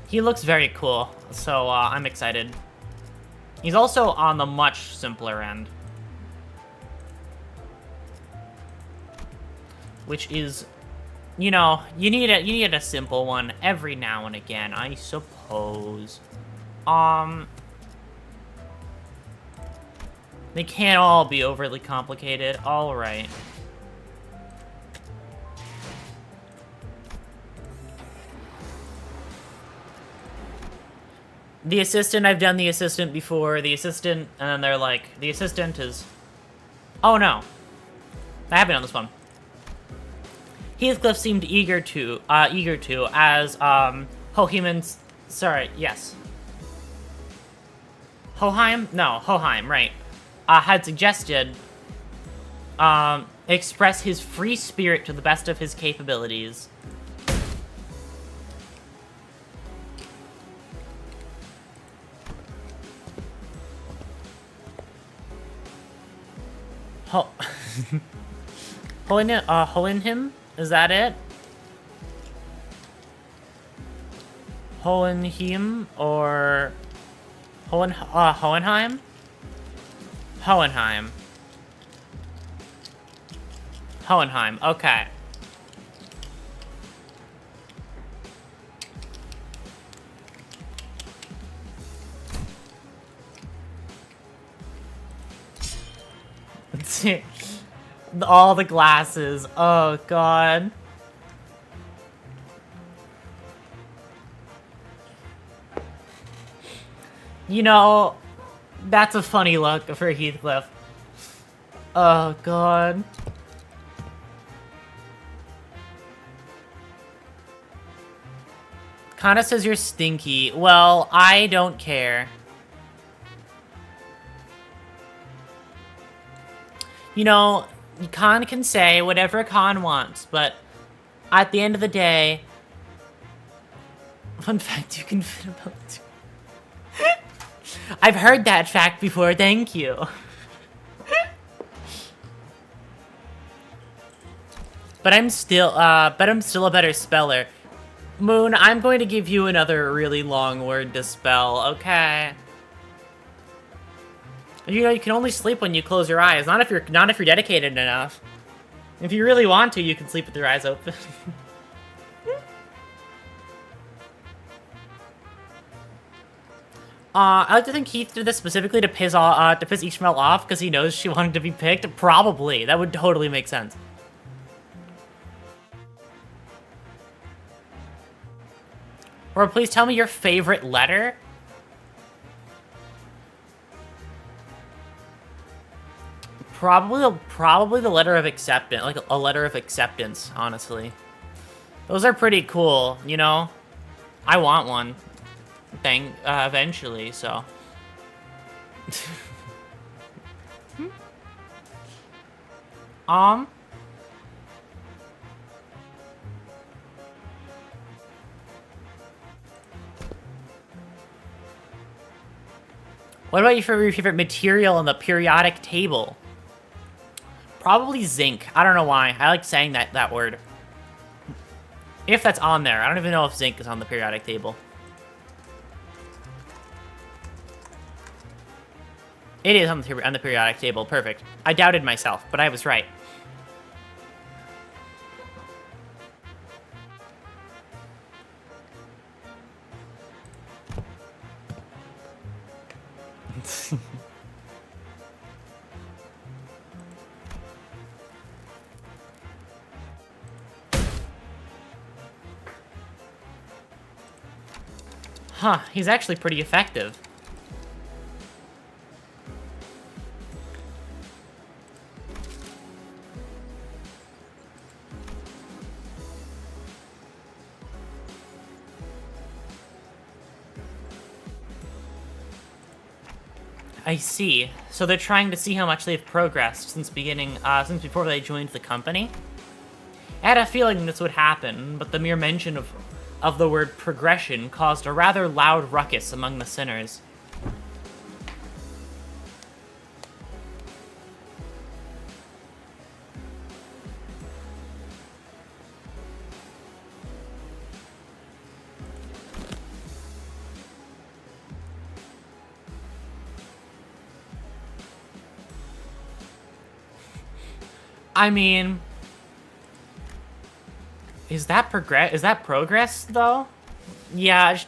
He looks very cool, so I'm excited. He's also on the much simpler end. Which is, you know, you need a simple one every now and again, I suppose. They can't all be overly complicated. All right. The assistant, I've done the assistant before. The assistant, and then they're like, the assistant is... Oh no. I haven't done this one. Heathcliff seemed eager to, as, Hoheim's... Sorry, yes. Hoheim? No, Hoheim, right. Had suggested, express his free spirit to the best of his capabilities. Hohenheim? Is that it? Hohenheim or Hohenheim? Hohenheim. Hohenheim, okay. All the glasses. Oh, God. You know, that's a funny look for Heathcliff. Oh, God. Kana says you're stinky. Well, I don't care. You know, Khan can say whatever Khan wants, but at the end of the day... Fun fact, you can fit about 2. I've heard that fact before, thank you. But I'm still a better speller. Moon, I'm going to give you another really long word to spell, okay? You know, you can only sleep when you close your eyes. Not if you're dedicated enough. If you really want to, you can sleep with your eyes open. I like to think Keith did this specifically to piss Ishmael off because he knows she wanted to be picked. Probably. That would totally make sense. Or please tell me your favorite letter. Probably the letter of acceptance, like a letter of acceptance, honestly. Those are pretty cool, you know? I want one. Eventually, so. What about your favorite material on the periodic table? Probably zinc. I don't know why. I like saying that word. If that's on there. I don't even know if zinc is on the periodic table. It is on the periodic table. Perfect. I doubted myself, but I was right. Huh, he's actually pretty effective. I see. So they're trying to see how much they've progressed since before they joined the company? I had a feeling this would happen, but the mere mention of the word progression caused a rather loud ruckus among the sinners. I mean, is that progress though? Yeah,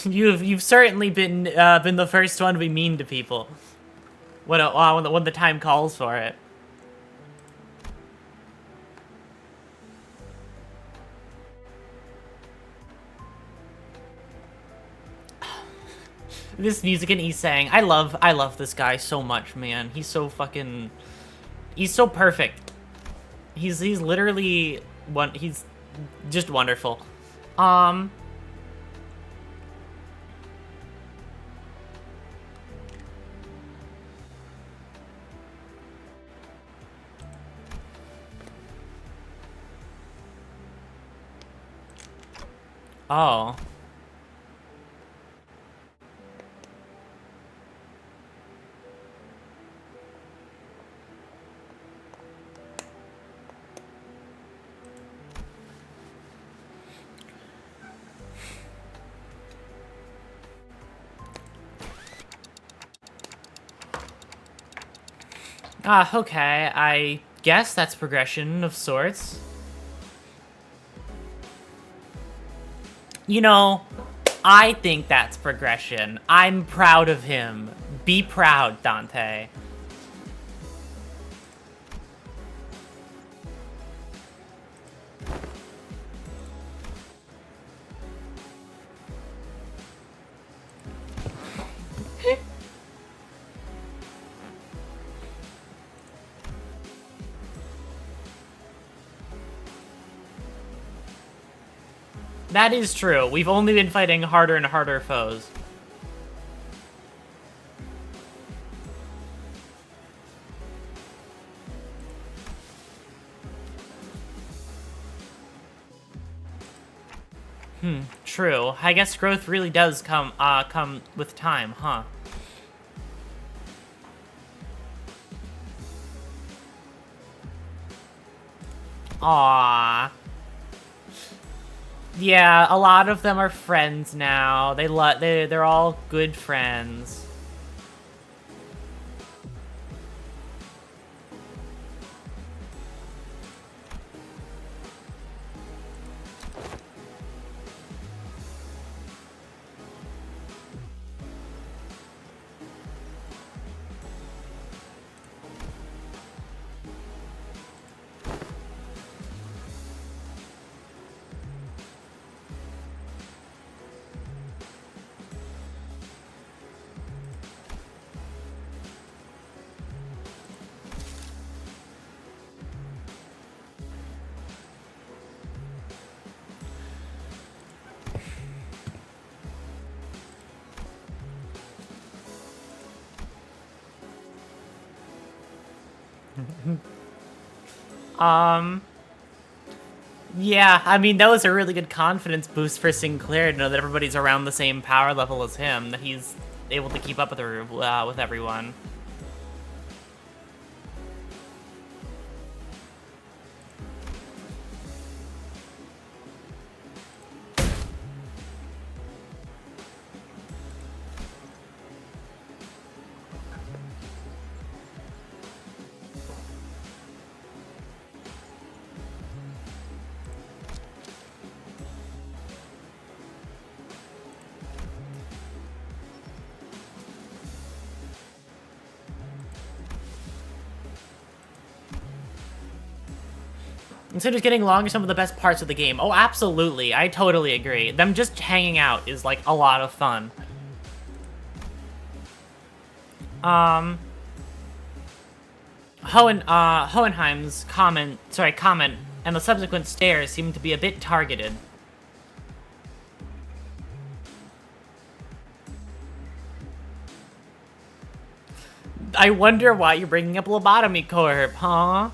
you've certainly been the first one to be mean to people when the time calls for it. This music and he's saying, I love this guy so much, man. He's so fucking, he's so perfect. He's literally he's just wonderful. Oh. Okay, I guess that's progression of sorts. You know, I think that's progression. I'm proud of him. Be proud, Dante. That is true. We've only been fighting harder and harder foes. True. I guess growth really does come with time, huh? Aww. Yeah, a lot of them are friends now. They're all good friends. Yeah, I mean, that was a really good confidence boost for Sinclair to know that everybody's around the same power level as him, that he's able to keep up with everyone. Instead of getting along are some of the best parts of the game. Oh, absolutely. I totally agree. Them just hanging out is, like, a lot of fun. Hohenheim's comment, and the subsequent stare seem to be a bit targeted. I wonder why you're bringing up Lobotomy Corp, huh?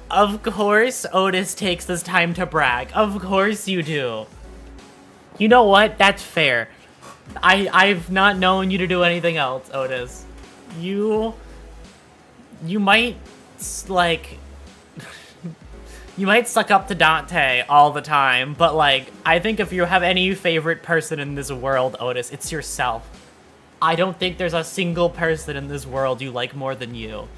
Of course, Otis takes this time to brag. Of course you do. You know what? That's fair. I've not known you to do anything else, Otis. You might, like... you might suck up to Dante all the time, but, like, I think if you have any favorite person in this world, Otis, it's yourself. I don't think there's a single person in this world you like more than you.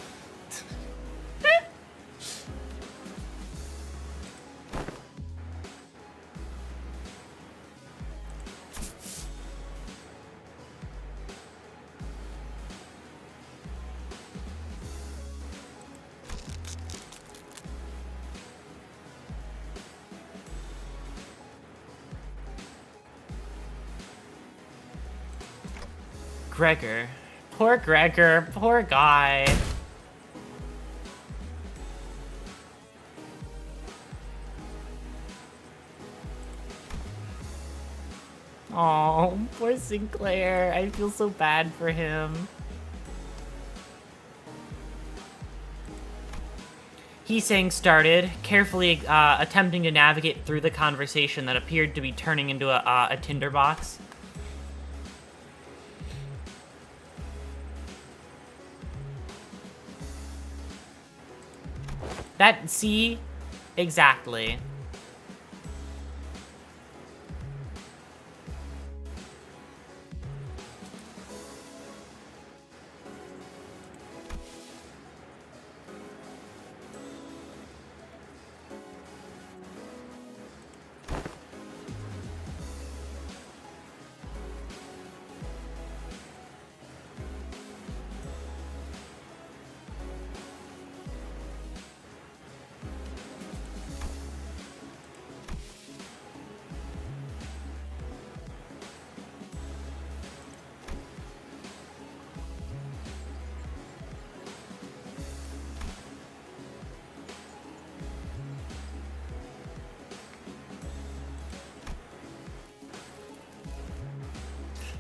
Gregor. Poor Gregor. Poor guy. Oh, poor Sinclair. I feel so bad for him. Heesang started, carefully attempting to navigate through the conversation that appeared to be turning into a tinderbox. See? Exactly.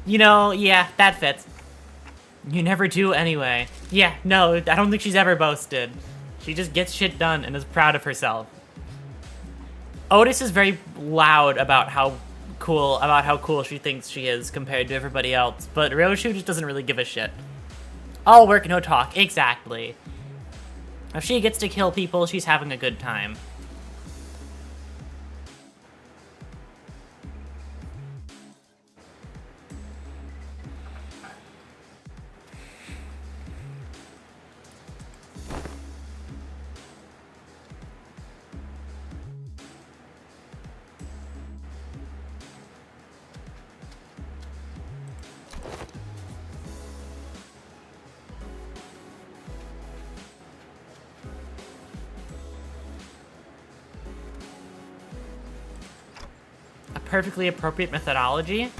You know, yeah, that fits. You never do anyway. Yeah, no, I don't think she's ever boasted. She just gets shit done and is proud of herself. Otis is very loud about how cool she thinks she is compared to everybody else, but Ryoshu just doesn't really give a shit. All work, no talk, exactly. If she gets to kill people, she's having a good time. perfectly appropriate methodology.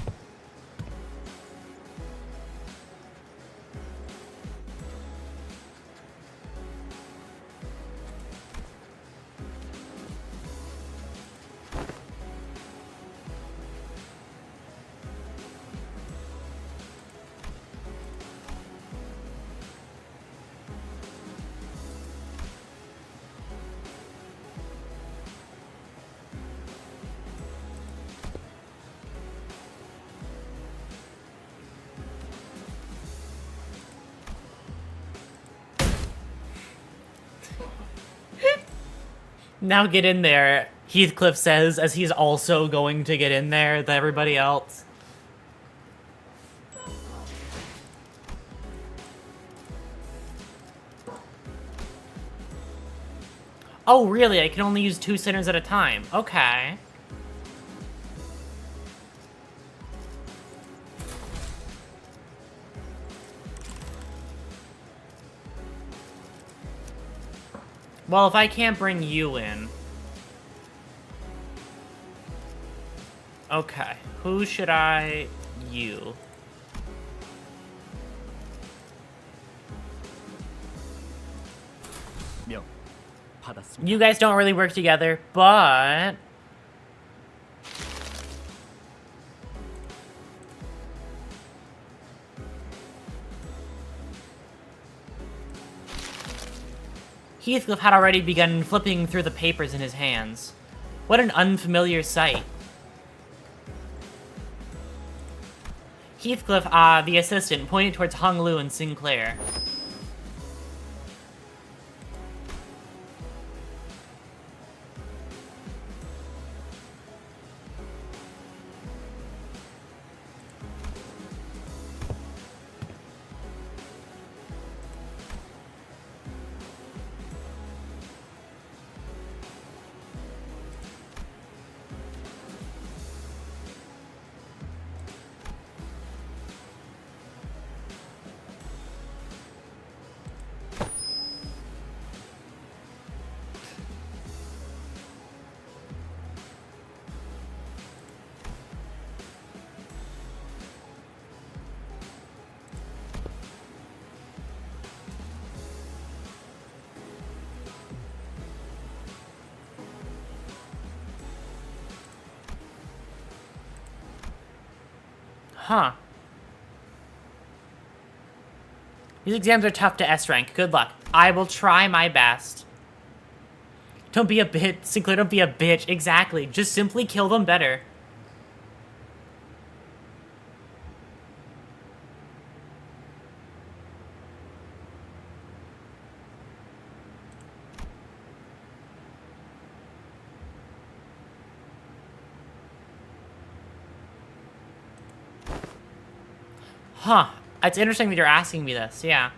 Now get in there, Heathcliff says, as he's also going to get in there with everybody else. Oh, really? I can only use 2 sinners at a time. Okay. Well, if I can't bring you in... Okay, who should I... You. You guys don't really work together, but... Heathcliff had already begun flipping through the papers in his hands. What an unfamiliar sight. Heathcliff, the assistant, pointed towards Hung Lu and Sinclair. Huh. These exams are tough to S-rank. Good luck. I will try my best. Don't be a bitch. Sinclair, don't be a bitch. Exactly. Just simply kill them better. Huh. It's interesting that you're asking me this, yeah.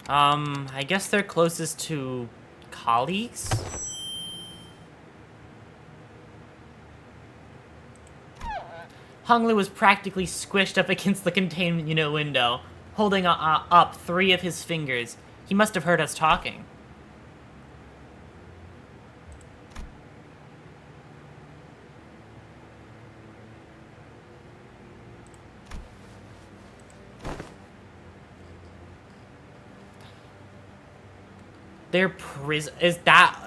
I guess they're closest to colleagues? Hung Lu was practically squished up against the containment unit window, holding up 3 of his fingers. He must have heard us talking. Their prison is that...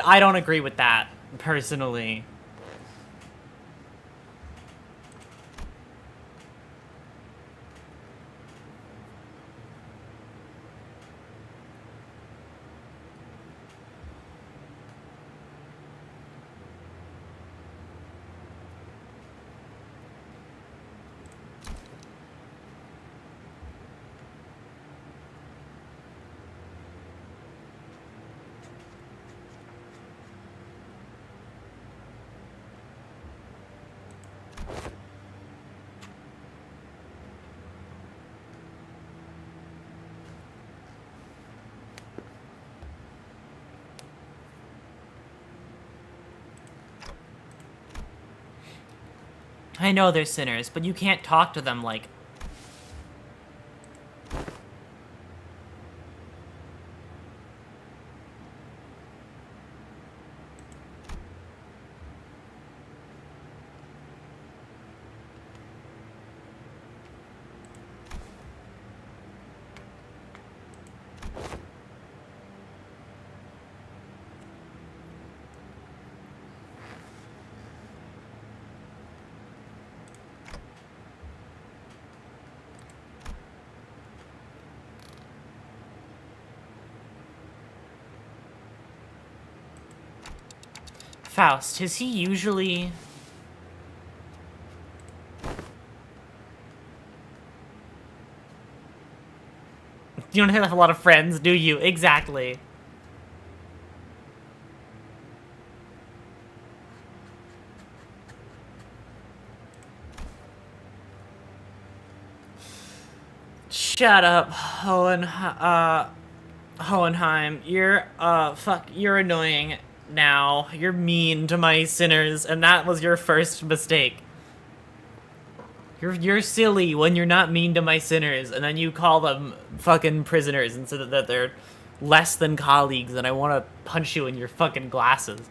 I don't agree with that, personally. I know they're sinners, but you can't talk to them like... Faust, is he usually... You don't have a lot of friends, do you? Exactly. Shut up, Hohenheim. You're annoying now. You're mean to my sinners, and that was your first mistake. You're silly when you're not mean to my sinners, and then you call them fucking prisoners and say that they're less than colleagues, and I want to punch you in your fucking glasses.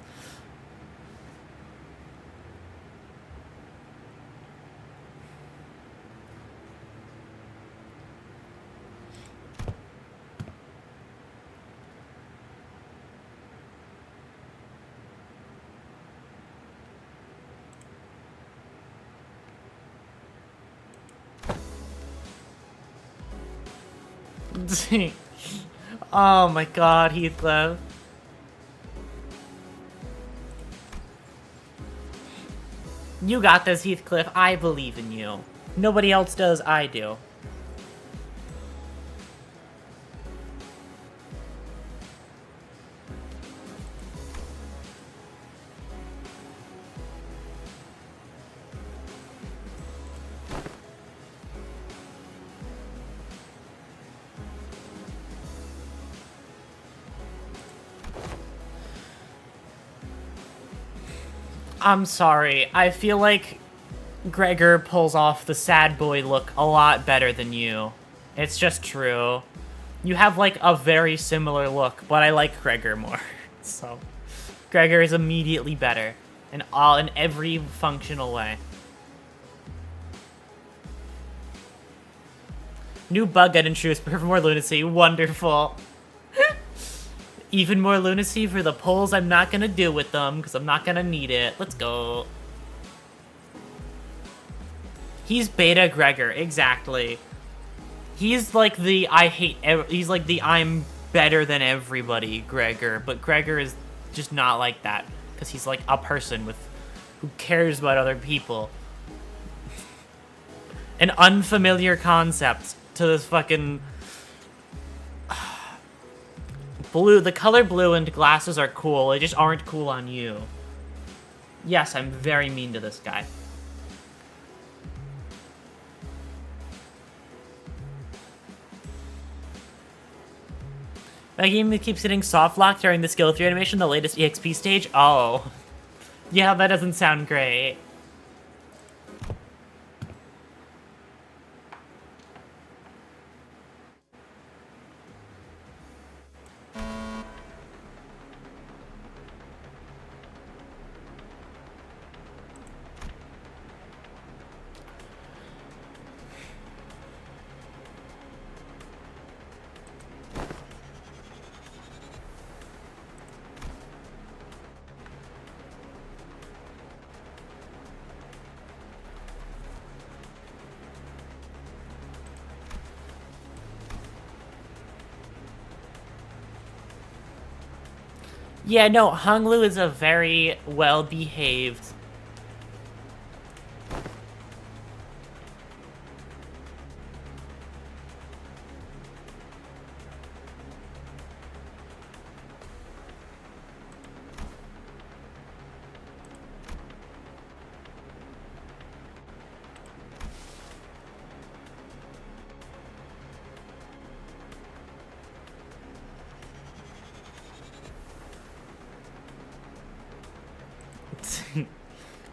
Oh my god, Heathcliff. You got this, Heathcliff. I believe in you. Nobody else does, I do. I'm sorry. I feel like Gregor pulls off the sad boy look a lot better than you. It's just true. You have, like, a very similar look, but I like Gregor more. So, Gregor is immediately better in every functional way. New bug get introduced for more lunacy. Wonderful. Even more lunacy for the pulls I'm not gonna do with them, because I'm not gonna need it. Let's go. He's beta Gregor, exactly. He's like the he's like the I'm better than everybody Gregor, but Gregor is just not like that, because he's like a person who cares about other people. An unfamiliar concept to this fucking... Blue, the color blue and glasses are cool, they just aren't cool on you. Yes, I'm very mean to this guy. My game keeps hitting soft lock during the skill 3 animation, the latest EXP stage? Oh. Yeah, that doesn't sound great. Yeah, no, Honglu is a very well-behaved...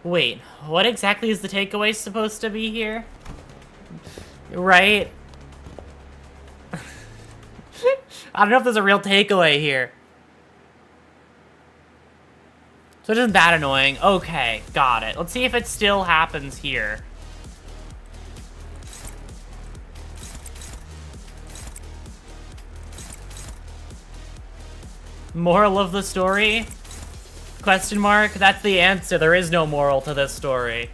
Wait, what exactly is the takeaway supposed to be here? Right? I don't know if there's a real takeaway here. So it isn't that annoying. Okay, got it. Let's see if it still happens here. Moral of the story? Question mark? That's the answer. There is no moral to this story.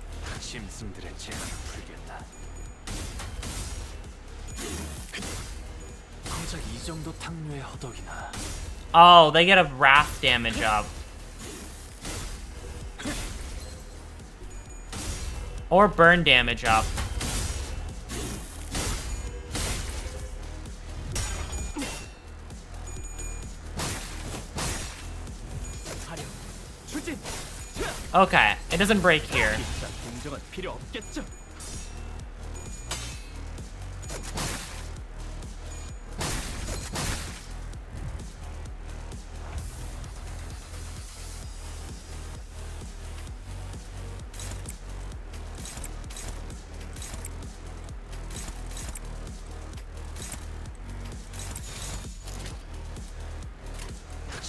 Oh, they get a wrath damage up. Or burn damage up. Okay, it doesn't break here.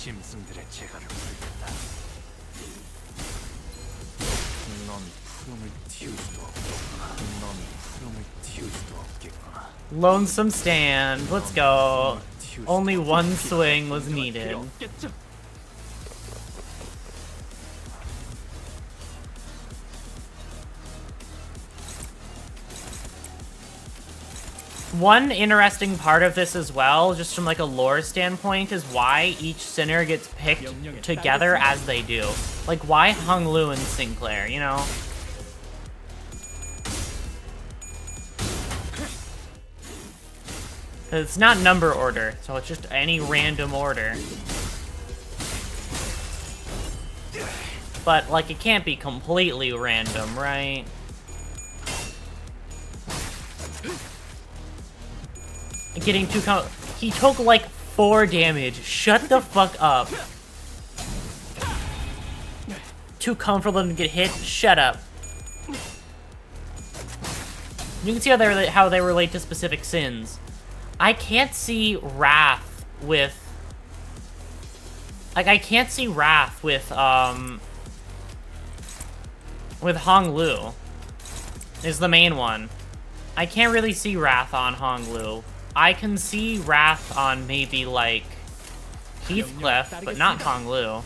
짐승들의 재갈을 부르겠다. 넌 푸름을 틔울 수도 없겠구나. 넌 푸름을 틔울 수도 없겠구나. Lonesome stand. Let's go. Only one swing was needed. One interesting part of this as well, just from like a lore standpoint, is why each sinner gets picked together as they do. Like, why Hung Lu and Sinclair, you know? It's not number order, so it's just any random order. But, like, it can't be completely random, right? Getting too he took like 4 damage. Shut the fuck up. Too comfortable to get hit. Shut up. You can see how they relate to specific sins. I can't see wrath with I can't see wrath with Hong Lu is the main one. I can't really see wrath on Hong Lu. I can see wrath on maybe, like, Heathcliff, but not Hong Lu.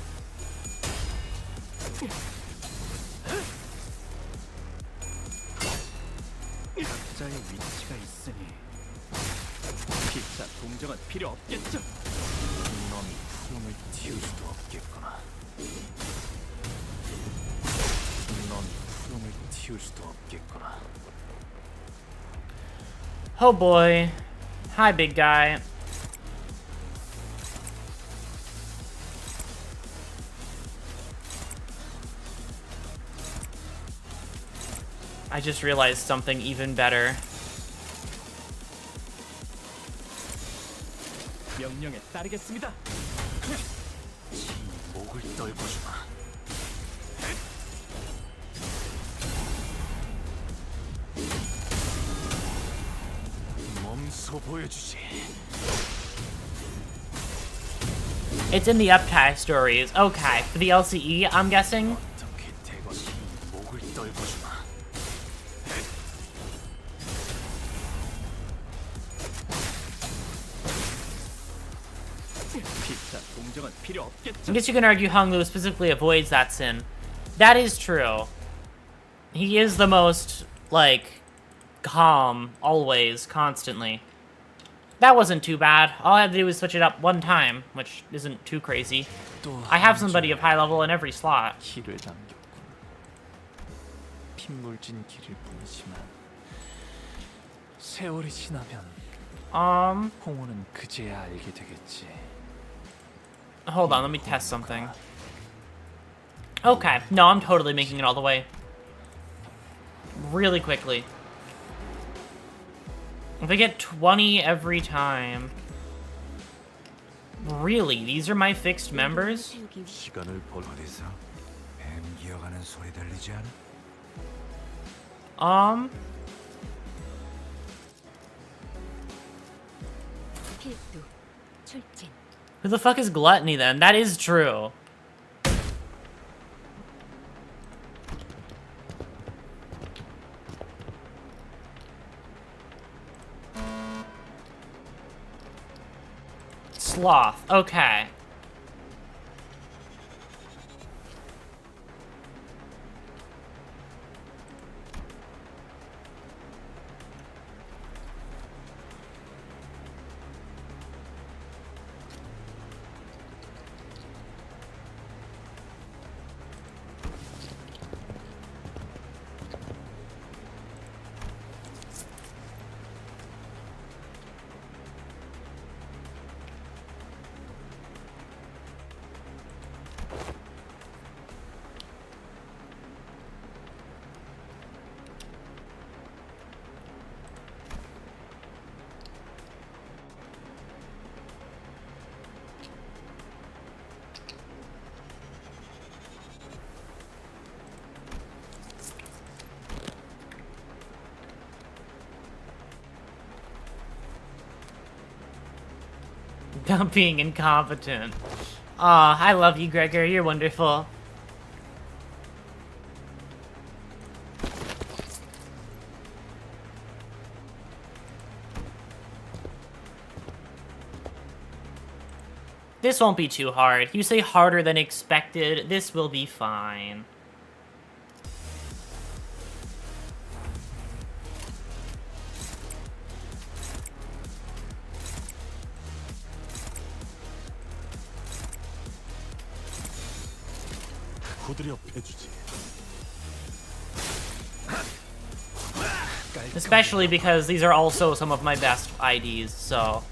Oh boy. Hi, big guy. I just realized something even better. 명령에 따르겠습니다. 목을 떨궈주마. 몸소 보여주지. It's in the Uptie stories. Okay, for the LCE, I'm guessing. 어떻게 대것이 목을 떨궈주마. I guess you can argue Hong Lu specifically avoids that sin. That is true. He is the most, like, calm, always, constantly. That wasn't too bad. All I had to do was switch it up one time, which isn't too crazy. I have somebody of high level in every slot. 길을 남겼군. 핏물진 길을 보이지만 세월이 지나면 홍호는 그제야 알게 되겠지. Hold on, let me test something. Okay, no, I'm totally making it all the way. Really quickly. If I get 20 every time... Really? These are my fixed members? 시간을 벌어서 뱀 기어가는 소리 들리지 않아? Who the fuck is Gluttony then? That is true. Sloth. Okay. About being incompetent. Aw, I love you, Gregor. You're wonderful. This won't be too hard. You say harder than expected. This will be fine. Especially because these are also some of my best IDs, so...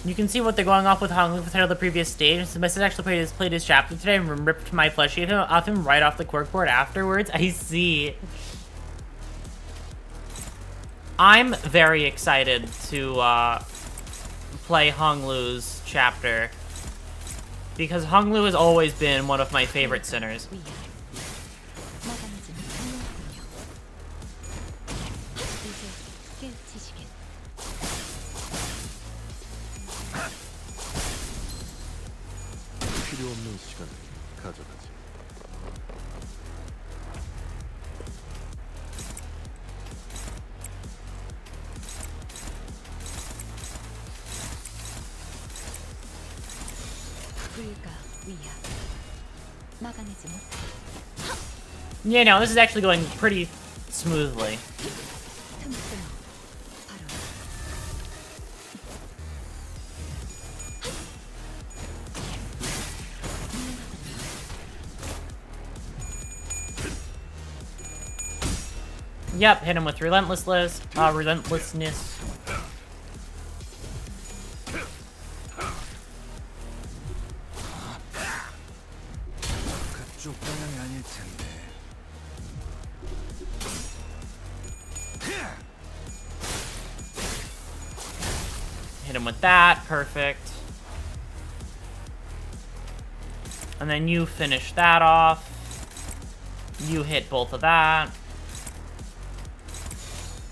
You can see what they're going off with Hong with the title of the previous stage. The message actually played his chapter today and ripped my plushie off him right off the corkboard afterwards. I see. I'm very excited to play Hong Lu's chapter because Hong Lu has always been one of my favorite sinners. Yeah, no, this is actually going pretty smoothly. Yep, hit him with relentlessness. Hit him with that, perfect. And then you finish that off. You hit both of that.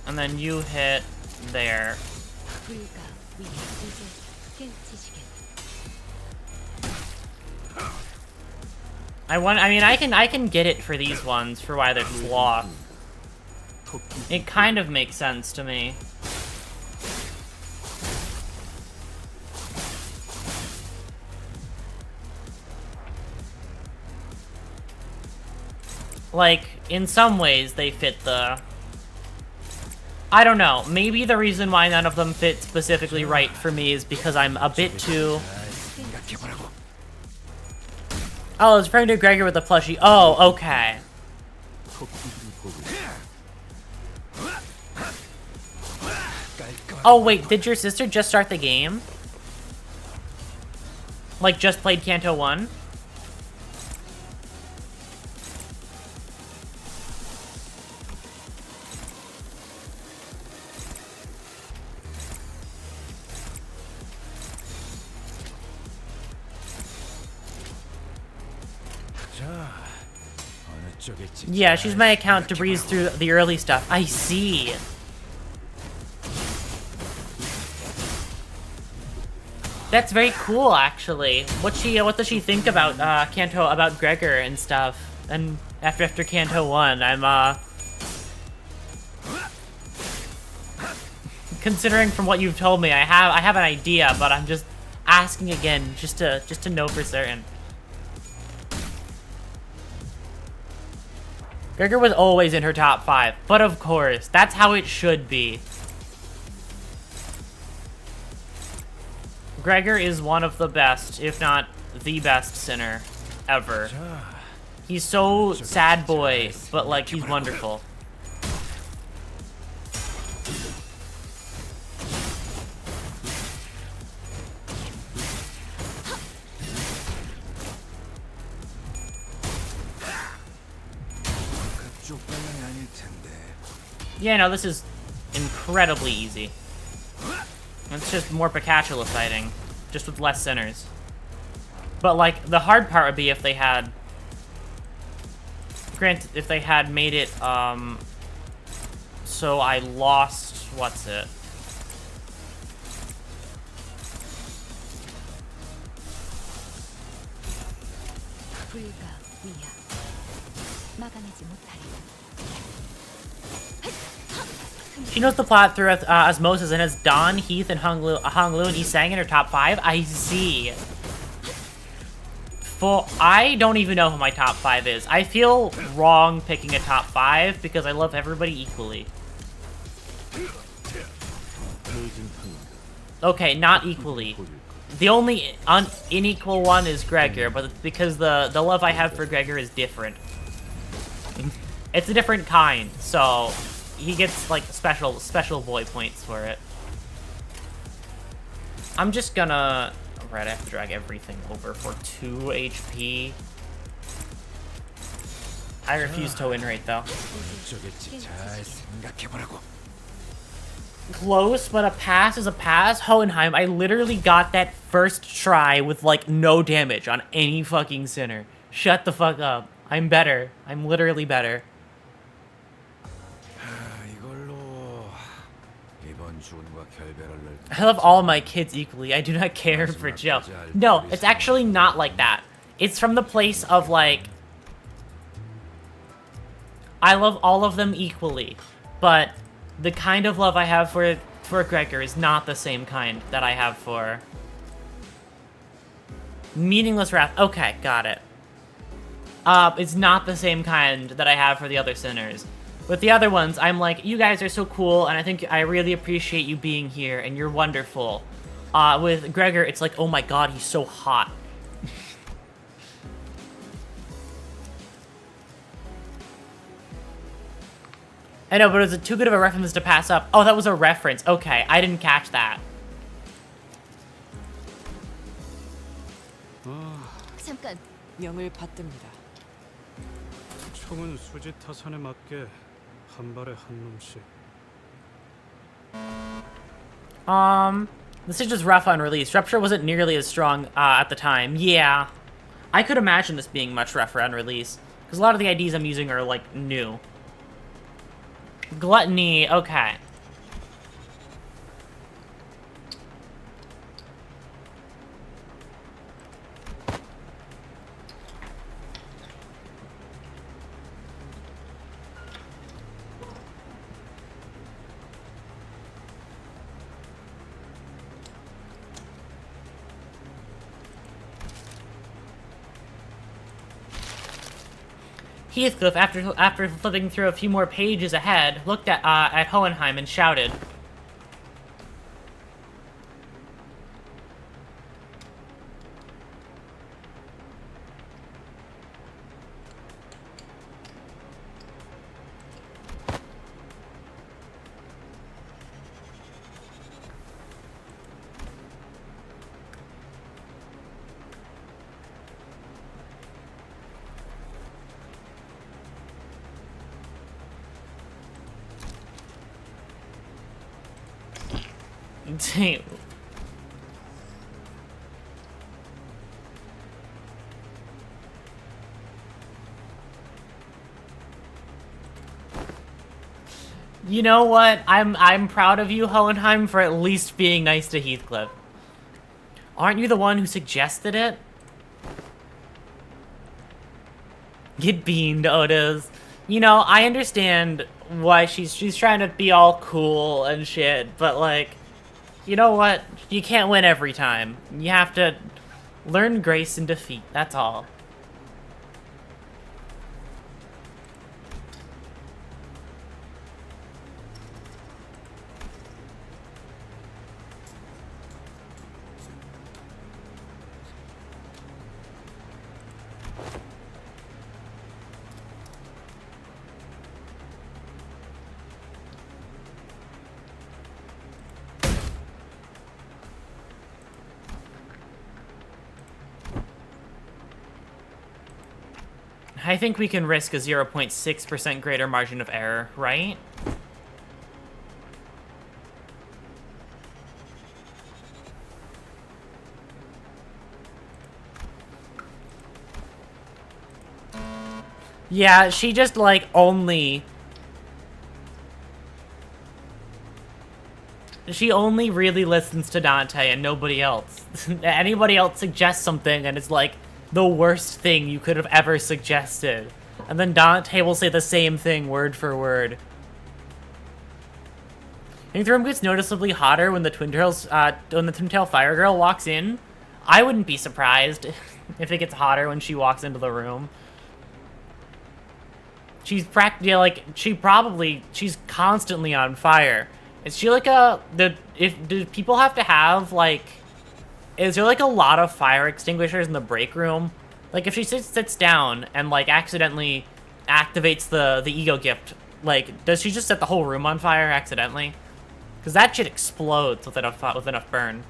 And then you hit there. I can get it for these ones for why they're sloth. It kind of makes sense to me. Like, in some ways, they fit the... I don't know. Maybe the reason why none of them fit specifically right for me is because I'm a bit too... Oh, I was referring to Gregor with the plushie. Oh, okay. Oh, wait. Did your sister just start the game? Like, just played Kanto 1? Yeah, she's my account to breeze through the early stuff. I see. That's very cool, actually. What does she think about Kanto, about Gregor and stuff? And after Kanto 1, I'm considering from what you've told me, I have an idea, but I'm just asking again just to know for certain. Gregor was always in her top 5, but of course, that's how it should be. Gregor is one of the best, if not the best sinner ever. He's so sad boy, but like, he's wonderful. Yeah, no, this is incredibly easy. It's just more Picatula fighting, just with less sinners. But, like, the hard part would be if they had... Granted, if they had made it, so I lost... What's it? She knows the plot through osmosis and has Dawn, Heath, and Hong Lu and Isang in her top 5. I see. I don't even know who my top 5 is. I feel wrong picking a top 5 because I love everybody equally. Okay, not equally. The only unequal one is Gregor, but it's because the love I have for Gregor is different. It's a different kind, so he gets like special boy points for it. I'm just gonna... Right, I have to drag everything over for 2 HP. I refuse to win rate though. Close, but a pass is a pass. Hohenheim, I literally got that first try with like no damage on any fucking sinner. Shut the fuck up. I'm better. I'm literally better. I love all my kids equally. I do not care for Joe. No, it's actually not like that. It's from the place of like... I love all of them equally, but the kind of love I have for Gregor is not the same kind that I have for... Meaningless Wrath. Okay, got it. It's not the same kind that I have for the other sinners. With the other ones, I'm like, you guys are so cool, and I think I really appreciate you being here, and you're wonderful. With Gregor, it's like, oh my god, he's so hot. I know, but it was too good of a reference to pass up. Oh, that was a reference. Okay, I didn't catch that. 잠깐. 명을 받듭니다. 총은 수지 타산에 맞게 한 발에 한 놈씩. This is just rough on release. Rupture wasn't nearly as strong at the time. Yeah. I could imagine this being much rougher on release. Because a lot of the IDs I'm using are, like, new. Gluttony, okay. Heathcliff, after flipping through a few more pages ahead, looked at Hohenheim and shouted. Damn. You know what? I'm proud of you, Hohenheim, for at least being nice to Heathcliff. Aren't you the one who suggested it? Get beamed, Otis. You know, I understand why she's trying to be all cool and shit, but like, you know what? You can't win every time. You have to learn grace in defeat, that's all. I think we can risk a 0.6% greater margin of error, right? Yeah, she just, like, only... She only really listens to Dante and nobody else. Anybody else suggests something and it's, like, the worst thing you could have ever suggested. And then Dante will say the same thing word for word. I think the room gets noticeably hotter when the Twin Tail Fire Girl walks in. I wouldn't be surprised if it gets hotter when she walks into the room. She's she's constantly on fire. Is she like do people have to have, like, is there like a lot of fire extinguishers in the break room? Like, if she sits down and, like, accidentally activates the ego gift, like, does she just set the whole room on fire accidentally? Because that shit explodes with enough burn.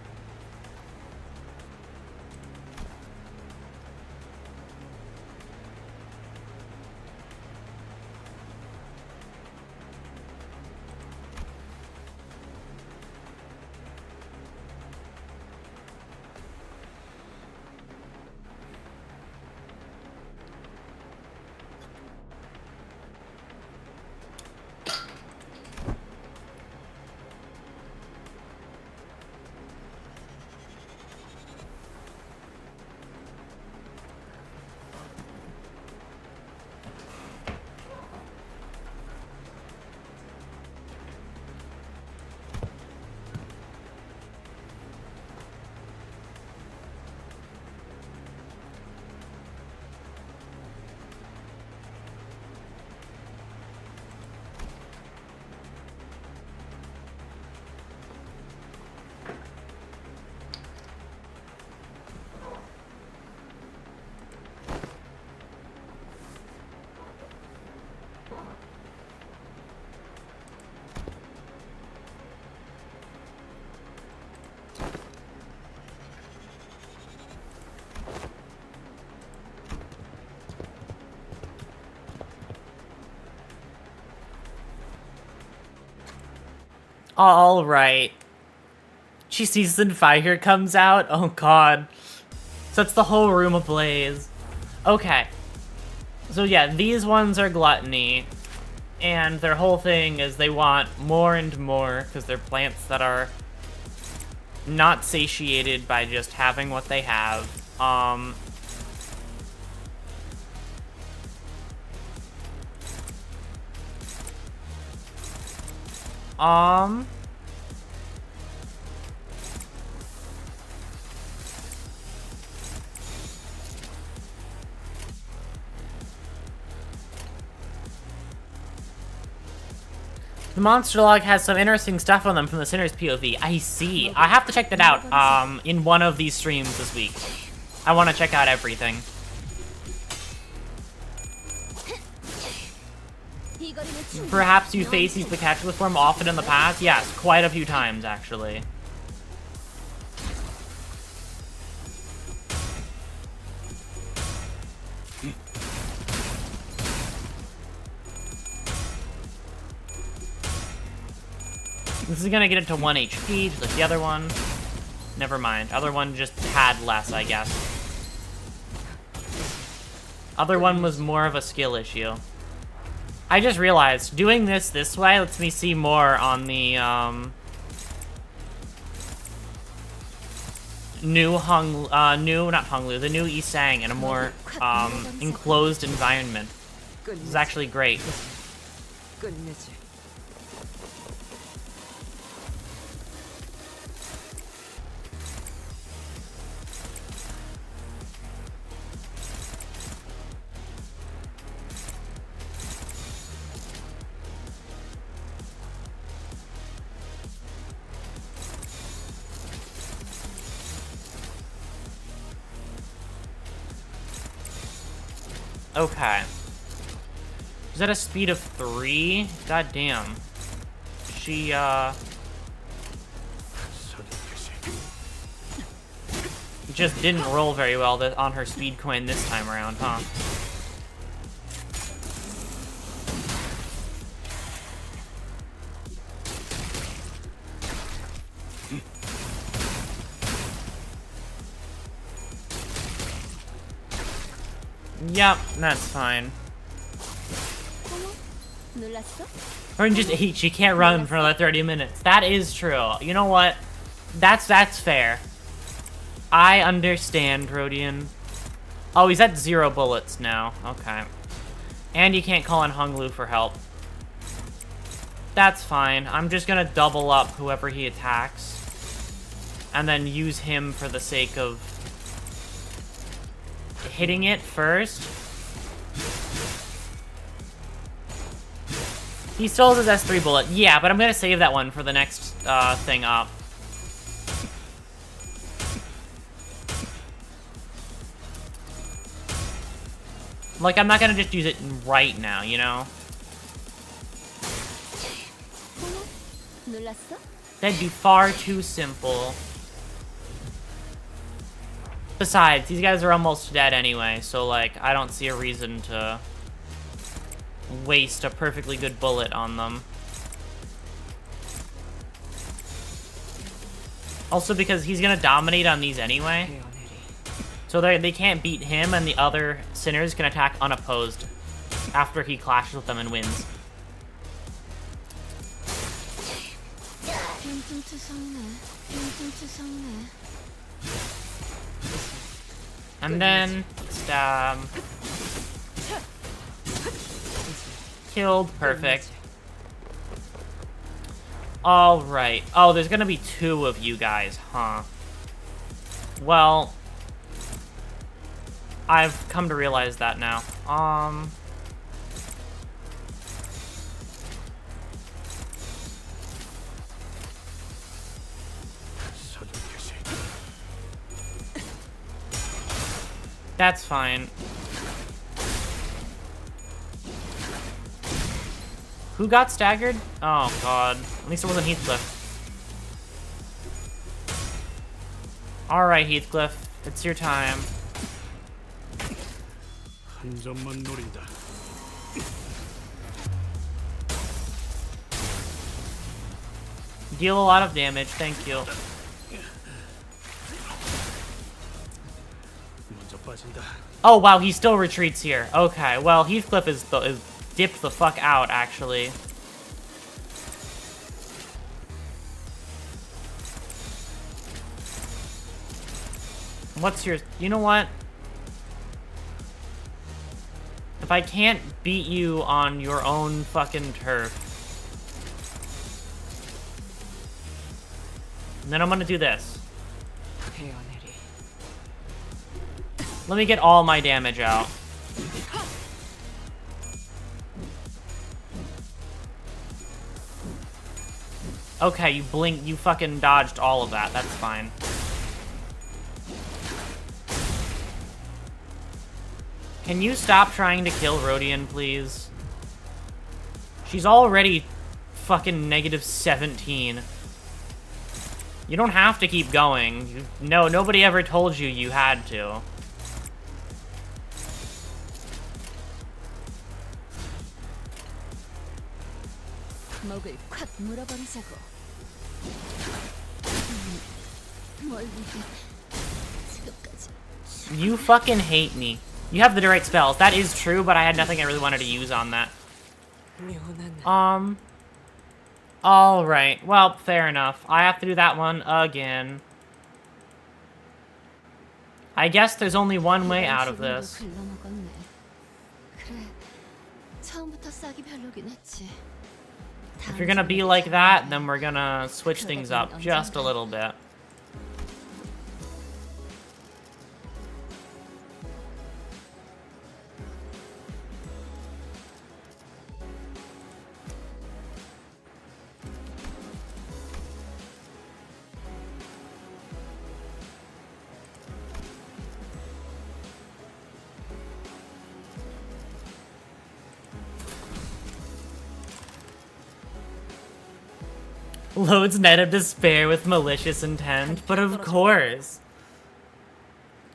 All right. She sees the fire comes out. Oh god. Sets the whole room ablaze. Okay. So yeah, these ones are gluttony. And their whole thing is they want more and more because they're plants that are not satiated by just having what they have. The monster log has some interesting stuff on them from the Sinner's POV. I see. I have to check that out in one of these streams this week. I want to check out everything. Perhaps you faced these Pikachu form often in the past? Yes, quite a few times, actually. This is gonna get it to 1 HP, just like the other one. Never mind. Other one just had less, I guess. Other one was more of a skill issue. I just realized, doing this way lets me see more on the, the new Isang in a more, enclosed environment. This is actually great. Goodness. Okay. Is that a speed of 3? God damn. She, just didn't roll very well on her speed coin this time around, huh? Yep, that's fine. Or just eat. She can't run for another 30 minutes. That is true. You know what? That's fair. I understand, Rodian. Oh, he's at 0 bullets now. Okay. And you can't call in Hunglu for help. That's fine. I'm just gonna double up whoever he attacks. And then use him for the sake of hitting it first. He still has his S3 bullet. Yeah, but I'm gonna save that one for the next thing up. Like, I'm not gonna just use it right now, you know? That'd be far too simple. Besides, these guys are almost dead anyway, so, like, I don't see a reason to waste a perfectly good bullet on them. Also because he's gonna dominate on these anyway. So they can't beat him, and the other sinners can attack unopposed after he clashes with them and wins. And then stab. Killed. Perfect. Alright. Oh, there's gonna be 2 of you guys, huh? Well, I've come to realize that now. That's fine. Who got staggered? Oh, God. At least it wasn't Heathcliff. Alright, Heathcliff. It's your time. Deal a lot of damage, thank you. Oh, wow, he still retreats here. Okay, well, Heathcliff is dipped the fuck out, actually. What's your... You know what? If I can't beat you on your own fucking turf, then I'm gonna do this. Let me get all my damage out. Okay, you fucking dodged all of that. That's fine. Can you stop trying to kill Rodian, please? She's already fucking -17. You don't have to keep going. No, nobody ever told you you had to. You fucking hate me. You have the right spells. That is true, but I had nothing I really wanted to use on that. Alright. Well, fair enough. I have to do that one again. I guess there's only one way out of this. If you're gonna be like that, then we're gonna switch things up just a little bit. Loads Net of Despair with malicious intent, but of course.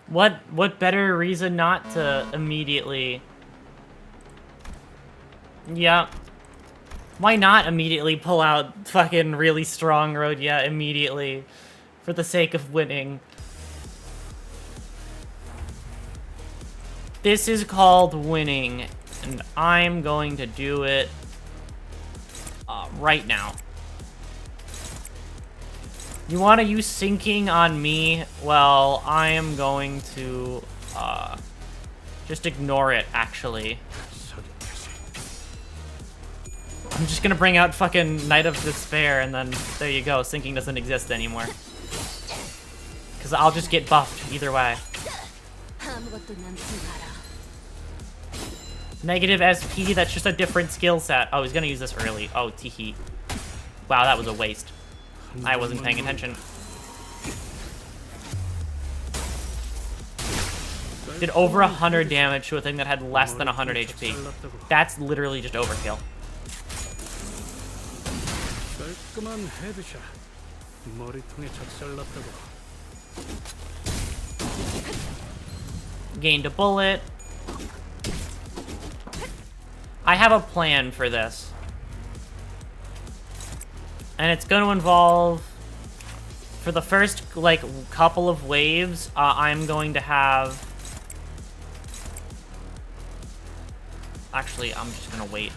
What better reason not to immediately... Yeah. Why not immediately pull out fucking really strong Rodia immediately for the sake of winning? This is called winning, and I'm going to do it right now. You want to use sinking on me? Well, I am going to just ignore it, actually. I'm just gonna bring out fucking Knight of Despair, and then there you go. Sinking doesn't exist anymore. Because I'll just get buffed either way. Negative SP, that's just a different skill set. Oh, he's gonna use this early. Oh, teehee. Wow, that was a waste. I wasn't paying attention. Did over 100 damage to a thing that had less than 100 HP. That's literally just overkill. Gained a bullet. I have a plan for this. And it's going to involve, for the first, like, couple of waves, I'm going to have... Actually, I'm just going to wait.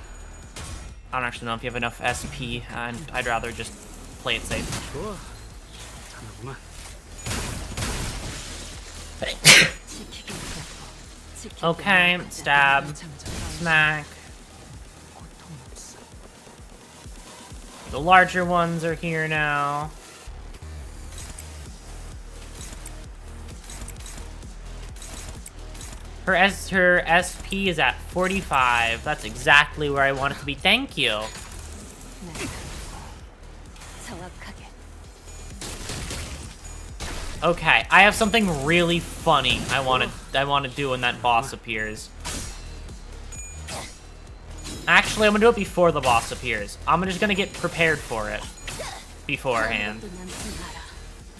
I don't actually know if you have enough SP, and I'd rather just play it safe. Okay, stab, smack. The larger ones are here now. Her SP is at 45. That's exactly where I want it to be. Thank you. Okay, I have something really funny I want to do when that boss appears. Actually, I'm gonna do it before the boss appears. I'm just gonna get prepared for it beforehand.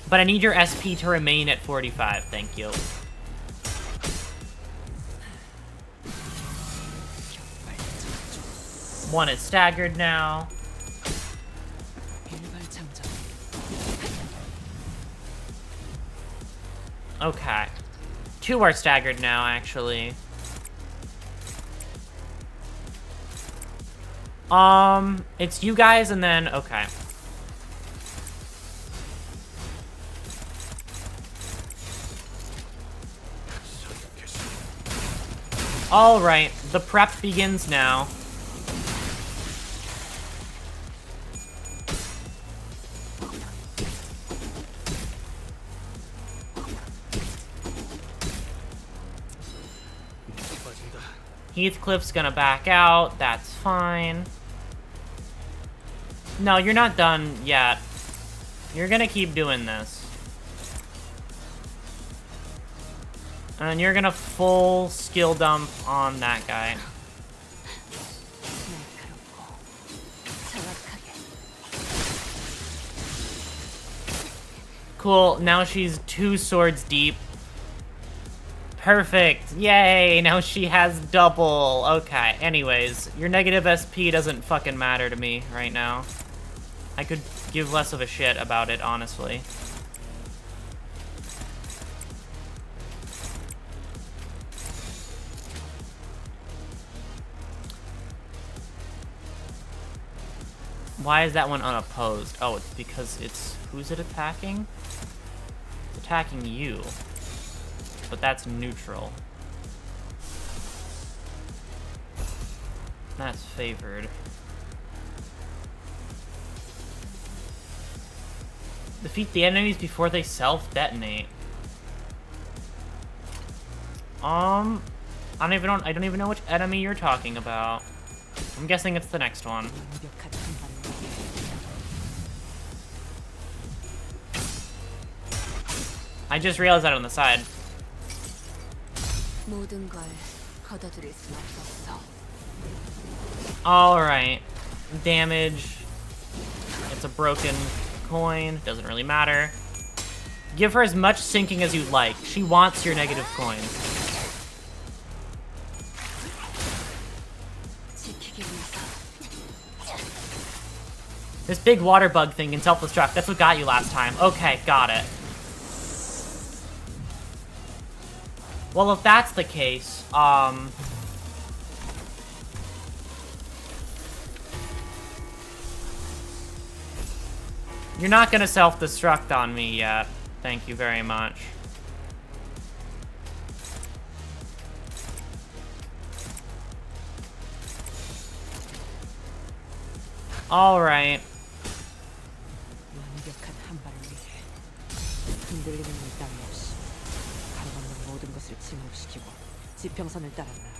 But I need your SP to remain at 45, thank you. One is staggered now. Okay. Two are staggered now, actually. It's you guys and then, okay. Alright, the prep begins now. Heathcliff's gonna back out, that's fine. No, you're not done yet. You're gonna keep doing this. And you're gonna full skill dump on that guy. Cool, now she's 2 swords deep. Perfect, yay, now she has double. Okay, anyways, your negative SP doesn't fucking matter to me right now. I could give less of a shit about it, honestly. Why is that one unopposed? Oh, it's because it's... Who's it attacking? It's attacking you. But that's neutral. That's favored. Defeat the enemies before they self-detonate. I don't even know which enemy you're talking about. I'm guessing it's the next one. I just realized that on the side. Alright. Damage. It's a broken coin. Doesn't really matter. Give her as much sinking as you'd like. She wants your negative coins. This big water bug thing can self-destruct. That's what got you last time. Okay, got it. Well, if that's the case, You're not gonna self-destruct on me yet. Thank you very much. Alright. 완벽한 한 발을 위해 흔들리는 땅 없이 가로막는 모든 것을 침묵시키고 지평선을 따라 나아가.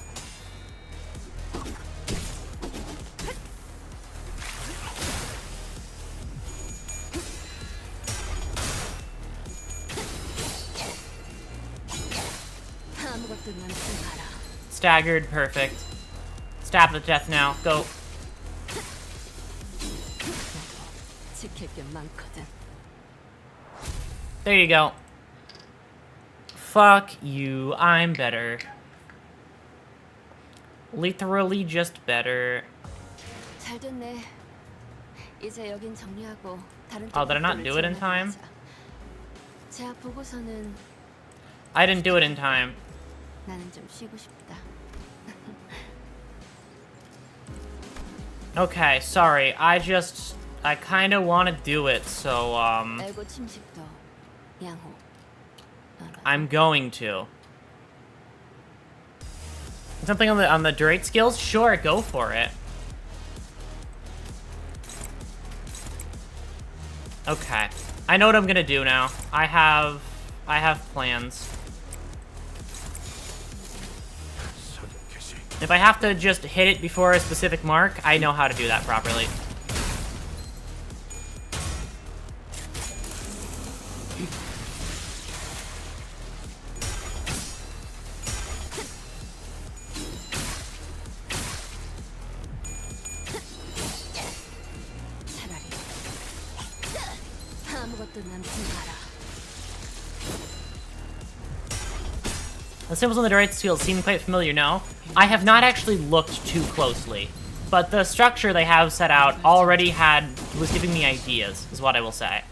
아무것도 남지 마라. Staggered, perfect. Stab to death now. Go. 지킬 게 많거든. There you go. Fuck you. I'm better. Literally just better. 잘 됐네. 이제 여긴 정리하고 다른 Oh, did I not do it in time? 제가 보고서는 I didn't do it in time. 나는 좀 쉬고 싶다. Okay, sorry. I kind of want to do it, so, 알고 침식도 양호. I'm going to. Something on the Durate skills? Sure, go for it. Okay. I know what I'm gonna do now. I have plans. If I have to just hit it before a specific mark, I know how to do that properly. 아무것도 남지 마라. The symbols on the Durate skills seem quite familiar, no? I have not actually looked too closely, but the structure they have set out already was giving me ideas, is what I will say.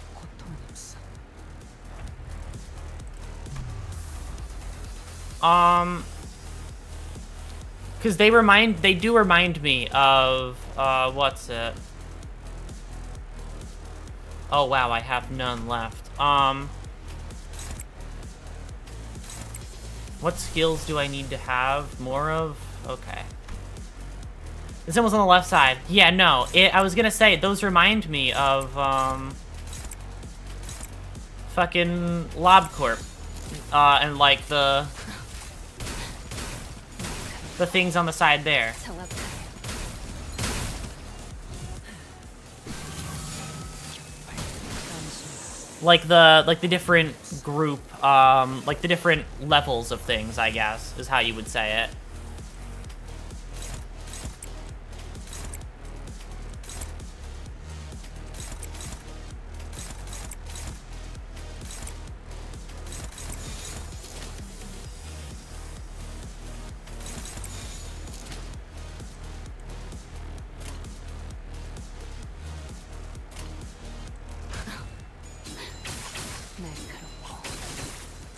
Because they do remind me of, what's it? Oh wow, I have none left. What skills do I need to have more of? Okay. The symbols on the left side. Yeah, no. I was gonna say, those remind me of, fucking LobCorp. And like the things on the side there. Like the different group, like the different levels of things, I guess, is how you would say it.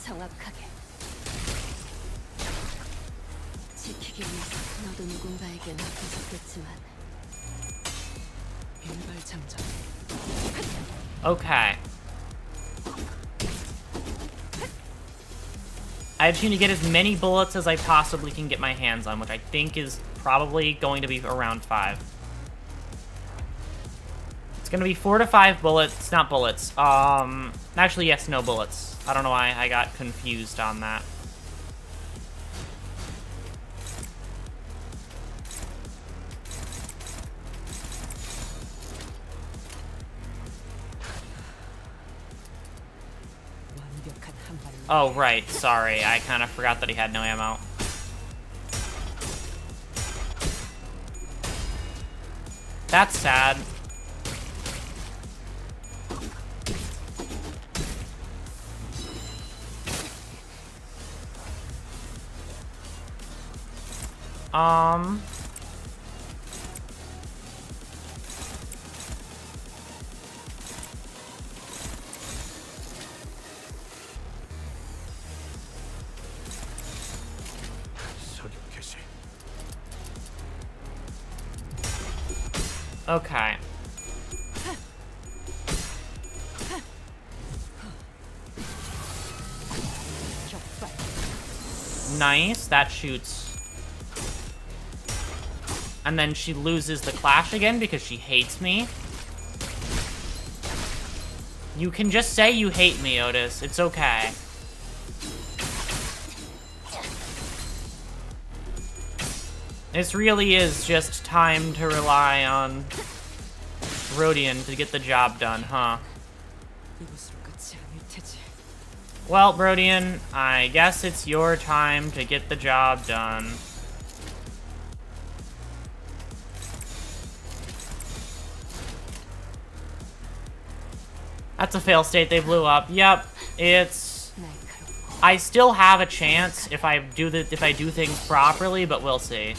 정확하게. 지키기 위해서 너도 누군가에게 맡겨졌겠지만 일발장전. Okay. I just need to get as many bullets as I possibly can get my hands on, which I think is probably going to be around 5. It's gonna be 4 to 5 bullets, not bullets. Actually, yes, no bullets. I don't know why I got confused on that. Oh, right, sorry. I kind of forgot that he had no ammo. That's sad. Okay. Nice. That shoots. And then she loses the clash again because she hates me. You can just say you hate me, Otis. It's okay. This really is just time to rely on Rodion to get the job done, huh? Well, Rodion, I guess it's your time to get the job done. That's a fail state. They blew up. Yep, it's... I still have a chance if I do things properly, but we'll see.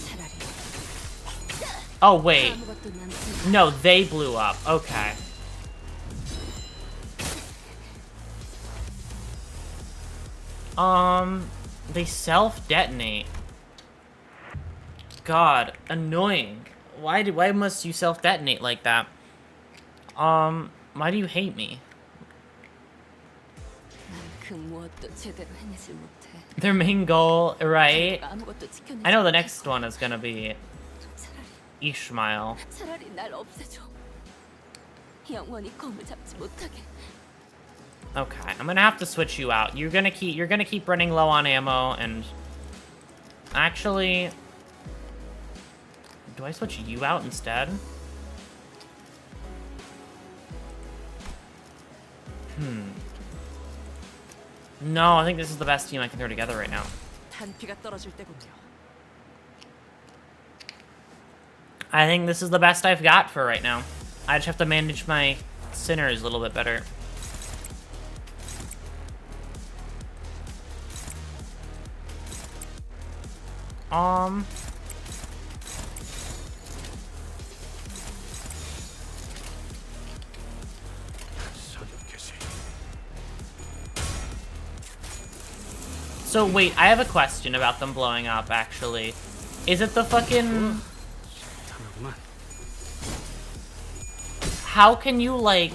Oh wait, no, they blew up. Okay. They self-detonate. God, annoying. Why must you self-detonate like that? Why do you hate me? Their main goal, right? I know the next one is gonna be Ishmael. Okay, I'm gonna have to switch you out. You're gonna keep running low on ammo, and actually, do I switch you out instead? No, I think this is the best team I can throw together right now. I think this is the best I've got for right now. I just have to manage my sinners a little bit better. So wait, I have a question about them blowing up, actually. Is it the fucking... How can you, like...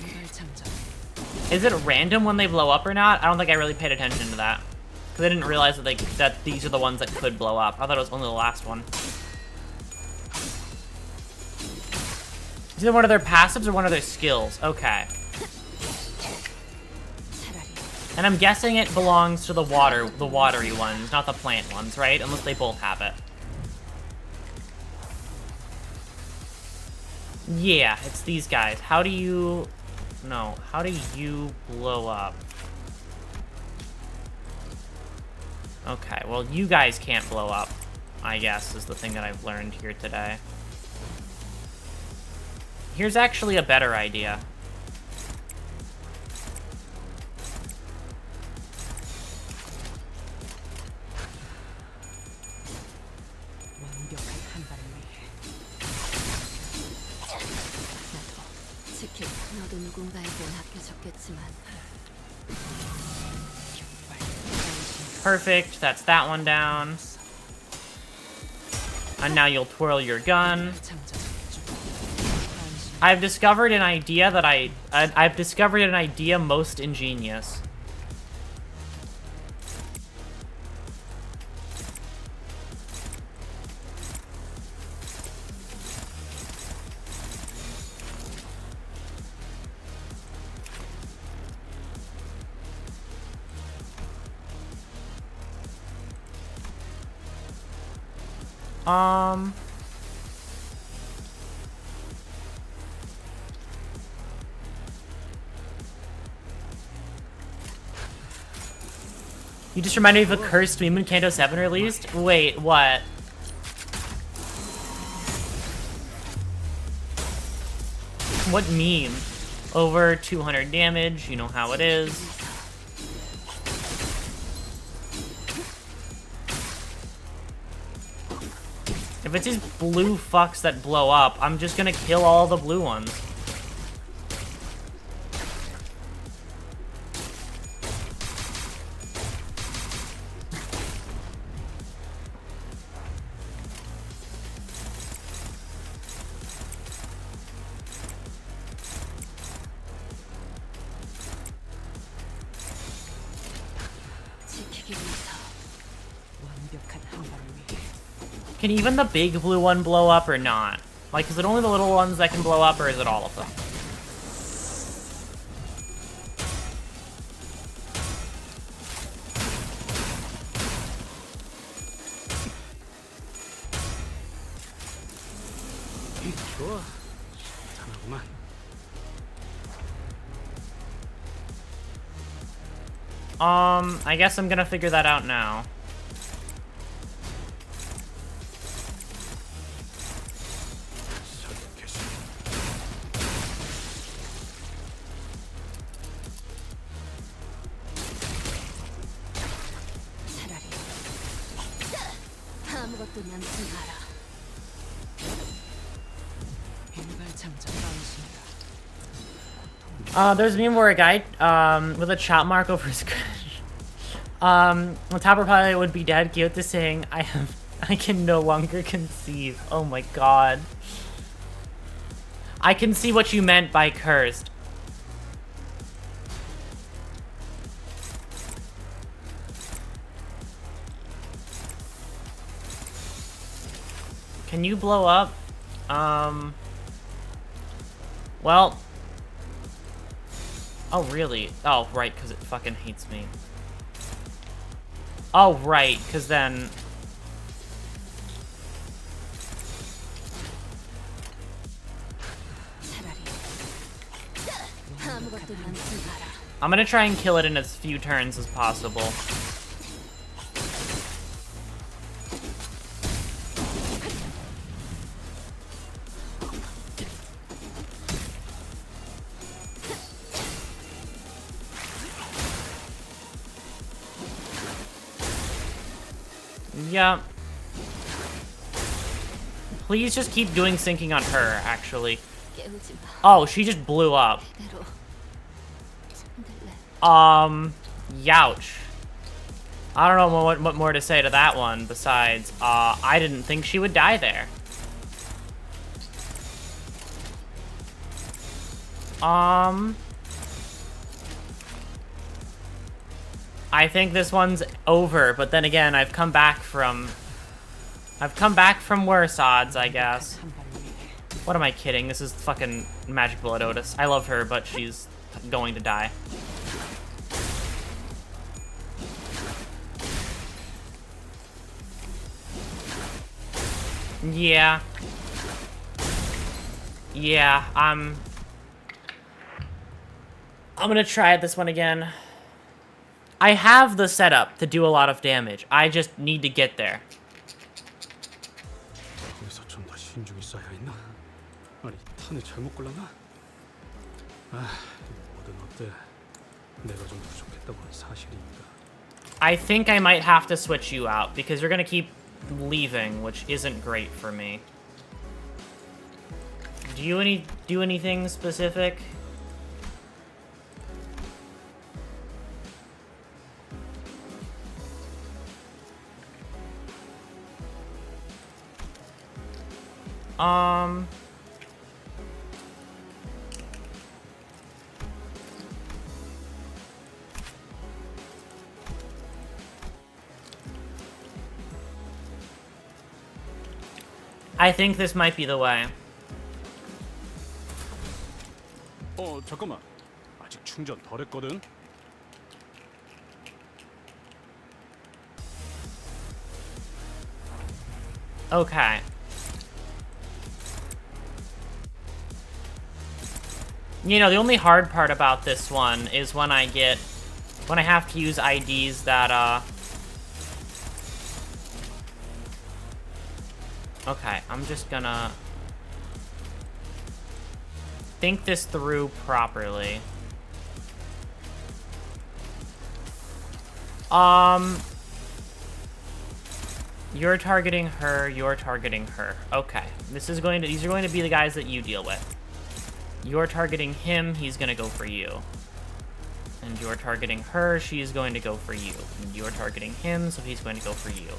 Is it random when they blow up or not? I don't think I really paid attention to that. Because I didn't realize that, that these are the ones that could blow up. I thought it was only the last one. Is it one of their passives or one of their skills? Okay. And I'm guessing it belongs to the watery ones, not the plant ones, right? Unless they both have it. Yeah, it's these guys. How do you... No, how do you blow up? Okay, well, you guys can't blow up, I guess, is the thing that I've learned here today. Here's actually a better idea. Perfect, that's that one down. And now you'll twirl your gun. I've discovered an idea that I've discovered an idea most ingenious. You just reminded me of a cursed meme when Kanto 7 released? Wait, what? What meme? Over 200 damage, you know how it is. If it's these blue fucks that blow up, I'm just gonna kill all the blue ones. Can even the big blue one blow up or not? Like, is it only the little ones that can blow up, or is it all of them? 좋아. 잘하구만. I guess I'm gonna figure that out now. 아무것도 남지 마라. There's a meme where a guy, with a chop mark over his the Topper pilot would be dead. Kyoto saying, I can no longer conceive. Oh my god. I can see what you meant by cursed. Can you blow up? Well. Oh, really? Oh, right, because it fucking hates me. Oh, right, because then... I'm gonna try and kill it in as few turns as possible. Yeah. Please just keep doing syncing on her, actually. Oh, she just blew up. Youch. I don't know what more to say to that one besides, I didn't think she would die there. I think this one's over, but then again, I've come back from worse odds, I guess. What am I kidding? This is fucking Magic Bullet Otis. I love her, but she's going to die. Yeah. Yeah, I'm gonna try this one again. I have the setup to do a lot of damage. I just need to get there. 거기서 좀 더 신중히 써야 했나? 아니, 탄을 잘못 골랐나? 아, 뭐든 어때? 내가 좀 부족했다고 한 사실이니까. I think I might have to switch you out because you're gonna keep leaving, which isn't great for me. Do you do anything specific? I think this might be the way. 잠깐만. 아직 충전 덜 했거든. Okay. You know, the only hard part about this one is when I have to use IDs that, Okay, I'm just gonna think this through properly. You're targeting her, you're targeting her. Okay. These are going to be the guys that you deal with. You're targeting him, he's gonna go for you. And you're targeting her, she's going to go for you. And you're targeting him, so he's going to go for you.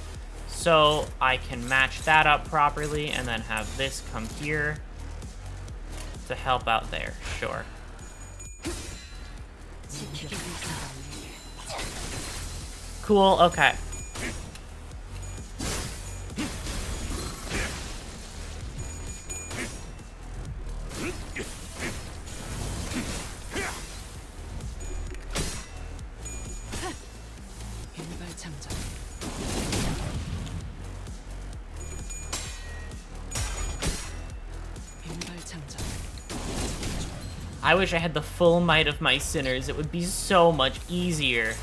So I can match that up properly and then have this come here to help out there. Sure. Cool, okay. I wish I had the full might of my sinners. It would be so much easier.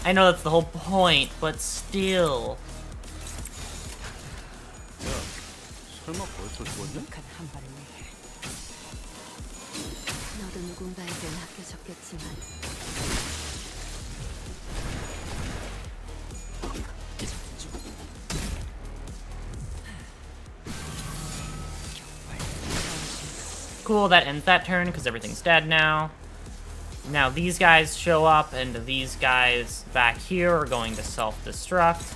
I know that's the whole point, but still. 설마 벌써 죽었냐? 완벽한 한 발을 위해. 너도 누군가에게 맡겨졌겠지만 Cool, that ends that turn because everything's dead now. Now these guys show up, and these guys back here are going to self-destruct.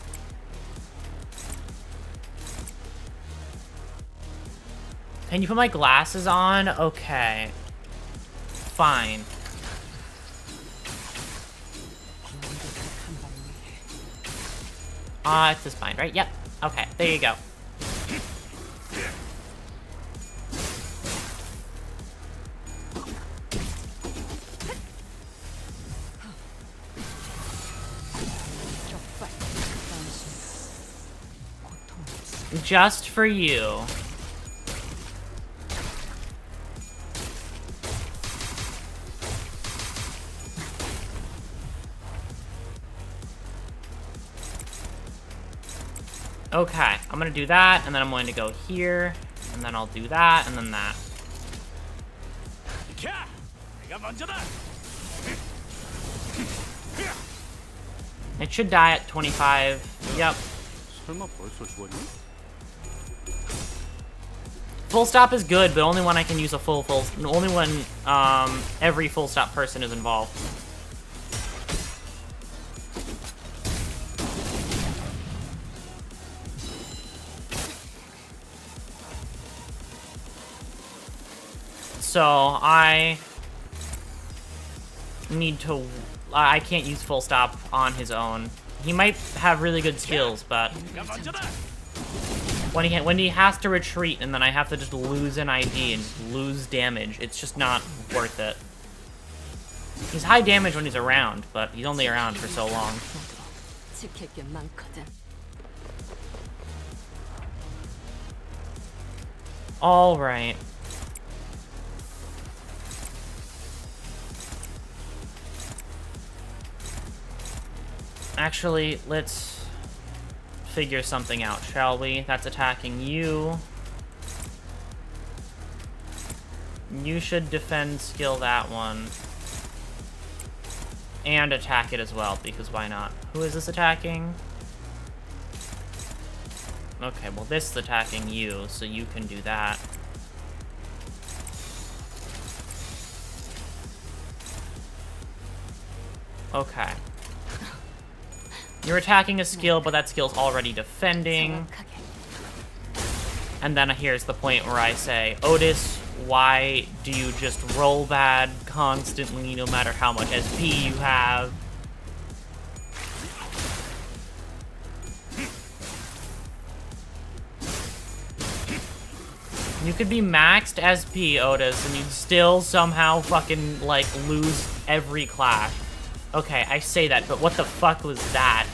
Can you put my glasses on? Okay. Fine. It's this bind, right? Yep. Okay, there you go. Just for you. Okay, I'm gonna do that, and then I'm going to go here, and then I'll do that, and then that. It should die at 25. Yep. 설마 벌써 죽었냐? Full stop is good, but only when I can use a only when every full stop person is involved. So I need to. I can't use full stop on his own. He might have really good skills, but when he has to retreat and then I have to just lose an ID and just lose damage, it's just not worth it. He's high damage when he's around, but he's only around for so long. 지킬 게 많거든. All right. Actually, let's figure something out, shall we? That's attacking you. You should defend skill that one. And attack it as well, because why not? Who is this attacking? Okay, well this is attacking you, so you can do that. Okay. You're attacking a skill, but that skill's already defending. And then here's the point where I say, Otis, why do you just roll bad constantly no matter how much SP you have? You could be maxed SP, Otis, and you'd still somehow fucking, like, lose every clash. Okay, I say that, but what the fuck was that?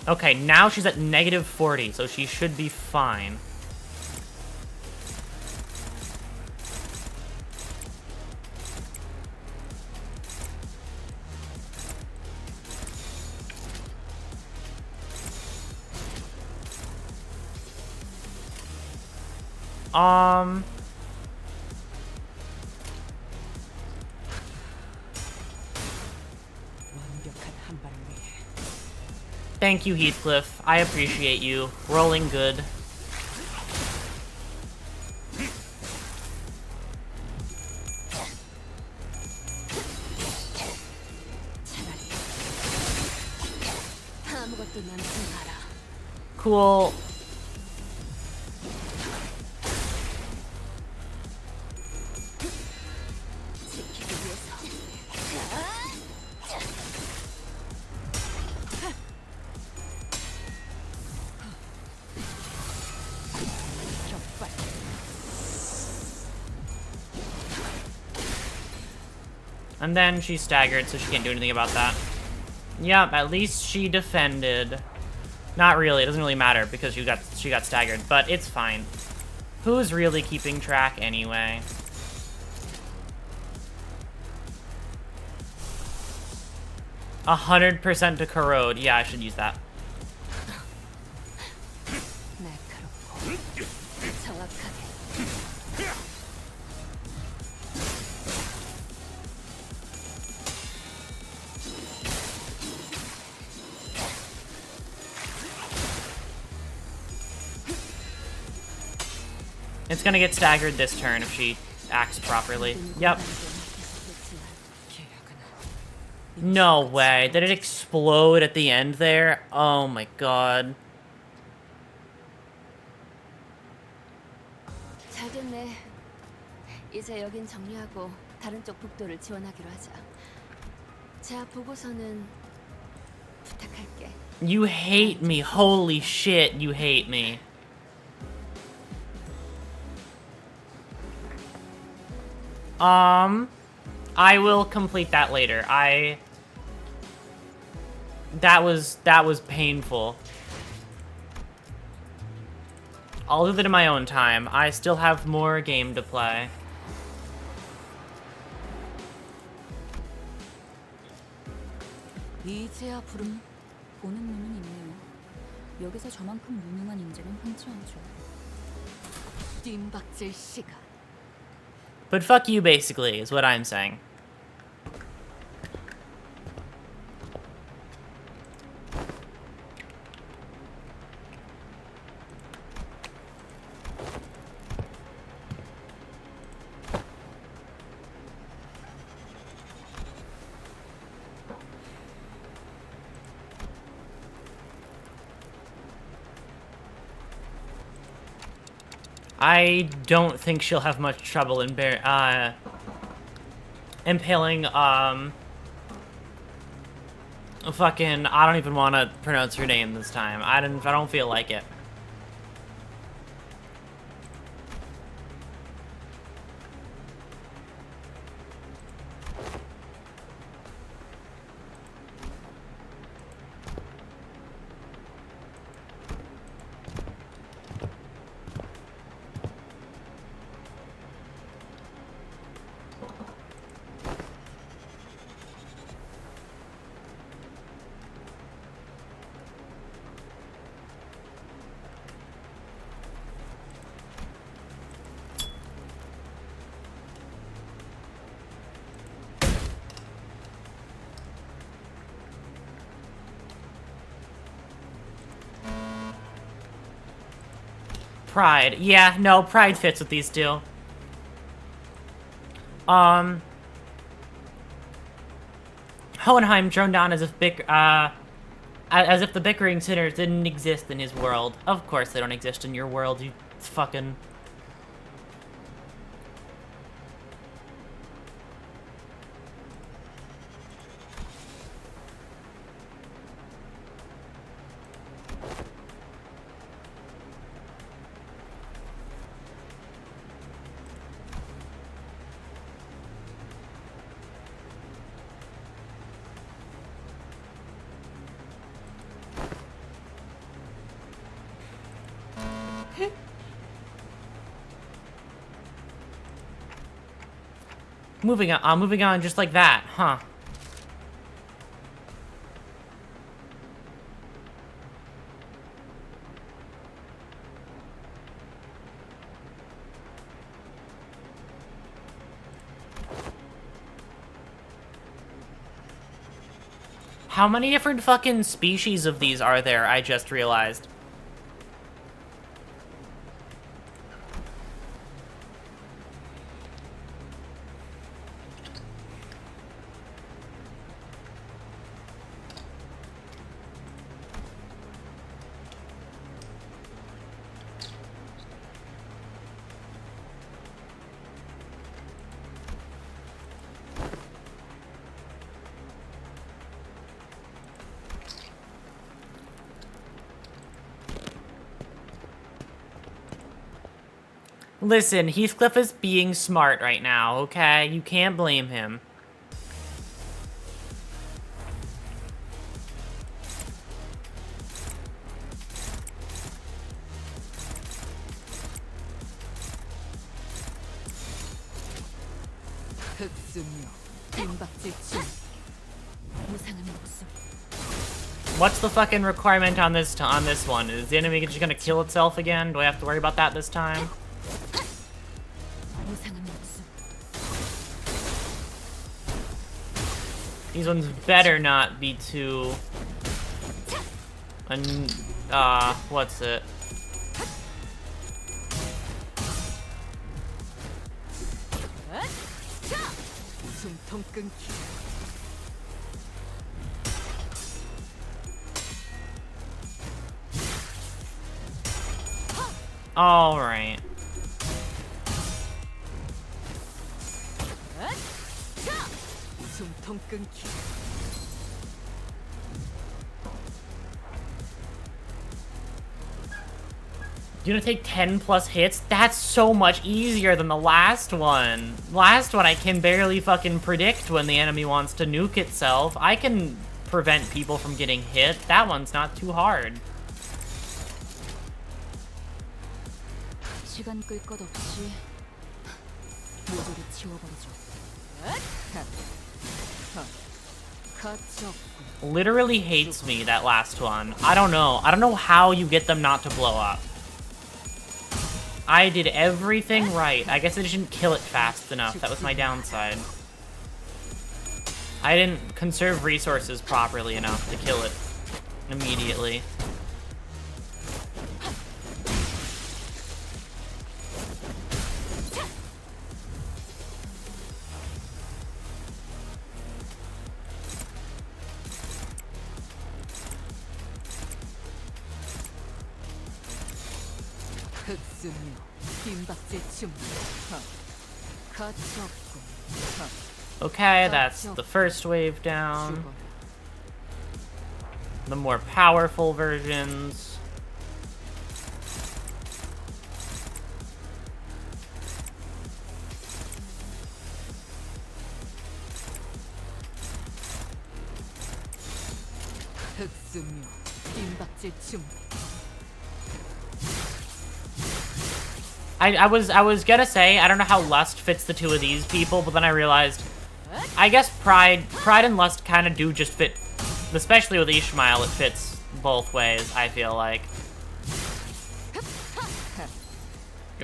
Okay, now she's at -40, so she should be fine. Thank you, Heathcliff. I appreciate you. Rolling good. Cool. And then she's staggered, so she can't do anything about that. Yep, at least she defended. Not really. It doesn't really matter because she got staggered, but it's fine. Who's really keeping track anyway? A 100% to corrode. Yeah, I should use that. It's gonna get staggered this turn if she acts properly. Yep. No way. Did it explode at the end there? Oh my god. 잘 됐네. 이제 여긴 정리하고 다른 쪽 복도를 지원하기로 하자. 자, 보고서는 부탁할게. You hate me. Holy shit, you hate me. I will complete that later. That was painful. I'll do that in my own time. I still have more game to play. 이제야 부름 보는 눈은 있네요. 여기서 저만큼 무능한 인재는 흔치 않죠. 뜀박질 시간. But fuck you, basically, is what I'm saying. I don't think she'll have much trouble in impaling, fucking, I don't even want to pronounce her name this time. I don't feel like it. Pride. Yeah, no, Pride fits with these two. Hohenheim droned on as if the bickering sinners didn't exist in his world. Of course they don't exist in your world, you fucking... Moving on just like that, huh? How many different fucking species of these are there? I just realized. Listen, Heathcliff is being smart right now, okay? You can't blame him. What's the fucking requirement on this one? Is the enemy just gonna kill itself again? Do I have to worry about that this time? These ones better not be too... what's it? All right. You're gonna take 10 plus hits? That's so much easier than the last one. Last one I can barely fucking predict when the enemy wants to nuke itself. I can prevent people from getting hit. That one's not too hard. 시간 끌 것 없이 모조리 치워버리죠. Literally hates me, that last one. I don't know. I don't know how you get them not to blow up. I did everything right. I guess I didn't kill it fast enough. That was my downside. I didn't conserve resources properly enough to kill it immediately. Okay, that's the first wave down. The more powerful versions. I was gonna say, I don't know how Lust fits the two of these people, but then I realized, I guess Pride and Lust kind of do just fit, especially with Ishmael, it fits both ways, I feel like.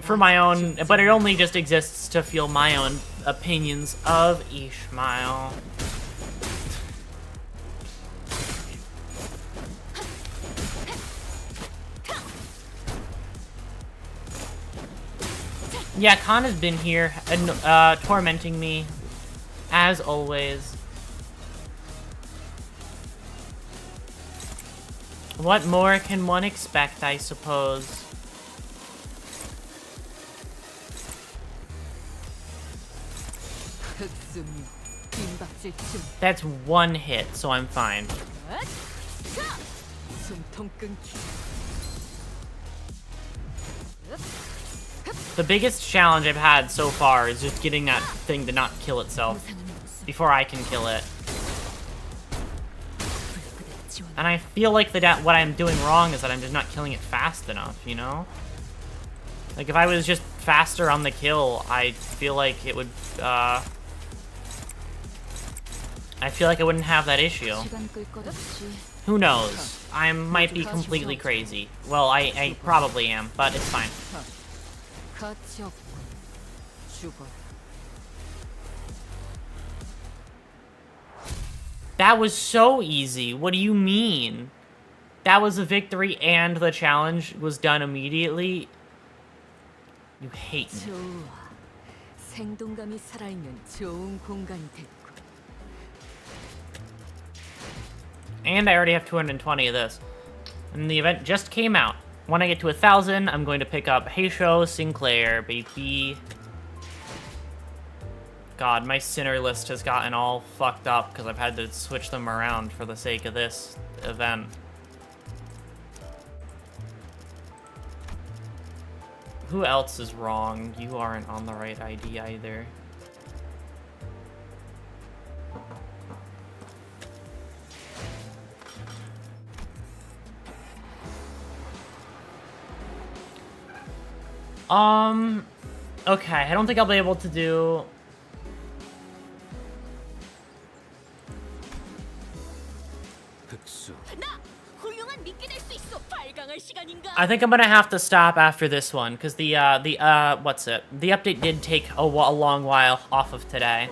For my own, but it only just exists to feel my own opinions of Ishmael. Yeah, Khan has been here, tormenting me, as always. What more can one expect, I suppose? That's one hit, so I'm fine. The biggest challenge I've had so far is just getting that thing to not kill itself before I can kill it. And I feel like what I'm doing wrong is that I'm just not killing it fast enough, you know? Like, if I was just faster on the kill, I feel like it would, I feel like I wouldn't have that issue. Who knows? I might be completely crazy. Well, I probably am, but it's fine. That was so easy. What do you mean? That was a victory and the challenge was done immediately? You hate me. And I already have 220 of this. And the event just came out. When I get to 1,000, I'm going to pick up Heisho Sinclair, baby. God, my sinner list has gotten all fucked up because I've had to switch them around for the sake of this event. Who else is wrong? You aren't on the right ID either. Okay, I don't think I'll be able to do... I think I'm gonna have to stop after this one, because the update did take a long while off of today.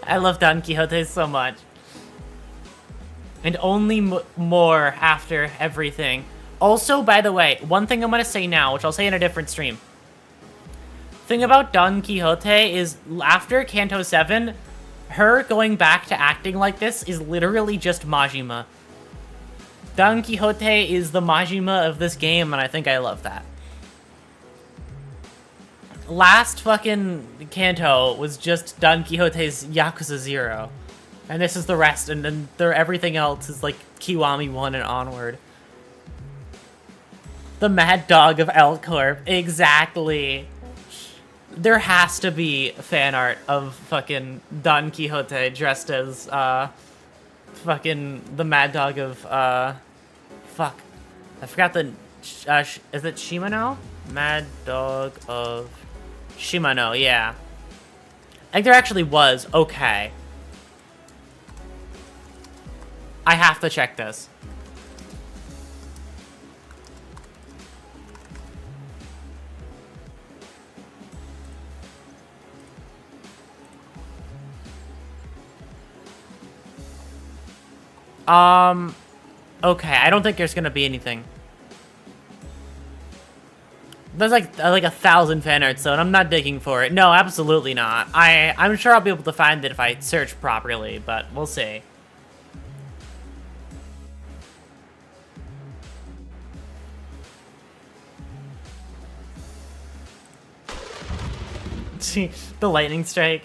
I love Don Quixote so much. And only more after everything. Also, by the way, one thing I'm gonna say now, which I'll say in a different stream. Thing about Don Quixote is, after Canto 7, her going back to acting like this is literally just Majima. Don Quixote is the Majima of this game, and I think I love that. Last fucking Kanto was just Don Quixote's Yakuza 0. And this is the rest, and then everything else is like Kiwami 1 and onward. The Mad Dog of L-Corp. Exactly. There has to be fan art of fucking Don Quixote dressed as, fucking the Mad Dog of, fuck. I forgot the, is it Shimano? Mad Dog of Shimano, yeah. I think there actually was. Okay. I have to check this. Okay, I don't think there's gonna be anything. There's like 1,000 fan arts though, and I'm not digging for it. No, absolutely not. I'm sure I'll be able to find it if I search properly, but we'll see. The lightning strike.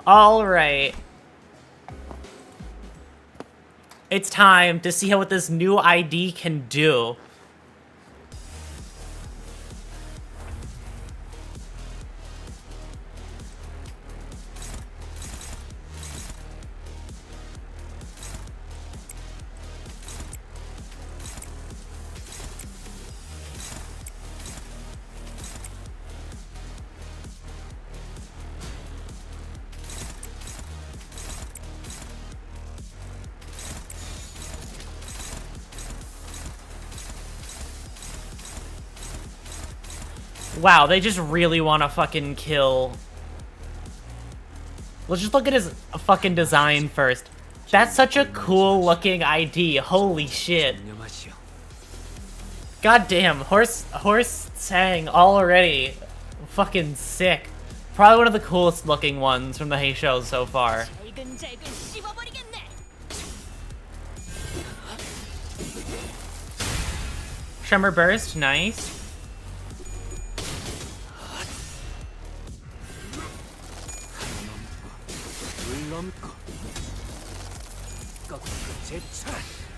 Alright. It's time to see what this new ID can do. Wow, they just really want to fucking kill. Let's just look at his fucking design first. That's such a cool looking ID. Holy shit. God damn, horse sang already. Fucking sick. Probably one of the coolest looking ones from the Heisho so far. Tremor Burst, nice.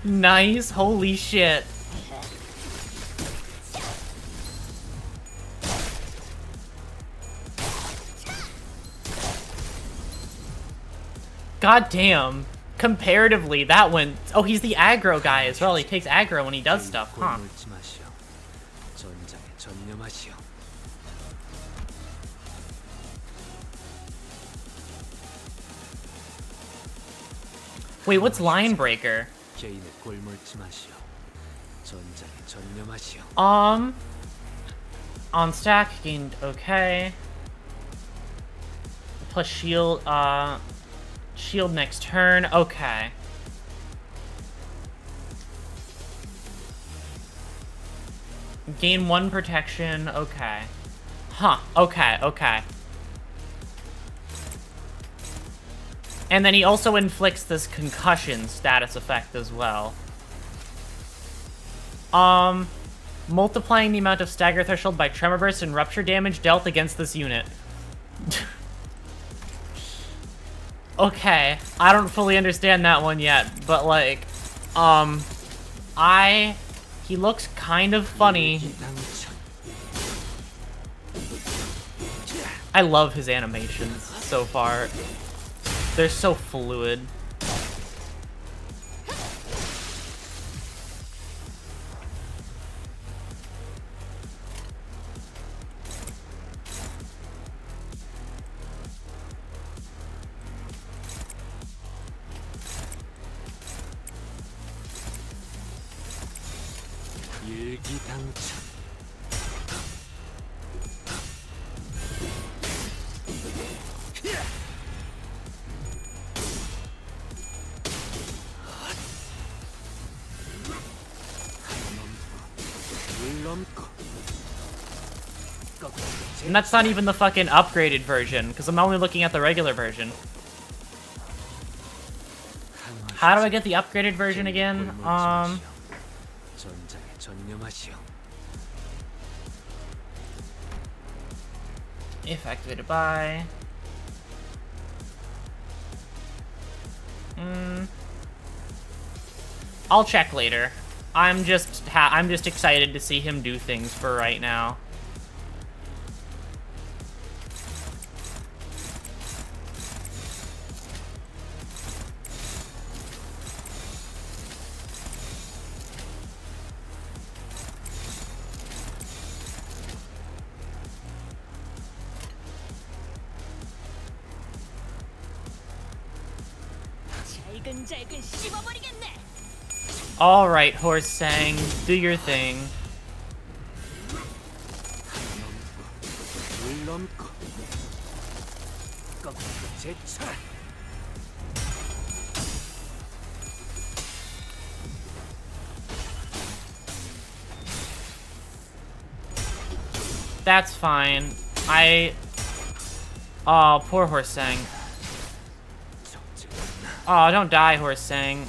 Nice, holy shit. God damn. Comparatively, that one... Oh, he's the aggro guy as well. He takes aggro when he does stuff, huh? Wait, what's Line Breaker? On stack, gained okay. Plus shield, shield next turn, okay. Gain 1 protection, okay. Huh, okay. And then he also inflicts this concussion status effect as well. Multiplying the amount of stagger threshold by tremor burst and rupture damage dealt against this unit. Okay, I don't fully understand that one yet, but like, he looks kind of funny. I love his animations so far. They're so fluid. And that's not even the fucking upgraded version, because I'm only looking at the regular version. How do I get the upgraded version again? If activated by... I'll check later. I'm just excited to see him do things for right now. Alright, Horse Sang, do your thing. That's fine. Oh, poor Horse Sang. Oh, don't die, Horse Sang.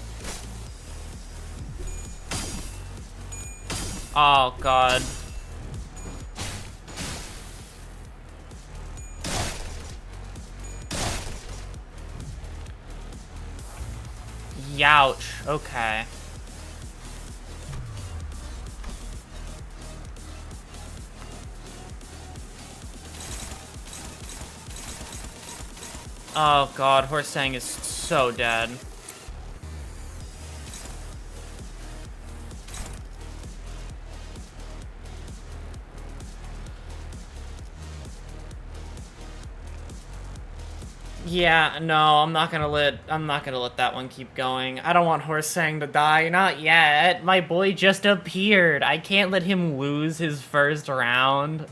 Oh, God. Youch. Okay. Oh, God. Horse Sang is so dead. Yeah, no, I'm not gonna let that one keep going. I don't want Horse Sang to die. Not yet. My boy just appeared. I can't let him lose his first round.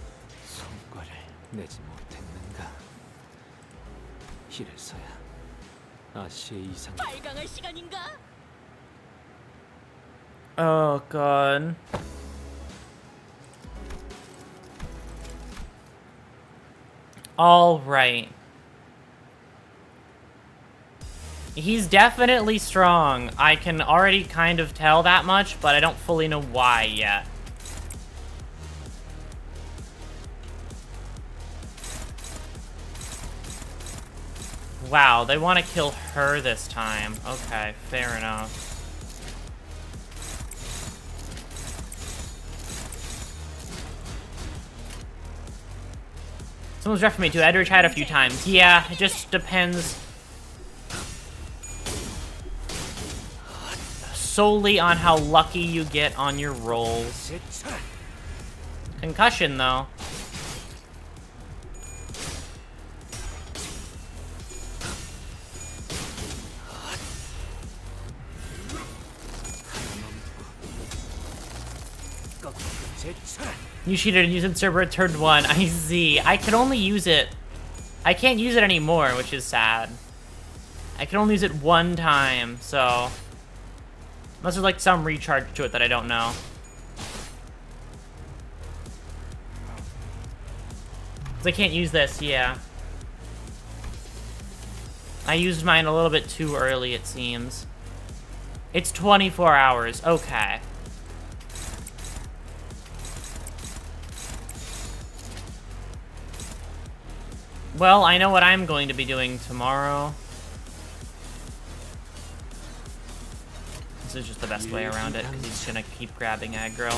Oh, God. All right. He's definitely strong. I can already kind of tell that much, but I don't fully know why yet. Wow, they want to kill her this time. Okay, fair enough. Someone's referred me to Edridge Hat a few times. Yeah, it just depends. solely on how lucky you get on your rolls. Concussion, though. You cheated and used it server turned 1. I see. I can only use it. I can't use it anymore, which is sad. I can only use it one time, so. Unless there's like some recharge to it that I don't know. Because I can't use this, yeah. I used mine a little bit too early, it seems. It's 24 hours. Okay. Well, I know what I'm going to be doing tomorrow. This is just the best way around it, because he's gonna keep grabbing aggro.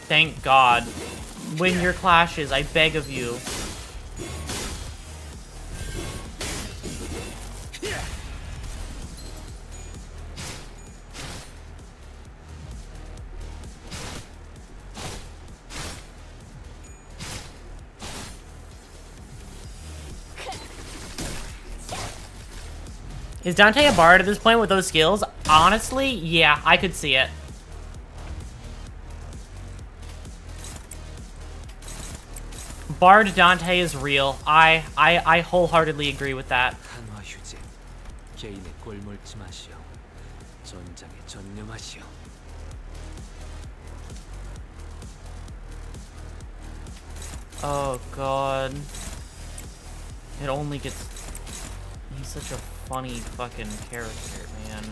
Thank God. Win your clashes, I beg of you. Is Dante a bard at this point with those skills? Honestly, yeah, I could see it. Bard Dante is real. I wholeheartedly agree with that. Oh God. It only gets... He's such a funny fucking character, man.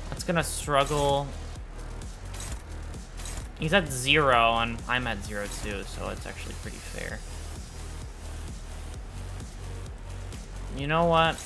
That's gonna struggle. He's at 0, and I'm at 0 too, so it's actually pretty fair. You know what?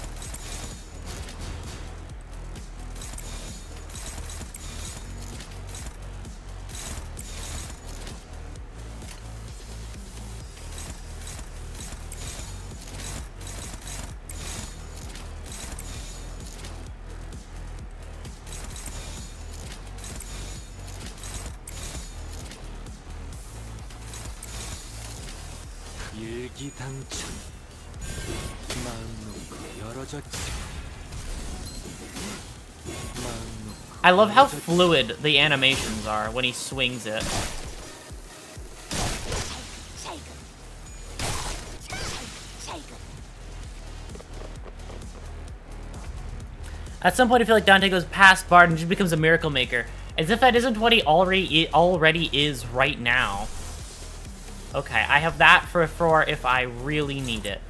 I love how fluid the animations are when he swings it. At some point, I feel like Dante goes past Bard and just becomes a miracle maker, as if that isn't what he already is right now. Okay, I have that for if I really need it.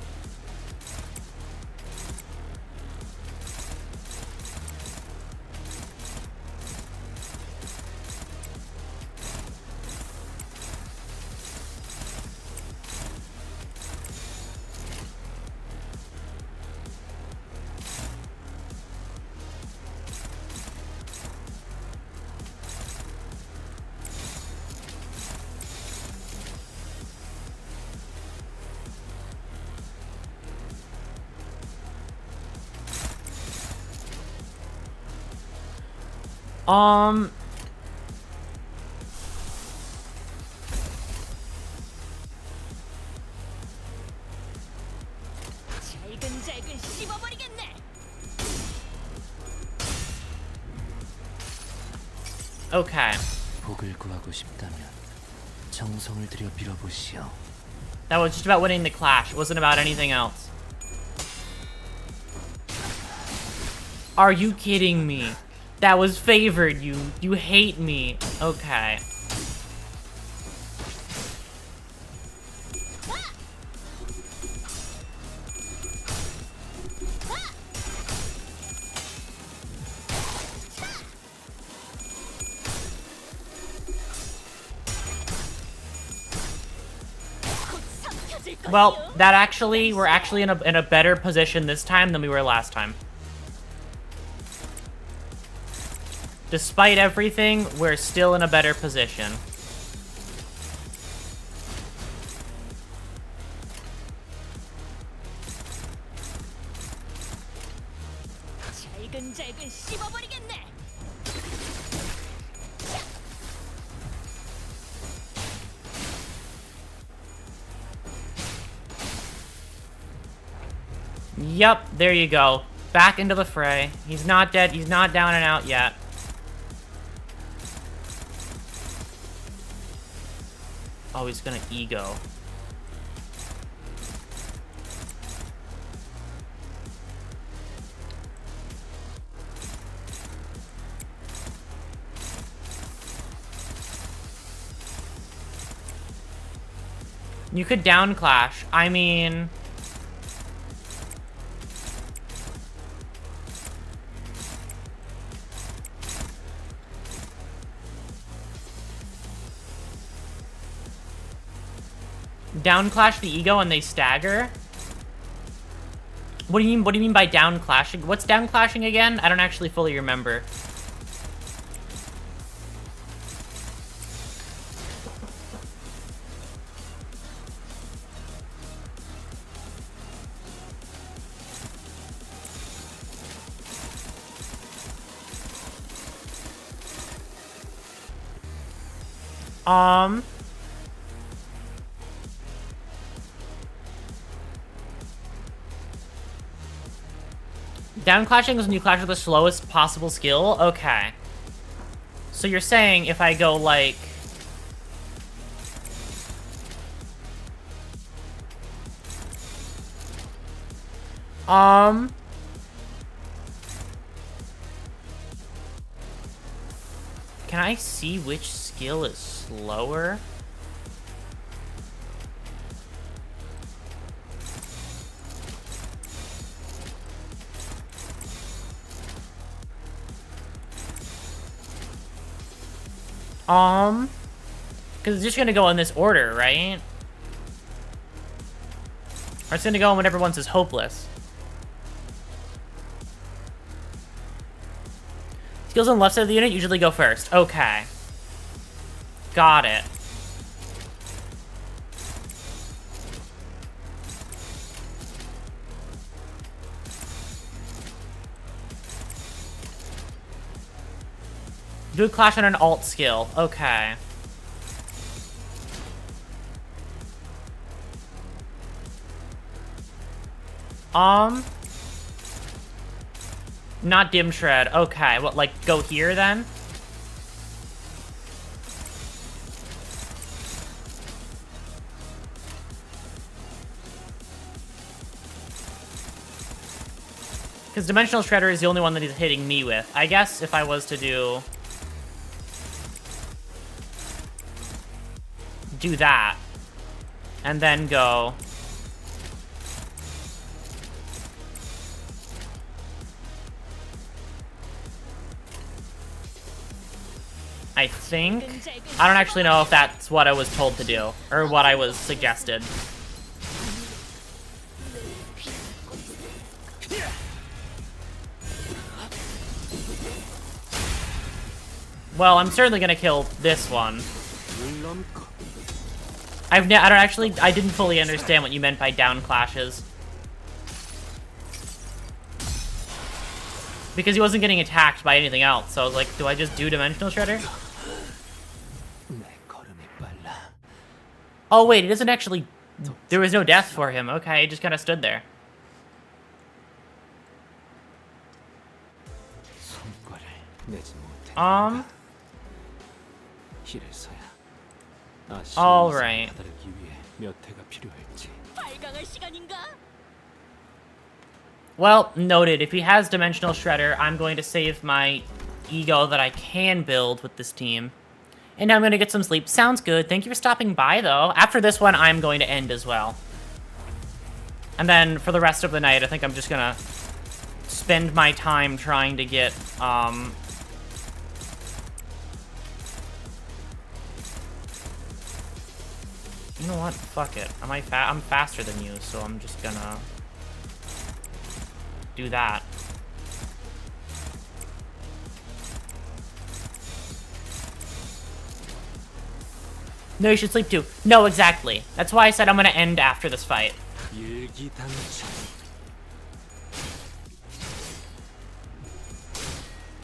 Okay. That was just about winning the clash. It wasn't about anything else. Are you kidding me? That was favored, you hate me. Okay. Well, that actually, we're actually in a better position this time than we were last time. Despite everything, we're still in a better position. 잘근잘근 씹어버리겠네. Yep, there you go. Back into the fray. He's not dead. He's not down and out yet. Oh, he's gonna ego. You could down clash. I mean... down clash the ego and they stagger? What do you mean by down clashing? What's down clashing again? I don't actually fully remember. Down clashing is when you clash with the slowest possible skill? Okay. So you're saying if I go like... Can I see which skill is slower? Because it's just gonna go in this order, right? Or it's gonna go in whenever one is hopeless. Skills on the left side of the unit usually go first. Okay. Got it. Do a clash on an alt skill. Okay. Not dim shred. Okay, what, like, go here then? Because Dimensional Shredder is the only one that he's hitting me with. I guess if I was to do that, and then go... I think. I don't actually know if that's what I was told to do, or what I was suggested. Well, I'm certainly gonna kill this one. I didn't fully understand what you meant by down clashes. Because he wasn't getting attacked by anything else, so I was like, do I just do Dimensional Shredder? Oh wait, it isn't actually... There was no death for him. Okay, he just kind of stood there. Alright. Well, noted. If he has Dimensional Shredder, I'm going to save my ego that I can build with this team. And I'm going to get some sleep. Sounds good. Thank you for stopping by, though. After this one, I'm going to end as well. And then for the rest of the night, I think I'm just going to spend my time trying to get, You know what? Fuck it. I'm faster than you, so I'm just gonna do that. No, you should sleep too. No, exactly. That's why I said I'm gonna end after this fight.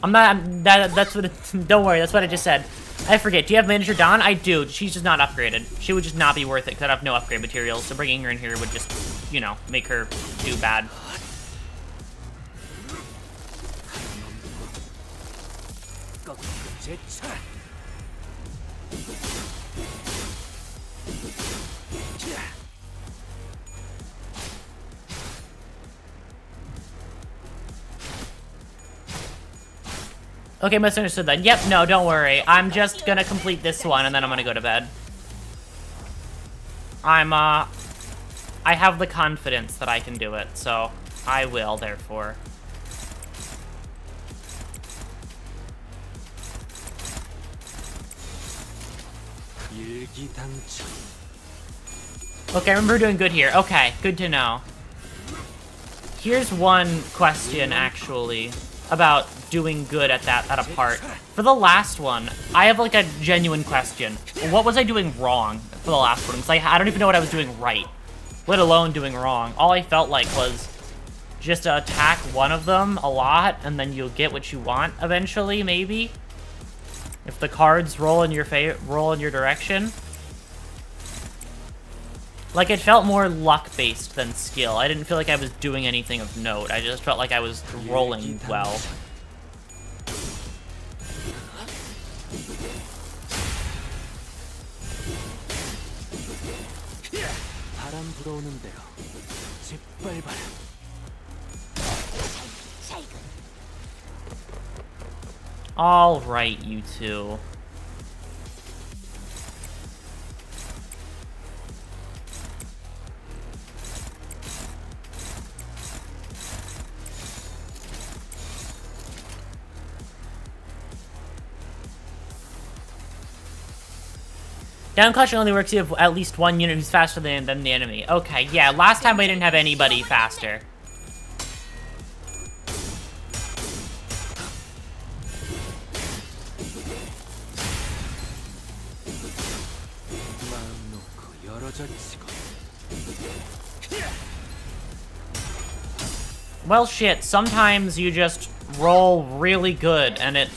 That's what don't worry, that's what I just said. I forget, do you have miniature Dawn? I do. She's just not upgraded. She would just not be worth it because I have no upgrade materials, so bringing her in here would just, you know, make her do bad. Okay, misunderstood then. Yep, no, don't worry. I'm just gonna complete this one and then I'm gonna go to bed. I have the confidence that I can do it, so I will, therefore. Okay, I remember doing good here. Okay, good to know. Here's one question, actually, about doing good at a part. For the last one, I have, like, a genuine question. What was I doing wrong for the last one? Because I don't even know what I was doing right, let alone doing wrong. All I felt like was just to attack one of them a lot, and then you'll get what you want eventually, maybe? If the cards roll in your direction. Like, it felt more luck-based than skill. I didn't feel like I was doing anything of note. I just felt like I was rolling well. All right, you two. Down clutch only works if you have at least one unit who's faster than the enemy. Okay, yeah, last time we didn't have anybody faster. Well, shit, sometimes you just roll really good and it...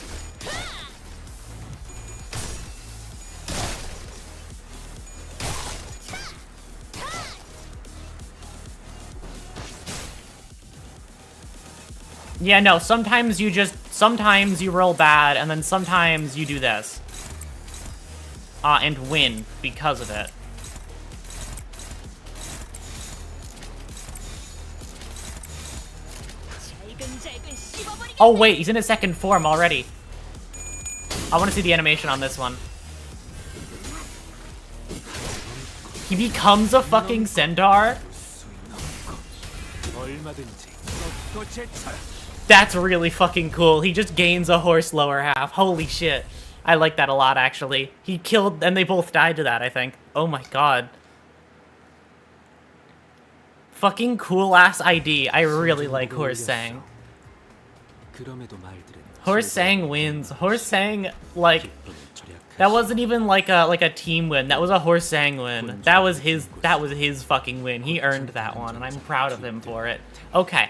Yeah, no, sometimes you roll bad, and then sometimes you do this. And win because of it. Oh wait, he's in his second form already. I want to see the animation on this one. He becomes a fucking centaur? That's really fucking cool. He just gains a horse lower half. Holy shit. I like that a lot, actually. He killed, and they both died to that, I think. Oh my god. Fucking cool-ass ID. I really like Horse Sang. Horse Sang wins. Horse Sang, like... That wasn't even like a team win. That was a Horse Sang win. That was his fucking win. He earned that one, and I'm proud of him for it. Okay.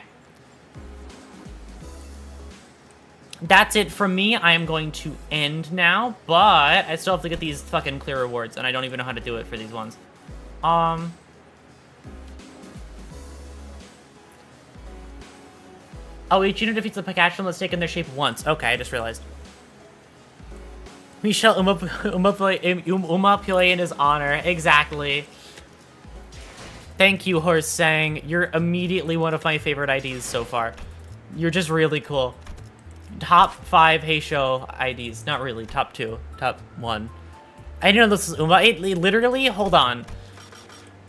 That's it from me. I am going to end now, but I still have to get these fucking clear rewards, and I don't even know how to do it for these ones. Oh, each unit defeats the Pikachu unless taken their shape once. Okay, I just realized. We shall play in his honor. Exactly. Thank you, Horse Sang. You're immediately one of my favorite IDs so far. You're just really cool. Top 5 Heisho IDs. Not really. Top 2. Top 1. I didn't know this was Uma. It literally, hold on.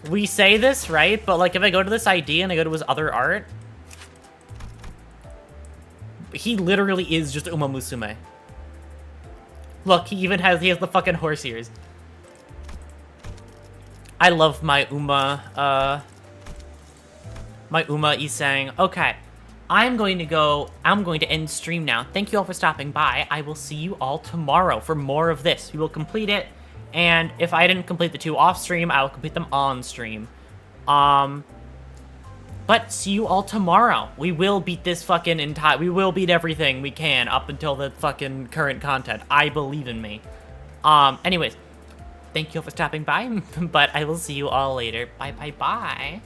We say this, right? But like if I go to this ID and I go to his other art, he literally is just Uma Musume. Look, he has the fucking horse ears. I love my Uma Isang. Okay. I'm going to end stream now. Thank you all for stopping by. I will see you all tomorrow for more of this. We will complete it, and if I didn't complete the 2 off stream, I will complete them on stream. But see you all tomorrow. We will beat this fucking we will beat everything we can up until the fucking current content. I believe in me. Anyways, thank you all for stopping by, but I will see you all later. Bye, bye, bye.